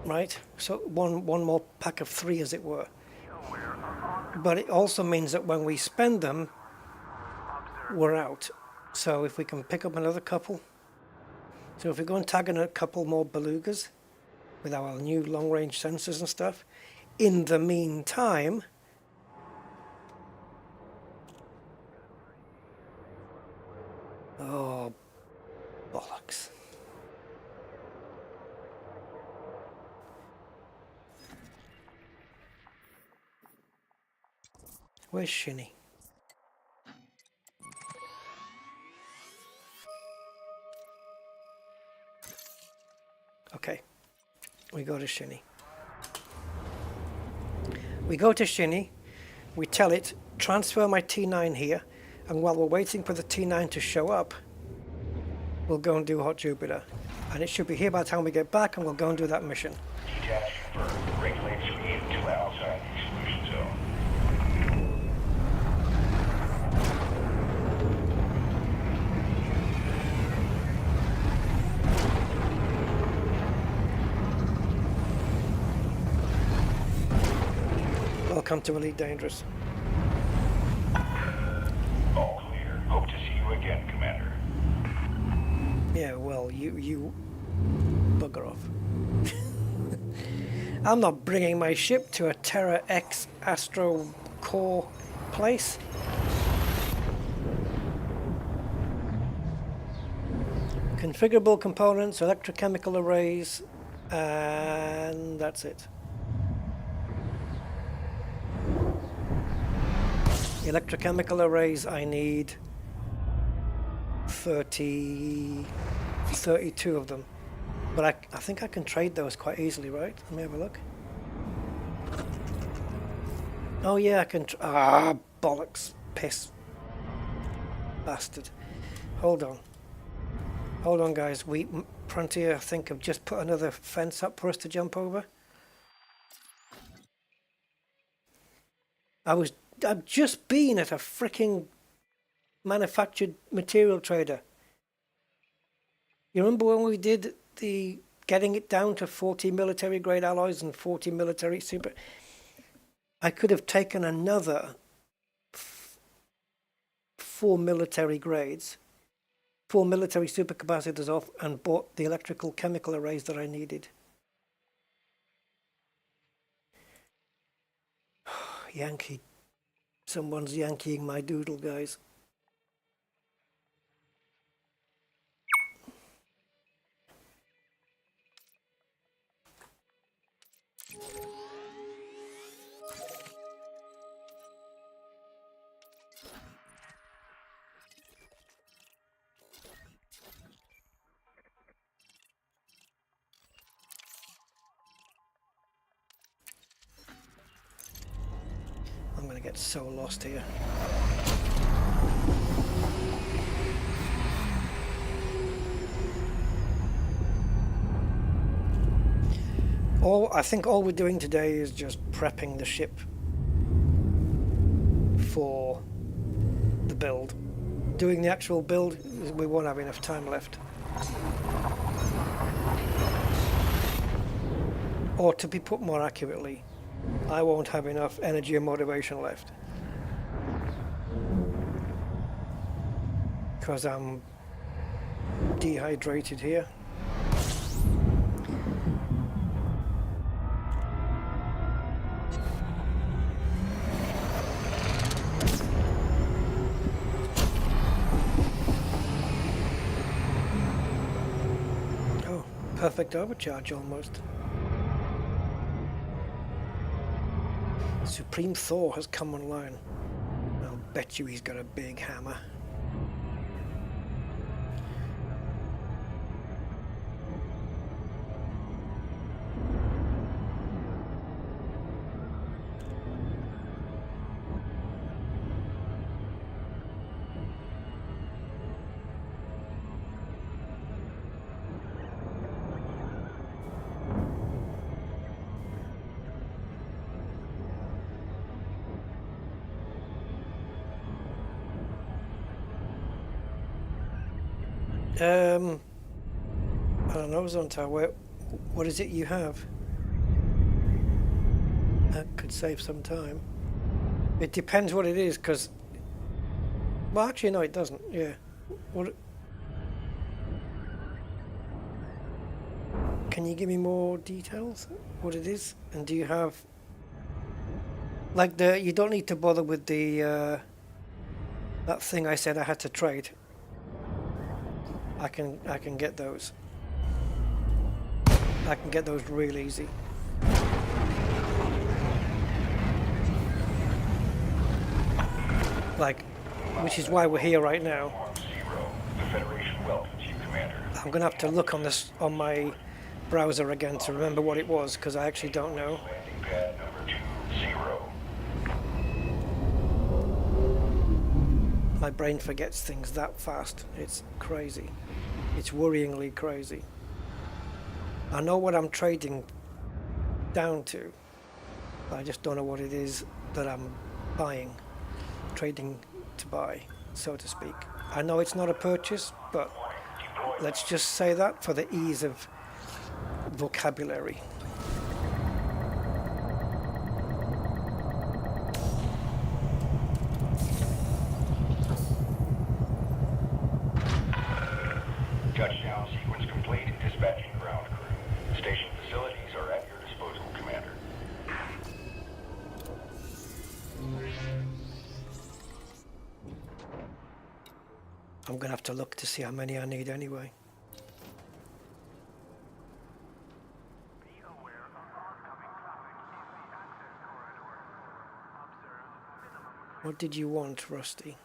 Right? So one more pack of 3, as it were. But it also means that when we spend them, we're out. So if we can pick up another couple. So if we go and tag in a couple more belugas with our new long-range sensors and stuff. In the meantime, oh, bollocks. Where's Shinny? Okay. We go to Shinny. We go to Shinny, we tell it, transfer my T9 here, and while we're waiting for the T9 to show up, we'll go and do Hot Jupiter. And it should be here by the time we get back, and we'll go and do that mission. Detach confirmed. Regulators remain to outside the exclusion zone. Welcome to Elite Dangerous. All clear. Hope to see you again, Commander. Yeah, well, you bugger off. I'm not bringing my ship to a Terra X Astro Core place. Configurable components, electrochemical arrays, and that's it. Electrochemical arrays, I need 32 of them. But I think I can trade those quite easily, right? Let me have a look. Oh yeah, I can... bollocks. Piss. Bastard. Hold on. Hold on, guys. Frontier, I think, have just put another fence up for us to jump over. I've just been at a freaking manufactured material trader. You remember when we did the getting it down to 40 military grade alloys and 40 military super? I could have taken another 4 military grades, 4 military supercapacitors off, and bought the electrical chemical arrays that I needed. Yankee. Someone's yankeeing my doodle, guys. I'm gonna get so lost here. I think all we're doing today is just prepping the ship for the build. Doing the actual build, we won't have enough time left. Or to be put more accurately, I won't have enough energy and motivation left. Because I'm dehydrated here. Oh, perfect overcharge almost. Supreme Thor has come online. I'll bet you he's got a big hammer. I don't know, Zonta, what is it you have? That could save some time. It depends what it is, because... Well, actually, no, it doesn't, yeah. What? Can you give me more details? What it is? And do you have... Like, you don't need to bother with the... that thing I said I had to trade. I can get those. I can get those real easy. Like, which is why we're here right now. I'm gonna have to look on this on my browser again to remember what it was, because I actually don't know. My brain forgets things that fast. It's crazy. It's worryingly crazy. I know what I'm trading down to, but I just don't know what it is that I'm buying. Trading to buy, so to speak. I know it's not a purchase, but let's just say that for the ease of vocabulary. Touchdown sequence complete. Dispatching ground crew. Station facilities are at your disposal, Commander. I'm gonna have to look to see how many I need anyway. What did you want, Rusty?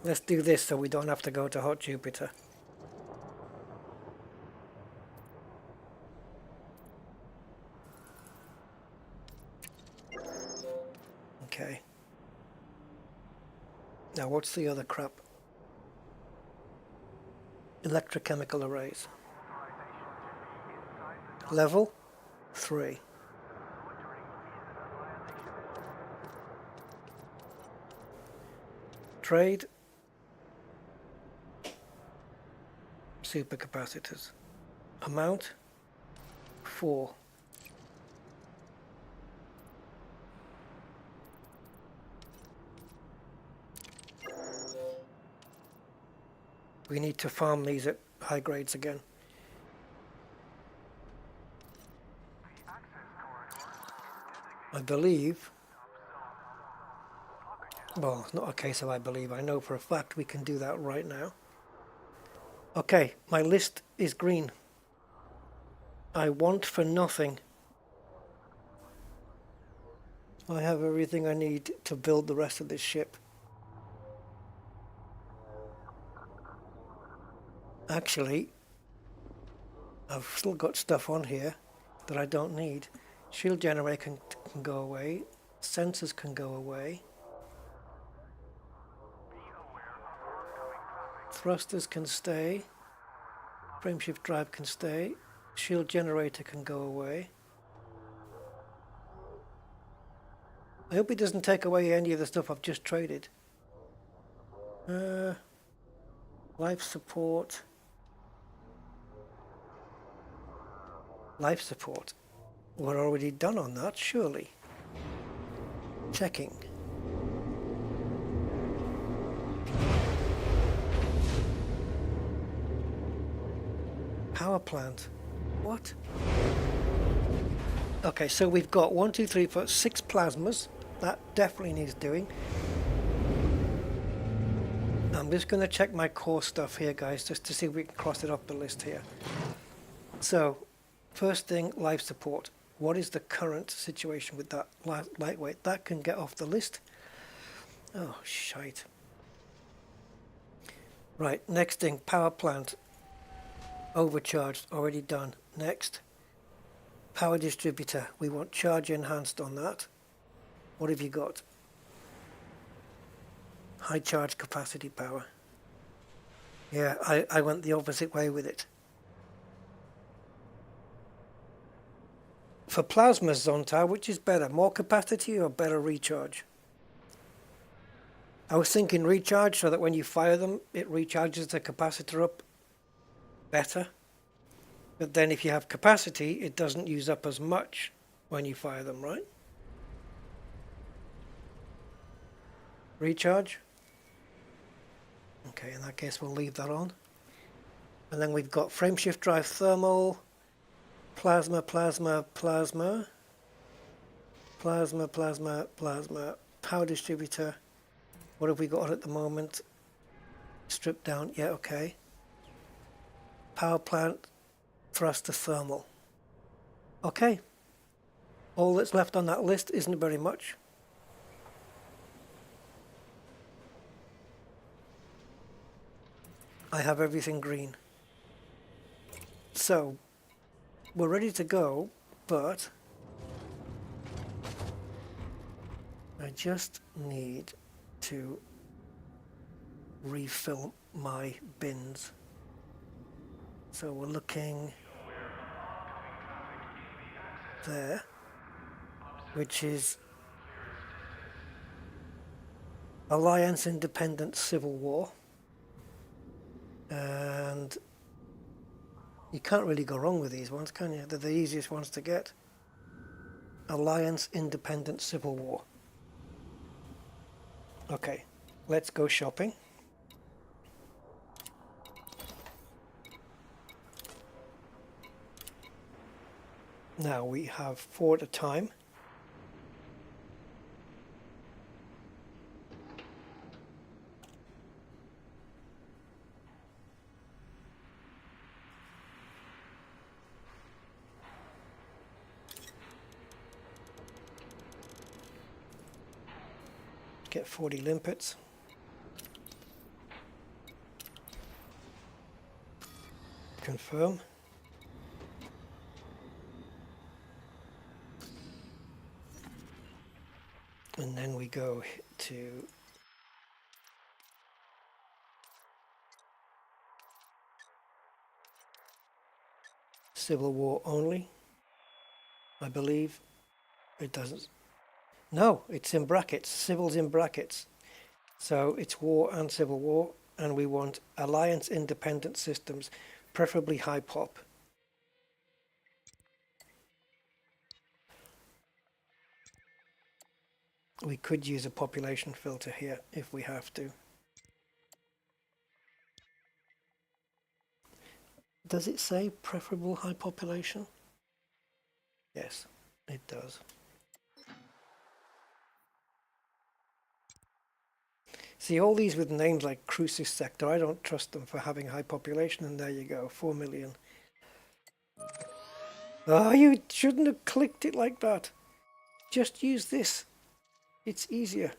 Let's do this so we don't have to go to Hot Jupiter. Okay. Now what's the other crap? Electrochemical arrays. Level 3. Trade supercapacitors. Amount 4. We need to farm these at high grades again. I believe, well, it's not a case of I believe, I know for a fact we can do that right now. Okay, my list is green. I want for nothing. I have everything I need to build the rest of this ship. Actually, I've still got stuff on here that I don't need. Shield generator can go away. Sensors can go away. Thrusters can stay. Frameshift drive can stay. Shield generator can go away. I hope it doesn't take away any of the stuff I've just traded. Life support. Life support. We're already done on that, surely. Checking. Power plant. What? Okay, so we've got 1, 2, 3, 4, 6 plasmas. That definitely needs doing. I'm just going to check my core stuff here, guys, just to see if we can cross it off the list here. So, first thing, life support. What is the current situation with that lightweight? That can get off the list. Oh, shite. Right, next thing, power plant. Overcharged, already done. Next, power distributor. We want charge enhanced on that. What have you got? High charge capacity power. Yeah, I went the opposite way with it. For plasmas, Zonta, which is better? More capacity or better recharge? I was thinking recharge so that when you fire them, it recharges the capacitor up better. But then if you have capacity, it doesn't use up as much when you fire them, right? Recharge? Okay, in that case we'll leave that on. And then we've got frameshift drive thermal, plasma, plasma, plasma, plasma, plasma, plasma, power distributor. What have we got at the moment? Strip down, yeah, okay. Power plant, thruster thermal. Okay. All that's left on that list isn't very much. I have everything green. So, we're ready to go, but I just need to refill my bins. So we're looking there, which is Alliance Independent Civil War. And you can't really go wrong with these ones, can you? They're the easiest ones to get. Alliance Independent Civil War. Okay, let's go shopping. Now we have 4 at a time. Get 40 limpets. Confirm. And then we go to Civil War only. I believe it doesn't. No, it's in brackets. Civil's in brackets. So it's war and civil war, and we want Alliance Independent Systems, preferably high pop. We could use a population filter here if we have to. Does it say preferable high population? Yes, it does. See, all these with names like Crucis Sector, I don't trust them for having high population, and there you go, 4 million. Oh, you shouldn't have clicked it like that. Just use this. It's easier.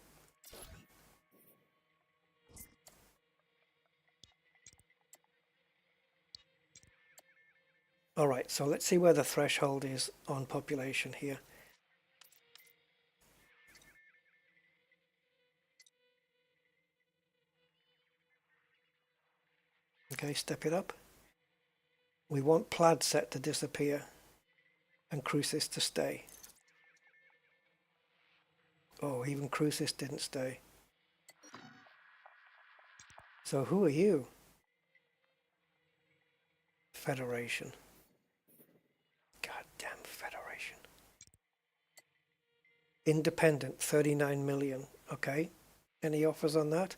Alright, so let's see where the threshold is on population here. Okay, step it up. We want plaid set to disappear and Crucis to stay. Oh, even Crucis didn't stay. So who are you? Federation. Goddamn Federation. Independent, 39 million. Okay. Any offers on that?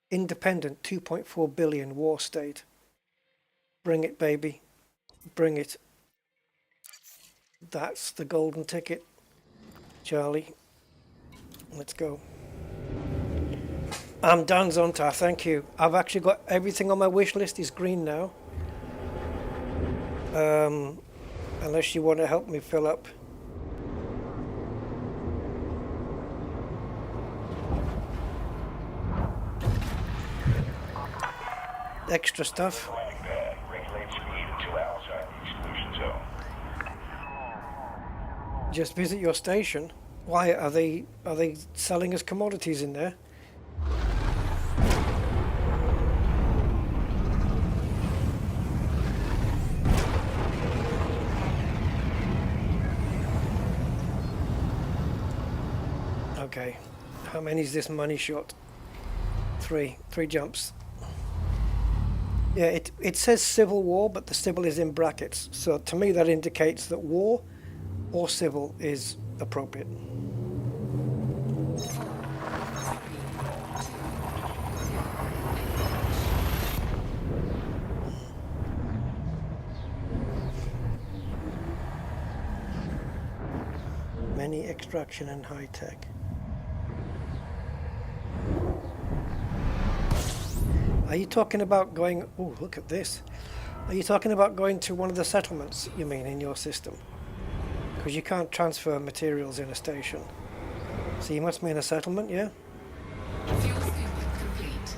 Independent, 2.4 billion. War state. Bring it, baby. Bring it. That's the golden ticket. Charlie. Let's go. I'm done, Zonta. Thank you. I've actually got everything on my wish list is green now. Unless you want to help me fill up. Extra stuff. Regulate speed until outside the exclusion zone. Just visit your station. Why are they selling us commodities in there? Okay, how many is this money shot? Three jumps. Yeah, it says civil war, but the civil is in brackets. So to me that indicates that war or civil is appropriate. Many extraction and high tech. Are you talking about going, oh, look at this. Are you talking about going to one of the settlements, you mean, in your system? Because you can't transfer materials in a station. So you must mean a settlement, yeah? Fuel scooping complete.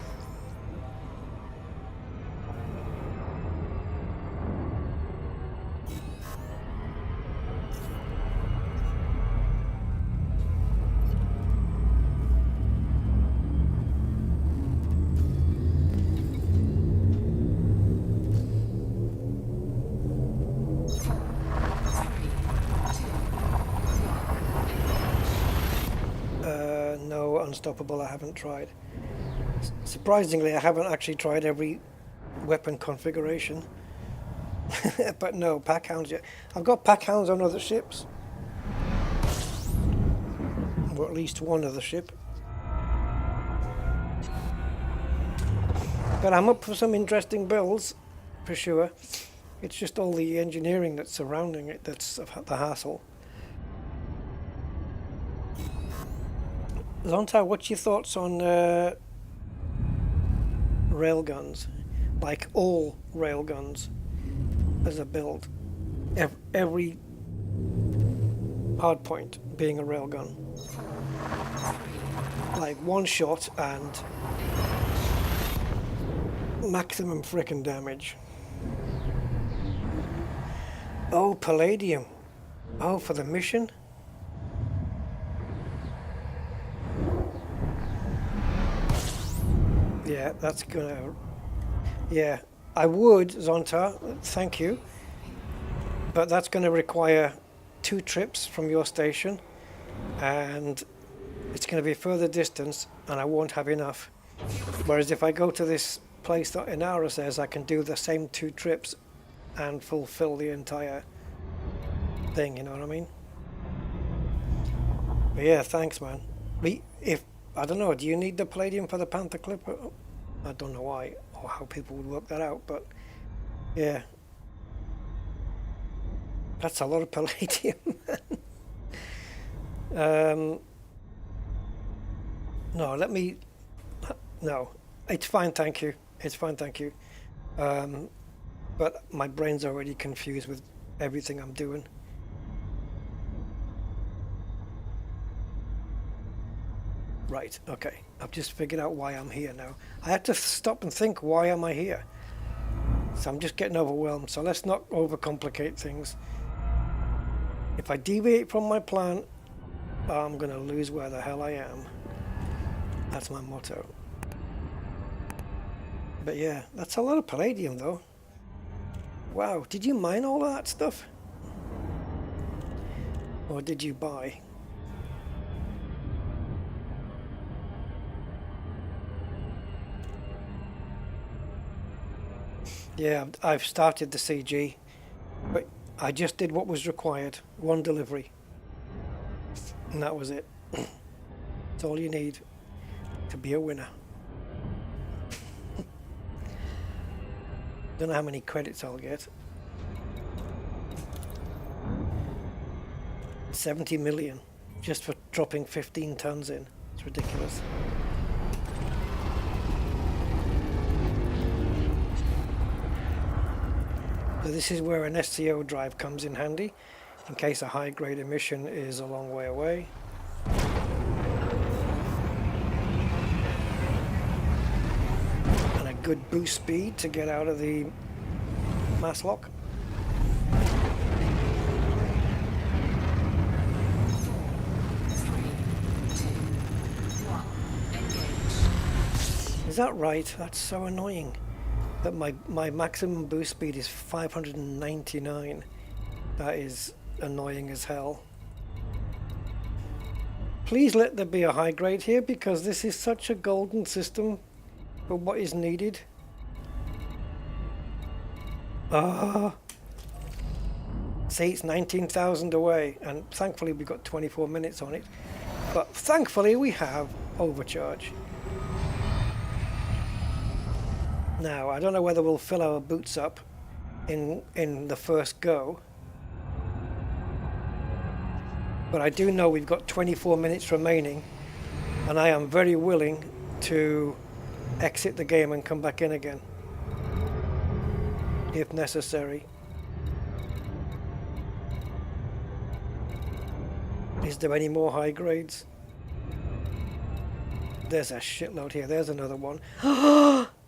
No, Unstoppable I haven't tried. Surprisingly, I haven't actually tried every weapon configuration. But no, pack hounds yet. I've got pack hounds on other ships. Or at least one other ship. But I'm up for some interesting builds, for sure. It's just all the engineering that's surrounding it that's the hassle. Zonta, what's your thoughts on railguns? Like all railguns as a build. Every hardpoint being a railgun. Like one shot and maximum frickin' damage. Oh, palladium. Oh, for the mission? Yeah, that's gonna... Yeah, I would, Zonta, thank you. But that's gonna require 2 trips from your station. And it's gonna be a further distance, and I won't have enough. Whereas if I go to this place that Inara says I can do the same 2 trips and fulfill the entire thing, you know what I mean? But yeah, thanks, man. I don't know, do you need the palladium for the Panther Clipper? I don't know why or how people would work that out, but yeah, That's a lot of palladium. No, let me... No, it's fine, thank you. It's fine, thank you. But my brain's already confused with everything I'm doing. Right, okay. I've just figured out why I'm here now. I had to stop and think, why am I here? So I'm just getting overwhelmed. So let's not overcomplicate things. If I deviate from my plan, I'm going to lose where the hell I am. That's my motto. But yeah, that's a lot of palladium though. Wow, did you mine all of that stuff? Or did you buy? Yeah, I've started the CG, but I just did what was required. One delivery. And that was it. That's all you need to be a winner. Don't know how many credits I'll get. 70 million just for dropping 15 tons in. It's ridiculous. So this is where an SCO drive comes in handy in case a high grade emission is a long way away. And a good boost speed to get out of the mass lock. Is that right? That's so annoying. That my maximum boost speed is 599. That is annoying as hell. Please let there be a high grade here because this is such a golden system for what is needed. See, it's 19,000 away and thankfully we got 24 minutes on it. But thankfully we have overcharge. Now, I don't know whether we'll fill our boots up in the first go. But I do know we've got 24 minutes remaining. And I am very willing to exit the game and come back in again. If necessary. Is there any more high grades? There's a shitload here. There's another one.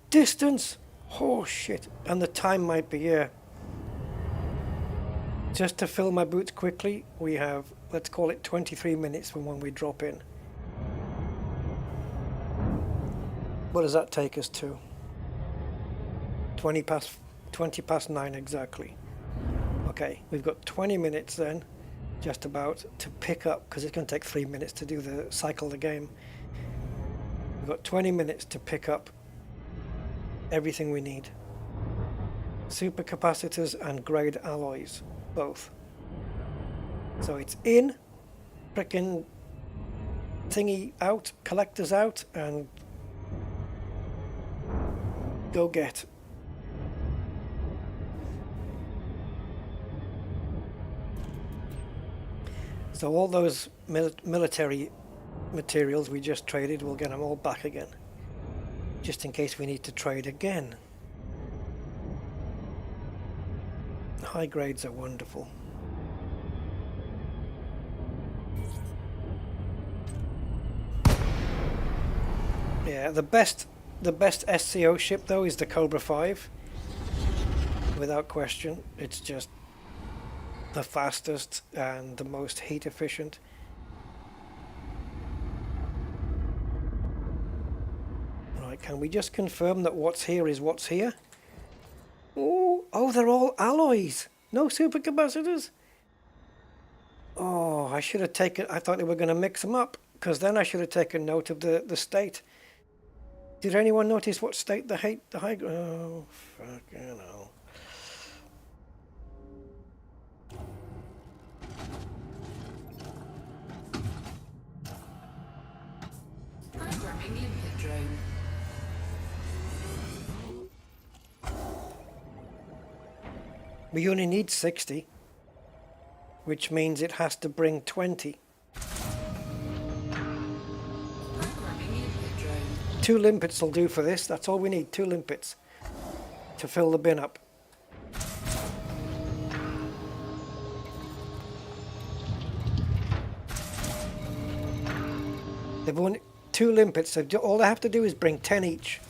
Distance! Oh shit. And the time might be here. Just to fill my boots quickly, we have, let's call it 23 minutes from when we drop in. What does that take us to? 20 past 9 exactly. Okay, we've got 20 minutes then, just about, to pick up, because it's going to take 3 minutes to do the cycle the game. We've got 20 minutes to pick up everything we need. Supercapacitors and grade alloys, both. So it's in, frickin' thingy out, collectors out, and go get. So all those military materials we just traded, we'll get them all back again. Just in case we need to trade again. High grades are wonderful. Yeah, the best SCO ship though is the Cobra 5. Without question, it's just the fastest and the most heat efficient. Can we just confirm that what's here is what's here? Oh, they're all alloys. No supercapacitors. Oh, I should have taken... I thought they were going to mix them up, because then I should have taken note of the state. Did anyone notice what state the high... Oh, fucking hell. Programming limpet drone. We only need 60. which means it has to bring 20. Programming limpet drone. 2 limpets will do for this. That's all we need, 2 limpets to fill the bin up. They've only 2 limpets, so all they have to do is bring 10 each.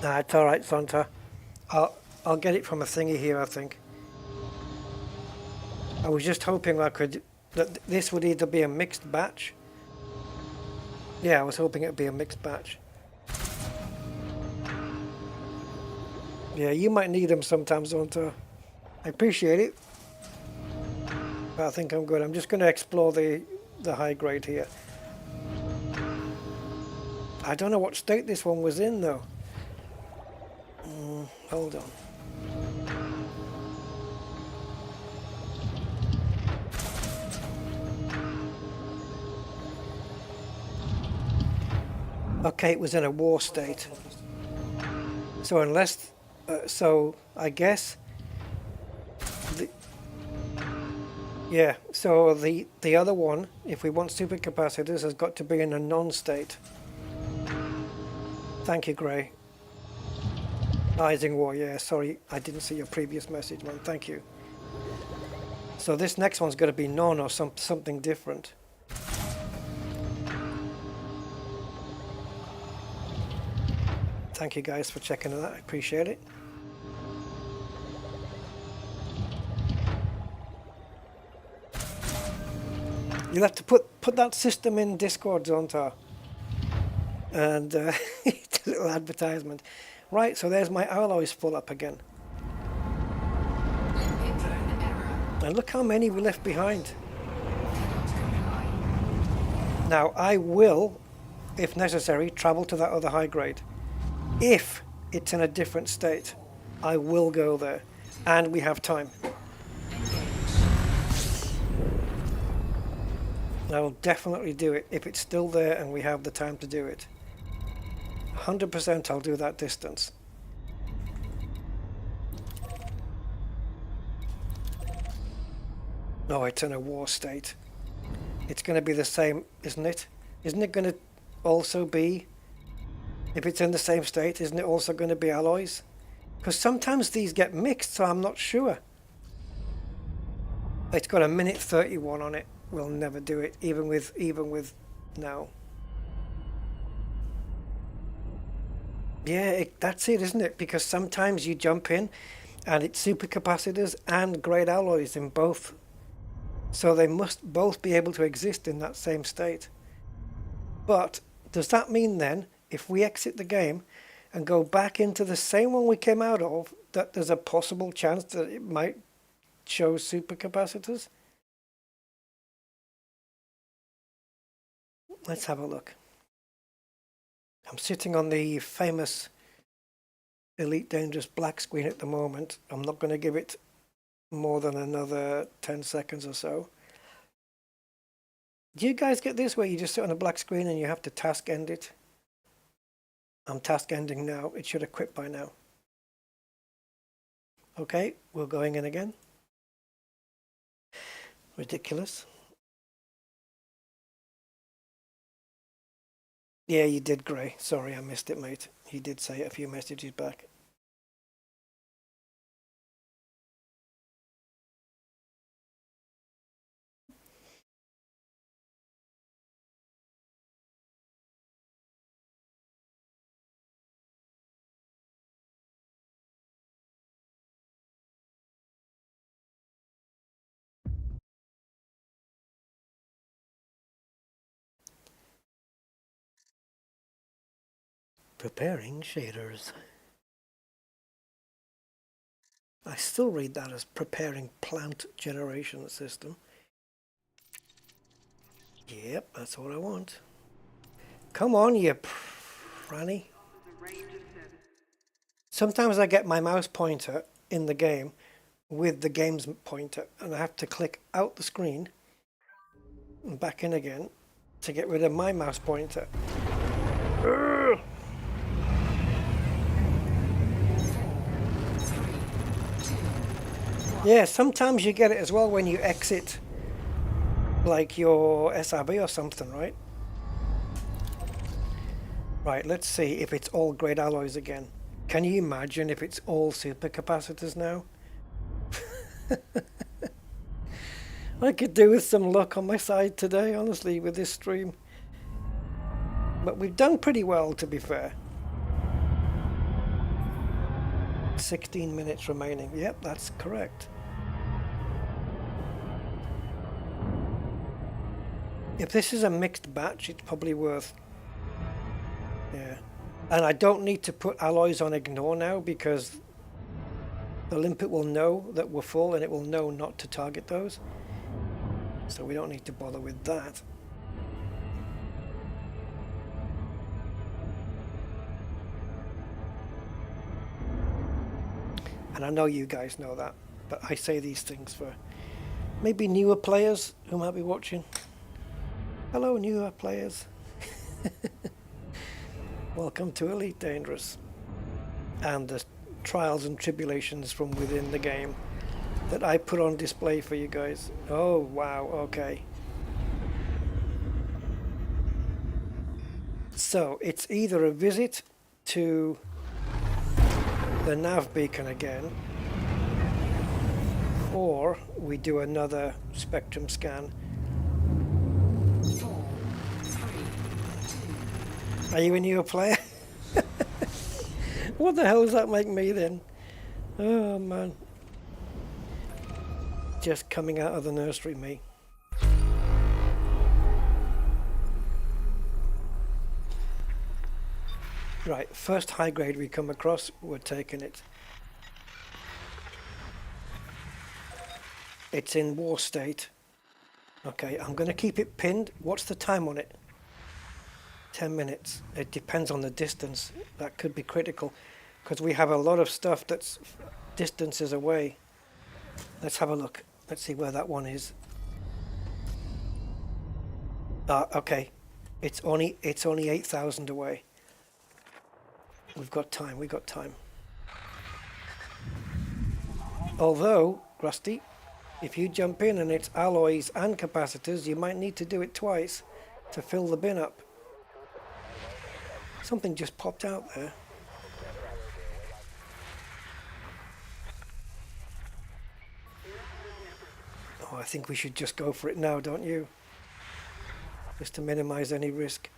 Nah, it's all right, Zonta. I'll get it from a thingy here, I think. I was just hoping that this would either be a mixed batch. Yeah, I was hoping it would be a mixed batch. Yeah, you might need them sometimes, Zonta. I appreciate it. But I think I'm good. I'm just going to explore the high grade here. I don't know what state this one was in, though. Hold on. Okay, it was in a war state. So unless, so I guess, yeah. So the other one, if we want supercapacitors, has got to be in a non-state. Thank you, Gray. Rising War, yeah, sorry, I didn't see your previous message, man, thank you. So this next one's got to be non or something different. Thank you guys for checking that, I appreciate it. You'll have to put that system in Discord, Zonta. And it's a little advertisement. Right, so there's my alloys full up again. Limpet drone error. And look how many we left behind. Now, I will, if necessary, travel to that other high grade. If it's in a different state, I will go there. And we have time. I will definitely do it if it's still there and we have the time to do it. 100% I'll do that distance. No, it's in a war state. It's going to be the same, isn't it? Isn't it going to also be, if it's in the same state, isn't it also going to be alloys? Because sometimes these get mixed, so I'm not sure. It's got a minute 31 on it. We'll never do it, even with now. Yeah, that's it, isn't it? Because sometimes you jump in and it's supercapacitors and grade alloys in both. So they must both be able to exist in that same state. But does that mean then, if we exit the game and go back into the same one we came out of, that there's a possible chance that it might show supercapacitors? Let's have a look. I'm sitting on the famous Elite Dangerous black screen at the moment. I'm not going to give it more than another 10 seconds or so. Do you guys get this where you just sit on a black screen and you have to task end it? I'm task ending now. It should have quit by now. Okay, we're going in again. Ridiculous. Yeah, you did, Gray. Sorry, I missed it, mate. You did say it a few messages back. Preparing shaders. I still read that as preparing plant generation system. Yep, that's what I want. Come on, you franny. Sometimes I get my mouse pointer in the game with the game's pointer and I have to click out the screen and back in again to get rid of my mouse pointer. Urgh. Yeah, sometimes you get it as well when you exit like your SRB or something, right? Right, let's see if it's all great alloys again. Can you imagine if it's all supercapacitors now? I could do with some luck on my side today, honestly, with this stream. But we've done pretty well, to be fair. 16 minutes remaining. Yep, that's correct. If this is a mixed batch, it's probably worth... Yeah. And I don't need to put alloys on ignore now because the limpet will know that we're full and it will know not to target those. So we don't need to bother with that. And I know you guys know that, but I say these things for maybe newer players who might be watching. Hello, newer players. Welcome to Elite Dangerous and the trials and tribulations from within the game that I put on display for you guys. Oh, wow, okay. So, it's either a visit to the nav beacon again, or we do another spectrum scan. 4, 3, 2. Are you a newer player? What the hell does that make me then? Oh man. Just coming out of the nursery, me. Right, first high grade we come across, we're taking it. It's in war state. Okay, I'm going to keep it pinned. What's the time on it? 10 minutes. It depends on the distance. That could be critical because we have a lot of stuff that's distances away. Let's have a look. Let's see where that one is. Okay. It's only 8,000 away. We've got time. We've got time. Although, Rusty, if you jump in and it's alloys and capacitors, you might need to do it twice to fill the bin up. Something just popped out there. Oh, I think we should just go for it now, don't you? Just to minimize any risk.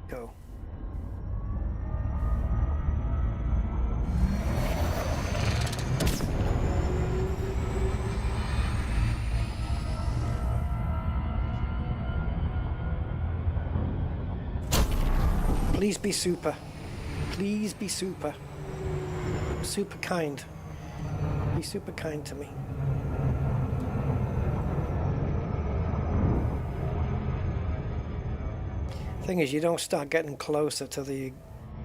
Go. Please be super. Please be super. Super kind. Be super kind to me. Thing is, you don't start getting closer to the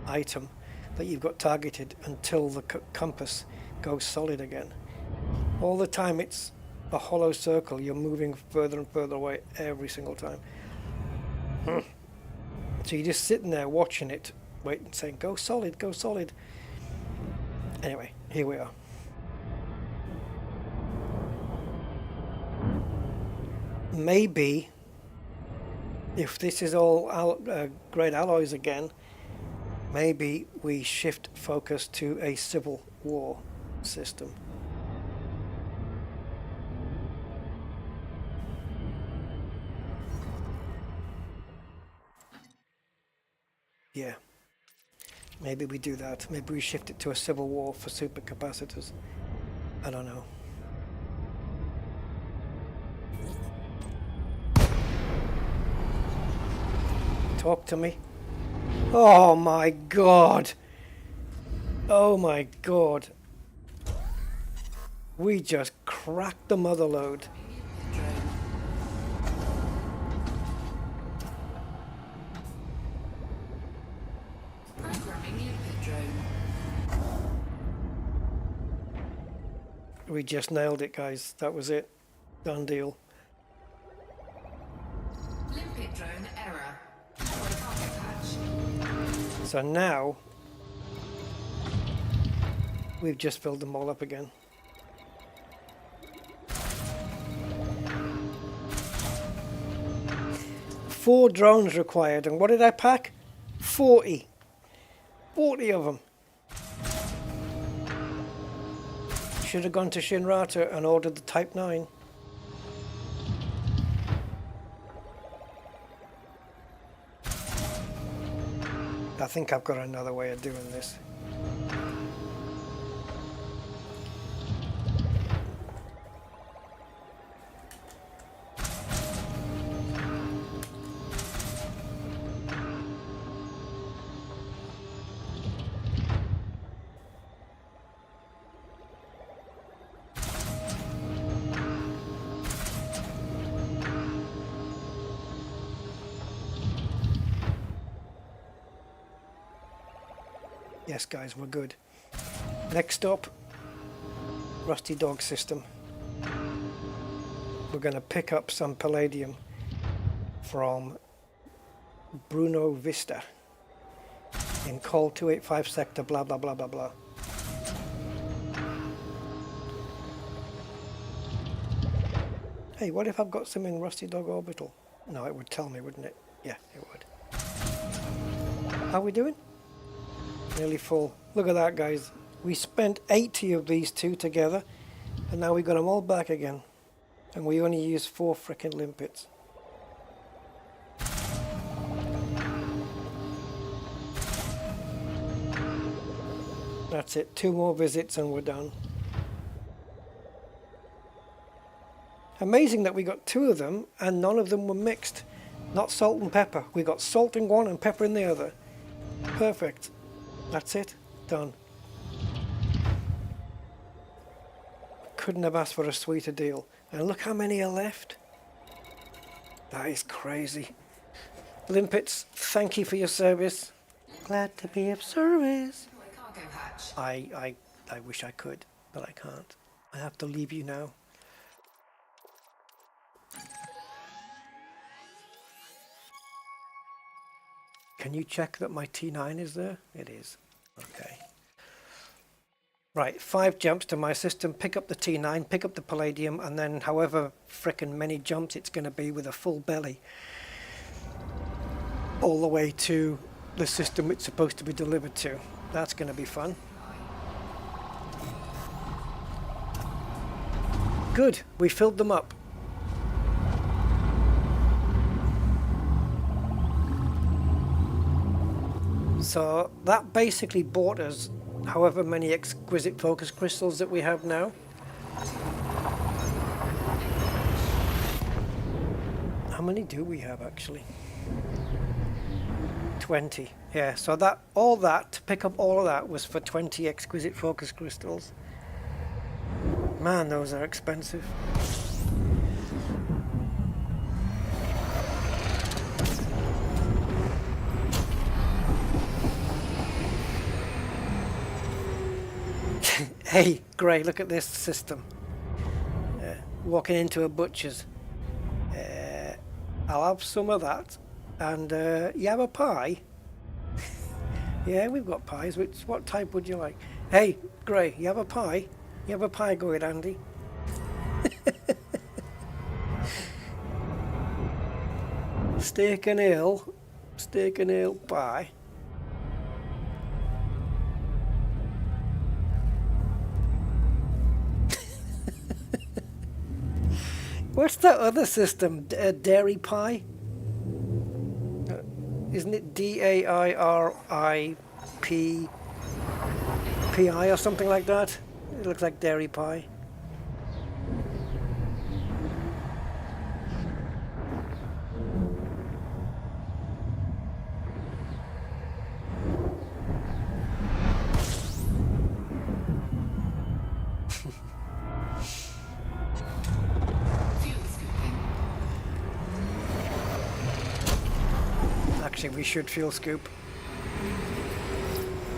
item that you've got targeted until the compass goes solid again. All the time it's a hollow circle. You're moving further and further away every single time. So you're just sitting there watching it, waiting, saying, go solid, go solid. Anyway, here we are. Maybe, if this is all great alloys again, maybe we shift focus to a civil war system. Yeah, maybe we do that. Maybe we shift it to a civil war for supercapacitors. I don't know. Talk to me. Oh my god. Oh my god. We just cracked the mother load. We just nailed it, guys. That was it. Done deal. Limpet drone error. Deploy cargo patch. So now we've just filled them all up again. Four drones required, and what did I pack? 40. 40 of them. Should have gone to Shinrata and ordered the Type 9. I think I've got another way of doing this. Yes, guys, we're good. Next up, Rusty Dog system. We're going to pick up some palladium from Bruno Vista in Col 285 sector, blah, blah, blah, blah, blah. Hey, what if I've got some in Rusty Dog Orbital? No, it would tell me, wouldn't it? Yeah, it would. How are we doing? Nearly full. Look at that, guys. We spent 80 of these two together, and now we got them all back again. And we only used 4 frickin' limpets. That's it. 2 more visits and we're done. Amazing that we got 2 of them and none of them were mixed. Not salt and pepper. We got salt in one and pepper in the other. Perfect. That's it. Done. Couldn't have asked for a sweeter deal. And look how many are left. That is crazy. Limpets, thank you for your service. Glad to be of service. Cargo hatch. I wish I could, but I can't. I have to leave you now. Can you check that my T9 is there? It is. Okay. Right, 5 jumps to my system, pick up the T9, pick up the palladium, and then however frickin' many jumps it's going to be with a full belly. All the way to the system it's supposed to be delivered to. That's going to be fun. Good, we filled them up. So that basically bought us however many exquisite focus crystals that we have now. How many do we have actually? 20. Yeah, so that all that, to pick up all of that was for 20 exquisite focus crystals. Man, those are expensive. Hey, Gray, look at this system. Walking into a butcher's. I'll have some of that. And you have a pie? Yeah, we've got pies. What type would you like? Hey, Gray, you have a pie? You have a pie going, Andy? Steak and ale pie. What's that other system? Dairy pie? Isn't it DAIRIPI or something like that? It looks like dairy pie. Actually, we should fuel scoop.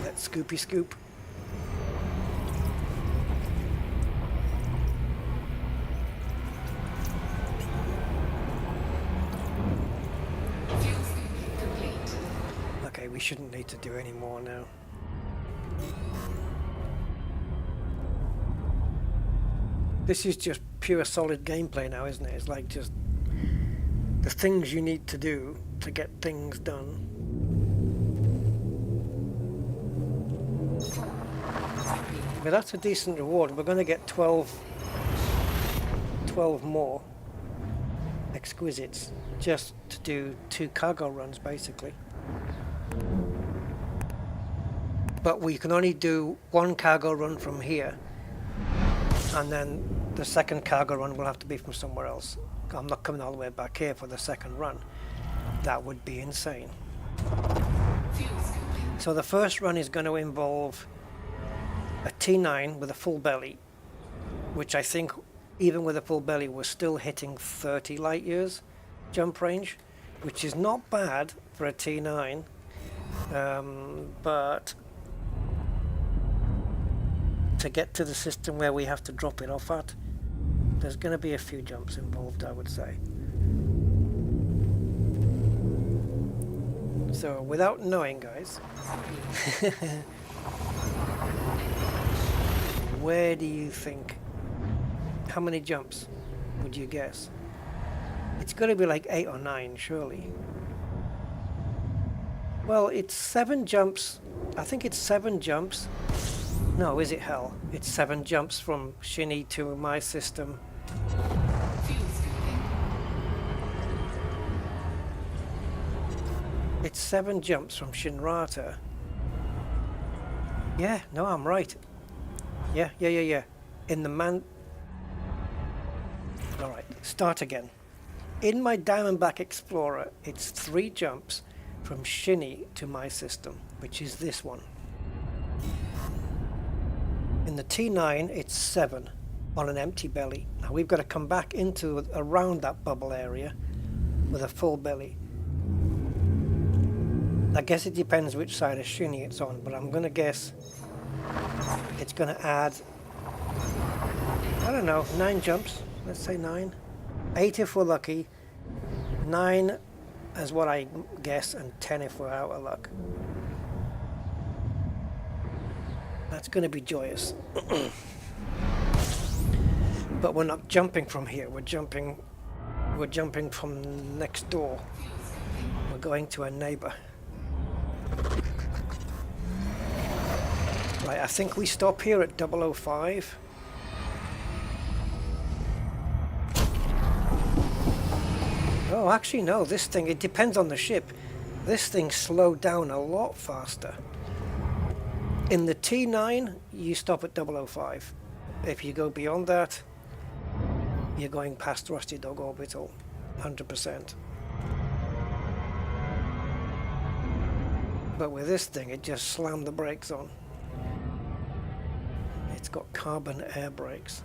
Let's scoopy scoop. We shouldn't need to do any more now. This is just pure solid gameplay now, isn't it? It's like just the things you need to do to get things done. But that's a decent reward. We're going to get 12 more exquisites just to do 2 cargo runs basically. But we can only do 1 cargo run from here, and then the second cargo run will have to be from somewhere else. I'm not coming all the way back here for the second run. That would be insane. So the first run is going to involve a T9 with a full belly, which I think even with a full belly we're still hitting 30 light years jump range, which is not bad for a T9, but to get to the system where we have to drop it off at, there's going to be a few jumps involved, I would say. So without knowing, guys, where do you think, how many jumps would you guess? It's got to be like 8 or 9, surely. Well, it's 7 jumps. I think it's 7 jumps. No, is it hell? It's 7 jumps from Shinny to my system. It's 7 jumps from Shinrata. Yeah, no, I'm right. Yeah. In the man... Alright, start again. In my Diamondback Explorer, it's 3 jumps from Shinny to my system, which is this one. In the T9, it's 7 on an empty belly. Now we've got to come back into around that bubble area with a full belly. I guess it depends which side of Shinny it's on, but I'm going to guess it's going to add, I don't know, 9 jumps. Let's say 9. 8 if we're lucky. 9 is what I guess, and 10 if we're out of luck. That's going to be joyous. But we're not jumping from here. We're jumping from next door. We're going to a neighbor. Right, I think we stop here at 005. Oh, actually no, this thing, it depends on the ship. This thing slowed down a lot faster. In the T9, you stop at 005. If you go beyond that, you're going past Rusty Dog Orbital, 100%. But with this thing, it just slammed the brakes on. It's got carbon air brakes.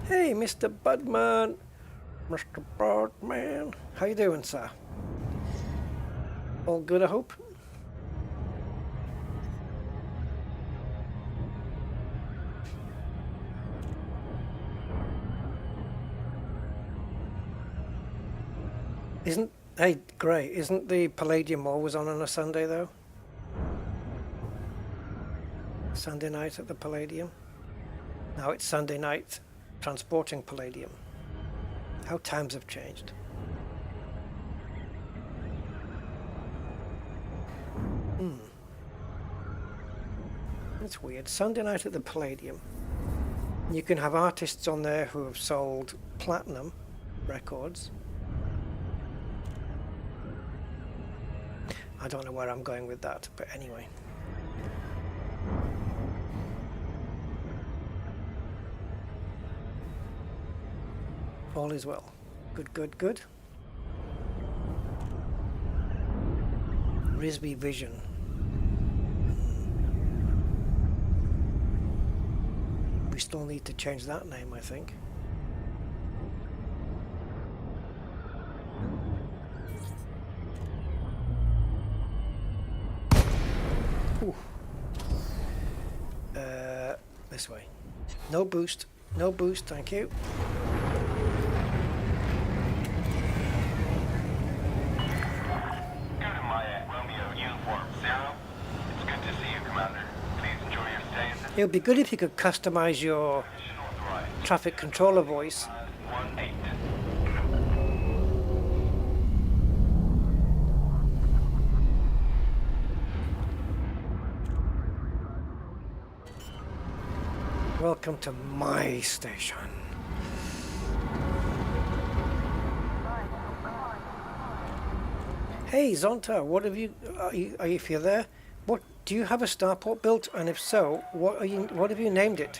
Hey, Mr. Budman! Mr. Budman! How you doing, sir? All good, I hope? Hey, Gray, isn't the Palladium always on a Sunday, though? Sunday night at the Palladium? Now it's Sunday night transporting Palladium. How times have changed. It's weird. Sunday night at the Palladium. You can have artists on there who have sold platinum records. I don't know where I'm going with that, but anyway. All is well. Good, good, good. Risby Vision. We still need to change that name, I think. Ooh. This way. No boost. No boost, thank you. Due to my It would be good if you could customize your traffic controller voice. Welcome to my station. Hey Zonta, what have you? If you're there, what do you have a starport built? And if so, what have you named it?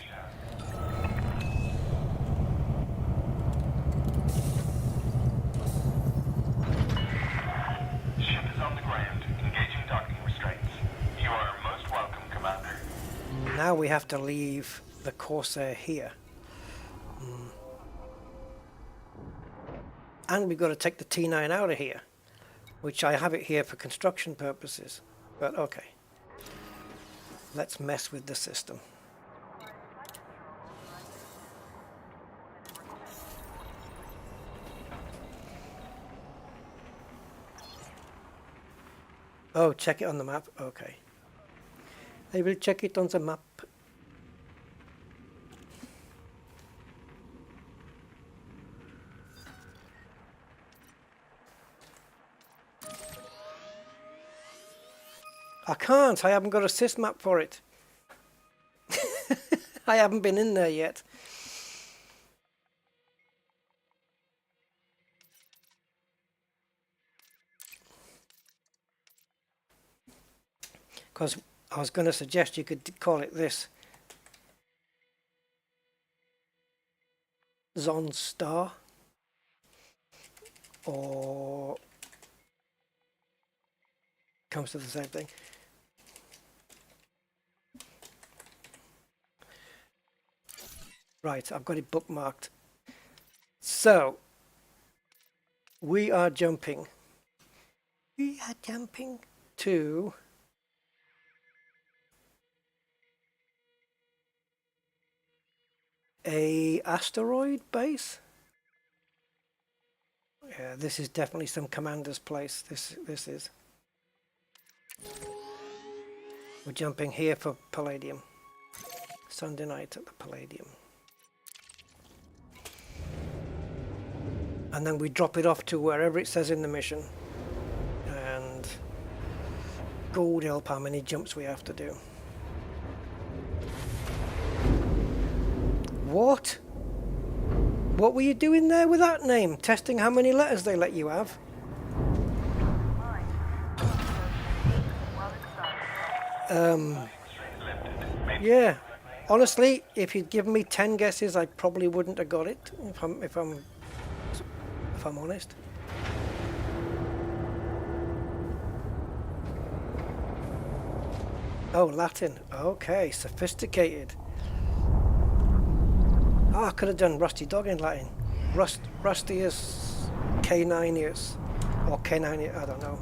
Ship is on the ground, engaging docking restraints. You are most welcome, Commander. Now we have to leave the Corsair here. And we've got to take the T9 out of here, which I have it here for construction purposes. But okay. Let's mess with the system. Oh, check it on the map? Okay. I will check it on the map. I can't, I haven't got a sys map for it. I haven't been in there yet. Because I was going to suggest you could call it this. Zon Star. Or comes to the same thing. Right, I've got it bookmarked. So, we are jumping. We are jumping to a asteroid base. Yeah, this is definitely some commander's place. This is. We're jumping here for Palladium. Sunday night at the Palladium. And then we drop it off to wherever it says in the mission. And God help how many jumps we have to do. What? What were you doing there with that name? Testing how many letters they let you have? Yeah. Honestly, if you'd given me 10 guesses, I probably wouldn't have got it. If I'm honest. Oh, Latin. Okay, sophisticated. Oh, I could have done Rusty Dog in Latin. Rustius Caninius. Or Caninius, I don't know.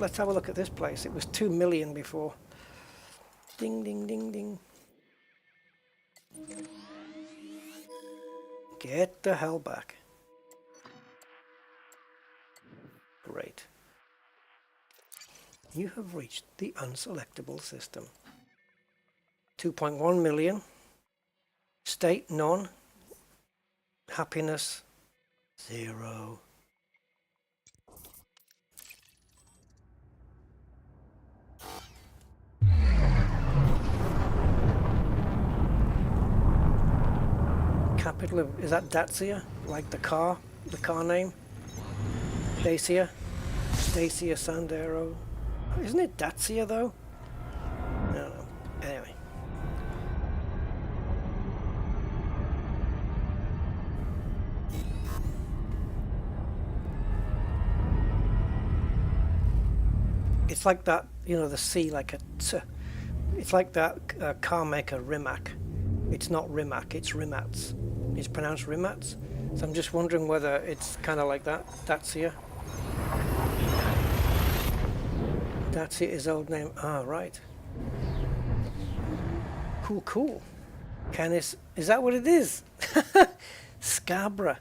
Let's have a look at this place. It was 2 million before. Ding, ding, ding, ding. Get the hell back. Great. You have reached the unselectable system. 2.1 million. State none. Happiness 0. Capital of, is that Dacia? Like the car name? Dacia Sandero. Isn't it Dacia though? I don't know. Anyway. It's like that, you know, the C like a T. It's like that car maker Rimac. It's not Rimac, it's Rimats. It's pronounced Rimats. So I'm just wondering whether it's kind of like that. Dacia. Dacia is old name. Ah, right. Cool. Canis, is that what it is? Scarborough.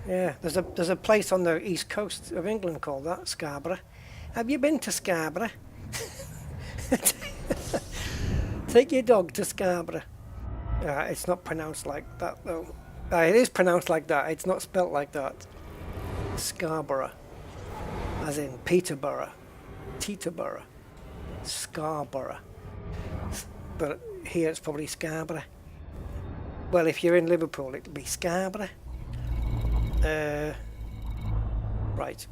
Yeah, there's a place on the east coast of England called that, Scarborough. Have you been to Scarborough? Take your dog to Scarborough. It's not pronounced like that though. It is pronounced like that. It's not spelt like that. Scarborough, as in Peterborough, Teterborough, Scarborough. But here it's probably Scarborough. Well, if you're in Liverpool, it'll be Scarborough. Right.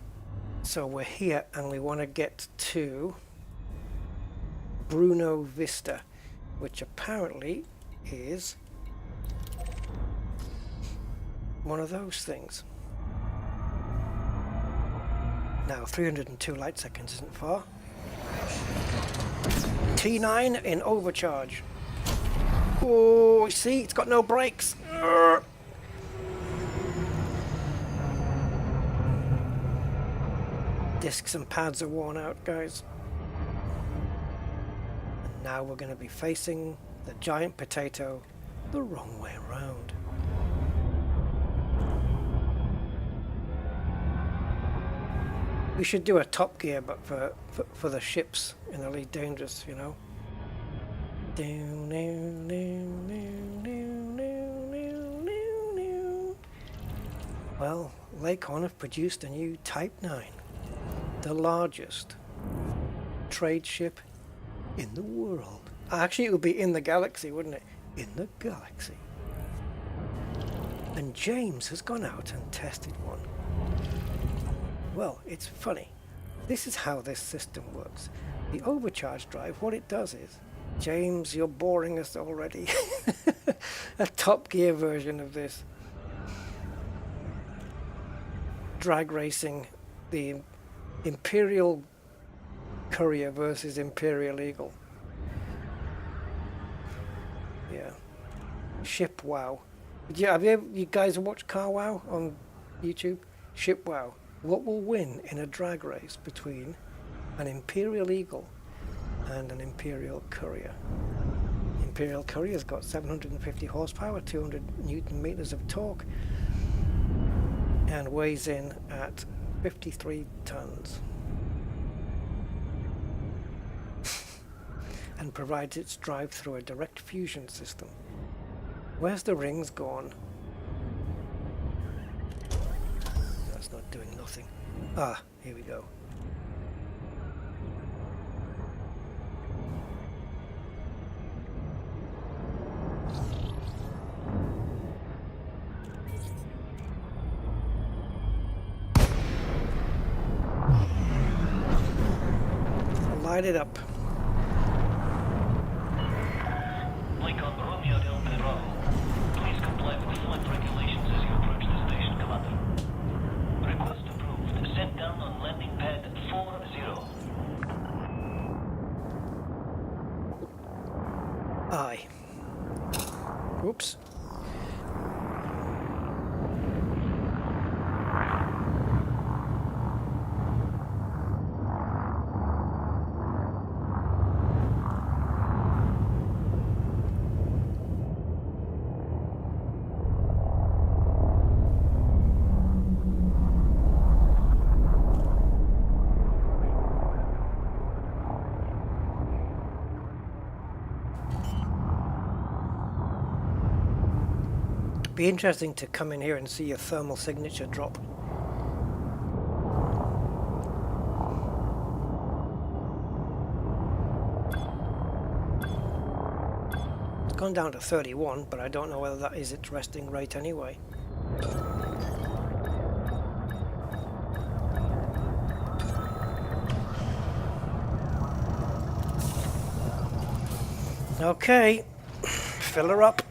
So we're here and we want to get to Bruno Vista, which apparently is one of those things. Now 302 light seconds isn't far. T9 in overcharge. Oh, see, it's got no brakes. Urgh. Discs and pads are worn out, guys. And now we're going to be facing the giant potato the wrong way around. We should do a Top Gear, but for the ships in Elite Dangerous, you know. Well, Lakon have produced a new Type 9, the largest trade ship in the world. Actually, it would be in the galaxy, wouldn't it? In the galaxy. And James has gone out and tested one. Well, it's funny. This is how this system works. The overcharge drive, what it does is, James, you're boring us already. A Top Gear version of this. Drag racing, the Imperial Courier versus Imperial Eagle. Yeah. Ship Wow. Yeah, have you guys watched Car Wow on YouTube? Ship Wow. What will win in a drag race between an Imperial Eagle and an Imperial Courier? Imperial Courier's got 750 horsepower, 200 Newton meters of torque, and weighs in at 53 tons. And provides its drive through a direct fusion system. Where's the rings gone? That's not doing nothing. Ah, here we go. Light it up. Lincoln Romeo del Perro. Please comply with flight regulations as you approach the station, Commander. Request approved. Set down on landing pad 40. Aye. Oops. Be interesting to come in here and see your thermal signature drop. It's gone down to 31, but I don't know whether that is its resting rate anyway. Okay, fill her up.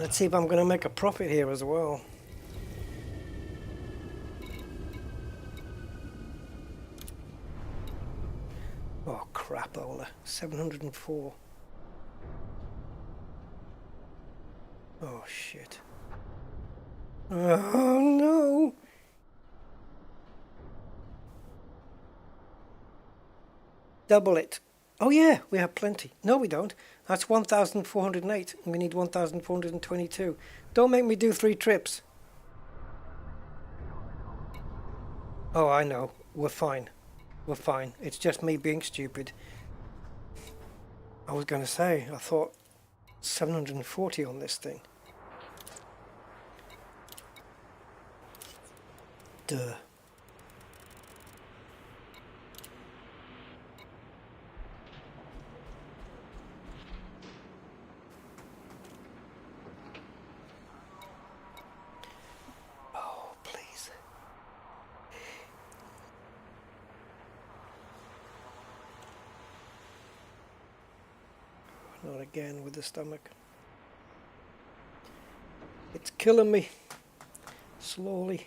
Let's see if I'm going to make a profit here as well. Oh, crapola. 704. Oh, shit. Oh, no. Double it. Oh, yeah, we have plenty. No, we don't. That's 1,408, and we need 1,422. Don't make me do 3 trips. Oh, I know. We're fine. We're fine. It's just me being stupid. I was going to say, I thought 740 on this thing. Duh. Oh, please. Not again with the stomach. It's killing me. Slowly.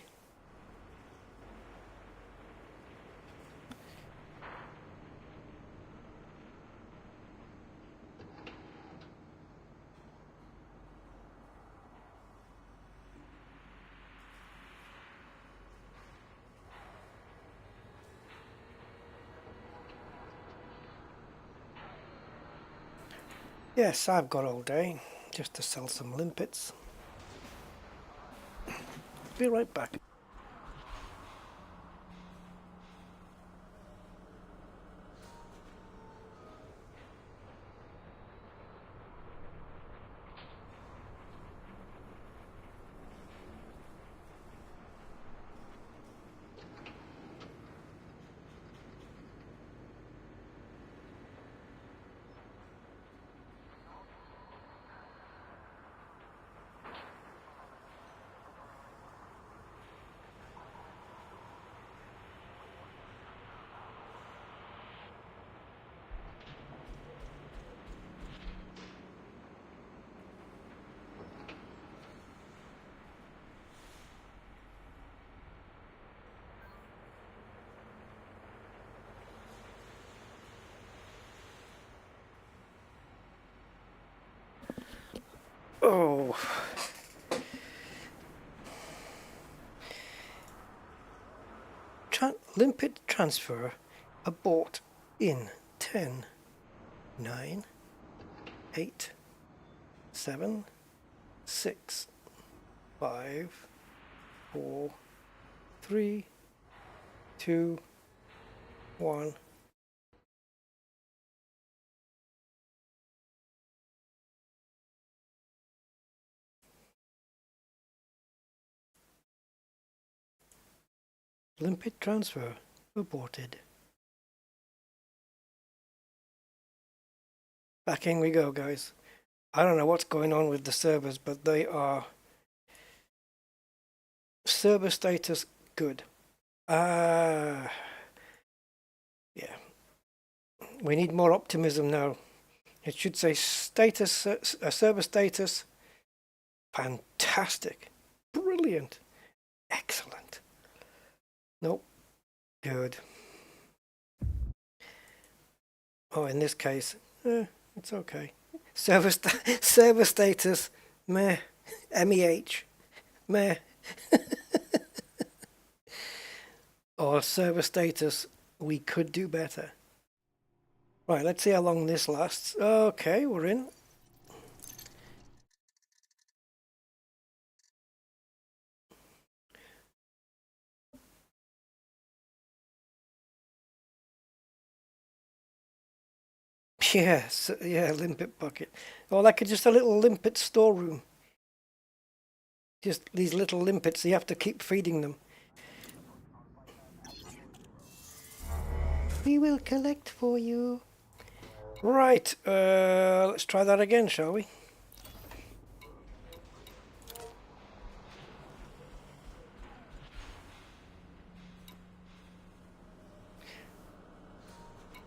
Yes, I've got all day just to sell some limpets. Be right back. Oh. Limpet transfer abort in 10, 9, 8, 7, 6, 5, 4, 3, 2, 1. Limpet transfer aborted. Back in we go, guys. I don't know what's going on with the servers, but they are server status good. Yeah. We need more optimism now. It should say status, server status, fantastic, brilliant, excellent. Nope. Good. Oh, in this case, it's okay. Server status, meh. MEH, meh. Or server status, we could do better. Right, let's see how long this lasts. Okay, we're in. Yes, yeah, limpet bucket. Or like just a little limpet storeroom. Just these little limpets, you have to keep feeding them. We will collect for you. Right, let's try that again, shall we?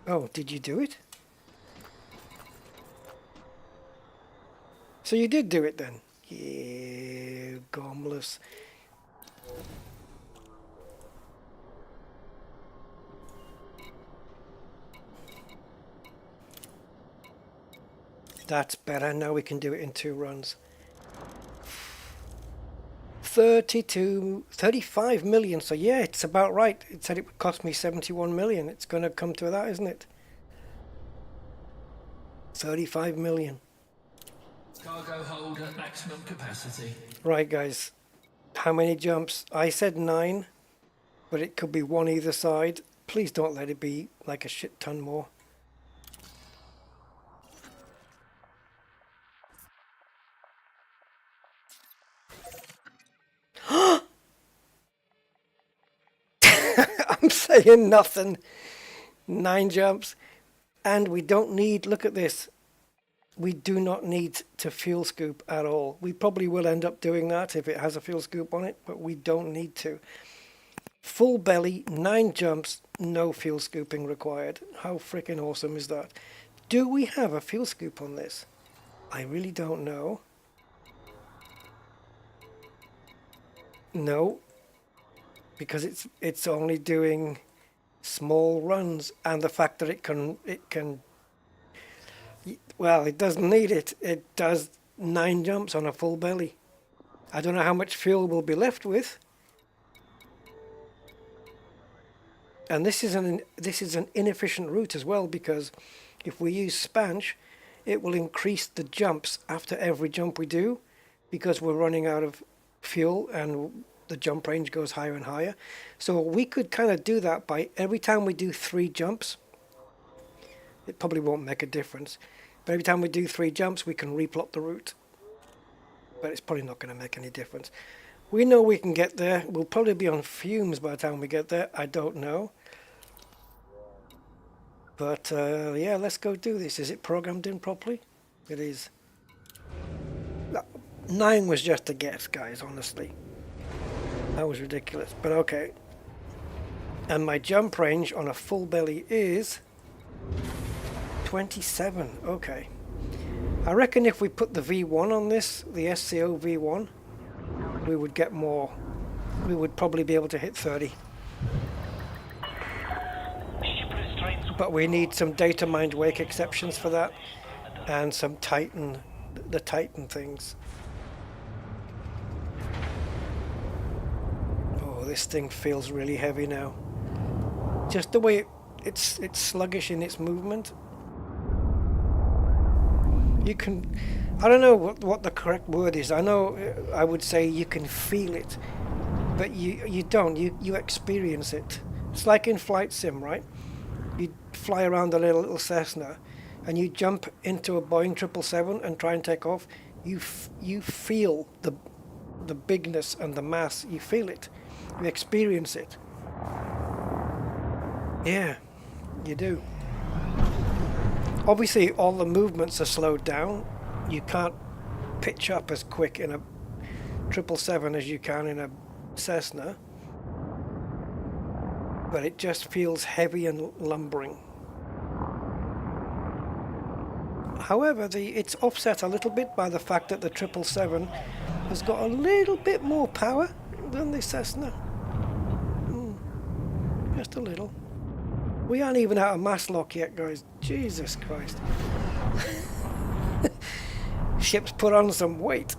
Oh, did you do it? So you did do it then? Yeah, gomless. That's better. Now we can do it in 2 runs. 35 million. So yeah, it's about right. It said it would cost me 71 million. It's going to come to that, isn't it? 35 million. Cargo hold at maximum capacity. Right, guys. How many jumps? I said 9, but it could be 1 either side. Please don't let it be like a shit ton more. You're nothing. 9 jumps. And we don't need, look at this. We do not need to fuel scoop at all. We probably will end up doing that if it has a fuel scoop on it, but we don't need to. Full belly, 9 jumps, no fuel scooping required. How freaking awesome is that? Do we have a fuel scoop on this? I really don't know. No, because it's only doing small runs, and the fact that it can well, it doesn't need it. It does 9 jumps on a full belly. I don't know how much fuel we'll be left with. And this is an inefficient route as well, because if we use spanch, it will increase the jumps after every jump we do, because we're running out of fuel and the jump range goes higher and higher. So we could kind of do that by every time we do 3 jumps. It probably won't make a difference, but every time we do 3 jumps we can replot the route, but it's probably not going to make any difference. We know we can get there. We'll probably be on fumes by the time we get there. I don't know. But yeah, let's go do this. Is it programmed in properly? It is. 9 was just a guess, guys, honestly. That was ridiculous, but okay. And my jump range on a full belly is 27. Okay. I reckon if we put the V1 on this, the SCO V1, we would get more. We would probably be able to hit 30. But we need some data mined wake exceptions for that, and some Titan, the Titan things. Oh, this thing feels really heavy now. Just the way it's sluggish in its movement. You can, I don't know what the correct word is. I know I would say you can feel it, but you don't. You experience it. It's like in flight sim, right? You fly around a little Cessna, and you jump into a Boeing 777 and try and take off. You feel the bigness and the mass. You feel it. You experience it. Yeah, you do. Obviously, all the movements are slowed down. You can't pitch up as quick in a 777 as you can in a Cessna. But it just feels heavy and lumbering. However, it's offset a little bit by the fact that the 777 has got a little bit more power than the Cessna. Just a little. We aren't even out of mass lock yet, guys. Jesus Christ. Ship's put on some weight.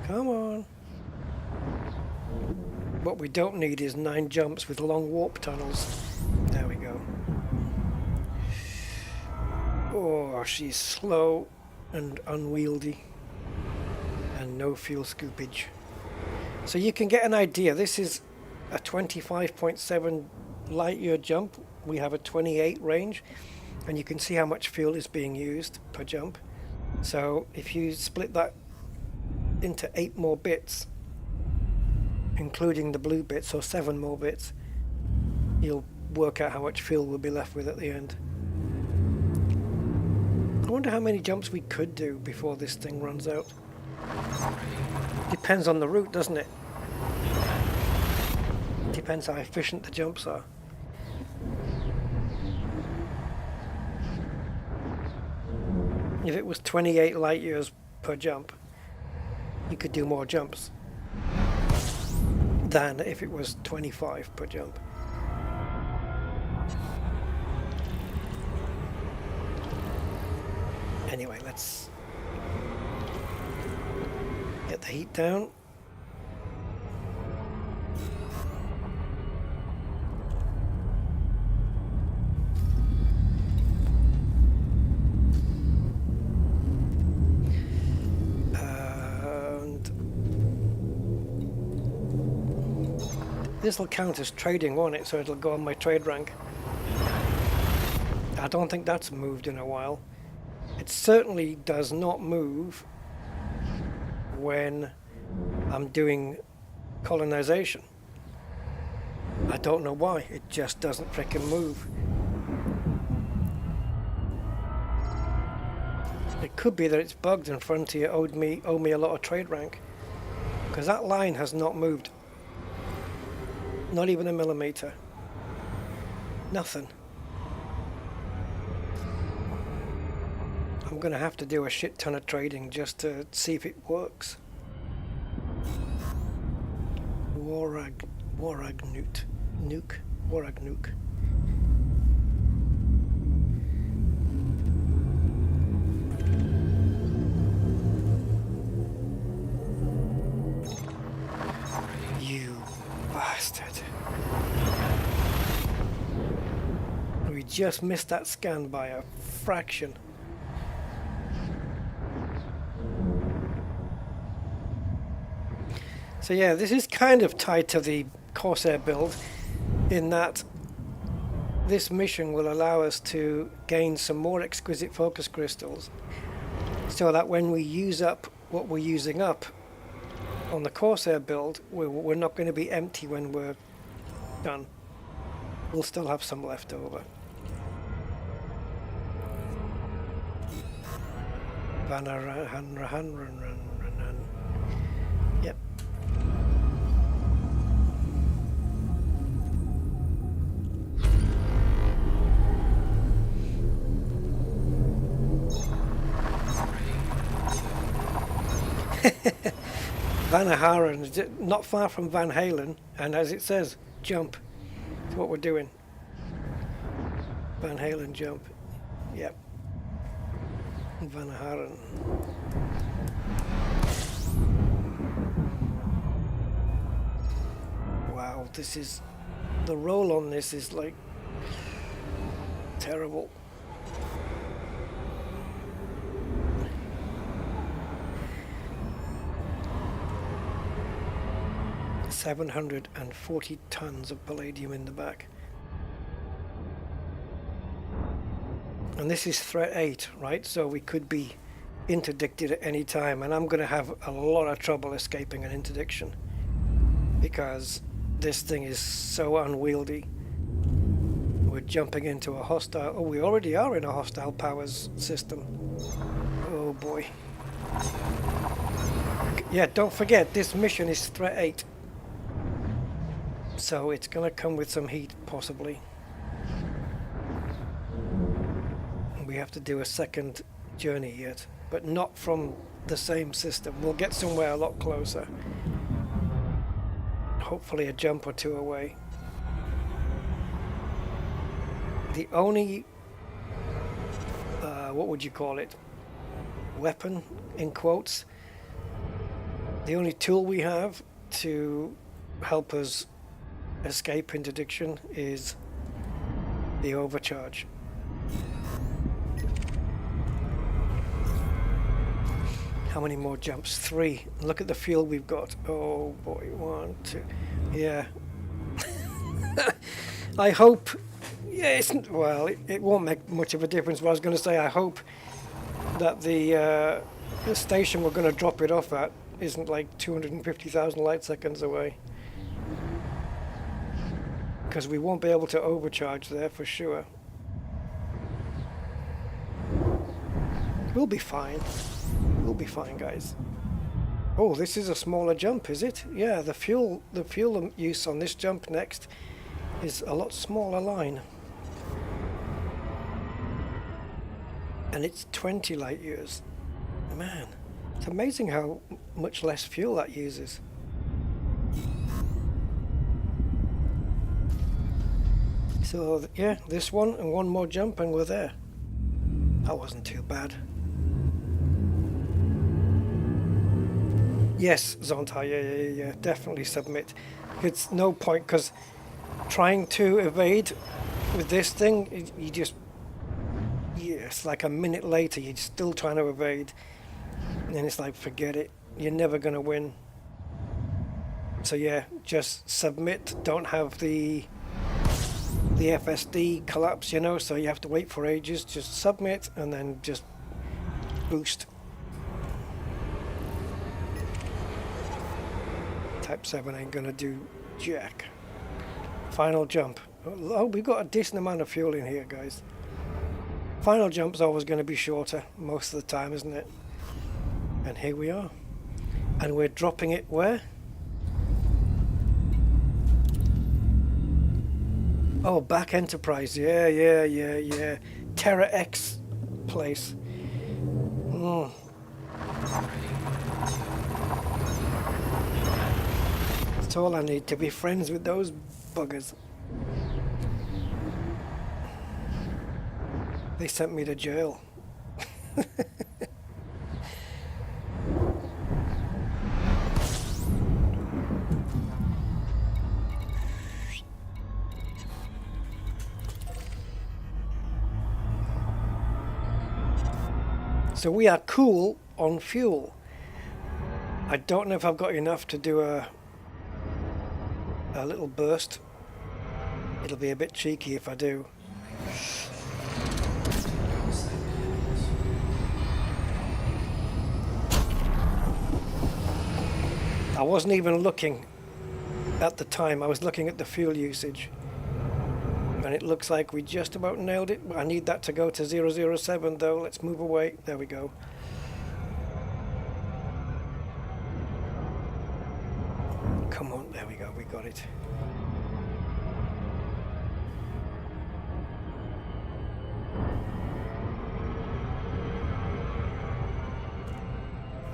Come on. What we don't need is 9 jumps with long warp tunnels. There we go. Oh, she's slow and unwieldy. And no fuel scoopage. So you can get an idea. This is a 25.7 light year jump. We have a 28 range. And you can see how much fuel is being used per jump. So if you split that into 8 more bits, including the blue bits, or 7 more bits, you'll work out how much fuel we'll be left with at the end. I wonder how many jumps we could do before this thing runs out. Depends on the route, doesn't it? Depends how efficient the jumps are. If it was 28 light years per jump, you could do more jumps than if it was 25 per jump. Anyway, let's get the heat down. This'll count as trading, won't it? So it'll go on my trade rank. I don't think that's moved in a while. It certainly does not move when I'm doing colonization. I don't know why. It just doesn't frickin' move. It could be that it's bugged and Frontier owe me a lot of trade rank, because that line has not moved. Not even a millimeter. Nothing. I'm gonna have to do a shit ton of trading just to see if it works. WarBRD nuke. You bastard. We just missed that scan by a fraction. So yeah, this is kind of tied to the Corsair build in that this mission will allow us to gain some more exquisite focus crystals, so that when we use up what we're using up on the Corsair build, we're not going to be empty when we're done. We'll still have some left over. Yep. Vanaharen is not far from Van Halen, and as it says, jump. That's what we're doing. Van Halen jump. Yep. Vanaharen. Wow, this is... the roll on this is like... terrible. $740 tons of palladium in the back. And this is threat 8, right? So we could be interdicted at any time, and I'm going to have a lot of trouble escaping an interdiction because this thing is so unwieldy. We're jumping into a hostile... oh, we already are in a hostile powers system. Oh boy. Yeah, don't forget, this mission is threat 8. So it's going to come with some heat, possibly. We have to do a second journey yet, but not from the same system. We'll get somewhere a lot closer. Hopefully a jump or two away. The only, what would you call it? Weapon, in quotes. The only tool we have to help us escape interdiction is the overcharge. How many more jumps? 3. Look at the fuel we've got. Oh boy, 1, 2. Yeah. I hope. Yeah, well, it won't make much of a difference. But I was going to say, I hope that the station we're going to drop it off at isn't like 250,000 light seconds away. Because we won't be able to overcharge there for sure. We'll be fine. We'll be fine, guys. Oh, this is a smaller jump, is it? Yeah, the fuel use on this jump next is a lot smaller line. And it's 20 light years. Man, it's amazing how much less fuel that uses. So yeah, this one and one more jump and we're there. That wasn't too bad. Yes, Zonta, yeah, definitely submit. It's no point, because trying to evade with this thing, you just, yeah, it's like a minute later you're still trying to evade, and then it's like, forget it, you're never going to win. So yeah, just submit. Don't have the FSD collapse, you know, so you have to wait for ages. Just submit and then just boost. Type 7 ain't gonna do jack. Final jump. Oh, we've got a decent amount of fuel in here, guys. Final jump's always going to be shorter most of the time, isn't it? And here we are. And we're dropping it where? Oh, back Enterprise. Yeah. Terra X place. That's all I need, to be friends with those buggers. They sent me to jail. So we are cool on fuel. I don't know if I've got enough to do a little burst. It'll be a bit cheeky if I do. I wasn't even looking at the time. I was looking at the fuel usage. And it looks like we just about nailed it. I need that to go to 007 though. Let's move away. There we go. Come on, there we go. We got it.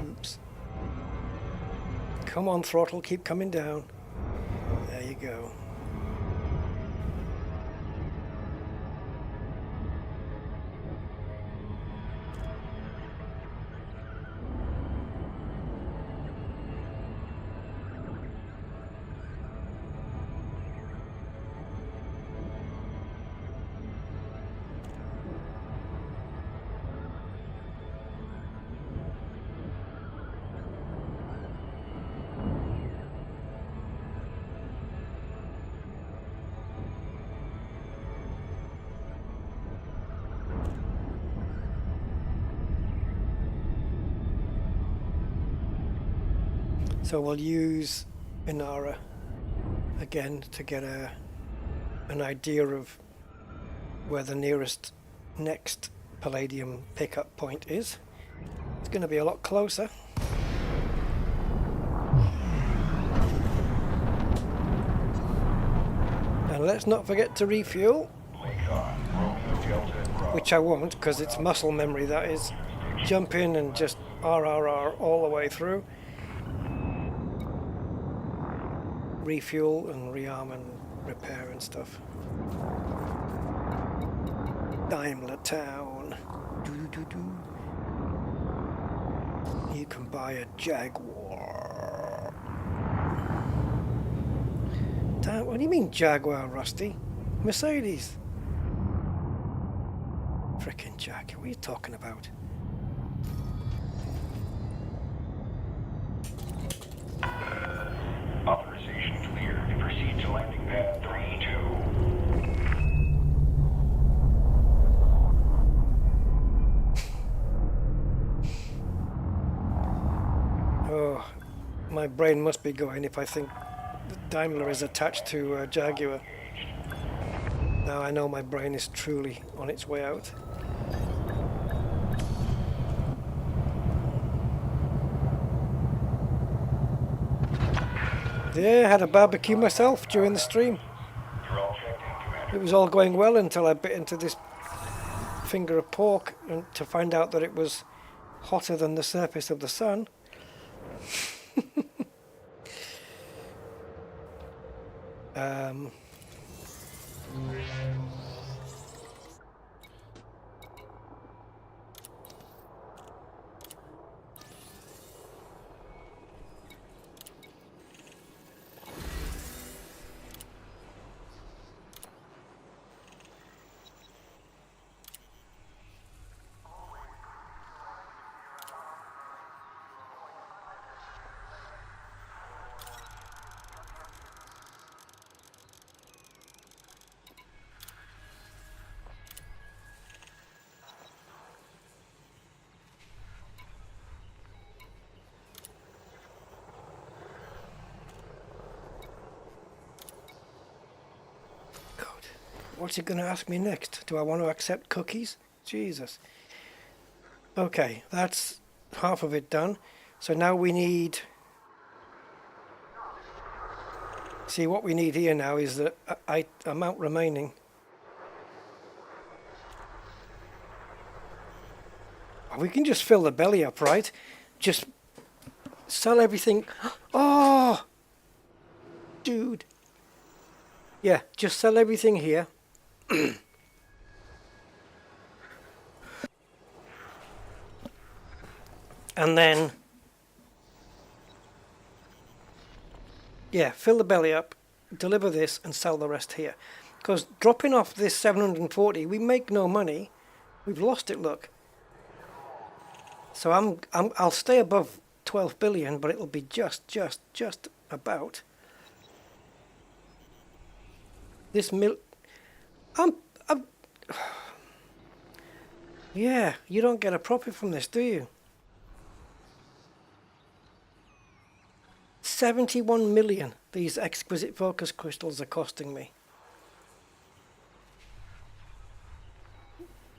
Oops. Come on, throttle, keep coming down. There you go. So we'll use Inara again to get an idea of where the nearest next Palladium pickup point is. It's going to be a lot closer. And let's not forget to refuel, which I won't because it's muscle memory, that is. Jump in and just RRR all the way through. Refuel and rearm and repair and stuff. Daimler Town. You can buy a Jaguar. What do you mean Jaguar, Rusty? Mercedes. Frickin' Jaguar, what are you talking about? Authorization clear to proceed to landing pad 3-2. Oh, my brain must be going if I think Daimler is attached to Jaguar. Now I know my brain is truly on its way out. Yeah, I had a barbecue myself during the stream. It was all going well until I bit into this finger of pork and to find out that it was hotter than the surface of the sun. What's he going to ask me next? Do I want to accept cookies? Jesus. Okay, that's half of it done. So now we need... See, what we need here now is the amount remaining. We can just fill the belly up, right? Just sell everything. Oh! Dude. Yeah, just sell everything here. And then, yeah, fill the belly up, deliver this, and sell the rest here. Because dropping off this 740, we make no money. We've lost it, look. So I'll stay above 12 billion, but it'll be just about. This yeah, you don't get a profit from this, do you? 71 million these exquisite focus crystals are costing me.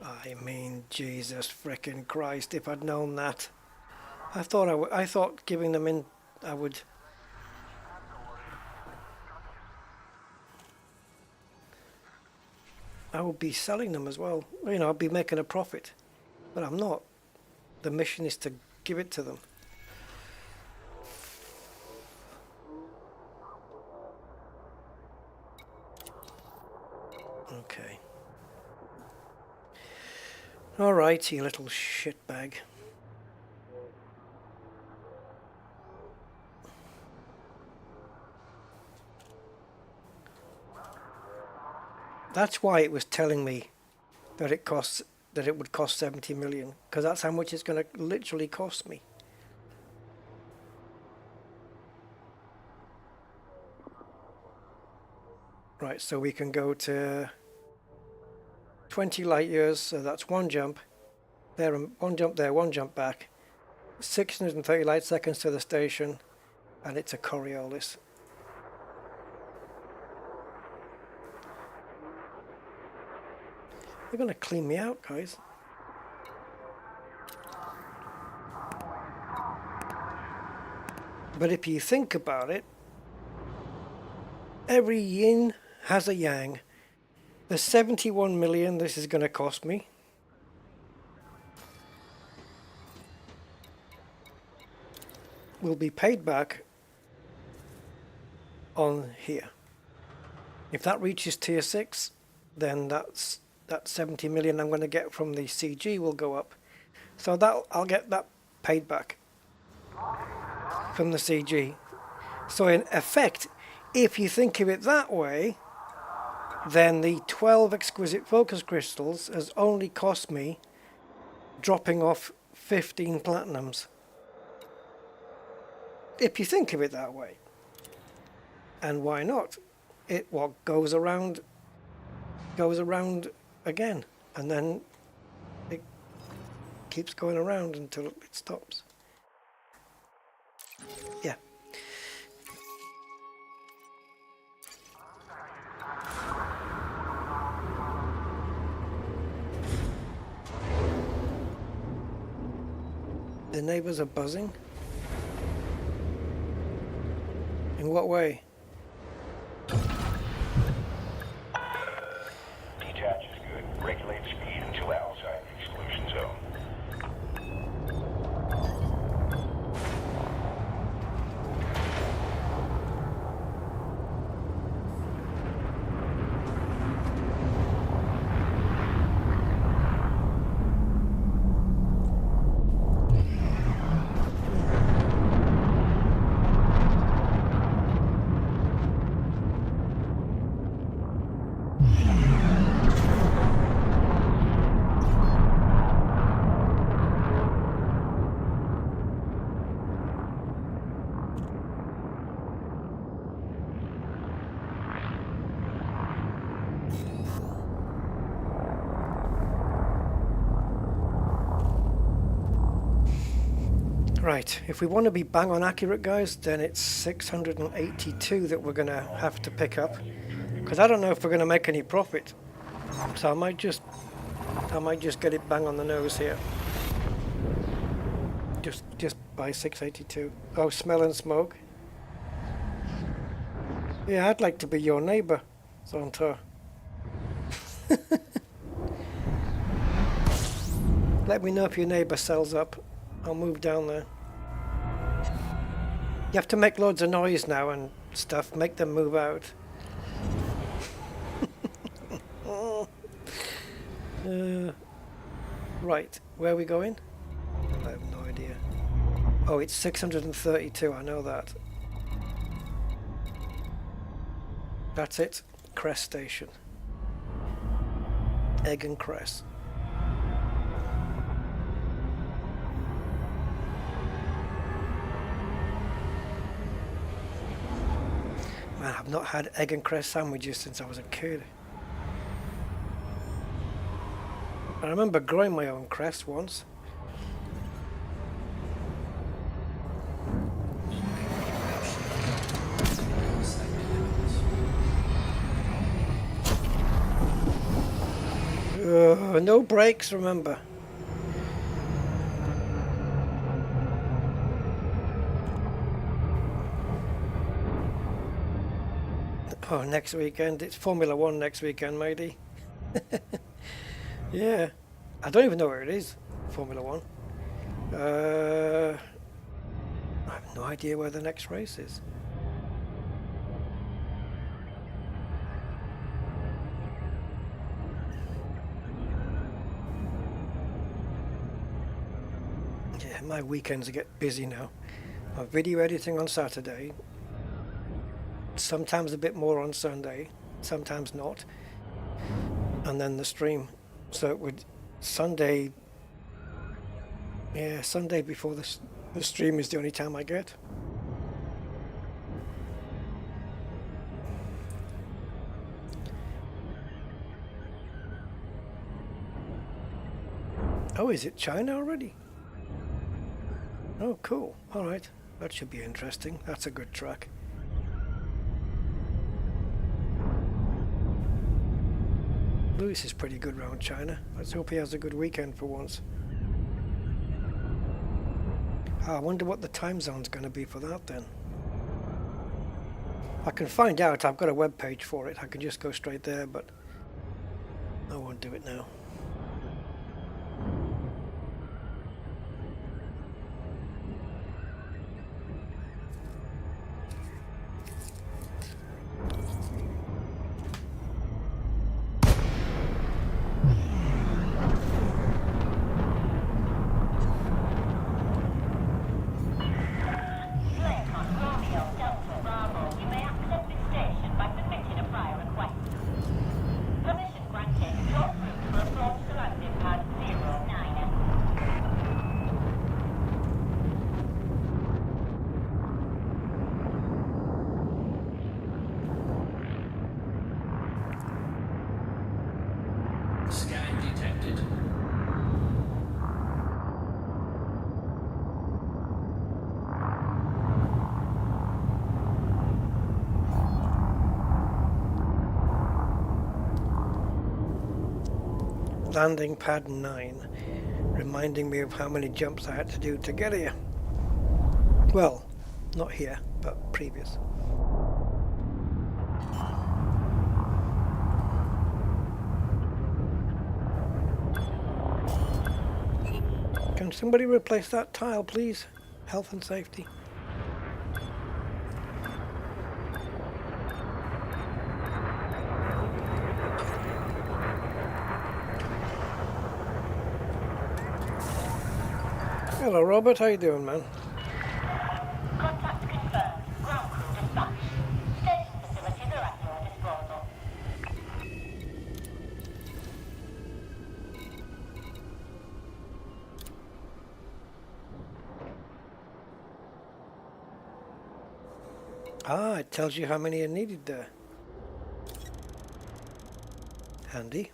I mean, Jesus frickin' Christ, if I'd known that. I thought giving them in, I would be selling them as well. You know, I'd be making a profit. But I'm not. The mission is to give it to them. Okay. Alright, you little shitbag. That's why it was telling me that it would cost 70 million, because that's how much it's going to literally cost me. Right, so we can go to 20 light years, so that's one jump there, one jump there, one jump back, 630 light seconds to the station, and it's a Coriolis. They're going to clean me out, guys. But if you think about it, every yin has a yang. The 71 million this is going to cost me will be paid back on here. If that reaches tier 6, then that 70 million I'm going to get from the CG will go up. So I'll get that paid back from the CG. So in effect, if you think of it that way, then the 12 exquisite focus crystals has only cost me dropping off 15 platinums. If you think of it that way. And why not? It what goes around again, and then it keeps going around until it stops. Yeah. The neighbors are buzzing? In what way? Detach is good. Regulate speed until outside the exclusion zone. Right, if we want to be bang on accurate, guys, then it's 682 that we're going to have to pick up, because I don't know if we're going to make any profit. So I might just get it bang on the nose here. Just by 682. Oh, smell and smoke. Yeah, I'd like to be your neighbour, Zonta. Let me know if your neighbour sells up. I'll move down there. You have to make loads of noise now and stuff. Make them move out. Right, where are we going? I have no idea. Oh, it's 632, I know that. That's it. Crest Station. Egg and Cress. Man, I've not had egg and cress sandwiches since I was a kid. I remember growing my own cress once. No brakes, remember. Oh, next weekend. It's Formula 1 next weekend, matey. Yeah. I don't even know where it is, Formula 1. I have no idea where the next race is. Yeah, my weekends get busy now. I'm video editing on Saturday. Sometimes a bit more on Sunday, sometimes not, and then the stream. So it would Sunday before the stream is the only time I get. Oh, is it China already? Oh, cool. All right, that should be interesting. That's a good track. Lewis is pretty good round China. Let's hope he has a good weekend for once. I wonder what the time zone's going to be for that then. I can find out. I've got a web page for it. I can just go straight there, but I won't do it now. Scan detected. Landing pad 9, reminding me of how many jumps I had to do to get here. Well, not here, but previous. Can somebody replace that tile, please? Health and safety. Hello, Robert. How you doing, man? Contact confirmed. Ground crew dispatched. Station facilities are at your disposal. Ah, it tells you how many are needed there. Handy.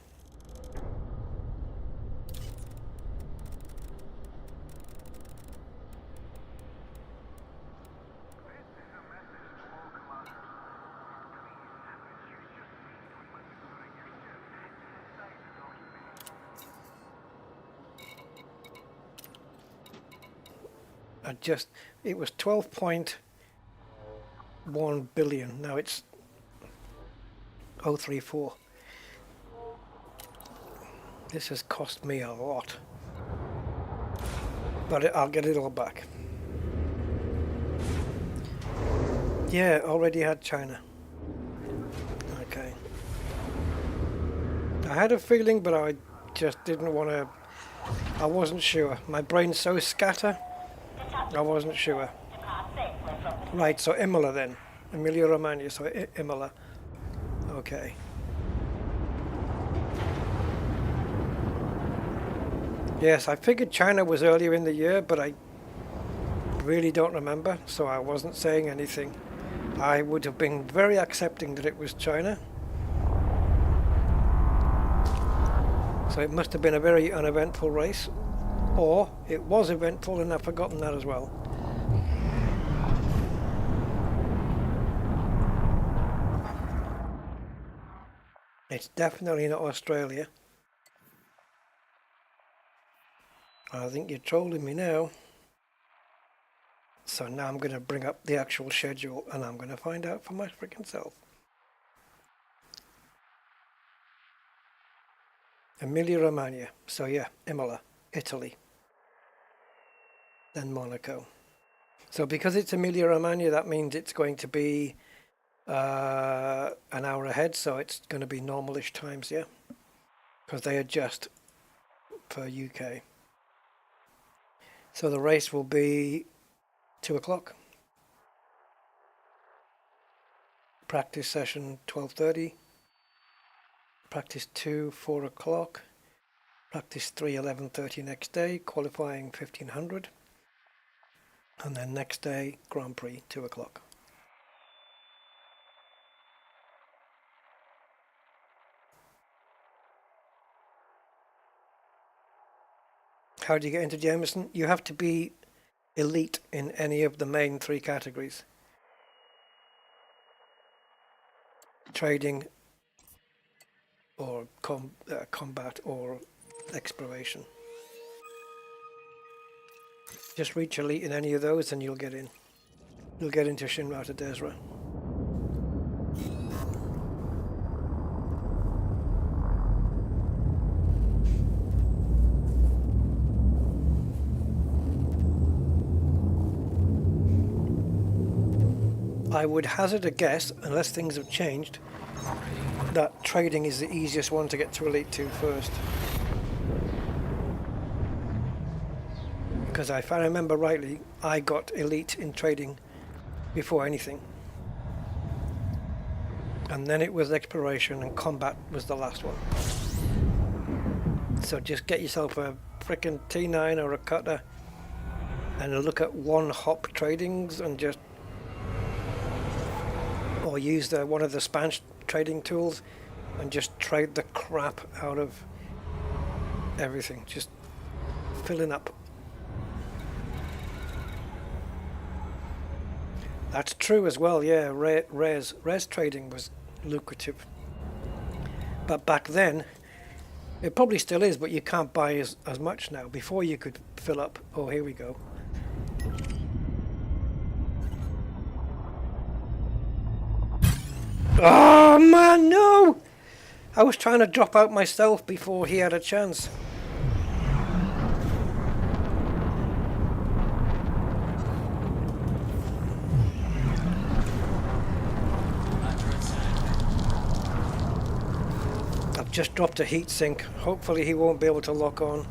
It was 12.1 billion. Now it's 034. This has cost me a lot, but I'll get it all back. Yeah, already had China. Okay. I had a feeling, but I just didn't want to. I wasn't sure. My brain's so scatter. I wasn't sure. Right, so Imola then. Emilia Romagna, so Imola. Okay. Yes, I figured China was earlier in the year, but I really don't remember, so I wasn't saying anything. I would have been very accepting that it was China. So it must have been a very uneventful race, or it was eventful and I've forgotten that as well. It's definitely not Australia. I think you're trolling me now. So now I'm going to bring up the actual schedule and I'm going to find out for my freaking self. Emilia Romagna. So yeah, Imola, Italy. Then Monaco. So because it's Emilia Romagna, that means it's going to be an hour ahead. So it's going to be normalish times, yeah? Because they adjust for UK. So the race will be 2 o'clock. Practice session 12:30. Practice 2 4 o'clock. Practice 3 11:30 next day. Qualifying 1500. And then next day Grand Prix 2 o'clock. How do you get into Jameson? You have to be elite in any of the main 3 categories. Trading, or combat, or exploration. Just reach elite in any of those and you'll get in. You'll get into Shinrata Desra. I would hazard a guess, unless things have changed, that trading is the easiest one to get to Elite 2 first. Because if I remember rightly, I got Elite in trading before anything. And then it was exploration and combat was the last one. So just get yourself a frickin' T9 or a cutter and look at one hop tradings and just, or use one of the Spanish trading tools and just trade the crap out of everything, just filling up. That's true as well, yeah. Res trading was lucrative, but back then it probably still is, but you can't buy as much now. Before you could fill up. Oh, here we go. Oh man, no! I was trying to drop out myself before he had a chance. I've just dropped a heat sink. Hopefully he won't be able to lock on.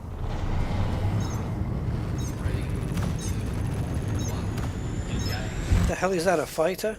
The hell is that, a fighter?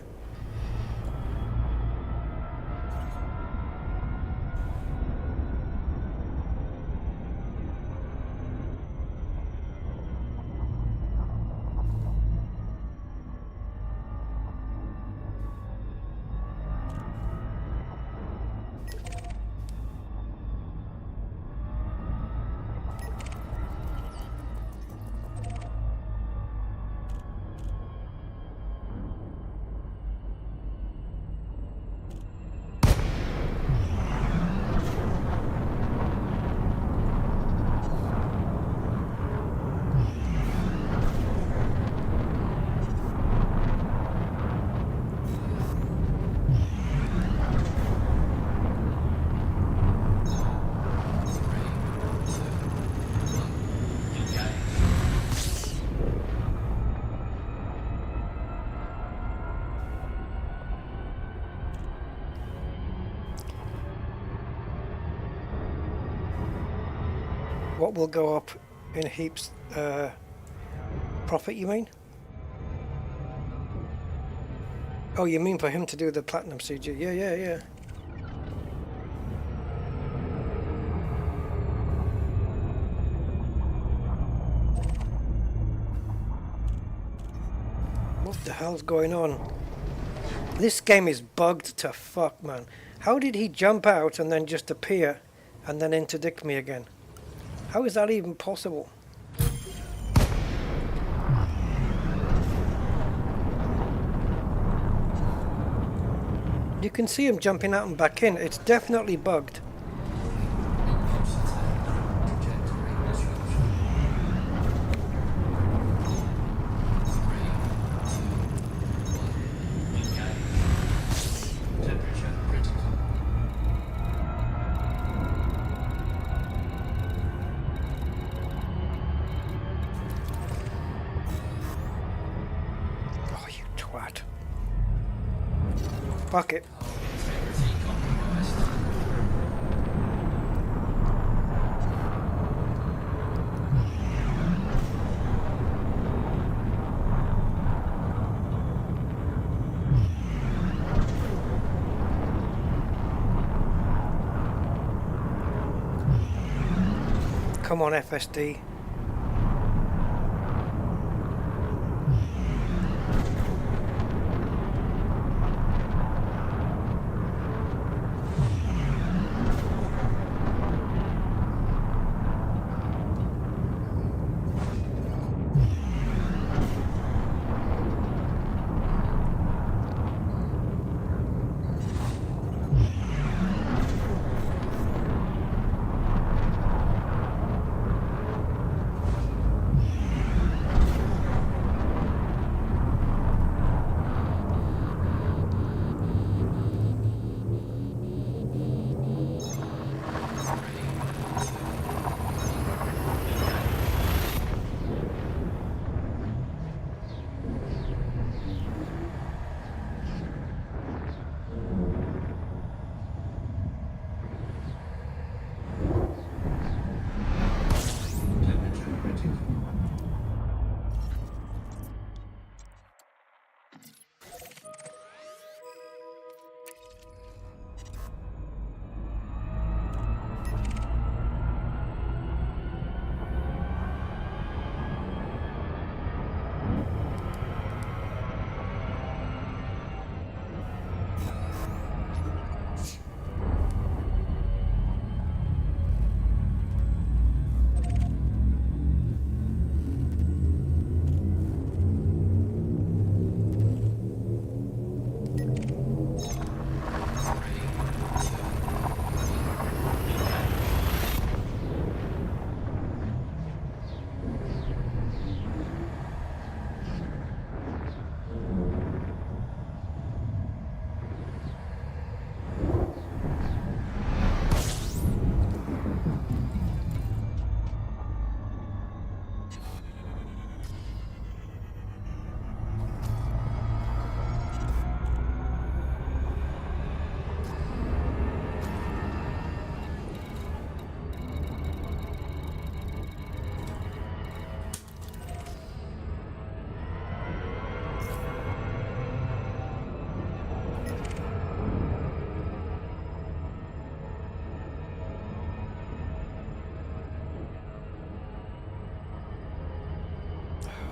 What will go up in heaps? Profit, you mean? Oh, you mean for him to do the platinum CG? Yeah, yeah, yeah. What the hell's going on? This game is bugged to fuck, man. How did he jump out and then just appear and then interdict me again? How is that even possible? You can see him jumping out and back in. It's definitely bugged. Oh, you twat. Fuck it. Come on, FSD.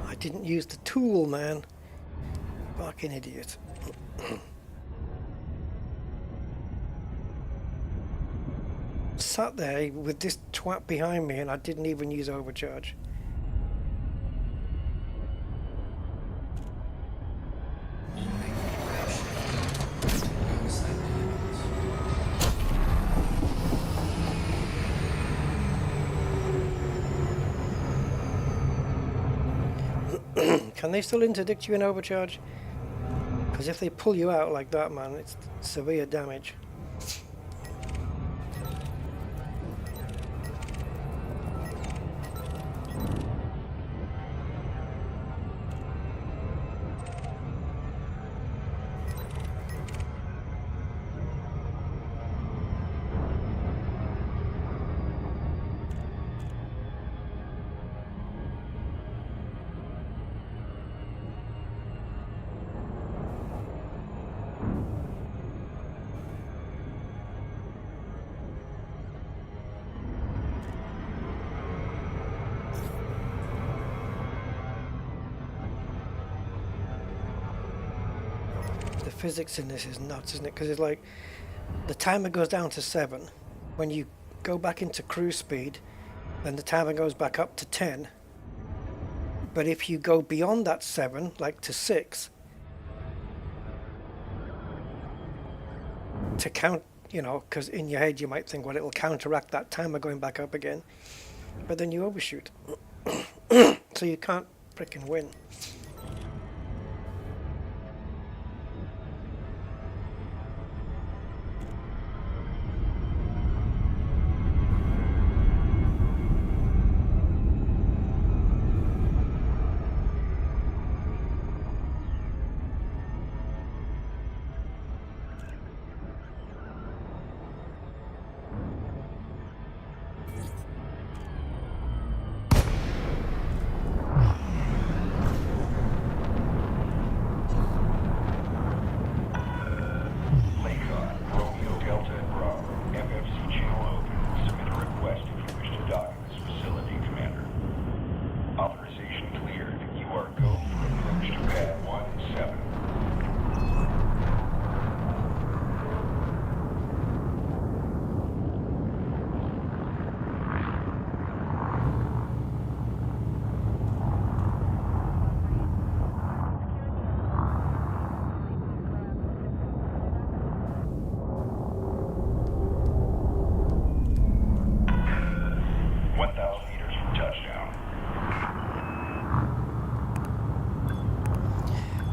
I didn't use the tool, man. Fucking idiot. Sat there with this twat behind me and I didn't even use overcharge. Can they still interdict you in overcharge? Because if they pull you out like that, man, it's severe damage. physics in this is nuts, isn't it? Because it's like the timer goes down to 7. When you go back into cruise speed, then the timer goes back up to 10. But if you go beyond that 7, like to 6, to count, you know, because in your head you might think, well, it'll counteract that timer going back up again. But then you overshoot. So you can't frickin' win.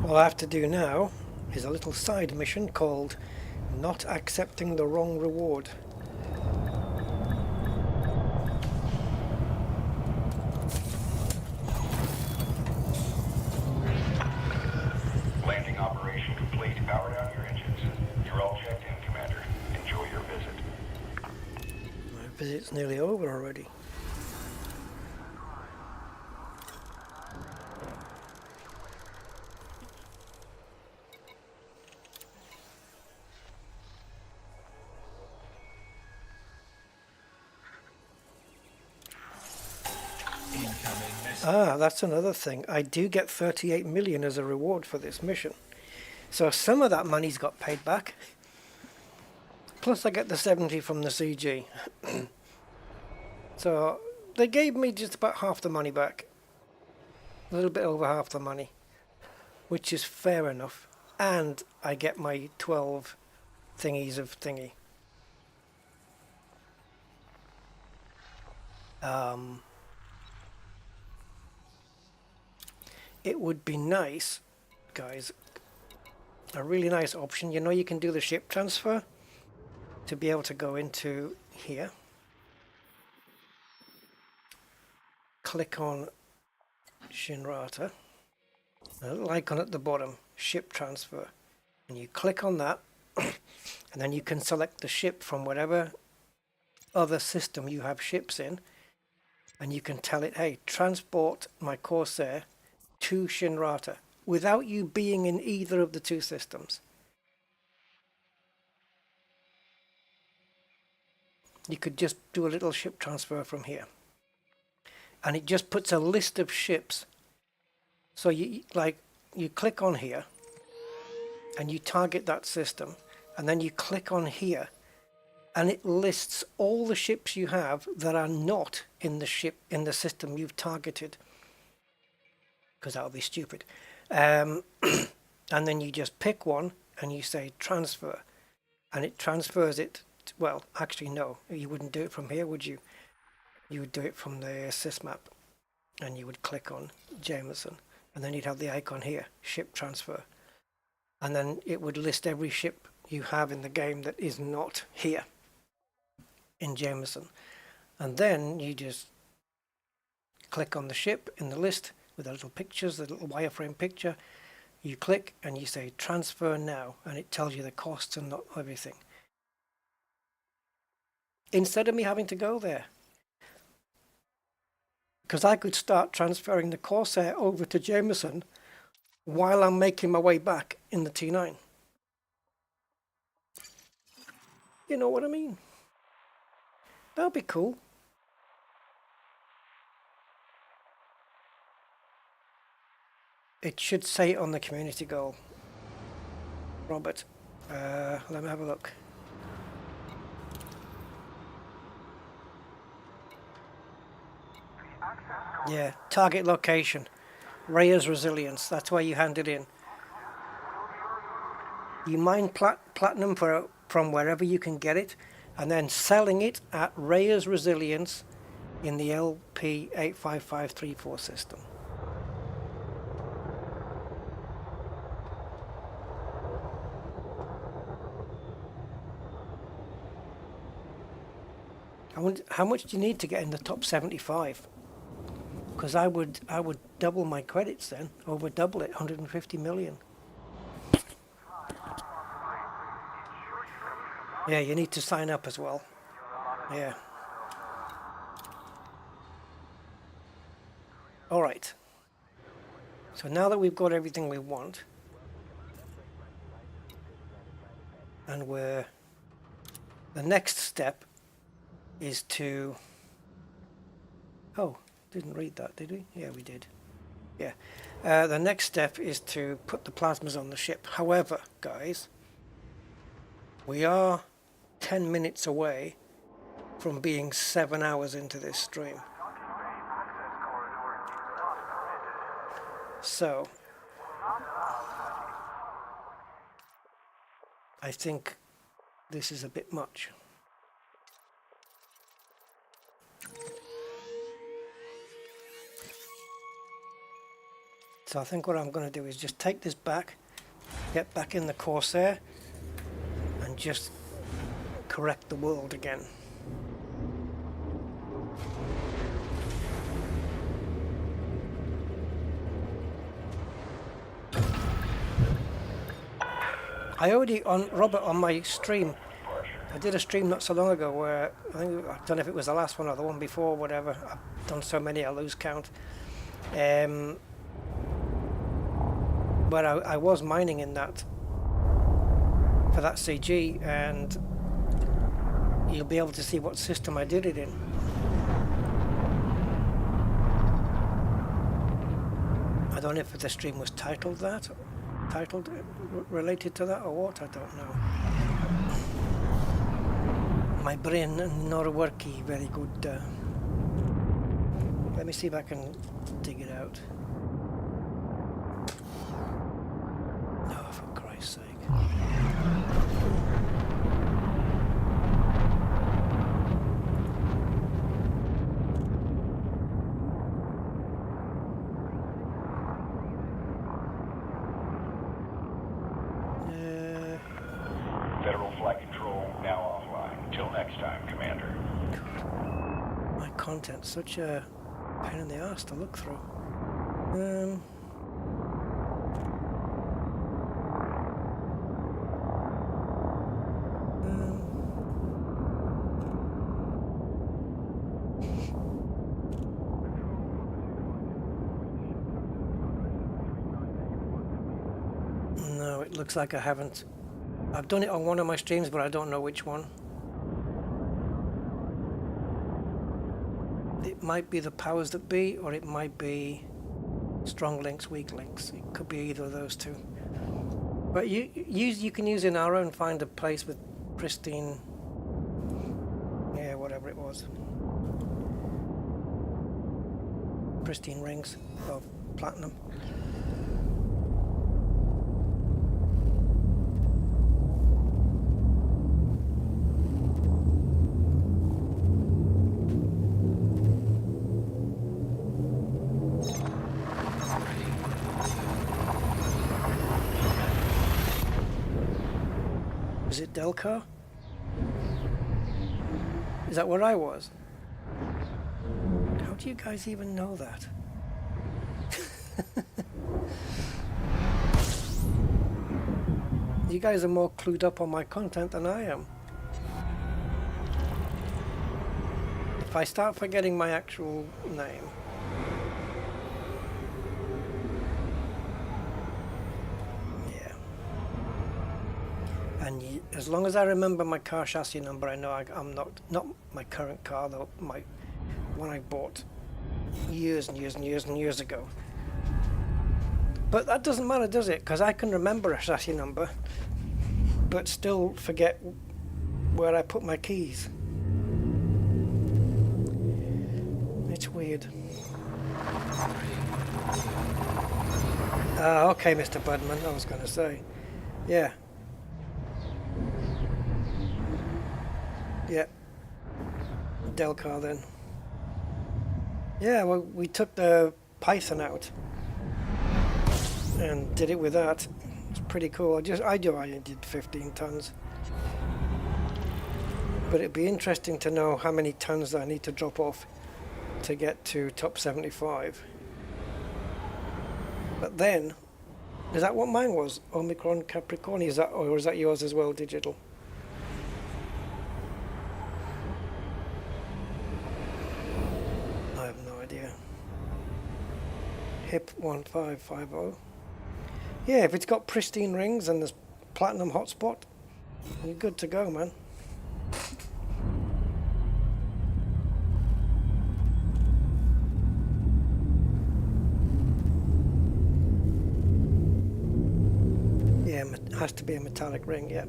All I have to do now is a little side mission called Not Accepting the Wrong Reward. Landing operation complete. Power down your engines. You're all checked in, Commander. Enjoy your visit. My visit's nearly over already. Ah, that's another thing. I do get 38 million as a reward for this mission. So some of that money's got paid back. Plus I get the 70 from the CG. So they gave me just about half the money back. A little bit over half the money. Which is fair enough. And I get my 12 thingies of thingy. It would be nice, guys, a really nice option. You know, you can do the ship transfer to be able to go into here. Click on Shinrata, a little icon at the bottom, ship transfer. And you click on that, and then you can select the ship from whatever other system you have ships in. And you can tell it, hey, transport my Corsair to Shinrata without you being in either of the two systems. You could just do a little ship transfer from here. And it just puts a list of ships. So you click on here and you target that system, and then you click on here and it lists all the ships you have that are not in the system you've targeted. Because that would be stupid. And then you just pick one and you say transfer, and it transfers it. Well, actually no, you wouldn't do it from here, would you? You would do it from the sysmap, and you would click on Jameson, and then you'd have the icon here, ship transfer, and then it would list every ship you have in the game that is not here in Jameson. And then you just click on the ship in the list with the little pictures, the little wireframe picture. You click and you say transfer now, and it tells you the costs and not everything. Instead of me having to go there. Because I could start transferring the Corsair over to Jameson while I'm making my way back in the T9. You know what I mean? That'll be cool. It should say on the community goal. Robert. Let me have a look. Yeah, target location. Reyes resilience. That's where you hand it in. You mine platinum from wherever you can get it, and then selling it at Reyes resilience in the LP85534 system. I wonder, how much do you need to get in the top 75? Because I would double my credits then, over double it, 150 million. Yeah, you need to sign up as well. Yeah. All right. So now that we've got everything we want, and the next step is to, oh, didn't read that, did we? Yeah, we did. Yeah. The next step is to put the plasmas on the ship. However, guys, we are 10 minutes away from being 7 hours into this stream. So, I think this is a bit much. So I think what I'm going to do is just take this back, get back in the Corsair, and just correct the world again. I already, Robert, on my stream, I did a stream not so long ago where, I don't know if it was the last one or the one before, whatever, I've done so many I lose count. But I was mining in that, for that CG, and you'll be able to see what system I did it in. I don't know if the stream was titled that, related to that or what, I don't know. My brain not working very good. Let me see if I can dig it out. No, for Christ's sake. Federal flight control now offline. Till next time, Commander. God, my content's such a pain in the arse to look through. No, it looks like I haven't. I've done it on one of my streams, but I don't know which one. It might be the powers that be, or it might be strong links, weak links. It could be either of those two. But you can use in our own find a place with pristine, yeah, whatever it was, pristine rings of platinum. Was it Delco? Is that where I was? How do you guys even know that? You guys are more clued up on my content than I am. If I start forgetting my actual name. And as long as I remember my car chassis number, I know I'm not my current car, though, my one I bought years and years and years and years ago. But that doesn't matter, does it? Because I can remember a chassis number. but still forget where I put my keys. It's weird. Okay, Mr. Budman, I was going to say. Yeah. Yeah. Delcar then. Yeah, well, we took the Python out and did it with that. It's pretty cool. I did 15 tons. But it'd be interesting to know how many tons I need to drop off to get to top 75. But then, is that what mine was? Omicron Capricorn? Is that, or is that yours as well, digital? I have no idea. HIP 1550. Yeah, if it's got pristine rings and there's platinum hotspot, you're good to go, man. Has to be a metallic ring, yeah.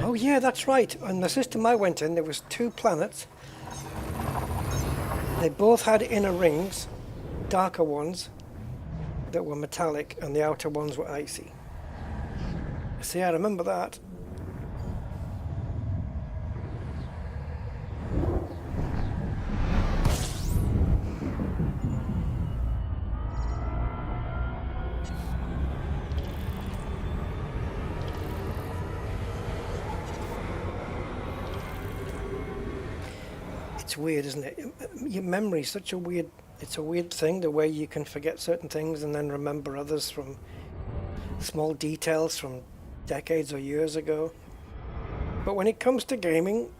Oh yeah, that's right. On the system I went in, there was 2 planets. They both had inner rings, darker ones that were metallic, and the outer ones were icy. See, I remember that. It's weird, isn't it? Your memory is such a weird, it's a weird thing, the way you can forget certain things and then remember others from small details from decades or years ago. But when it comes to gaming,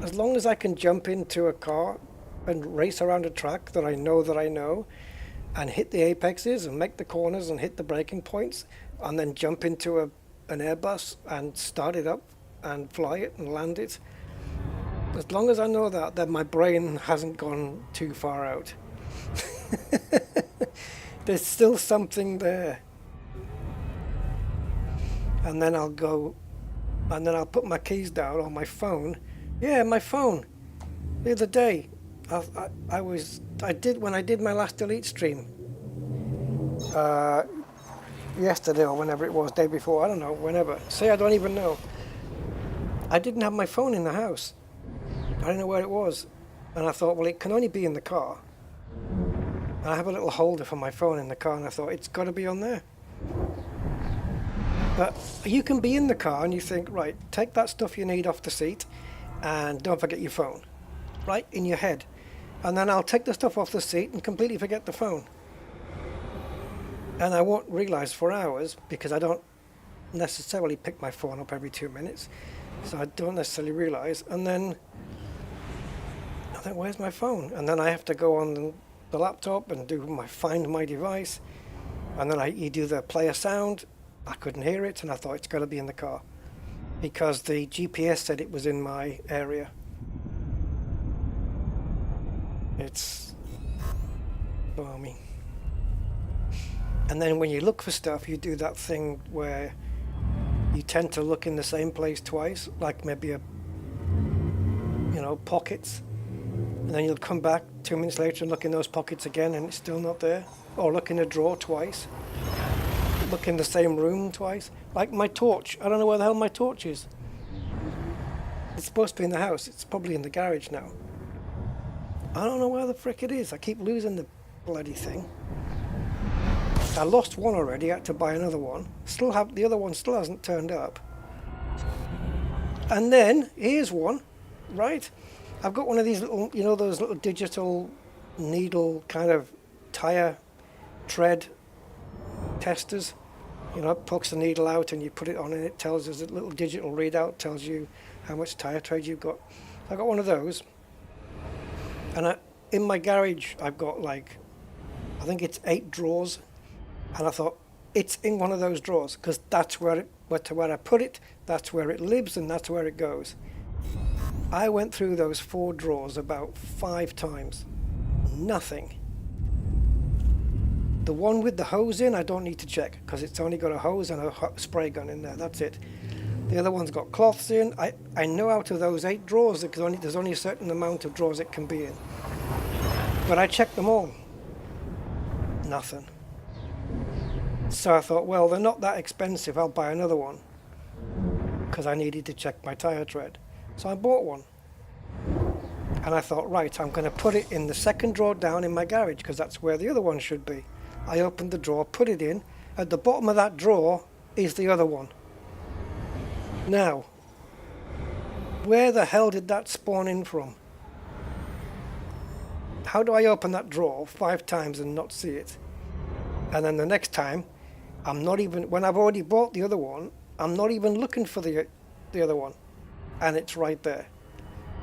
as long as I can jump into a car and race around a track that I know, and hit the apexes and make the corners and hit the braking points, and then jump into an Airbus and start it up and fly it and land it, as long as I know that, then my brain hasn't gone too far out. There's still something there. And then I'll go, and then I'll put my keys down on my phone. Yeah, my phone. The other day, I did when I did my last Elite stream. Yesterday or whenever it was, day before, I don't know, whenever. See, I don't even know. I didn't have my phone in the house. I didn't know where it was, and I thought, well, it can only be in the car. And I have a little holder for my phone in the car, and I thought, it's got to be on there. But you can be in the car, and you think, right, take that stuff you need off the seat, and don't forget your phone, right, in your head. And then I'll take the stuff off the seat and completely forget the phone. And I won't realize for hours, because I don't necessarily pick my phone up every 2 minutes, so I don't necessarily realize. And then I think, where's my phone? And then I have to go on the laptop and do my find my device, and then you do the play a sound. I couldn't hear it, and I thought it's got to be in the car because the GPS said it was in my area. It's balmy. And then when you look for stuff, you do that thing where you tend to look in the same place twice, like maybe pockets. And then you'll come back 2 minutes later and look in those pockets again and it's still not there. Or look in a drawer twice. Look in the same room twice. Like my torch. I don't know where the hell my torch is. It's supposed to be in the house. It's probably in the garage now. I don't know where the frick it is. I keep losing the bloody thing. I lost one already. I had to buy another one. The other one still hasn't turned up. And then, here's one. Right? I've got one of these little, those little digital needle kind of tire tread testers. It pokes the needle out and you put it on and it tells us a little digital readout, tells you how much tire tread you've got. I got one of those. And in my garage, I've got I think it's 8 drawers. And I thought, it's in one of those drawers because that's where I put it, that's where it lives, and that's where it goes. I went through those 4 drawers about 5 times. Nothing. The one with the hose in, I don't need to check because it's only got a hose and a spray gun in there. That's it. The other one's got cloths in. I know out of those 8 drawers, there's only a certain amount of drawers it can be in. But I checked them all. Nothing. So I thought, well, they're not that expensive. I'll buy another one because I needed to check my tire tread. So I bought one. And I thought, right, I'm going to put it in the second drawer down in my garage because that's where the other one should be. I opened the drawer, put it in. At the bottom of that drawer is the other one. Now, where the hell did that spawn in from? How do I open that drawer 5 times and not see it? And then the next time, I'm not even, when I've already bought the other one, I'm not even looking for the other one. And it's right there.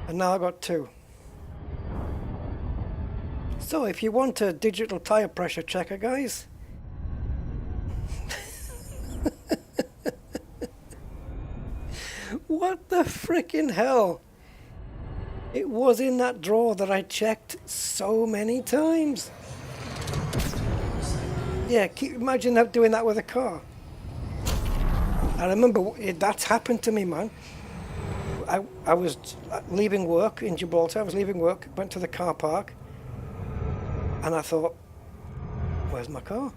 And now I've got 2. So if you want a digital tire pressure checker, guys, what the frickin' hell? It was in that drawer that I checked so many times. Yeah, imagine doing that with a car. I remember that's happened to me, man. I was leaving work in Gibraltar. I was leaving work, went to the car park, and I thought, where's my car?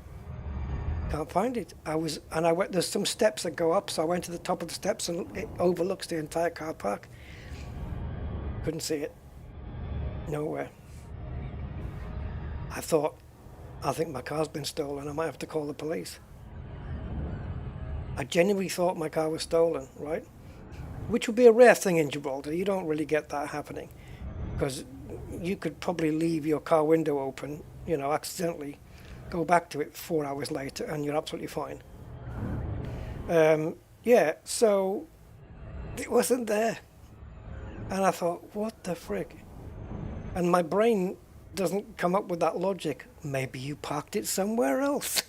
Can't find it. There's some steps that go up, so I went to the top of the steps and it overlooks the entire car park. Couldn't see it. Nowhere. I thought, I think my car's been stolen. I might have to call the police. I genuinely thought my car was stolen, right? Which would be a rare thing in Gibraltar. You don't really get that happening. Because you could probably leave your car window open, accidentally, go back to it 4 hours later, and you're absolutely fine. Yeah, so it wasn't there. And I thought, what the frick? And my brain doesn't come up with that logic. Maybe you parked it somewhere else.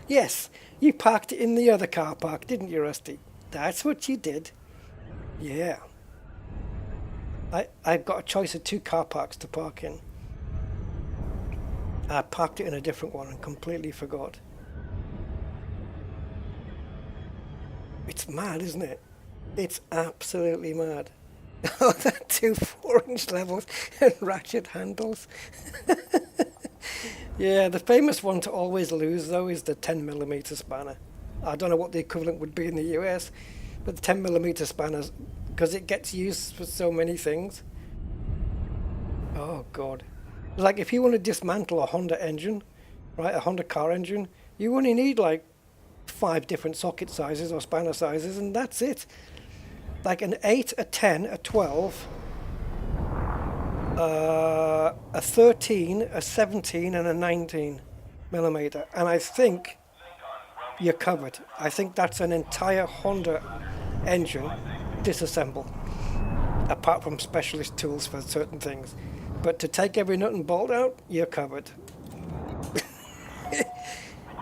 Yes, you parked it in the other car park, didn't you, Rusty? That's what you did. Yeah. I've got a choice of 2 car parks to park in. I parked it in a different one and completely forgot. It's mad, isn't it? It's absolutely mad. Oh, that 2 4-inch levels and ratchet handles. Yeah, the famous one to always lose, though, is the 10mm spanner. I don't know what the equivalent would be in the US, but the 10mm spanners, because it gets used for so many things. Oh, God. Like, if you want to dismantle a Honda engine, right, a Honda car engine, you only need, 5 different socket sizes or spanner sizes, and that's it. Like an 8, a 10, a 12, a 13, a 17, and a 19mm. And I think you're covered. I think that's an entire Honda engine disassembled, apart from specialist tools for certain things. But to take every nut and bolt out, you're covered.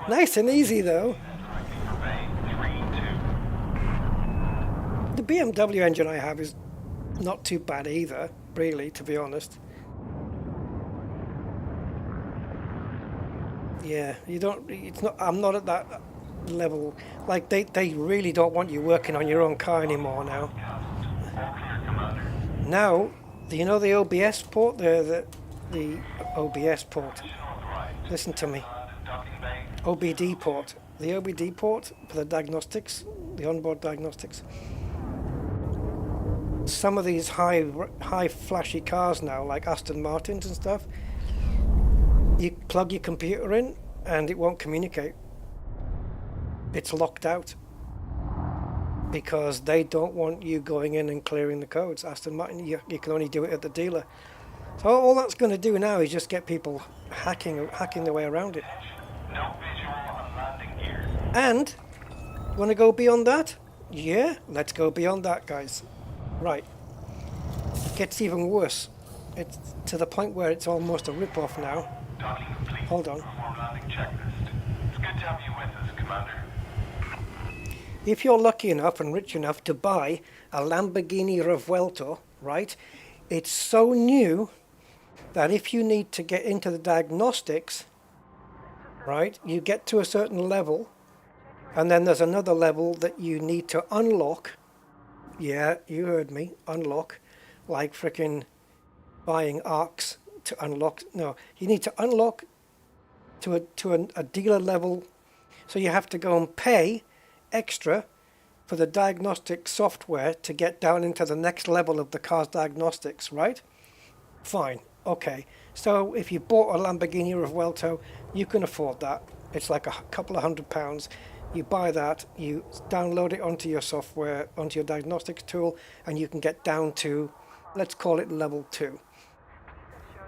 Nice and easy, though. The BMW engine I have is not too bad either, really, to be honest. Yeah, I'm not at that level. Like, they really don't want you working on your own car anymore now. Now, the OBS port? The OBS port. Listen to me. OBD port. The OBD port for the diagnostics, the onboard diagnostics. Some of these high flashy cars now, like Aston Martins and stuff, you plug your computer in and it won't communicate. It's locked out because they don't want you going in and clearing the codes. Aston Martin, you can only do it at the dealer. So all that's going to do now is just get people hacking their way around it. And want to go beyond that? Yeah, let's go beyond that, guys. Right. It gets even worse. It's to the point where it's almost a rip-off now. Hold on. If you're lucky enough and rich enough to buy a Lamborghini Revuelto, right, it's so new that if you need to get into the diagnostics, right? You get to a certain level, and then there's another level that you need to unlock. Yeah, you heard me, unlock, like frickin' buying arcs to unlock. No, you need to unlock to a dealer level, so you have to go and pay extra for the diagnostic software to get down into the next level of the car's diagnostics, right? Fine, okay. So if you bought a Lamborghini Revuelto, you can afford that. It's like a couple of £100. You buy that, you download it onto your software, onto your diagnostics tool, and you can get down to, let's call it level 2.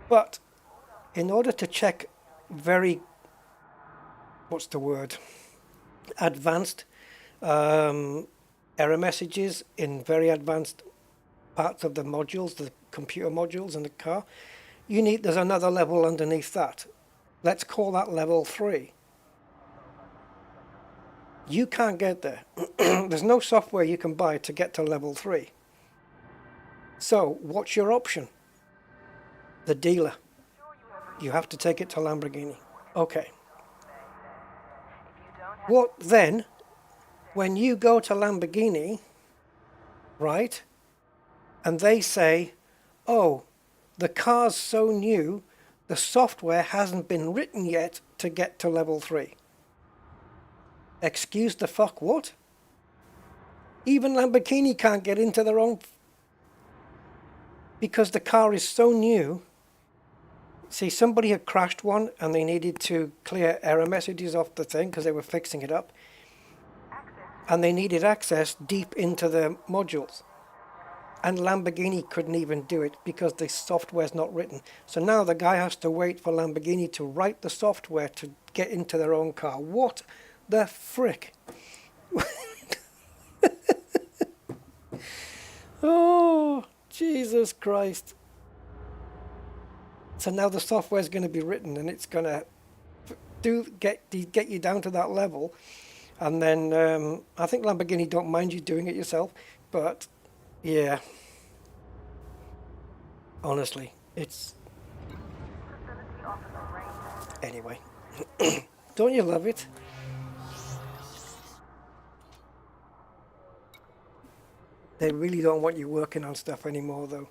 But in order to check very, what's the word, advanced error messages in very advanced parts of the modules, the computer modules in the car, there's another level underneath that. Let's call that level 3. You can't get there. There's no software you can buy to get to level 3. So what's your option? The dealer. You have to take it to Lamborghini. Okay. What then, when you go to Lamborghini, right, and they say, oh, the car's so new, the software hasn't been written yet to get to level 3. Excuse the fuck what? Even Lamborghini can't get into their own... Because the car is so new. See, somebody had crashed one and they needed to clear error messages off the thing because they were fixing it up. And they needed access deep into the modules. And Lamborghini couldn't even do it because the software's not written. So now the guy has to wait for Lamborghini to write the software to get into their own car. What the frick? Oh, Jesus Christ. So now the software is going to be written and it's going to get you down to that level. And then I think Lamborghini don't mind you doing it yourself. But yeah, honestly, it's... Anyway, don't you love it? They really don't want you working on stuff anymore, though.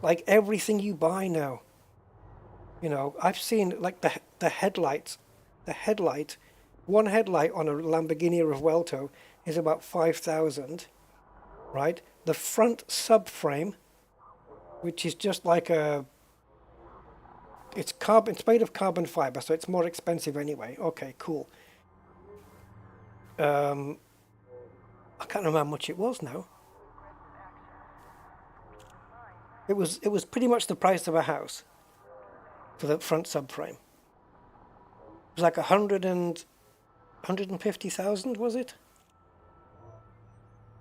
Like everything you buy now. You know, I've seen like the headlights. The headlight, one headlight on a Lamborghini Revuelto is about 5,000, right? The front subframe, which is just like it's made of carbon fiber, so it's more expensive anyway. Okay, cool. I can't remember how much it was now. It was pretty much the price of a house for the front subframe. It was like 150,000, was it?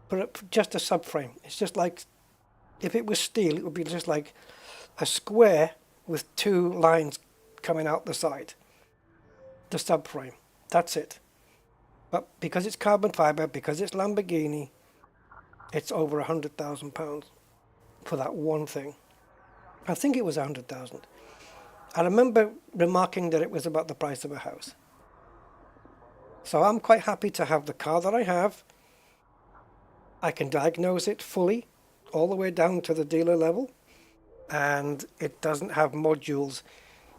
But just a subframe. It's just like, if it was steel, it would be just like a square with 2 lines coming out the side. The subframe. That's it. But because it's carbon fiber, because it's Lamborghini, it's over £100,000 for that one thing. I think it was 100,000. I remember remarking that it was about the price of a house. So I'm quite happy to have the car that I have. I can diagnose it fully, all the way down to the dealer level. And it doesn't have modules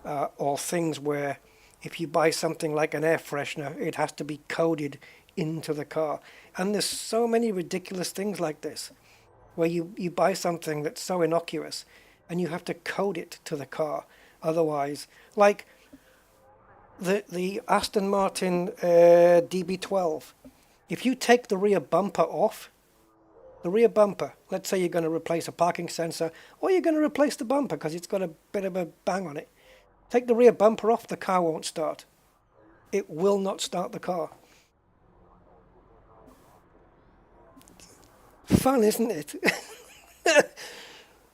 or things where if you buy something like an air freshener, it has to be coded into the car. And there's so many ridiculous things like this, where you buy something that's so innocuous and you have to code it to the car. Otherwise, like the Aston Martin DB12, if you take the rear bumper off, the rear bumper, let's say you're going to replace a parking sensor, or you're going to replace the bumper because it's got a bit of a bang on it. Take the rear bumper off, the car won't start. It will not start the car. Fun, isn't it?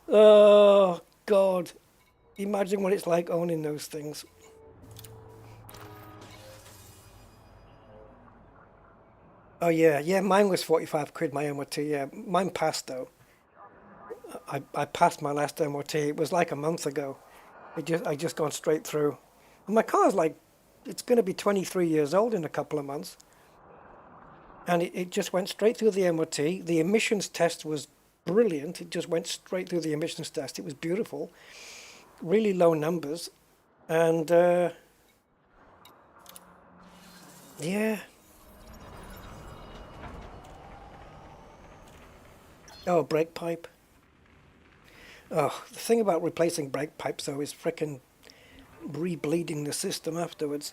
Oh, God. Imagine what it's like owning those things. Oh, yeah, mine was 45 quid, my MOT, yeah. Mine passed, though. I passed my last MOT. It was like a month ago. I just gone straight through. And my car's like it's going to be 23 years old in a couple of months. And it just went straight through the MOT. The emissions test was brilliant. It just went straight through the emissions test. It was beautiful. Really low numbers. And yeah. Oh, brake pipe. Oh, the thing about replacing brake pipes though is frickin' re-bleeding the system afterwards.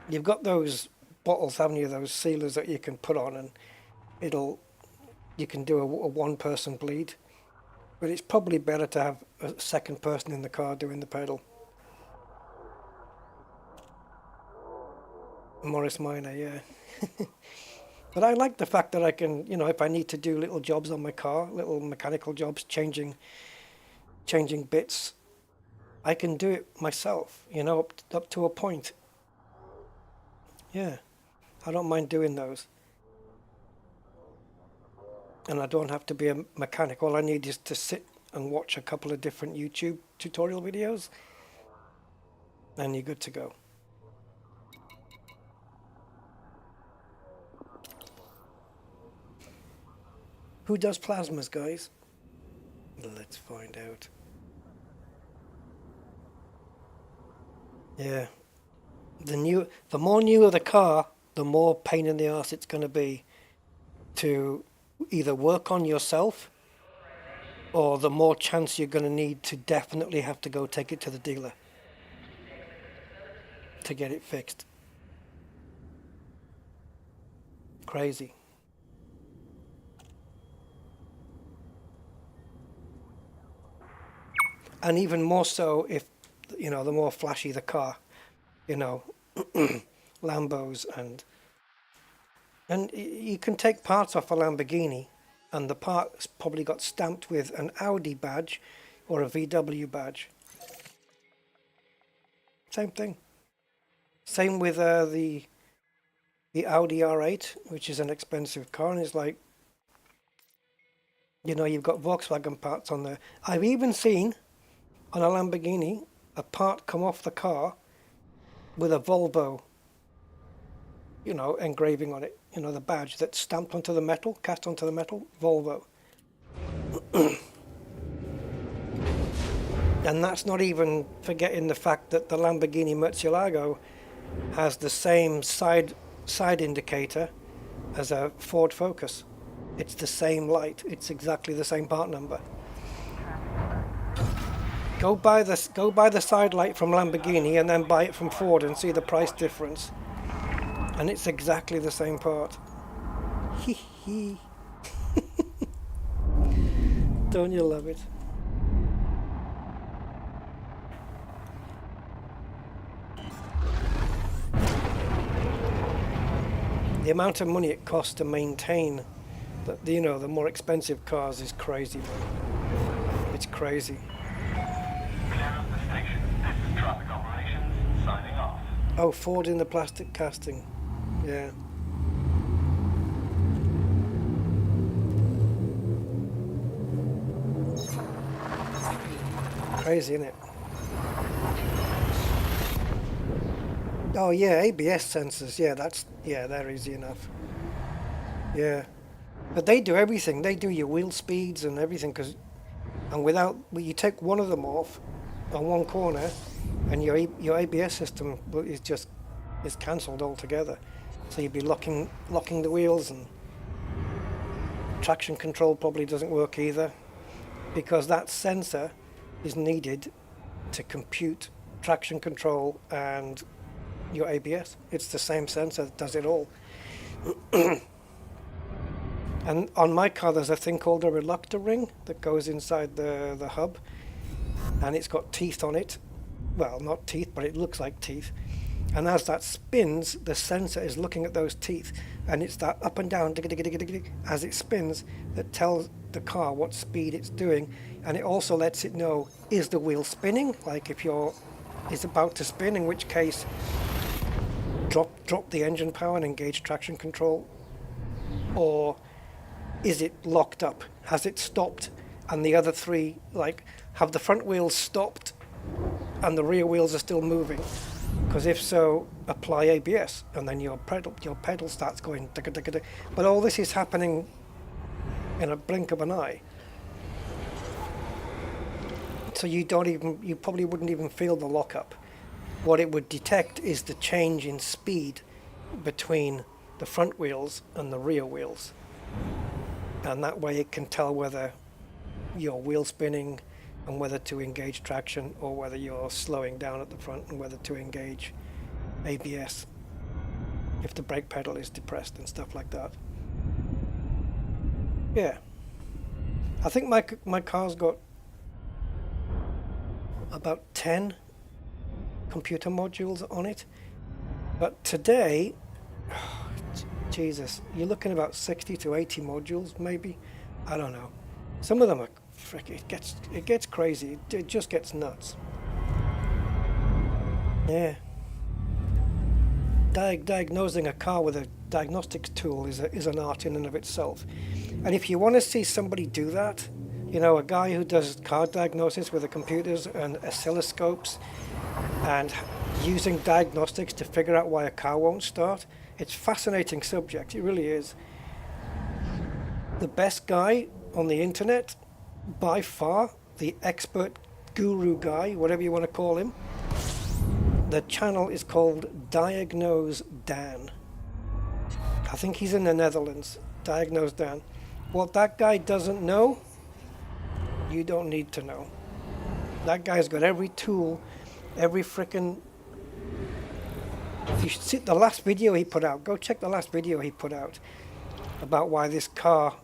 You've got those bottles, haven't you? Those sealers that you can put on, and you can do a one-person bleed. But it's probably better to have a second person in the car doing the pedal. Morris Minor, yeah. But I like the fact that I can, you know, if I need to do little jobs on my car, little mechanical jobs, changing bits, I can do it myself, you know, up to a point. Yeah, I don't mind doing those. And I don't have to be a mechanic. All I need is to sit and watch a couple of different YouTube tutorial videos, and you're good to go. Who does plasmas, guys? Let's find out. Yeah. The more newer the car, the more pain in the arse it's going to be to either work on yourself, or the more chance you're going to need to definitely have to go take it to the dealer to get it fixed. Crazy. And even more so if, you know, the more flashy the car, you know, Lambos and you can take parts off a Lamborghini and the part's probably got stamped with an Audi badge or a VW badge. Same thing. Same with the Audi R8, which is an expensive car, and it's like, you know, you've got Volkswagen parts on there. I've even seen on a Lamborghini a part come off the car with a Volvo, you know, engraving on it, you know, the badge that's stamped onto the metal, cast onto the metal, Volvo. And that's not even forgetting the fact that the Lamborghini Murcielago has the same side indicator as a Ford Focus. It's the same light. It's exactly the same part number. Go buy the side light from Lamborghini and then buy it from Ford and see the price difference. And it's exactly the same part. Hee hee. Don't you love it? The amount of money it costs to maintain, you know, the more expensive cars is crazy, man. It's crazy. Traffic operations signing off. Oh, Ford in the plastic casting. Yeah. Crazy, isn't it? Oh yeah, ABS sensors. Yeah, they're easy enough. Yeah. But they do everything. They do your wheel speeds and everything, well, you take one of them off on one corner, and your ABS system is cancelled altogether. So you'd be locking the wheels, and traction control probably doesn't work either, because that sensor is needed to compute traction control and your ABS. It's the same sensor that does it all. And on my car there's a thing called a reluctor ring that goes inside the hub, and it's got teeth on it. Well, not teeth, but it looks like teeth. And as that spins, the sensor is looking at those teeth, and it's that up and down as it spins that tells the car what speed it's doing. And it also lets it know, is the wheel spinning? Like if it's about to spin, in which case drop the engine power and engage traction control. Or is it locked up? Has it stopped? And the other three, like, have the front wheels stopped and the rear wheels are still moving? Because if so, apply ABS, and then your pedal starts going. But all this is happening in a blink of an eye. So you probably wouldn't even feel the lockup. What it would detect is the change in speed between the front wheels and the rear wheels. And that way it can tell whether you're wheel spinning and whether to engage traction, or whether you're slowing down at the front and whether to engage ABS if the brake pedal is depressed and stuff like that. Yeah. I think my car's got about 10 computer modules on it, but today, Jesus, you're looking about 60 to 80 modules maybe. I don't know. Some of them are it gets crazy. It just gets nuts. Yeah. Diagnosing a car with a diagnostics tool is an art in and of itself. And if you want to see somebody do that, you know, a guy who does car diagnosis with the computers and oscilloscopes and using diagnostics to figure out why a car won't start, it's a fascinating subject. It really is. The best guy on the internet, by far, the expert guru guy, whatever you want to call him, the channel is called Diagnose Dan. I think he's in the Netherlands. Diagnose Dan. What that guy doesn't know, you don't need to know. That guy's got every tool, every frickin'... You should see the last video he put out. Go check the last video he put out about why this car...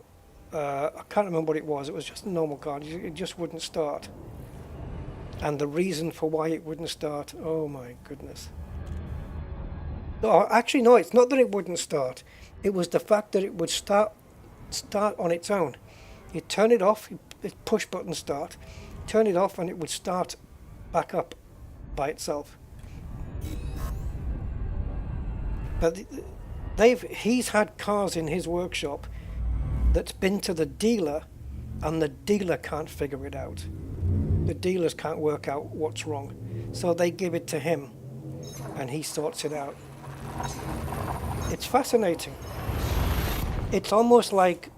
I can't remember what it was. It was just a normal car. It just wouldn't start. And the reason for why it wouldn't start, oh my goodness. No, actually no, it's not that it wouldn't start. It was the fact that it would start on its own. You turn it off, you push button start, turn it off and it would start back up by itself. But he's had cars in his workshop that's been to the dealer and the dealer can't figure it out. The dealers can't work out what's wrong. So they give it to him and he sorts it out. It's fascinating. It's almost like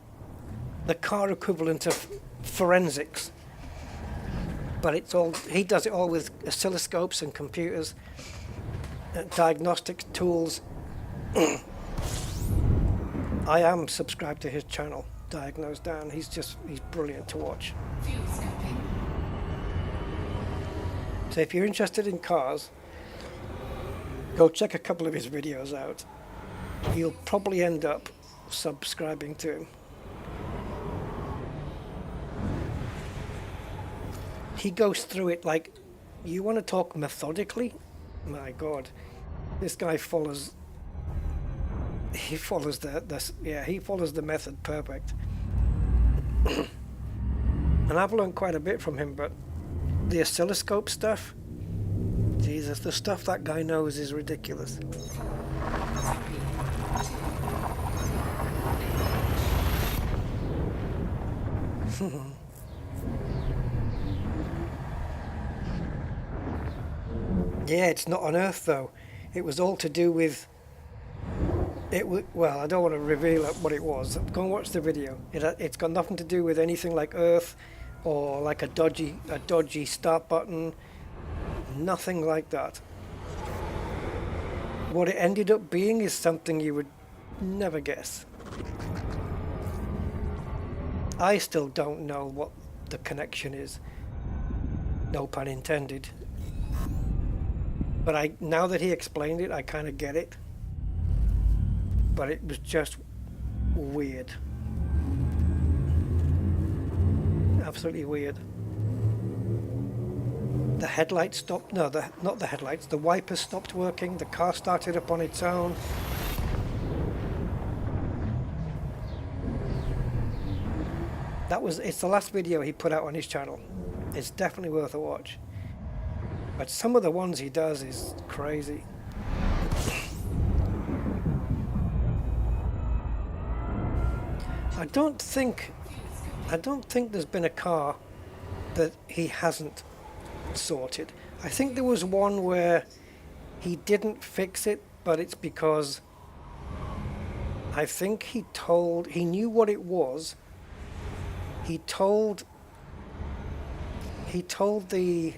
the car equivalent of forensics. But he does it all with oscilloscopes and computers, diagnostic tools. I am subscribed to his channel, Diagnose Dan. He's brilliant to watch. So if you're interested in cars, go check a couple of his videos out. You'll probably end up subscribing to him. He goes through it like, you want to talk methodically? My God, this guy follows. He follows the method perfect. And I've learned quite a bit from him, but the oscilloscope stuff, Jesus, the stuff that guy knows is ridiculous. Yeah, it's not on Earth though. It was all to do with well, I don't want to reveal what it was. Go and watch the video. It's got nothing to do with anything like Earth or like a dodgy start button. Nothing like that. What it ended up being is something you would never guess. I still don't know what the connection is. No pun intended. But now that he explained it, I kind of get it. But it was just weird. Absolutely weird. The headlights stopped. No, not the headlights. The wipers stopped working. The car started up on its own. It's the last video he put out on his channel. It's definitely worth a watch. But some of the ones he does is crazy. I don't think there's been a car that he hasn't sorted. I think there was one where he didn't fix it, but it's because I think he knew what it was. He told the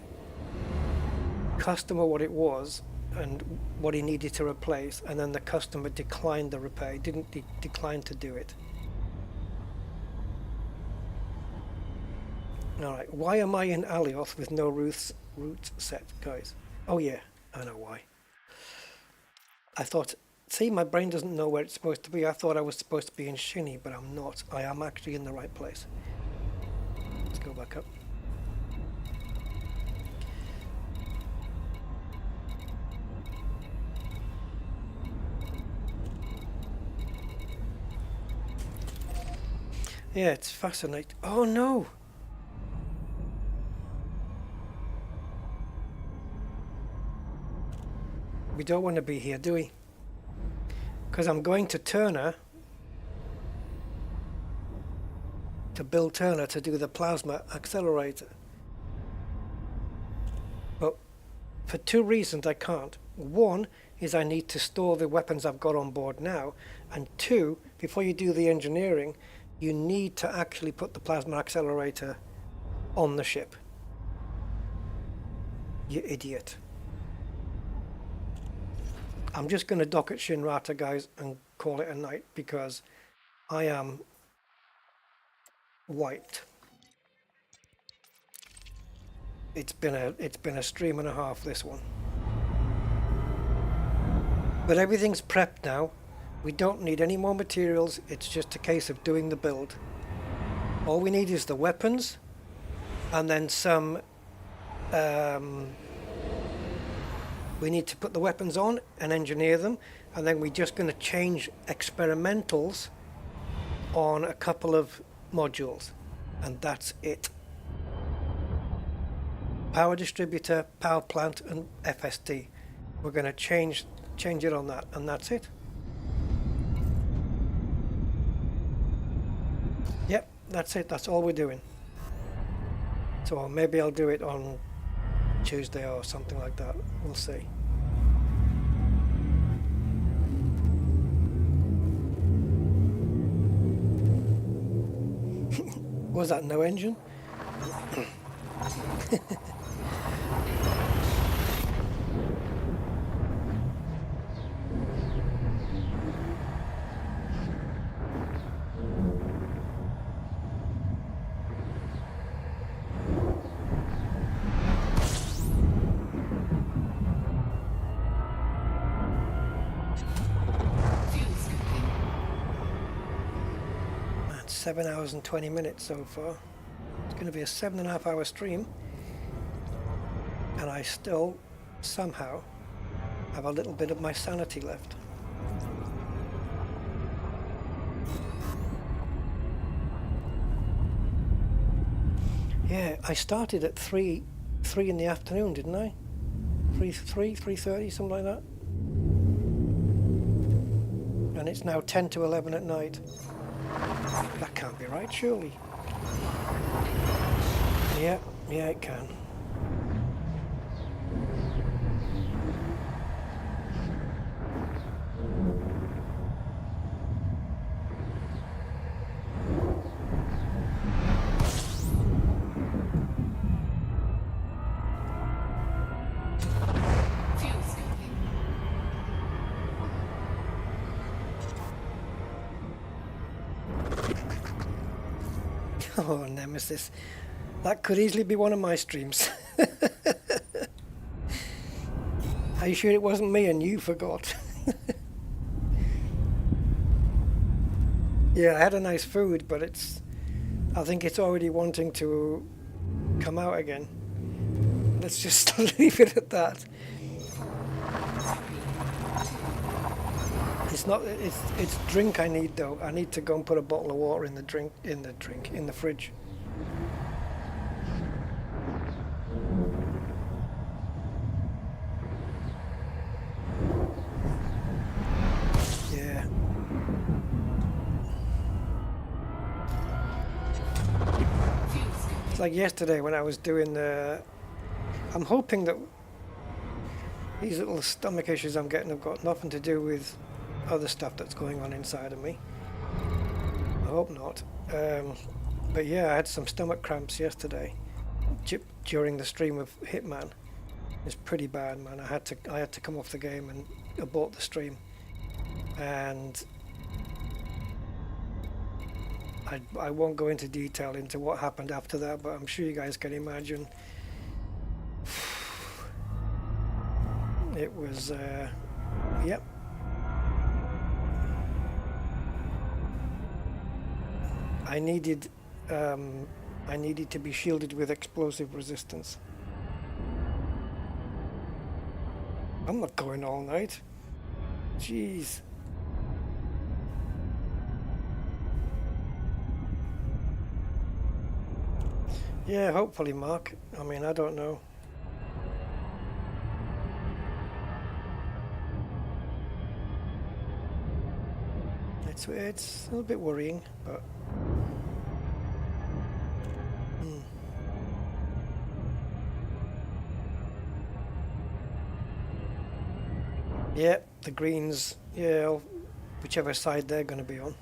customer what it was and what he needed to replace, and then the customer declined the repair. He didn't decline to do it. Alright, why am I in Alioth with no routes set, guys? Oh yeah, I know why. I thought, see, my brain doesn't know where it's supposed to be. I thought I was supposed to be in Shinny, but I'm not. I am actually in the right place. Let's go back up. Yeah, it's fascinating. Oh no! We don't want to be here, do we? Because I'm going to Turner to build Turner to do the plasma accelerator. But for two reasons I can't. One is I need to store the weapons I've got on board now, and two, before you do the engineering, you need to actually put the plasma accelerator on the ship. You idiot. I'm just going to dock at Shinrata, guys, and call it a night because I am wiped. It's been a stream and a half, this one. But everything's prepped now. We don't need any more materials. It's just a case of doing the build. All we need is the weapons and then some we need to put the weapons on and engineer them, and then we're just going to change experimentals on a couple of modules, and that's it. Power distributor, power plant, and FSD. We're going to change it on that, and that's it. Yep, that's it. That's all we're doing. So maybe I'll do it on Tuesday or something like that. We'll see. Was that no engine? That's 7 hours and 20 minutes so far. It's going to be a 7.5 hour stream, and I still somehow have a little bit of my sanity left. Yeah, I started at 3 in the afternoon, didn't I? 3:30, something like that. And it's now 10 to 11 at night. That can't be right, surely. Yeah, it can. Oh, Nemesis. That could easily be one of my streams. Are you sure it wasn't me and you forgot? Yeah, I had a nice food, but I think it's already wanting to come out again. Let's just leave it at that. It's drink I need though. I need to go and put a bottle of water in the fridge. Yeah. It's like yesterday when I was doing I'm hoping that these little stomach issues I'm getting have got nothing to do with other stuff that's going on inside of me. I hope not. But yeah, I had some stomach cramps yesterday during the stream of Hitman. It's pretty bad, man. I had to come off the game and abort the stream, and I won't go into detail into what happened after that, but I'm sure you guys can imagine. It was yep. I needed to be shielded with explosive resistance. I'm not going all night. Jeez. Yeah, hopefully, Mark. I mean, I don't know. It's a little bit worrying, but yeah, the Greens, yeah, whichever side they're going to be on.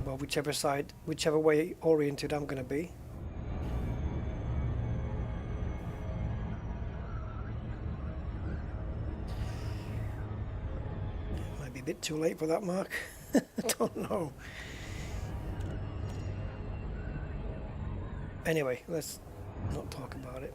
Well, whichever way oriented I'm going to be. Might be a bit too late for that, Mark. I don't know. Anyway, let's not talk about it.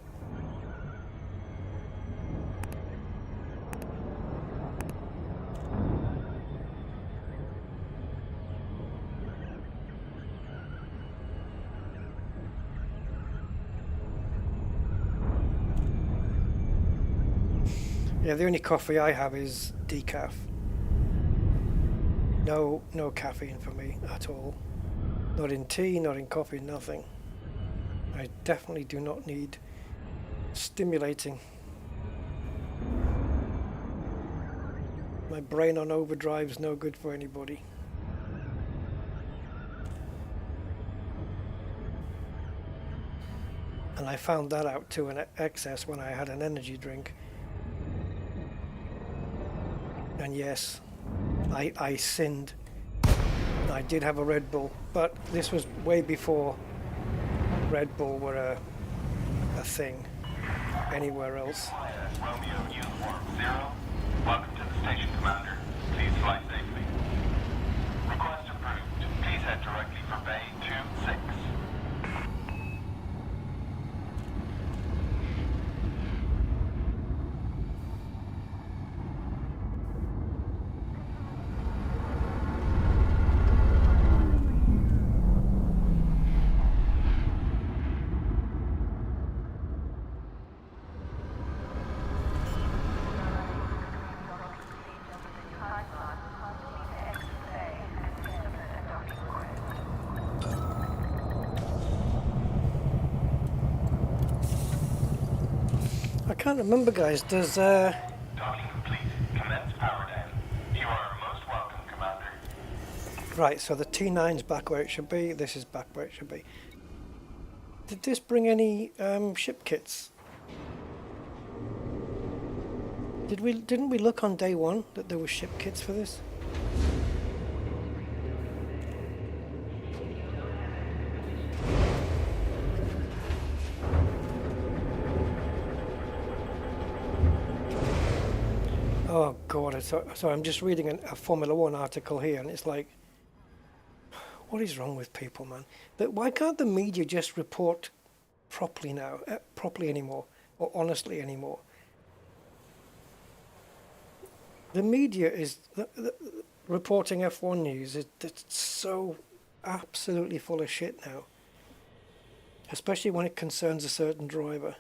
Yeah, the only coffee I have is decaf. No caffeine for me at all. Not in tea, not in coffee, nothing. I definitely do not need stimulating. My brain on overdrive is no good for anybody. And I found that out to an excess when I had an energy drink. And yes, I sinned. I did have a Red Bull, but this was way before Red Bull were a thing anywhere else. Romeo Uniform 0. Welcome to the station, Commander. Please fly safely. Request approved. Please head directly for Bay 26. I can't remember, guys. Does Docking complete. Commence power down. You are most welcome, Commander. right? So the T9's back where it should be. This is back where it should be. Did this bring any ship kits? Didn't we look on day one that there were ship kits for this? Oh God! So I'm just reading a Formula One article here, and it's like, what is wrong with people, man? But why can't the media just report properly now, properly anymore, or honestly anymore? The media is reporting F1 news. It's so absolutely full of shit now, especially when it concerns a certain driver.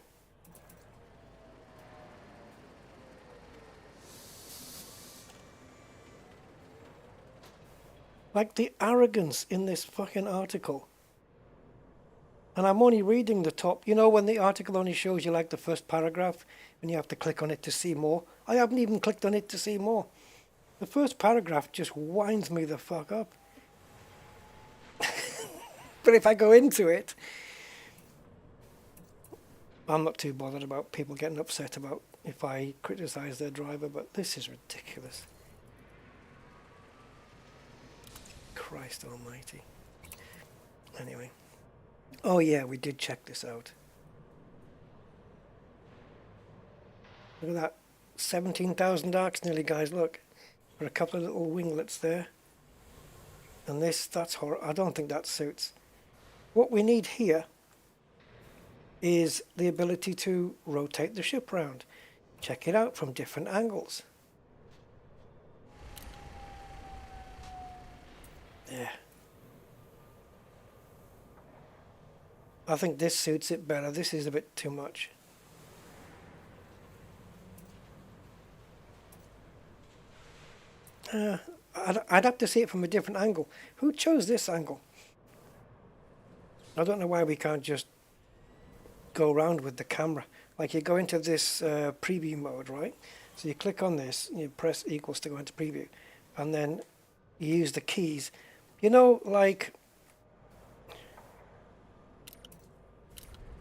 Like the arrogance in this fucking article. And I'm only reading the top. You know when the article only shows you like the first paragraph and you have to click on it to see more? I haven't even clicked on it to see more. The first paragraph just winds me the fuck up. But if I go into it, I'm not too bothered about people getting upset about if I criticize their driver, but this is ridiculous. Christ almighty. Anyway. Oh yeah, we did check this out. Look at that. 17,000 arcs nearly, guys, look. For a couple of little winglets there. And this, that's horrible. I don't think that suits. What we need here is the ability to rotate the ship round. Check it out from different angles. Yeah. I think this suits it better. This is a bit too much. I'd have to see it from a different angle. Who chose this angle? I don't know why we can't just go around with the camera. Like you go into this preview mode, right? So you click on this, you press equals to go into preview, and then you use the keys. You know, like,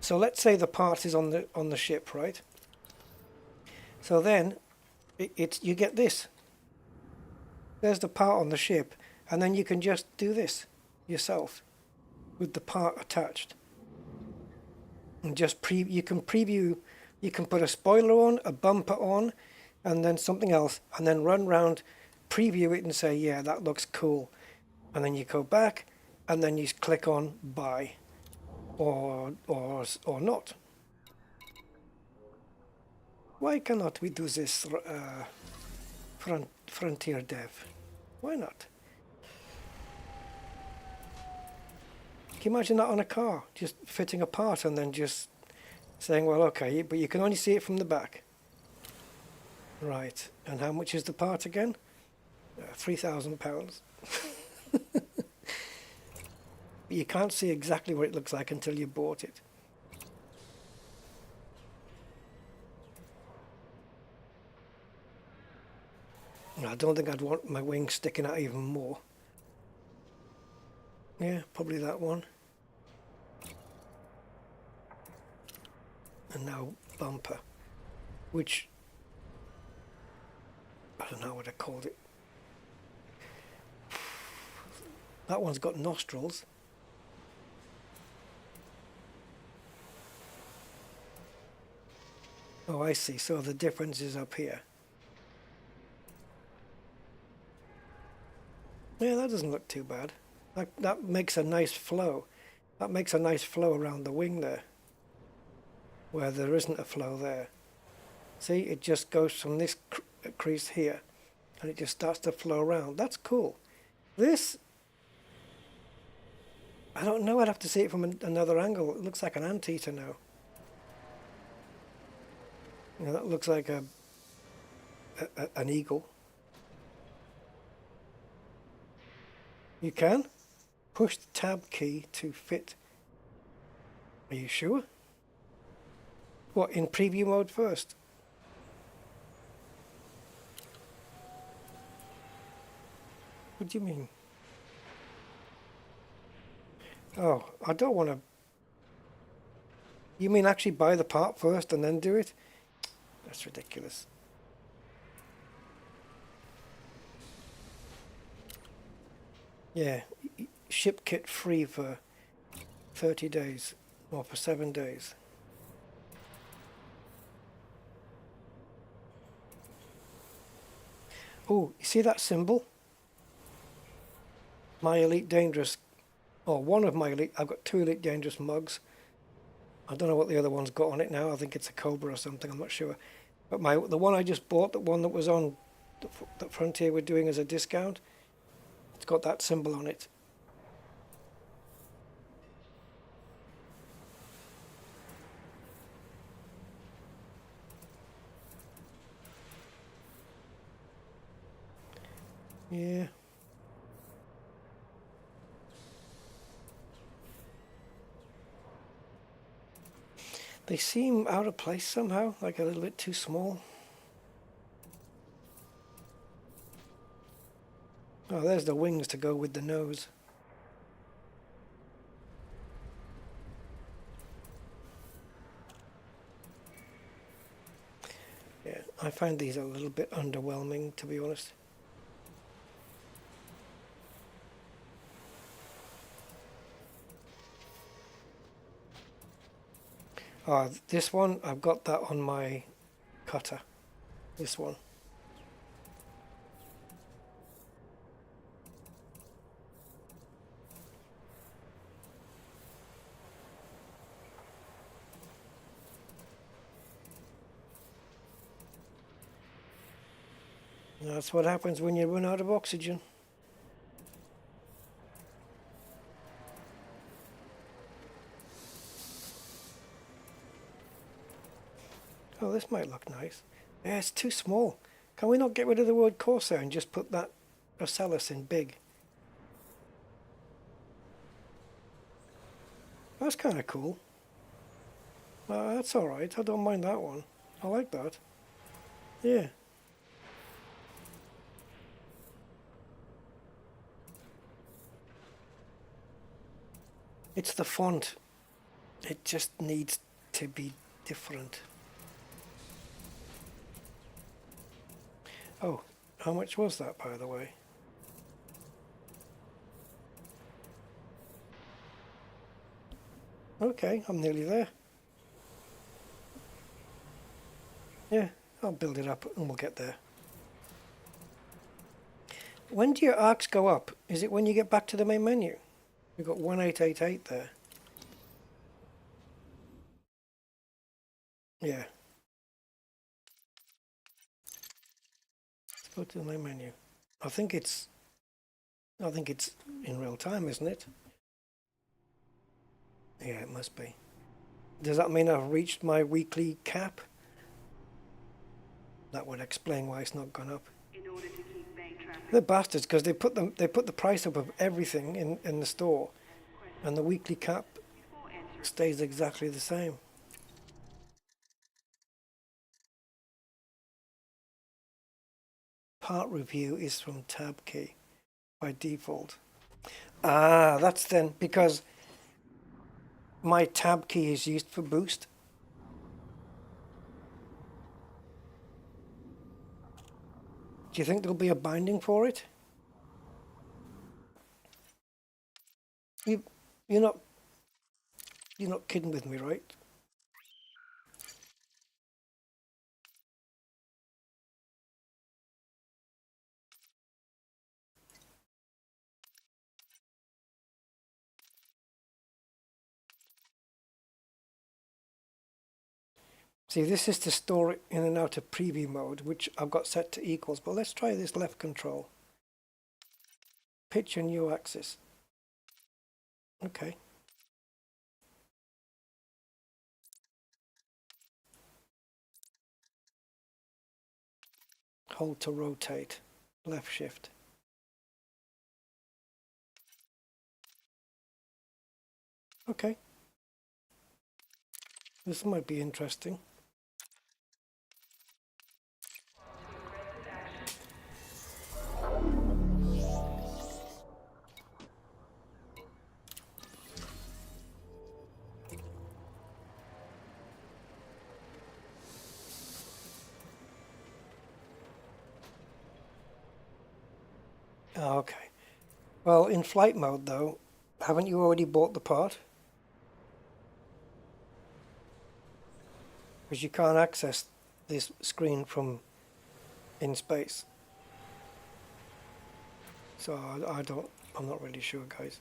so let's say the part is on the ship, right? So then you get this. There's the part on the ship, and then you can just do this yourself with the part attached. And just you can preview, you can put a spoiler on, a bumper on, and then something else, and then run round, preview it and say, yeah, that looks cool. And then you go back, and then you click on buy, or not. Why cannot we do this Frontier Dev? Why not? Can you imagine that on a car? Just fitting a part and then just saying, well, okay, but you can only see it from the back. Right, and how much is the part again? £3,000. But you can't see exactly what it looks like until you bought it. I don't think I'd want my wings sticking out even more. Yeah, probably that one. And now bumper, which I don't know what I called it. That one's got nostrils. Oh, I see. So the difference is up here. Yeah, that doesn't look too bad. That makes a nice flow. That makes a nice flow around the wing there, where there isn't a flow there. See, it just goes from this crease here, and it just starts to flow around. That's cool. This, I don't know, I'd have to see it from another angle. It looks like an anteater now. You know, that looks like an eagle. You can push the tab key to fit. Are you sure? What, in preview mode first? What do you mean? Oh, I don't want to. You mean actually buy the part first and then do it? That's ridiculous. Yeah, ship kit free for 30 days, or for 7 days. Oh, you see that symbol? My Elite Dangerous, or one of my Elite, I've got 2 Elite Dangerous mugs. I don't know what the other one's got on it now. I think it's a Cobra or something, I'm not sure. But the one I just bought, the one that was on that Frontier were doing as a discount, it's got that symbol on it. Yeah. They seem out of place somehow, like a little bit too small. Oh, there's the wings to go with the nose. I find these a little bit underwhelming, to be honest. This one, I've got that on my cutter. This one. That's what happens when you run out of oxygen. Oh, this might look nice. Yeah, it's too small. Can we not get rid of the word Corsair and just put that Ocellus in big? That's kind of cool. That's alright. I don't mind that one. I like that. Yeah. It's the font. It just needs to be different. Oh, how much was that, by the way? Okay, I'm nearly there. Yeah, I'll build it up and we'll get there. When do your arcs go up? Is it when you get back to the main menu? We've got 1888 there. Yeah. Let's go to the main menu. I think it's in real time, isn't it? Yeah, it must be. Does that mean I've reached my weekly cap? That would explain why it's not gone up. They're bastards because they put the price up of everything in the store, and the weekly cap stays exactly the same. Part review is from tab key by default. Ah, that's then because my tab key is used for boost. Do you think there'll be a binding for it? You're not kidding with me, right? See, this is to store it in and out of preview mode, which I've got set to equals, but let's try this left control. Pitch and new axis. Okay. Hold to rotate. Left shift. Okay. This might be interesting. Okay. Well, in flight mode though, haven't you already bought the part? Because you can't access this screen from in space. So I'm not really sure, guys.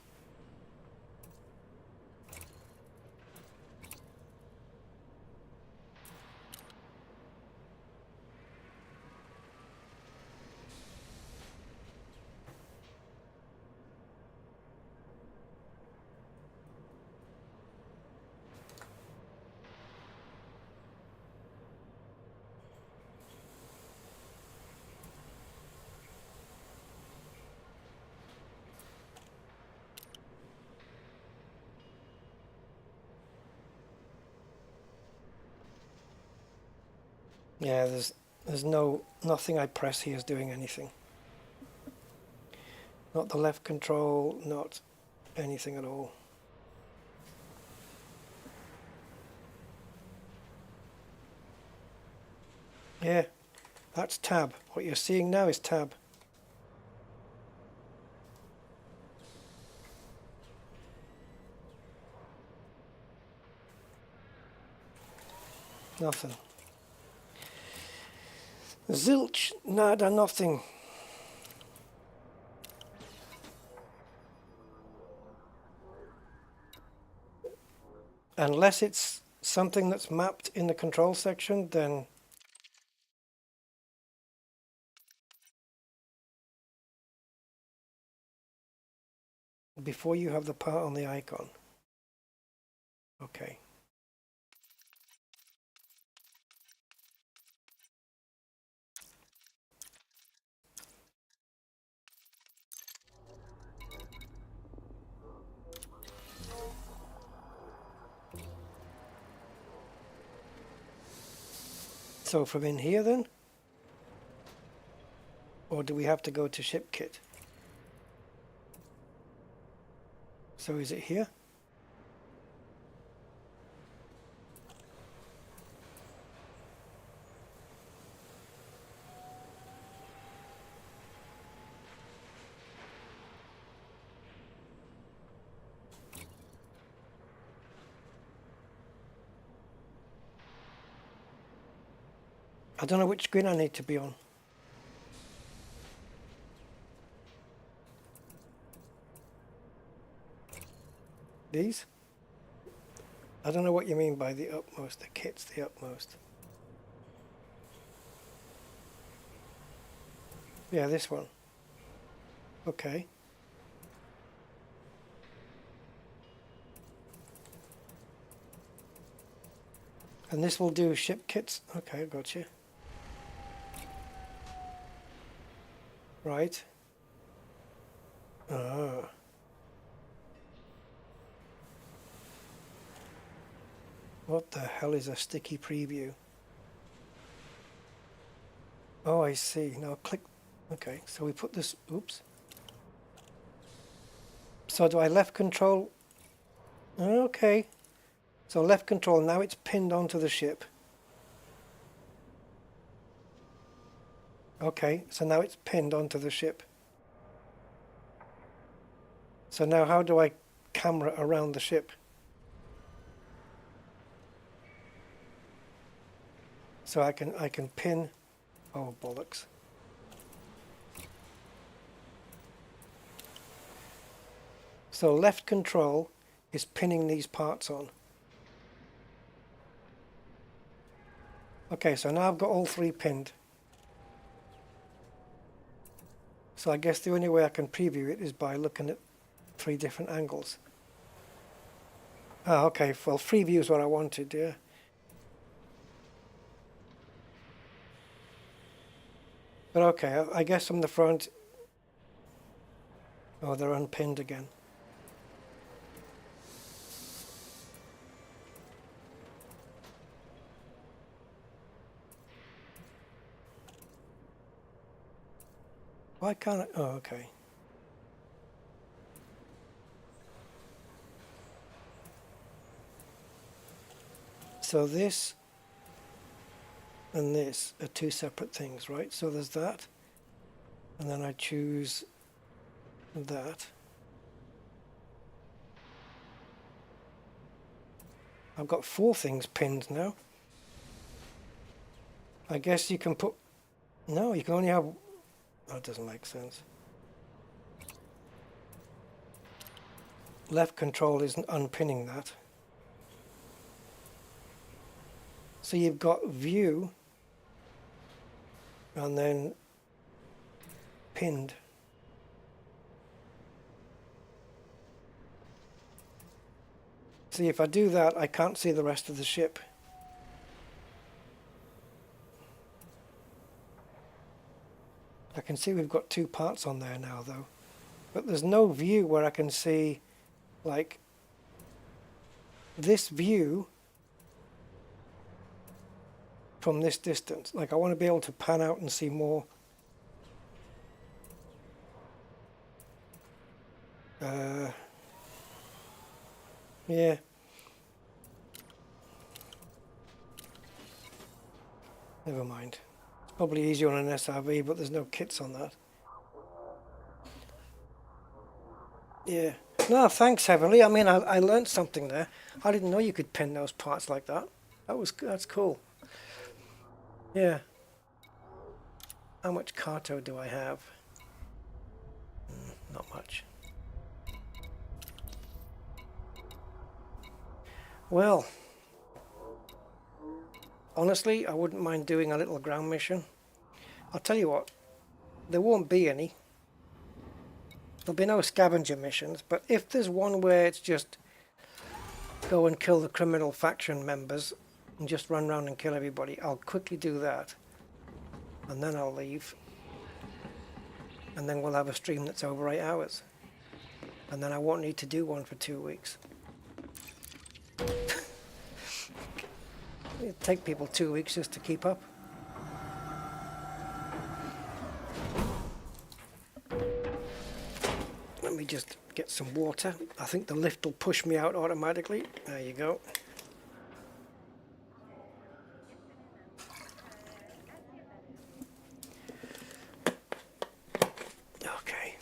Yeah, there's nothing I press here is doing anything. Not the left control, not anything at all. Yeah, That's tab. What you're seeing now is tab. Nothing. Zilch, nada, nothing. Unless it's something that's mapped in the control section, then before you have the part on the icon. Okay. So from in here then? Or do we have to go to ship kit? So is it here? I don't know which screen I need to be on. These? I don't know what you mean by the utmost. The kit's the utmost. Yeah, this one. Okay. And this will do ship kits? Okay, gotcha. Right. Ah. What the hell is a sticky preview? Oh, I see. Now click. Okay, so we put this. Oops. So do I left control? Okay. So left control, now it's pinned onto the ship. Okay, so now it's pinned onto the ship. So now how do I camera around the ship? So I can pin. Oh bollocks. So left control is pinning these parts on. Okay, so now I've got all three pinned. So I guess the only way I can preview it is by looking at three different angles. Ah, okay, well, free view is what I wanted, yeah. But okay, I guess from the front... Oh, they're unpinned again. Why can't I... Oh, okay. So this and this are two separate things, right? So there's that, and then I choose that. I've got four things pinned now. I guess you can put... No, you can only have... That doesn't make sense. Left control isn't unpinning that. So you've got view and then pinned. See, if I do that, I can't see the rest of the ship. I can see we've got two parts on there now, though. But there's no view where I can see, like, this view from this distance. Like, I want to be able to pan out and see more. Yeah. Never mind. It's Probably easier on an SRV, but there's no kits on that. Yeah. No, thanks, Heavenly. I mean, I learned something there. I didn't know you could pin those parts like that. That's cool. Yeah. How much Carto do I have? Not much. Well, honestly, I wouldn't mind doing a little ground mission. I'll tell you what, there won't be any. There'll be no scavenger missions, but if there's one where it's just go and kill the criminal faction members and just run around and kill everybody, I'll quickly do that. And then I'll leave. And then we'll have a stream that's over 8 hours. And then I won't need to do one for 2 weeks. It'd take people 2 weeks just to keep up. Let me just get some water. I think the lift will push me out automatically. There you go. Okay.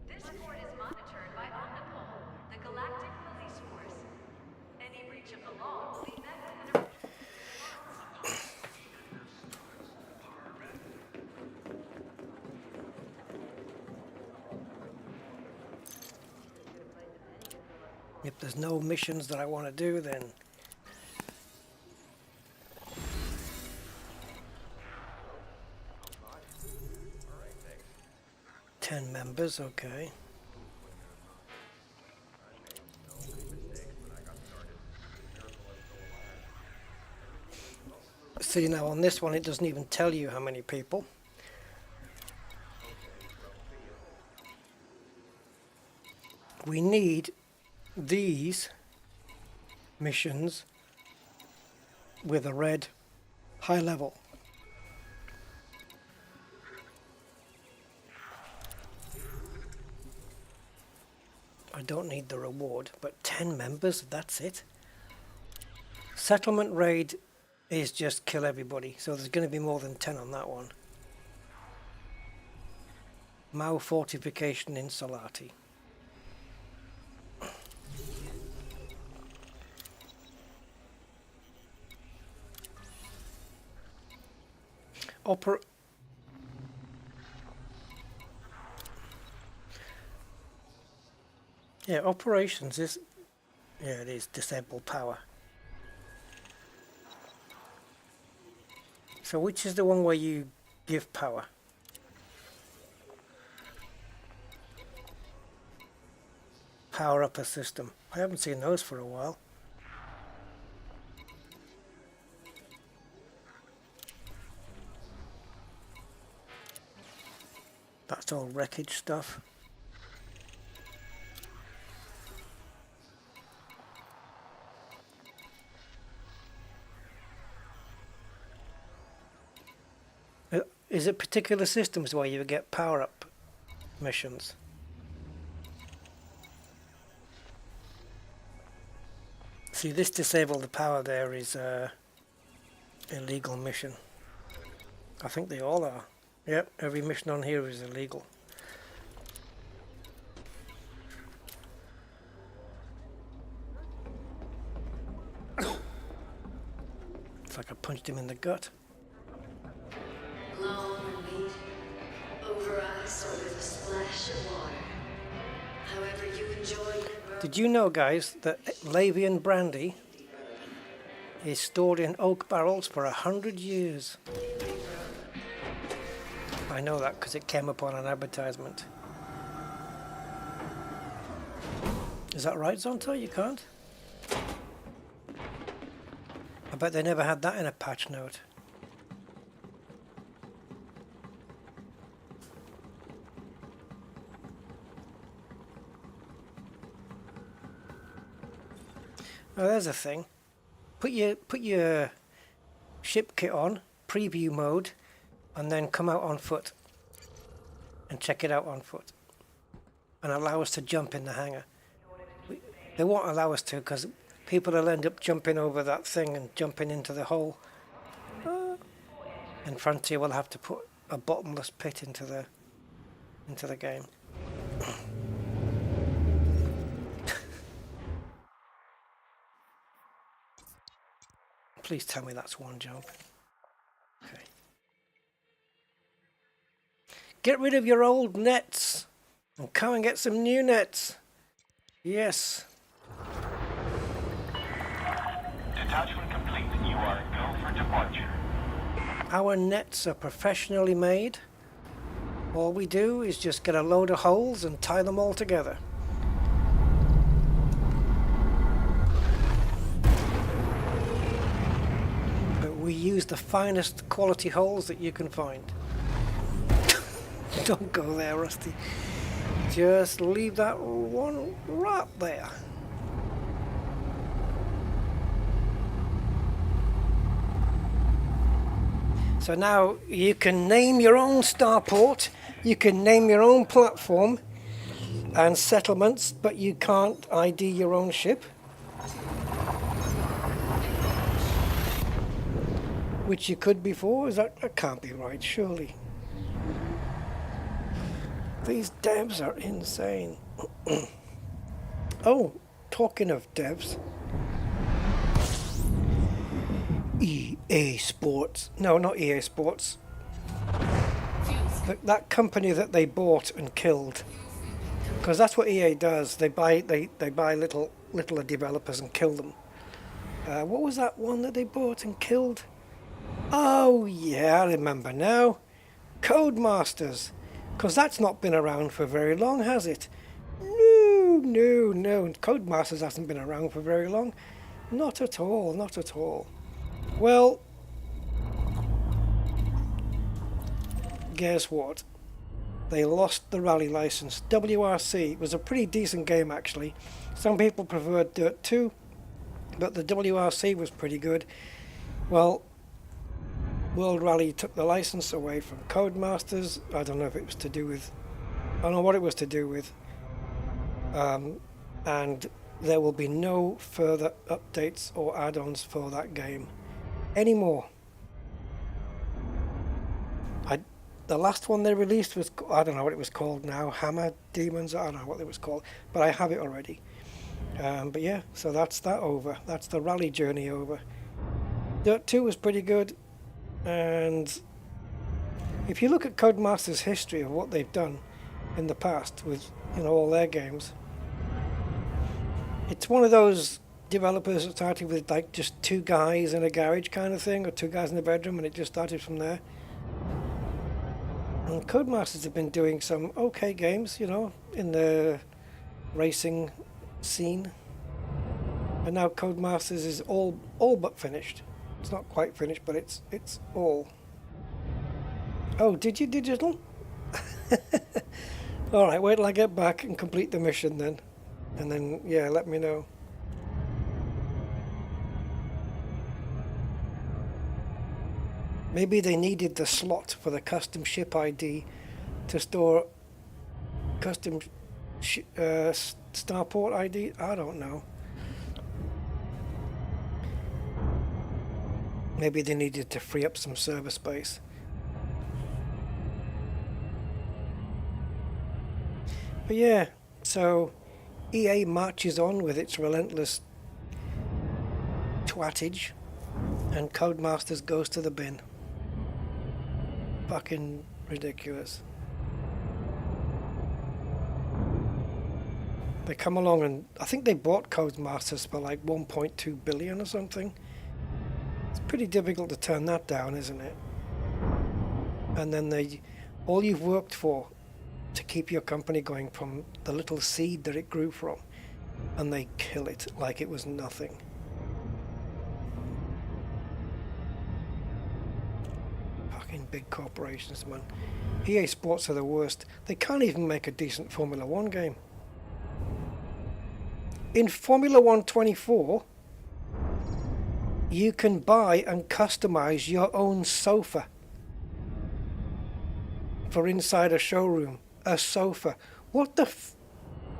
This port is monitored by Omnipol, the Galactic Police Force. Any breach of the law will be met with an If there's no missions that I want to do, then 10 members, okay. See, now on this one it doesn't even tell you how many people. We need these missions with a red high level. I don't need the reward, but 10 members, that's it. Settlement raid is just kill everybody, so there's going to be more than 10 on that one. Mao fortification in Salati. Yeah, operations is, yeah, it is disable power. So which is the one where you give power? Power up a system. I haven't seen those for a while. That's all wreckage stuff. Is it particular systems where you get power-up missions? See, this disable the power there is a illegal mission. I think they all are. Yep, every mission on here is illegal. It's like I punched him in the gut. Long meat, over ice or with a splash of water. However you enjoy your Did you know, guys, that Lavian brandy is stored in oak barrels for 100 years? I know that because it came up on an advertisement. Is that right, Zonto? You can't? I bet they never had that in a patch note. Oh, there's a thing. Put your ship kit on, preview mode, and then come out on foot and check it out on foot and allow us to jump in the hangar. They won't allow us to because people will end up jumping over that thing and jumping into the hole. And Frontier will have to put a bottomless pit into the game. Please tell me that's one jump. Okay. Get rid of your old nets and come and get some new nets. Yes. Detachment complete. You are go for departure. Our nets are professionally made. All we do is just get a load of holes and tie them all together. But we use the finest quality holes that you can find. Don't go there, Rusty. Just leave that one right there. So now you can name your own starport, you can name your own platform and settlements, but you can't ID your own ship. Which you could before. That can't be right, surely. These devs are insane. Oh, talking of devs. EA Sports. No, not EA Sports. That company that they bought and killed. Because that's what EA does. They buy little developers and kill them. What was that one that they bought and killed? Oh yeah, I remember now. Codemasters. Because that's not been around for very long, has it? No. Codemasters hasn't been around for very long. Not at all, not at all. Well, guess what? They lost the rally license. WRC was a pretty decent game actually. Some people preferred Dirt 2, but the WRC was pretty good. Well, World Rally took the license away from Codemasters. I don't know if it was to do with... I don't know what it was to do with. And there will be no further updates or add-ons for that game anymore. The last one they released was... I don't know what it was called now. Hammer Demons? I don't know what it was called. But I have it already. But yeah, so that's that over. That's the rally journey over. Dirt 2 was pretty good. And if you look at Codemasters' history of what they've done in the past with, you know, all their games, it's one of those developers that started with like just 2 guys in a garage kind of thing, or 2 guys in a bedroom, and it just started from there. And Codemasters have been doing some okay games, you know, in the racing scene. And now Codemasters is all but finished. It's not quite finished, but it's all. Oh, did you digital? Alright, wait till I get back and complete the mission then. And then, yeah, let me know. Maybe they needed the slot for the custom ship ID to store custom starport ID? I don't know. Maybe they needed to free up some server space. But yeah, so EA marches on with its relentless twattage, and Codemasters goes to the bin. Fucking ridiculous. They come along and I think they bought Codemasters for like 1.2 billion or something. It's pretty difficult to turn that down, isn't it? And then all you've worked for to keep your company going from the little seed that it grew from, and they kill it like it was nothing. Fucking big corporations, man. EA Sports are the worst. They can't even make a decent Formula 1 game. In Formula 1 24, you can buy and customize your own sofa for inside a showroom. A sofa. What the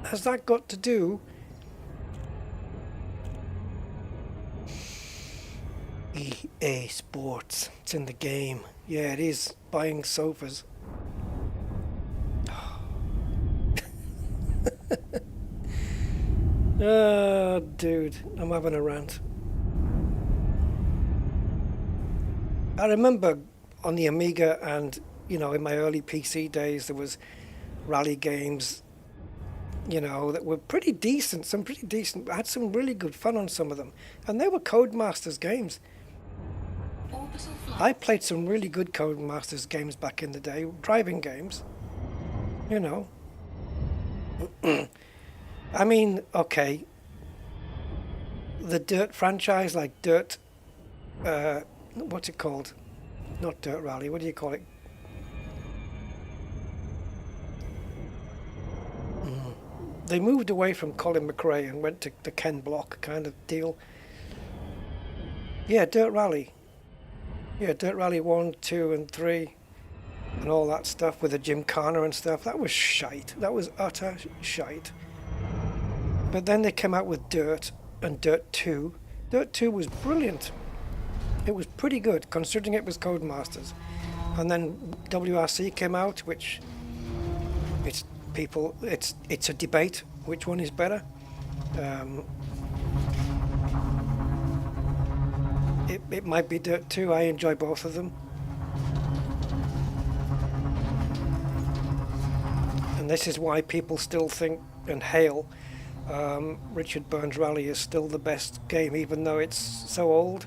has that got to do EA Sports. It's in the game. Yeah, it is. Buying sofas. Oh, dude, I'm having a rant. I remember on the Amiga and, you know, in my early PC days, there was rally games, you know, that were pretty decent. Some pretty decent. I had some really good fun on some of them. And they were Codemasters games. I played some really good Codemasters games back in the day. Driving games. You know. I mean, okay. The Dirt franchise, like Dirt... what's it called? Not Dirt Rally. What do you call it? They moved away from Colin McRae and went to the Ken Block kind of deal. Yeah, Dirt Rally. Yeah, Dirt Rally 1, 2 and 3 and all that stuff with the Gymkhana and stuff. That was shite. That was utter shite. But then they came out with Dirt and Dirt 2. Dirt 2 was brilliant. It was pretty good considering it was Codemasters. And then WRC came out, which it's a debate which one is better. It might be Dirt 2. I enjoy both of them. And this is why people still think and hail Richard Burns Rally is still the best game, even though it's so old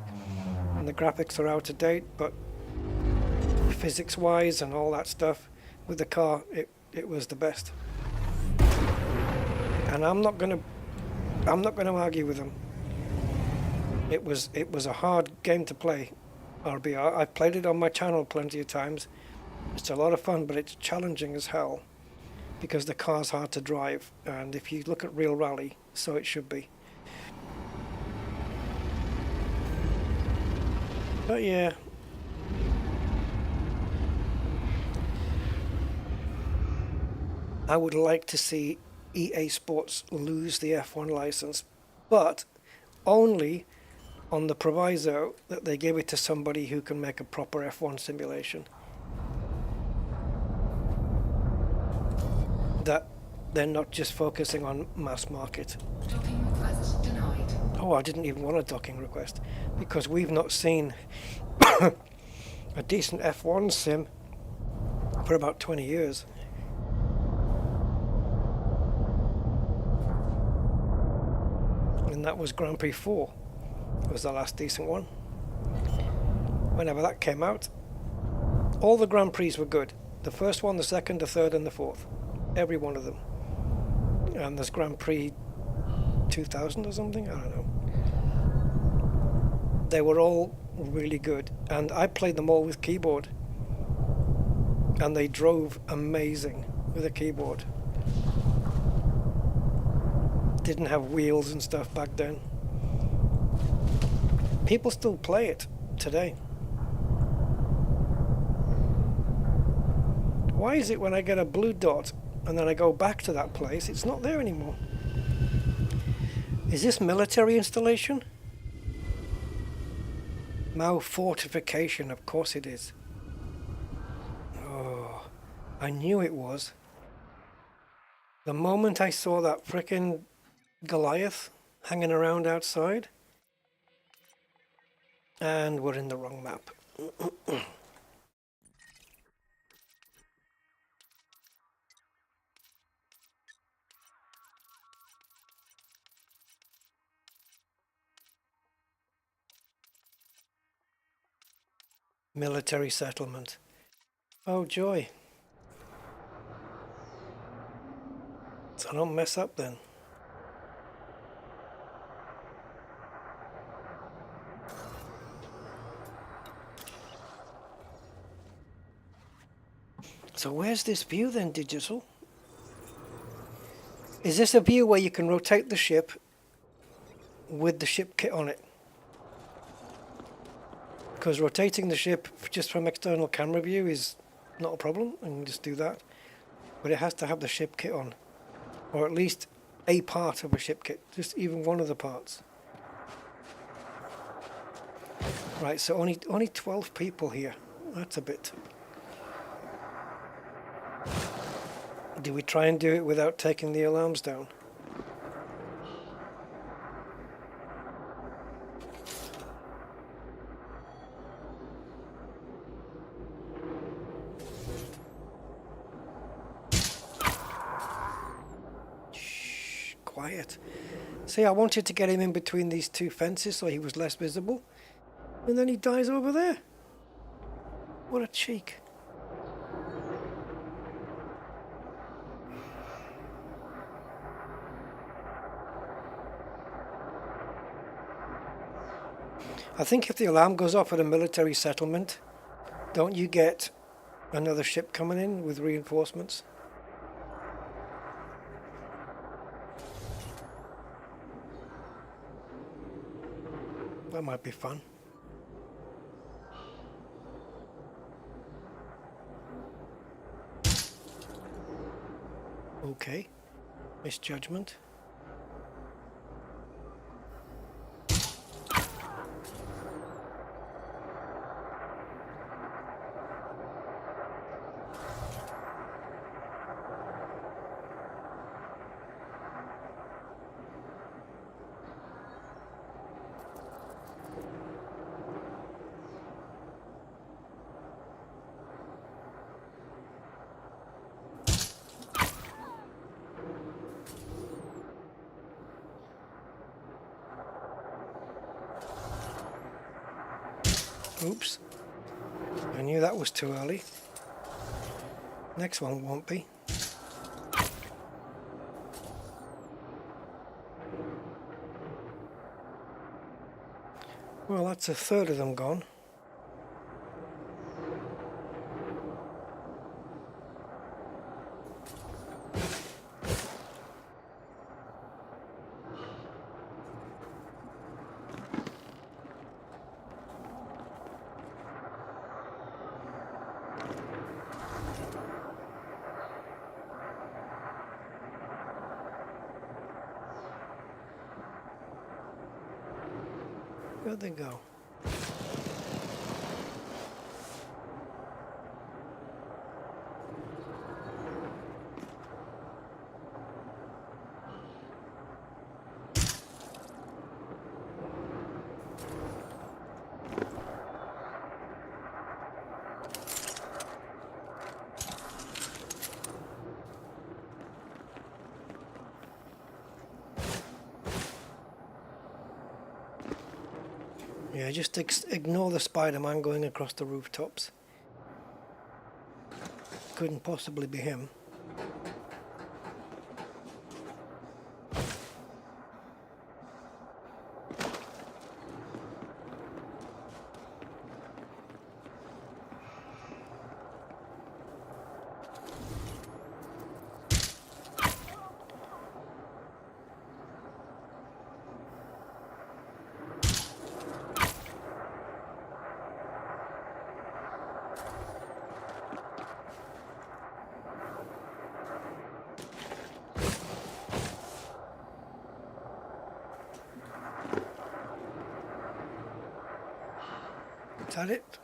and the graphics are out of date, but physics wise and all that stuff with the car, it was the best. And I'm not gonna argue with them. It was a hard game to play, RBR. I've played it on my channel plenty of times. It's a lot of fun, but it's challenging as hell because the car's hard to drive, and if you look at real rally, so it should be. But yeah. I would like to see EA Sports lose the F1 license, but only on the proviso that they give it to somebody who can make a proper F1 simulation. That they're not just focusing on mass market. Docking request denied. Oh, I didn't even want a docking request because we've not seen a decent F1 sim for about 20 years. And that was Grand Prix 4. It was the last decent one. Whenever that came out, all the Grand Prix were good. The first one, the second, the third and the fourth. Every one of them. And there's Grand Prix 2000 or something, I don't know. They were all really good, and I played them all with keyboard, and they drove amazing with a keyboard. Didn't have wheels and stuff back then. People still play it today. Why is it when I get a blue dot and then I go back to that place, it's not there anymore? Is this military installation? Mao fortification, of course it is. Oh, I knew it was. The moment I saw that frickin' Goliath hanging around outside, and we're in the wrong map. Military settlement. Oh joy. So don't mess up then. So where's this view then, Digital? Is this a view where you can rotate the ship with the ship kit on it? Because rotating the ship just from external camera view is not a problem, and you can just do that. But it has to have the ship kit on, or at least a part of a ship kit, just even one of the parts. Right, so only 12 people here. That's a bit. Do we try and do it without taking the alarms down? Shh, quiet. See, I wanted to get him in between these two fences so he was less visible. And then he dies over there. What a cheek. I think if the alarm goes off at a military settlement, don't you get another ship coming in with reinforcements? That might be fun. Okay. Misjudgment. Oops. I knew that was too early. Next one won't be. Well, that's a third of them gone. Where'd they go? Yeah, just ignore the Spider-Man going across the rooftops. Couldn't possibly be him. Is that it?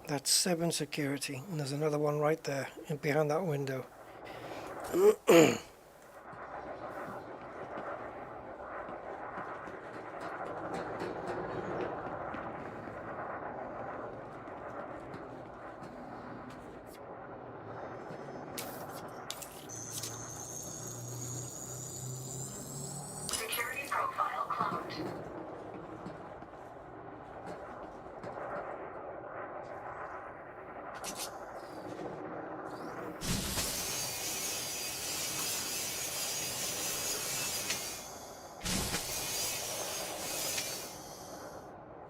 That's 7 security, and there's another one right there, and behind that window. Security profile cloned.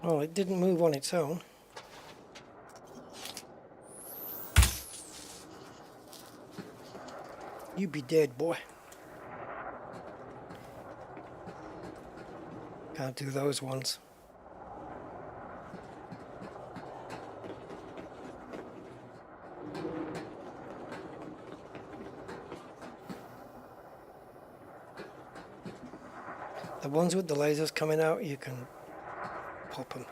Well, it didn't move on its own. You be dead, boy. Can't do those ones. The ones with the lasers coming out, you can pop them.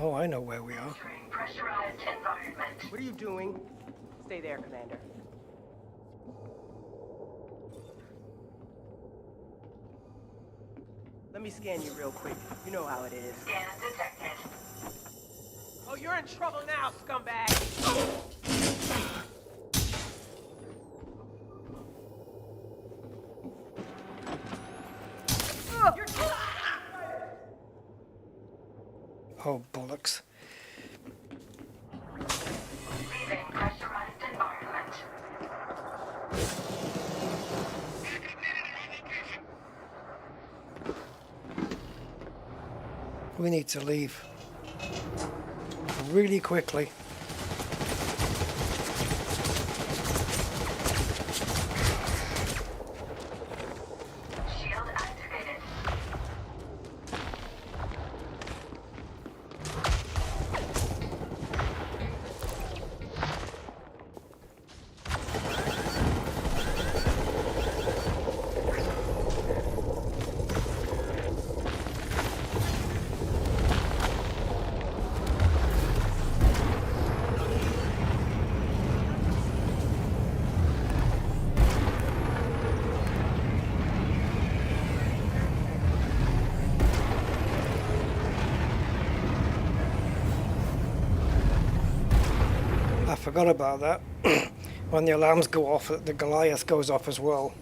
Oh, I know where we are. Pressurized environment. What are you doing? Stay there, Commander. Let me scan you real quick. You know how it is. Scan detected. Oh, you're in trouble now, scumbag! Oh, bollocks. Leaving pressurized environment. We need to leave really quickly. Shield activated. I forgot about that. When the alarms go off, the Goliath goes off as well.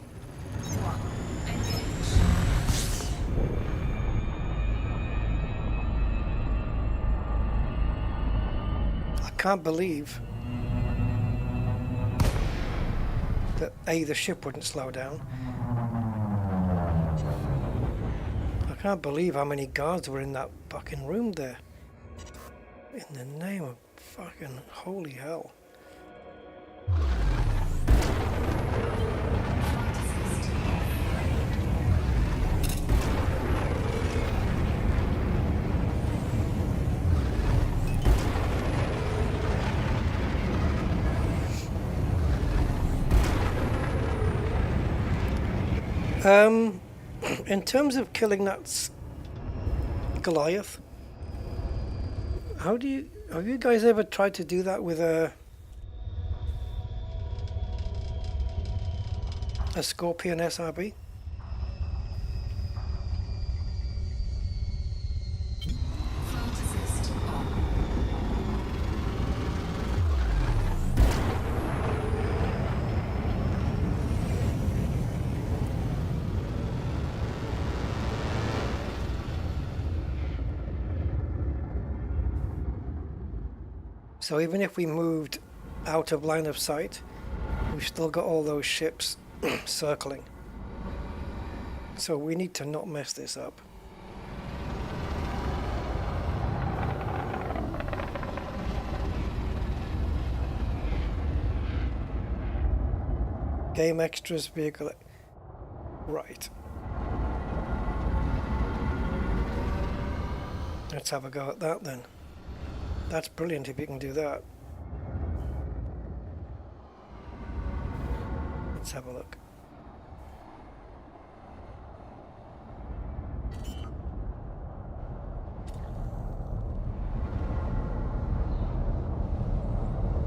I can't believe that the ship wouldn't slow down. I can't believe how many guards were in that fucking room there. In the name of fucking holy hell. In terms of killing that Goliath, have you guys ever tried to do that with a Scorpion SRB? So even if we moved out of line of sight, we've still got all those ships circling. So we need to not mess this up. Game extras, vehicle. Right. Let's have a go at that then. That's brilliant if you can do that. Let's have a look.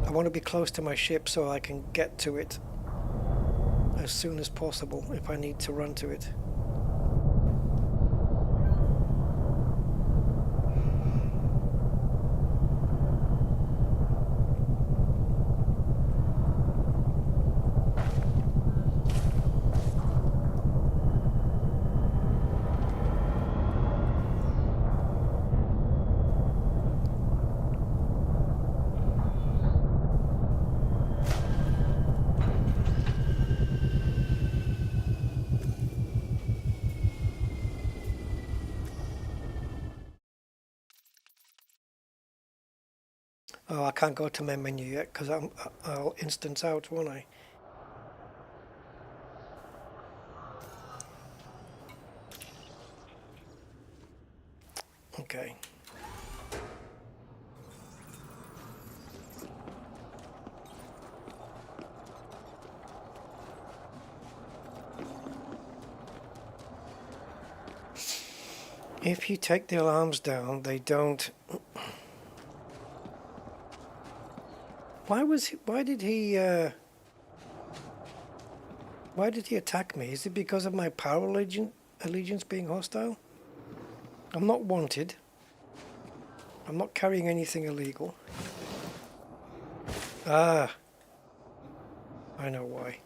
I want to be close to my ship so I can get to it as soon as possible if I need to run to it. Oh, I can't go to my menu yet because I'll instance out, won't I? Okay. If you take the alarms down, they don't. Why did he attack me? Is it because of my power allegiance being hostile? I'm not wanted. I'm not carrying anything illegal. Ah, I know why.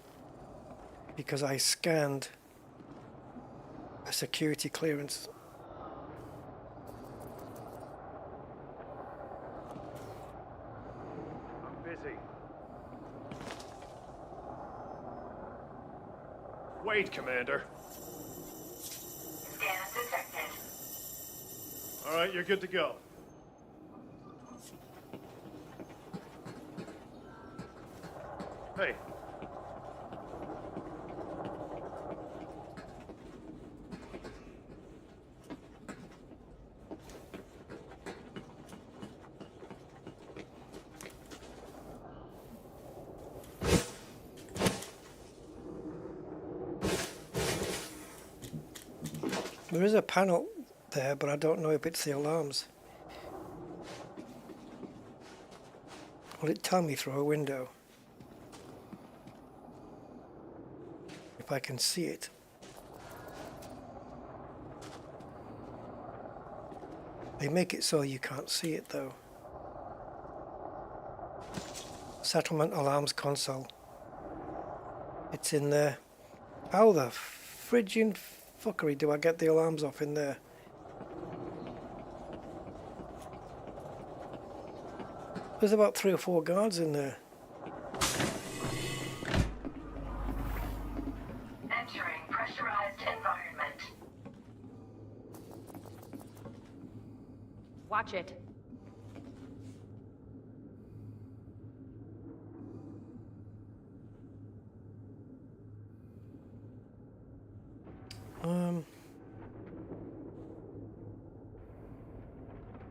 Because I scanned a security clearance. I'm busy. Wait, Commander. Scan detected. All right, you're good to go. Hey. There is a panel there, but I don't know if it's the alarms. Will it tell me through a window? If I can see it. They make it so you can't see it though. Settlement alarms console. It's in there. How the friggin' fuckery do I get the alarms off in there? There's about 3 or 4 guards in there. Entering pressurized environment. Watch it.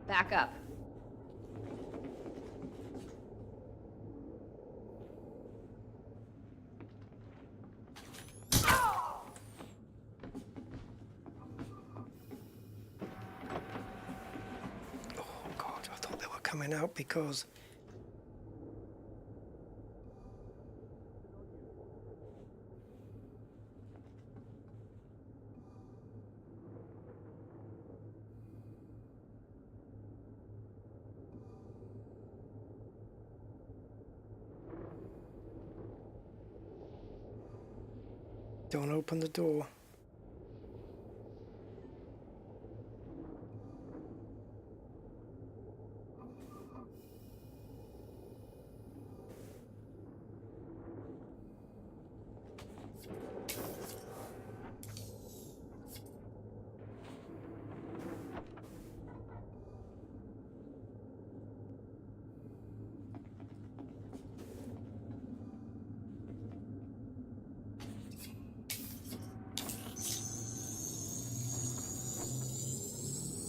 Back up. Coming out because don't open the door.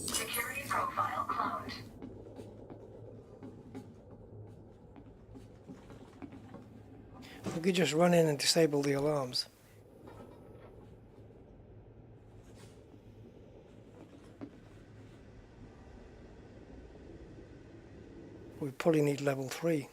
Security profile cloned. We could just run in and disable the alarms. We probably need level 3.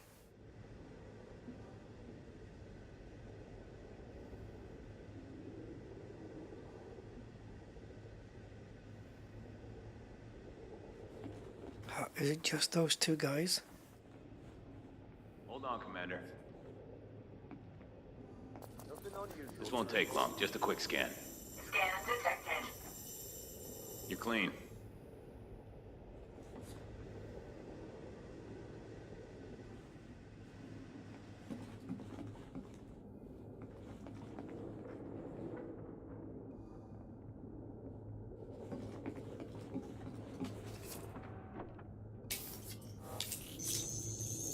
Is it just those 2 guys? Hold on, Commander. This won't take long. Just a quick scan. Scan detected. You're clean.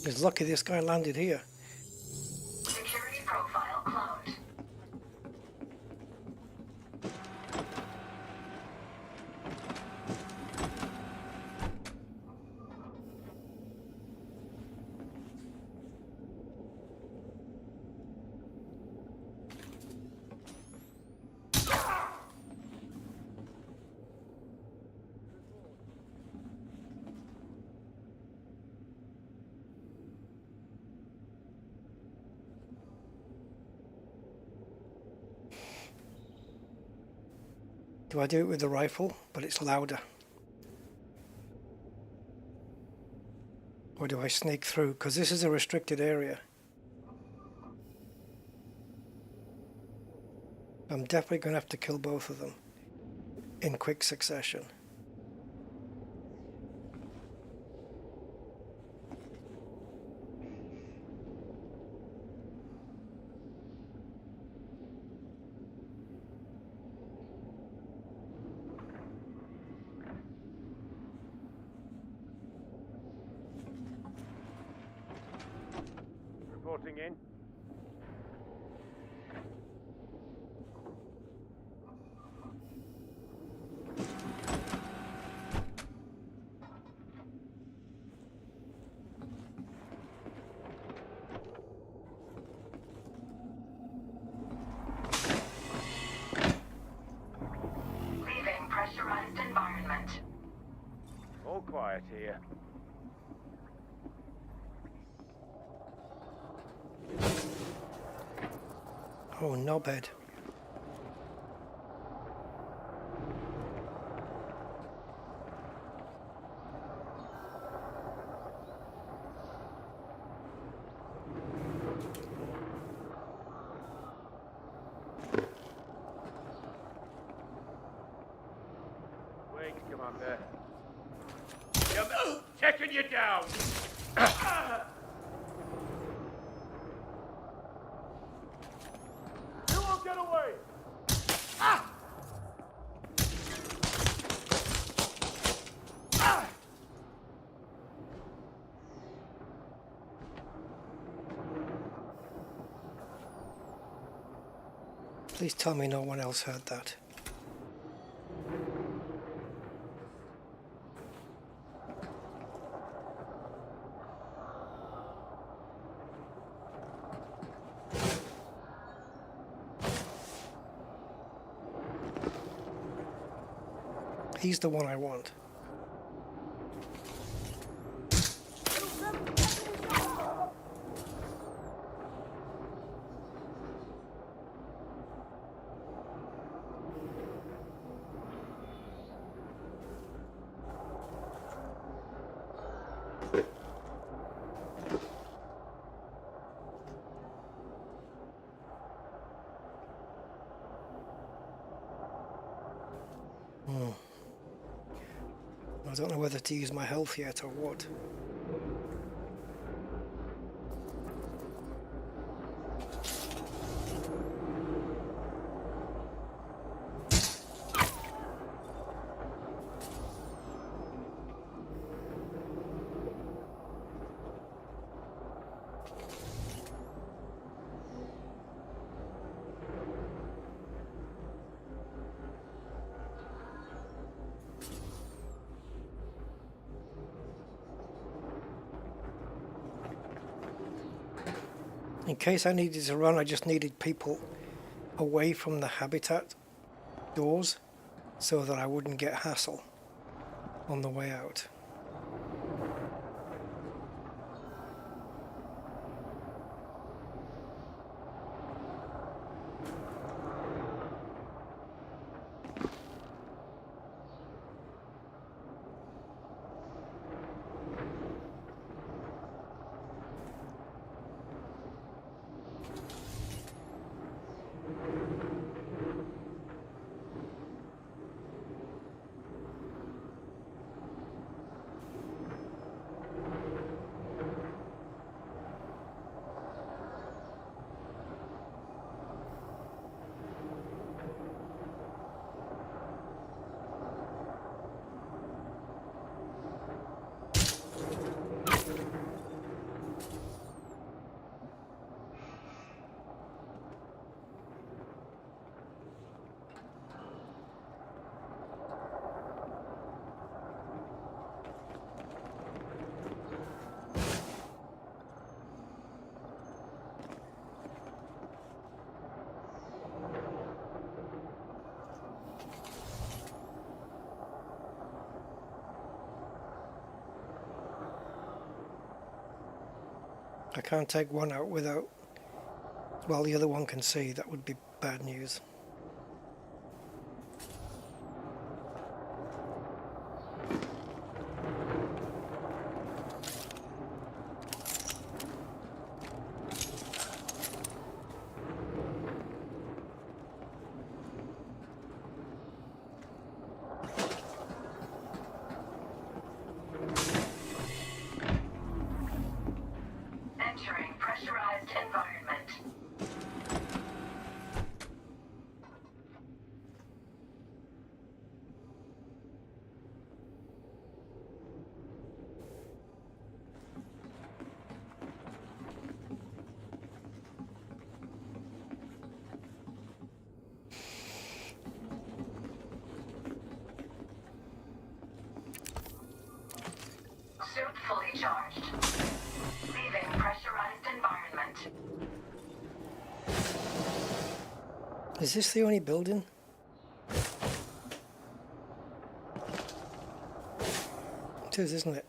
It's lucky this guy landed here. Security profile cloned. Do I do it with the rifle, but it's louder? Or do I sneak through? Because this is a restricted area. I'm definitely going to have to kill both of them in quick succession. Reporting in. Leaving pressurized environment. All quiet here. Oh, knobhead. Wait, Commander. Taking you down! You won't get away! Please tell me no one else heard that. He's the one I want. I don't know whether to use my health yet or what. In case I needed to run, I just needed people away from the habitat doors so that I wouldn't get hassle on the way out. I can't take one out without, well, the other one can see. That would be bad news. Entering pressurized environment. Suit fully charged. Leaving pressurized environment. Is this the only building? It is, isn't it?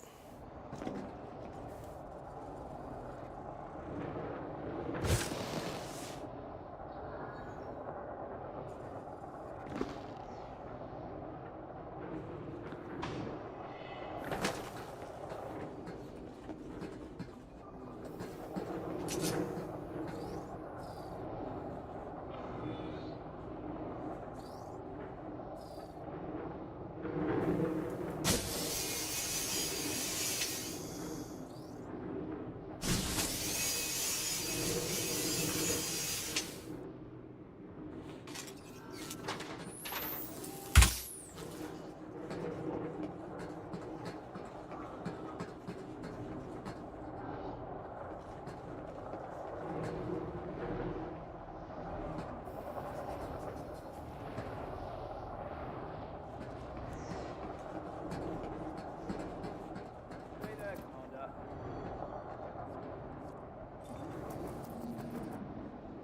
Hey there, Commander.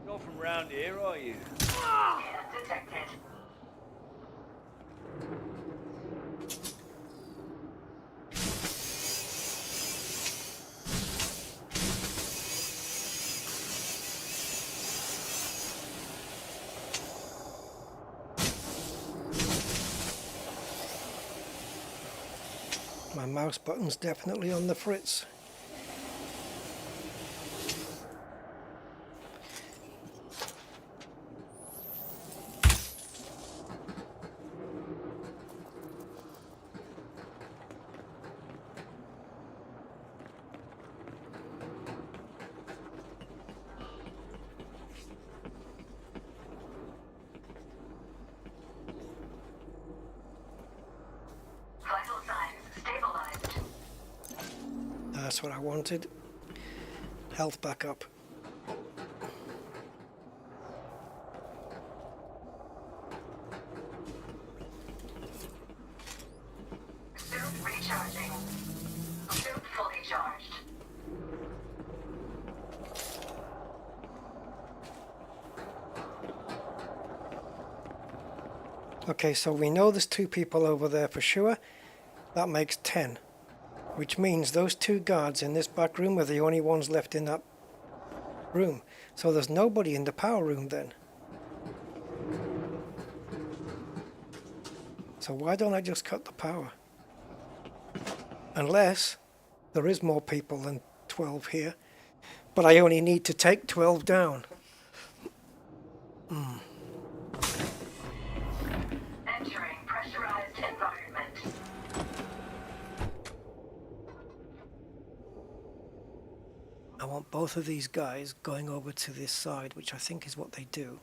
You're from round here, are you? Hit detected. My mouse button's definitely on the fritz. Vital signs stabilized. That's what I wanted. Health back up. Suit recharging. Suit fully charged. Okay, so we know there's 2 people over there for sure. That makes 10. Which means those 2 guards in this back room are the only ones left in that room. So there's nobody in the power room then. So why don't I just cut the power? Unless there is more people than 12 here. But I only need to take 12 down. Entering pressurized environment. I want both of these guys going over to this side, which I think is what they do.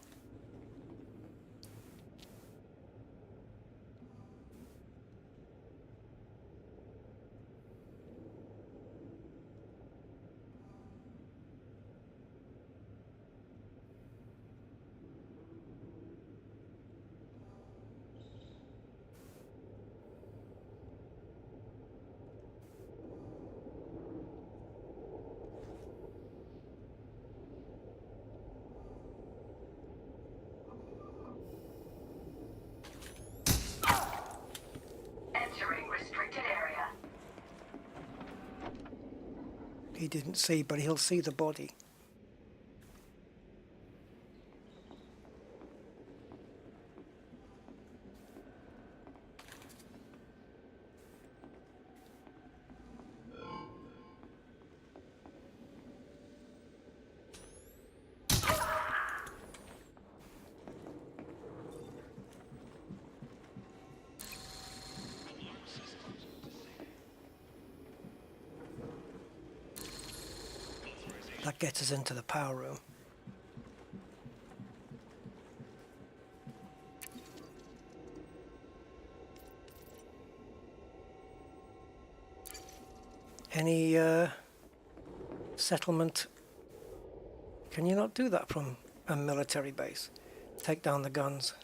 Entering restricted area. He didn't see, but he'll see the body. That gets us into the power room. Any settlement? Can you not do that from a military base? Take down the guns.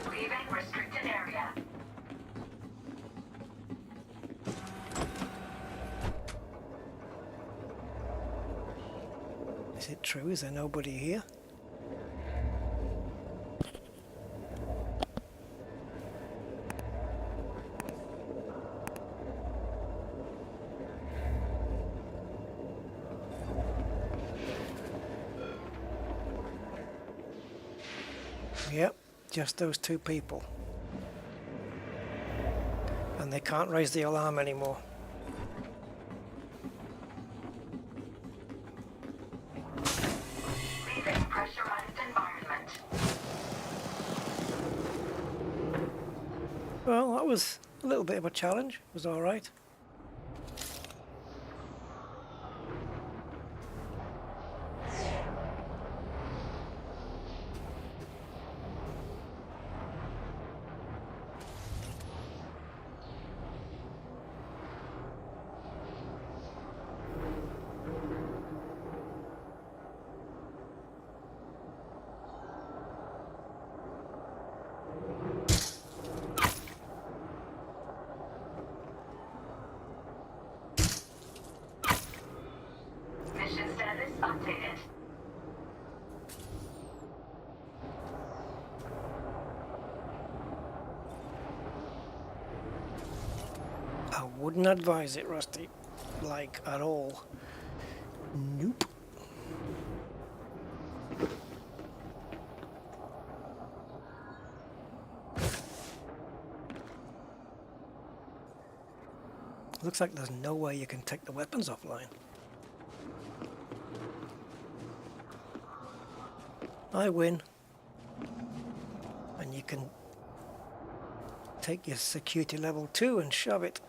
Leaving restricted area. Is it true? Is there nobody here? Yep, just those two people. And they can't raise the alarm anymore. Leaving pressurized environment. Well, that was a little bit of a challenge. It was all right. Mission status updated. I wouldn't advise it, Rusty. Like, at all. Nope. Looks like there's no way you can take the weapons offline. I win. And you can take your security level 2 and shove it.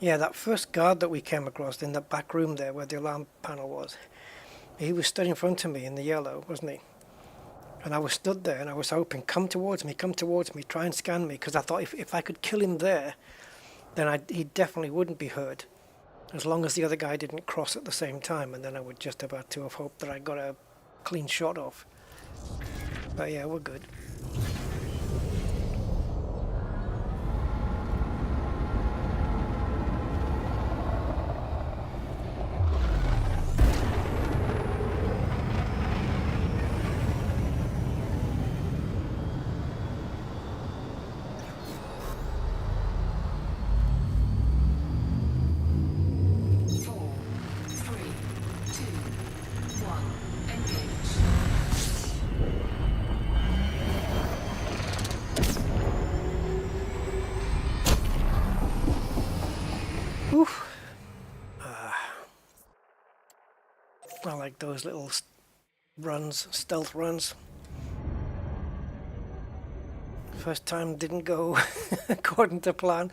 Yeah, that first guard that we came across in that back room there where the alarm panel was, he was stood in front of me in the yellow, wasn't he? And I was stood there and I was hoping, come towards me, try and scan me, because I thought if I could kill him there, then he definitely wouldn't be hurt, as long as the other guy didn't cross at the same time, and then I would just about to have hoped that I got a clean shot off. But yeah, we're good. I like those little runs, stealth runs. First time didn't go according to plan.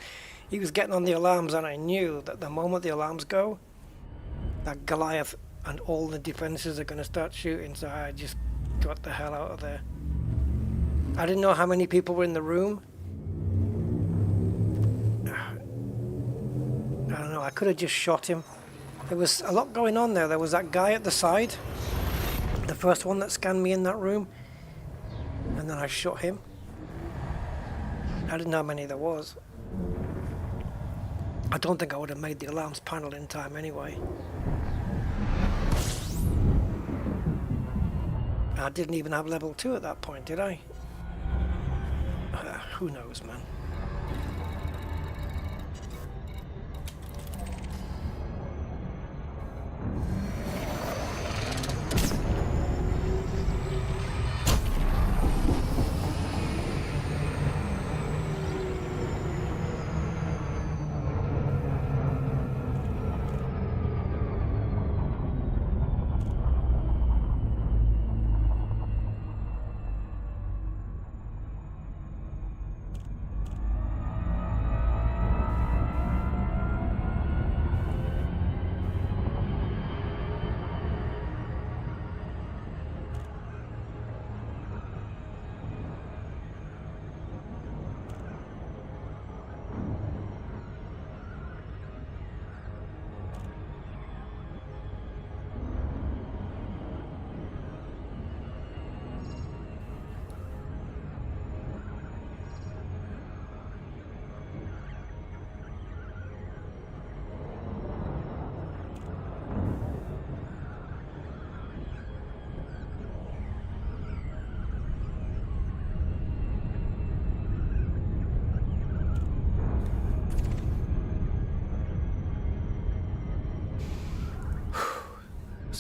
He was getting on the alarms and I knew that the moment the alarms go, that Goliath and all the defenses are going to start shooting, so I just got the hell out of there. I didn't know how many people were in the room. I don't know, I could have just shot him. There was a lot going on there. There was that guy at the side, the first one that scanned me in that room, and then I shot him. I didn't know how many there was. I don't think I would have made the alarms panel in time anyway. I didn't even have level 2 at that point, did I? Who knows, man.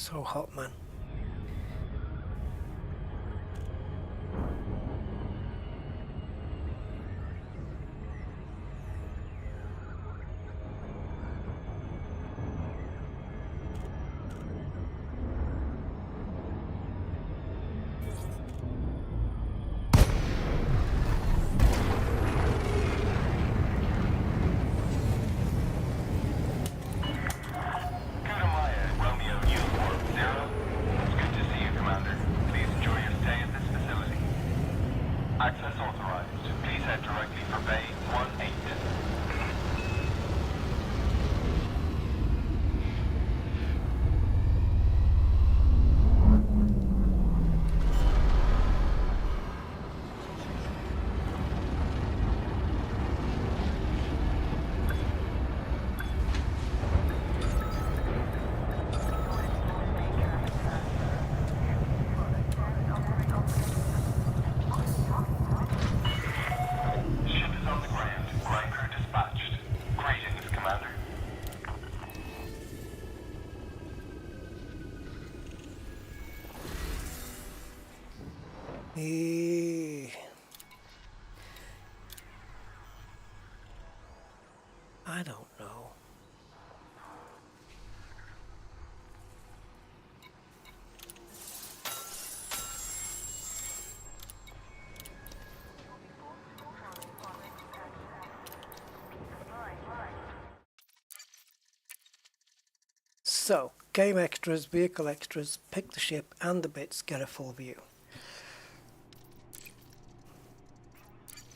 So hot, man. Access authorized. Please head directly for Bay 18. I don't know. So, game extras, vehicle extras, pick the ship and the bits, get a full view.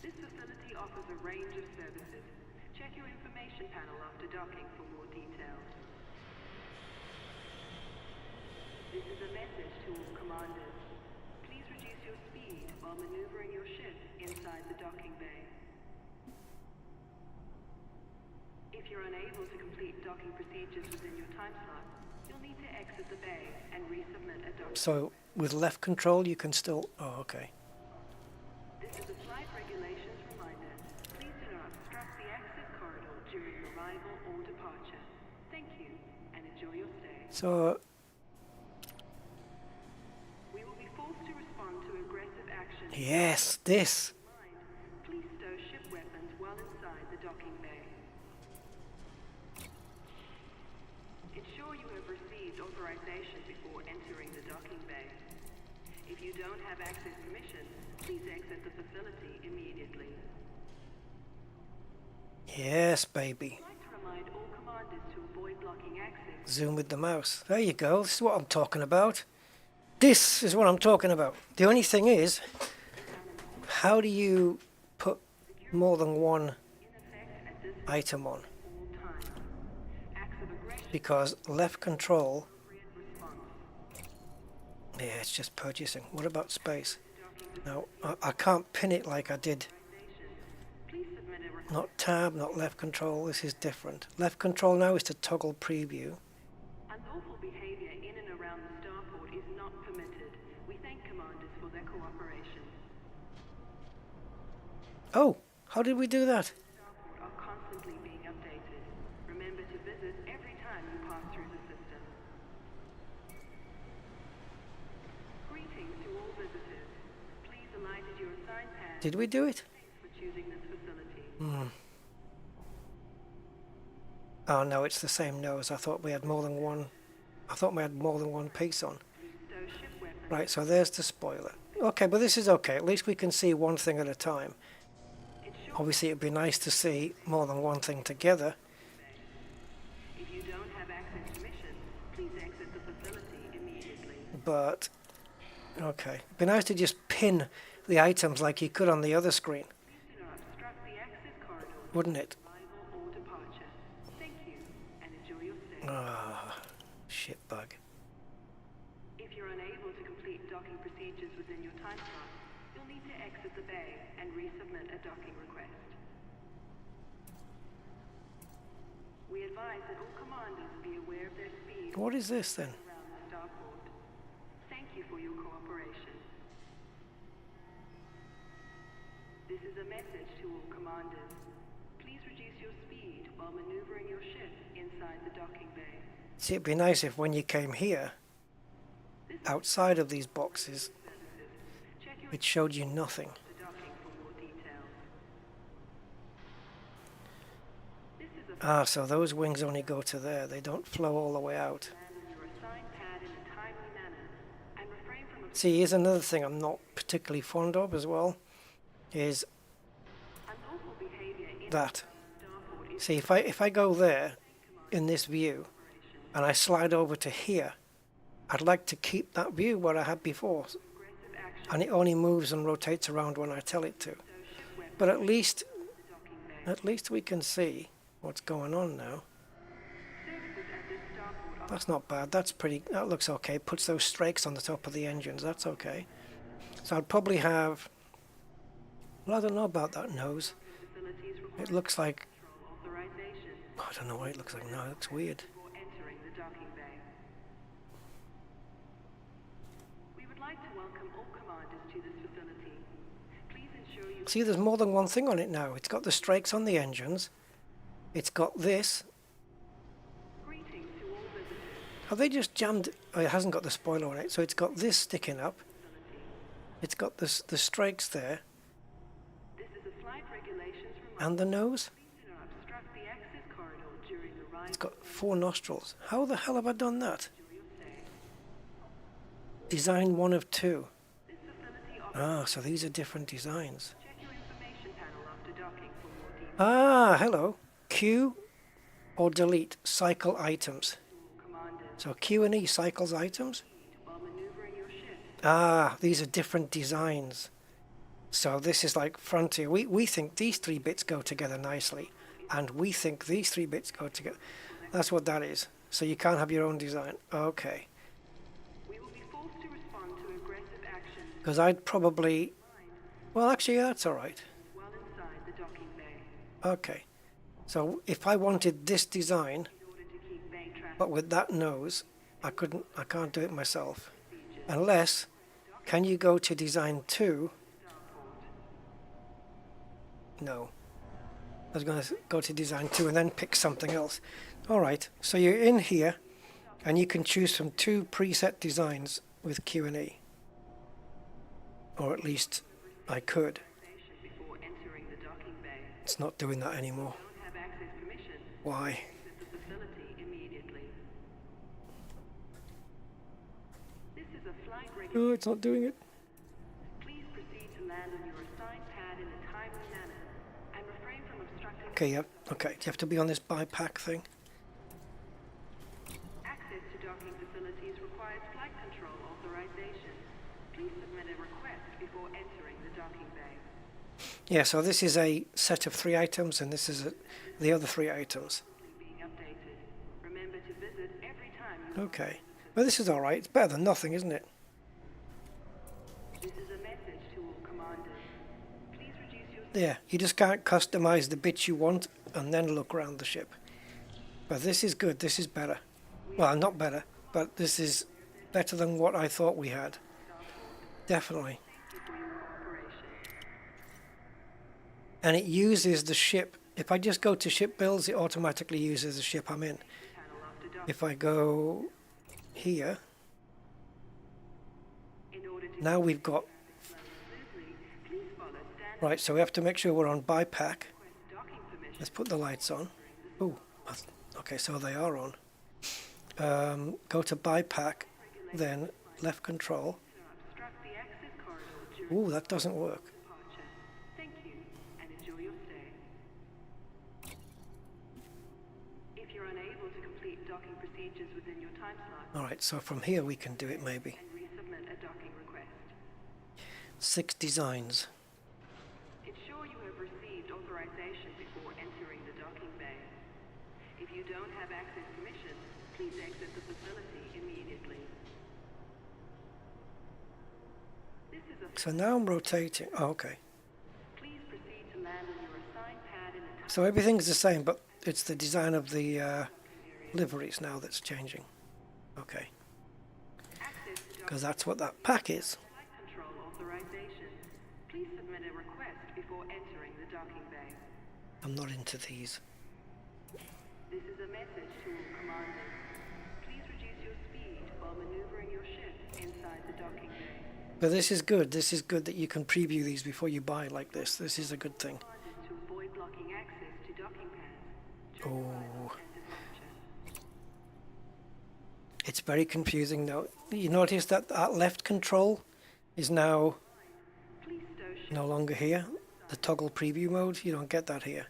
This facility offers a range of services. Check your information panel after docking for more details. This is a message to all commanders. Please reduce your speed while maneuvering your ship inside the docking bay. If you're unable to complete docking procedures within your time slot, you'll need to exit the bay and resubmit a document. So, with left control you can still... Oh, okay. This is a flight regulations reminder. Please do not obstruct the exit corridor during arrival or departure. Thank you, and enjoy your stay. So... We will be forced to respond to aggressive action. Yes, this! Please stow ship weapons well inside the docking bay. Ensure you have received authorization before entering the docking bay. If you don't have access permission, please exit the facility immediately. Yes, baby. I'd like to remind all commanders to avoid blocking access. Zoom with the mouse. There you go. This is what I'm talking about. This is what I'm talking about. The only thing is, how do you put more than one item on? Because left control... Yeah, it's just purchasing. What about space? No, I can't pin it like I did. Not tab, not left control. This is different. Left control now is to toggle preview. Unlawful behavior in and around the starport is not permitted. We thank commanders for their cooperation. Oh, how did we do that? Starport are constantly being updated. Remember to visit every time you pass through the system. Greetings to all visitors. Please align to your assigned path. Did we do it? Thanks for choosing this facility. Oh no, it's the same nose. I thought we had more than one. I thought we had more than one piece on. Right, so there's the spoiler. Okay, but this is okay. At least we can see one thing at a time. Obviously, it'd be nice to see more than one thing together. If you don't have access permission, please exit the facility immediately. But okay, it'd be nice to just pin the items like you could on the other screen. Please do not obstruct the exit corridor. Wouldn't it? Arrival or departure. Thank you, and enjoy your stay. Ah, shit bug. If you're unable to complete docking procedures within your time slot, you'll need to exit the bay and resubmit a docking request. We advise that all commanders be aware of their speed. What is this then? Around the starport. Thank you for your cooperation. This is a message to all commanders. Please reduce your speed while maneuvering your ship inside the docking bay. See, it'd be nice if when you came here, outside of these boxes, it showed you nothing. Ah, so those wings only go to there. They don't flow all the way out. See, here's another thing I'm not particularly fond of as well, is that. See, if I go there in this view and I slide over to here, I'd like to keep that view where I had before. And it only moves and rotates around when I tell it to. But at least we can see what's going on now. That's not bad. That looks okay. Puts those strakes on the top of the engines. That's okay. So I'd probably have, well, I don't know about that nose. It looks like, I don't know what it looks like now. It's weird. See, there's more than one thing on it now. It's got the strakes on the engines. It's got this. Have they just jammed? Oh, it hasn't got the spoiler on it, so it's got this sticking up. It's got the strakes there. And the nose. It's got 4 nostrils. How the hell have I done that? Design 1 of 2. Ah, so these are different designs. Ah, hello. Q or delete cycle items. So Q and E cycles items. Ah, these are different designs. So this is like frontier. We think these 3 bits go together nicely, and we think these 3 bits go together. That's what that is. So you can't have your own design. Okay. Because I'd probably, well, actually that's all right. Okay. So if I wanted this design, but with that nose, I can't do it myself. Unless, can you go to design 2? No. I was going to go to design 2 and then pick something else. Alright, so you're in here, and you can choose from 2 preset designs with Q and E. Or at least I could. It's not doing that anymore. Why? Oh, it's not doing it. Okay, yeah. Okay, do you have to be on this bypack thing? Access to docking facilities requires flight control authorization. Please submit a request before entering the docking bay. Yeah, so this is a set of 3 items, and this is the other 3 items. Being updated. Remember to visit every time. Okay. Well, this is alright. It's better than nothing, isn't it? This is a message to all commanders. Please reduce your... Yeah, you just can't customize the bits you want and then look around the ship. But this is good. This is better. Well, not better, but this is better than what I thought we had. Definitely. And it uses the ship. If I just go to ship builds, it automatically uses the ship I'm in. If I go here, now we've got... Right, so we have to make sure we're on bypack. Let's put the lights on. Oh, okay, so they are on. Go to bypack, then left control. Ooh, that doesn't work. Thank you, and enjoy your stay. If you're unable to complete docking procedures within your time slot... Alright, so from here we can do it maybe. And resubmit a docking request. 6 designs. Ensure you have received authorization before entering the docking bay. If you don't have access permission, please exit the facility immediately. So now I'm rotating. Oh, okay. Please proceed to land on your assigned pad in the... So everything's the same, but it's the design of the liveries now that's changing. Okay. Because that's what that pack is. Control authorization. Please submit a request before entering the docking bay. I'm not into these. This is a message to all commanders. Please reduce your speed while maneuvering your ship inside But this is good. This is good that you can preview these before you buy like this. This is a good thing. To avoid blocking access to docking pads. Oh. It's very confusing though. You notice that that left control is now no longer here. The toggle preview mode, you don't get that here.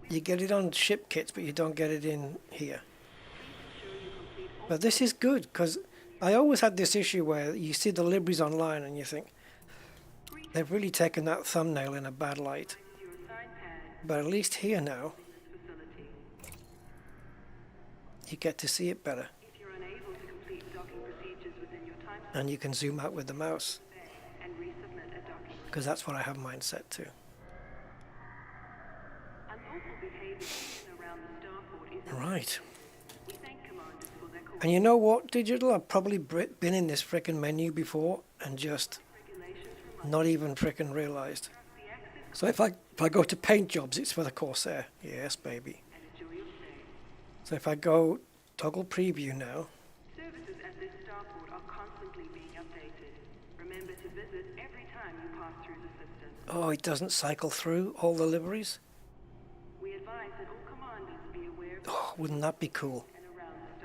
You get it on ship kits, but you don't get it in here. But this is good, because I always had this issue where you see the libraries online and you think, they've really taken that thumbnail in a bad light. But at least here now, you get to see it better. And you can zoom out with the mouse. Because that's what I have mine set to. Right. And you know what, Digital? I've probably been in this frickin' menu before and just not even frickin' realized. So if I go to paint jobs, it's for the Corsair. Yes, baby. So if I go toggle preview now. Services at this starport are constantly being updated. Remember to visit every time you pass through the system. Oh, it doesn't cycle through all the liveries? We advise that all commanders be aware of Oh, wouldn't that be cool?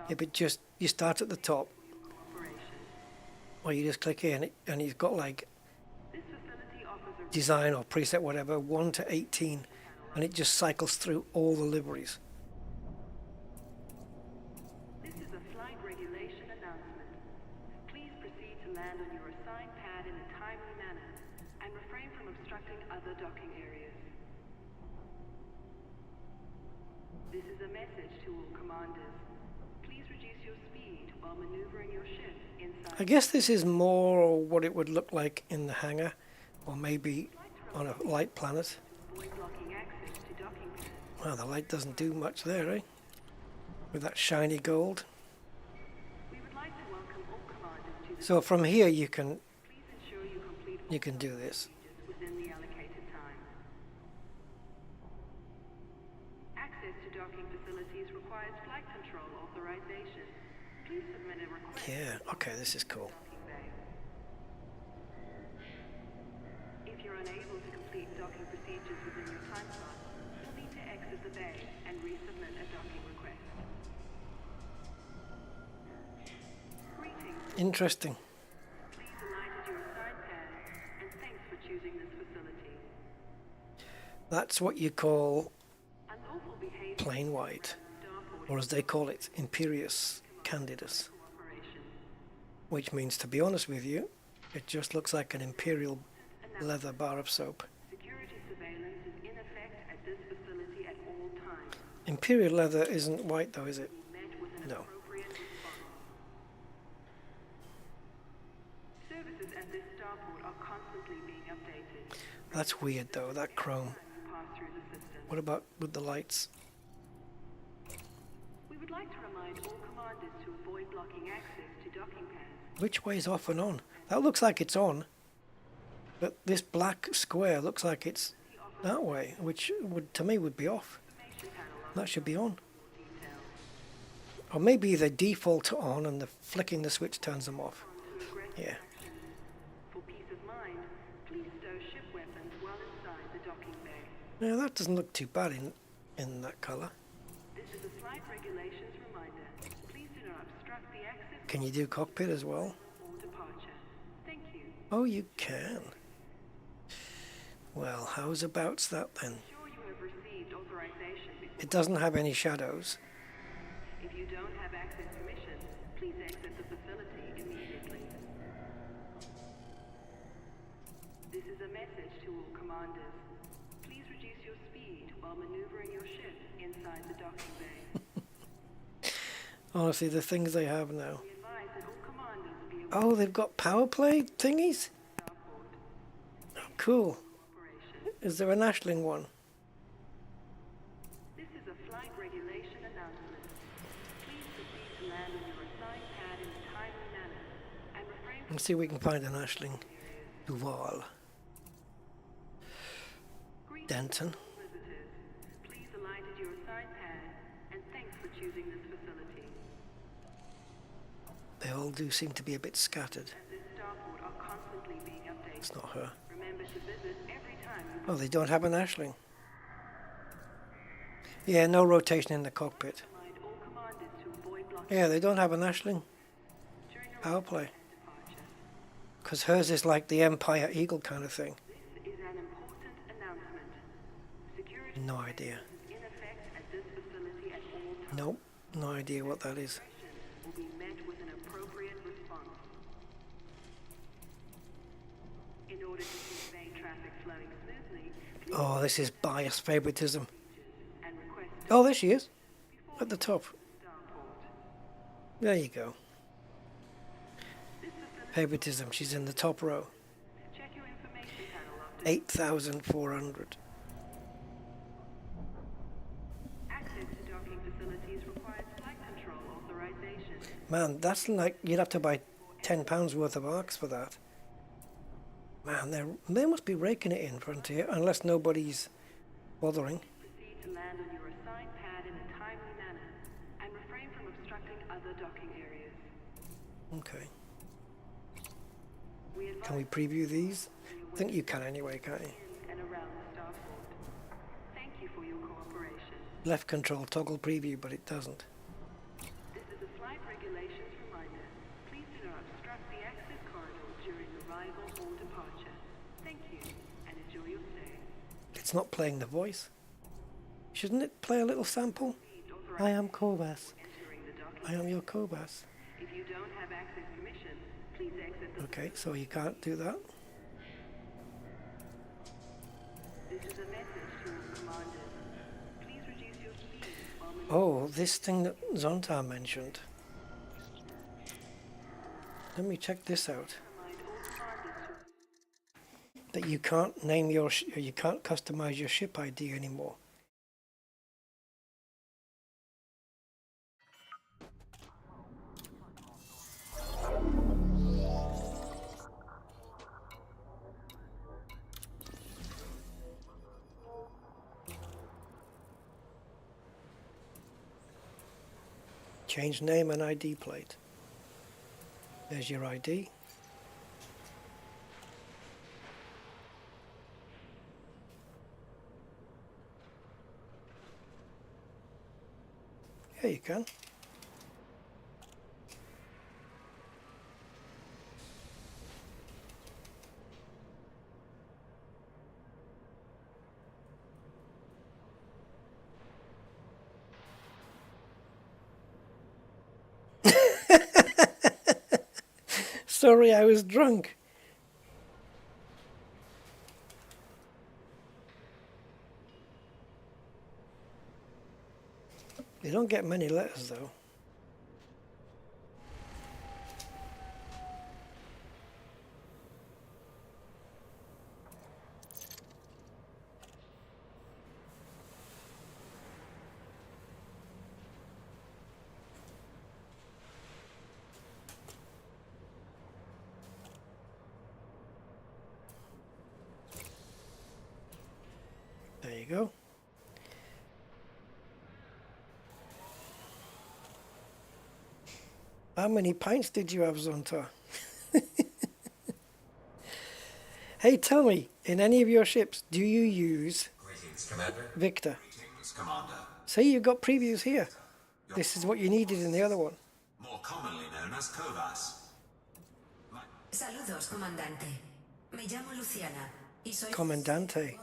If it just, you start at the top, or you just click here and you've got like design or preset whatever, 1 to 18, and it just cycles through all the liveries. This is a flight regulation announcement. Please proceed to land on your assigned pad in a timely manner and refrain from obstructing other docking areas. This is a message to all commanders. Please reduce your speed while maneuvering your ship inside. I guess this is more what it would look like in the hangar, or maybe on a light planet. Wow, the light doesn't do much there, eh? With that shiny gold. So from here you can do this. Within the allocated time. Access to docking facilities requires flight control authorization. Please submit a request. Yeah, okay, this is cool. If you're unable to complete docking procedures within your time slot, you'll need to exit the bay and resubmit a docking request. Greetings. Interesting. Please alight at your assigned pad, and thanks for choosing this facility. That's what you call Unlawful behavior plain white, or as they call it, Imperious Candidus. Which means, to be honest with you, it just looks like an Imperial leather bar of soap. Security surveillance is in effect at this facility at all times. Imperial leather isn't white though, is it? No. Services at this starport are constantly being updated. That's weird though, that chrome. Pass through the system. What about with the lights? We would like to remind all commanders to avoid blocking access to docking pads. Which way is off and on? That looks like it's on. But this black square looks like it's that way, which would, to me, would be off. That should be on. Or maybe they default to on and the flicking the switch turns them off. Yeah. For peace of mind, please stow ship weapons well inside the docking bay. Yeah, that doesn't look too bad in that colour. This is a flight regulations reminder. Please do not obstruct the access Can you do cockpit as well? or departure. Thank you. Oh, you can. Well, how's about that then? Sure you have received authorization before. It doesn't have any shadows. If you don't have access permission, please exit the facility immediately. This is a message to all commanders. Please reduce your speed while maneuvering your ship inside the docking bay. Honestly, the things they have now. We advise that all commanders be aware Oh, they've got power play thingies? Oh, cool. Is there an Ashling one? This is a flight regulation announcement. Please proceed to land on your assigned pad in a timely manner and refrain from Let's see if we can find an Ashling. Duval. Denton. visitors. Please alight at your assigned pad and thanks for choosing this facility. They all people do seem to be a bit scattered. It's not her. Oh, they don't have an Ashling. Yeah, no rotation in the cockpit. Yeah, they don't have an Ashling power play. Because hers is like the Empire Eagle kind of thing. No idea. Nope, no idea what that is. Oh, this is bias favoritism. Oh, there she is. At the top. There you go. Favoritism, she's in the top row. 8,400. Man, that's like, you'd have to buy £10 worth of arcs for that. Man, they must be raking it in front here, unless nobody's bothering. Proceed to land on your assigned pad in a timely manner, and refrain from obstructing other docking areas. Okay. Can we preview these? I think you can anyway, can't you? And around the starport. Thank you for your cooperation. Left control toggle preview, but it doesn't. This is a flight regulations reminder. Please do not obstruct the access corridor during arrival or departure. Thank you, and enjoy your stay. It's not playing the voice. Shouldn't it play a little sample? I am Cobas. I am your Cobas. If you don't have access permission, please exit the... Okay, so you can't do that. This is a message to all commanders. Please reduce your speed while... Oh, this thing that Zonta mentioned. Let me check this out. That you can't name your you can't customize your ship ID anymore. Change name and ID plate. There's your ID. Yeah, you can. Sorry, I was drunk. You don't get many letters though. There you go. How many pints did you have, Zonta? Hey, tell me, in any of your ships, do you use Victor? See, you've got previews here. This is what you needed in the other one. More commonly known as Covas. Saludos, comandante. Me llamo Luciana. Y soy Comandante.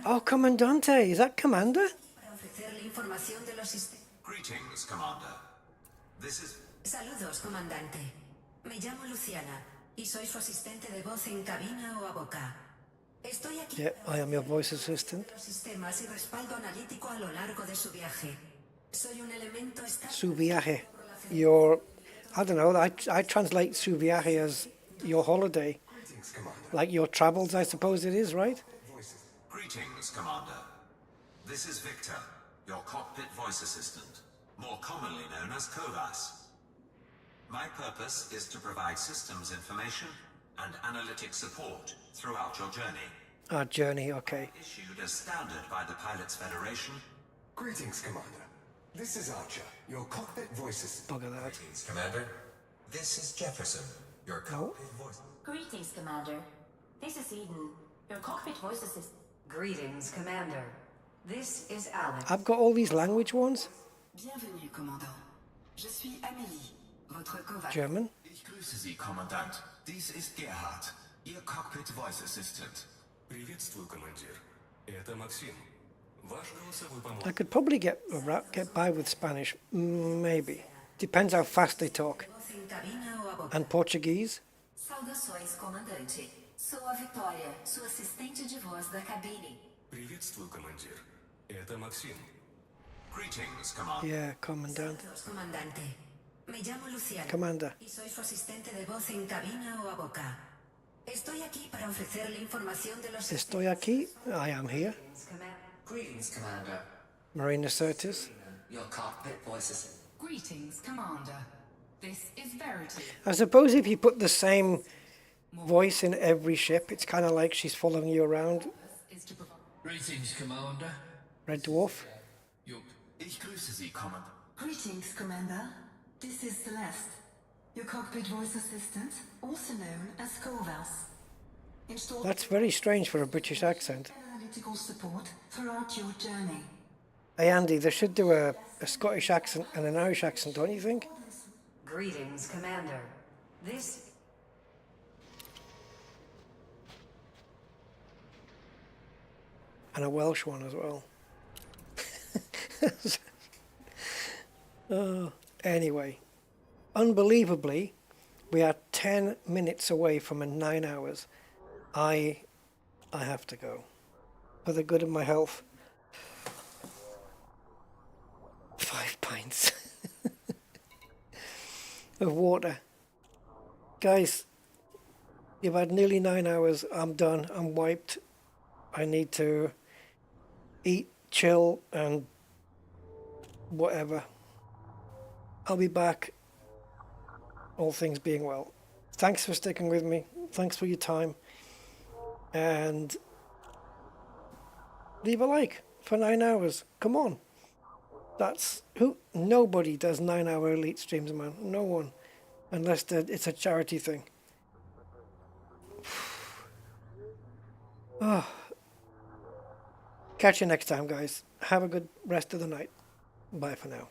Oh, Comandante. Is that Commander? para ofrecerle información de los sistemas. Greetings, Commander. This is... Saludos, comandante. Me llamo Luciana y soy su asistente de voz en cabina o a boca. Estoy aquí Yeah, I am your voice assistant. para los sistemas y respaldo analítico a lo largo de su viaje. Soy un elemento estándar. Su viaje. Your, I don't know, I translate su viaje as your holiday. Like your travels, I suppose it is, right? Greetings, Commander. This is Victor, your cockpit voice assistant, more commonly known as Covas. My purpose is to provide systems information and analytic support throughout your journey. Our journey, okay. Issued as standard by the Pilots Federation. Greetings, Commander. This is Archer, your cockpit voice assistant. Bugger that. Greetings, Commander. This is Jefferson, your cockpit voice. Greetings, Commander. This is Eden, your cockpit voice assistant. Greetings, Commander. This is Alex. I've got all these language ones. Bienvenue, Commandant. Je suis Amélie, votre covax. German. Ich grüße Sie, Kommandant. Dies ist Gerhard, Ihr Cockpit Voice Assistant. Приветствую, командир. Это Максим. Ваш голосовой I помощник. could probably get by with Spanish, maybe. Depends how fast they talk. Voz en cabina o a boca. And Portuguese. Saudações, comandante. Sou a Vitória, sua assistente de voz da cabine. Приветствую, командир. Это Максим. Greetings, Commander. Yeah, commandant. Saludos, comandante. Me llamo Luciana. Commander. Y soy su asistente de voz en cabina o a boca. Estoy aquí para ofrecerle información de los... Estoy aquí. I am here. Greetings, Commander. Marina Sirtis. Your cockpit voice assistant. Greetings, Commander. This is Verity. I suppose if you put the same voice in every ship, it's kind of like she's following you around. Greetings, Commander. Red Dwarf. Ich grüße Sie, Commander. Greetings, Commander. This is Celeste, your cockpit voice assistant, also known as Corvas. Installed That's very strange for a British accent. analytical support throughout your journey. Hey Andy, they should do a Scottish accent and an Irish accent, don't you think? Greetings, Commander. This... And a Welsh one as well. Anyway, unbelievably, we are 10 minutes away from a 9 hours. I have to go. For the good of my health. 5 pints of water. Guys, you've had nearly 9 hours. I'm done. I'm wiped. I need to eat, chill, and whatever. I'll be back, all things being well. Thanks for sticking with me. Thanks for your time. And leave a like for 9 hours. Come on. That's who. Nobody does 9 hour elite streams, man. No one. Unless it's a charity thing. Oh. Catch you next time, guys. Have a good rest of the night. Bye for now.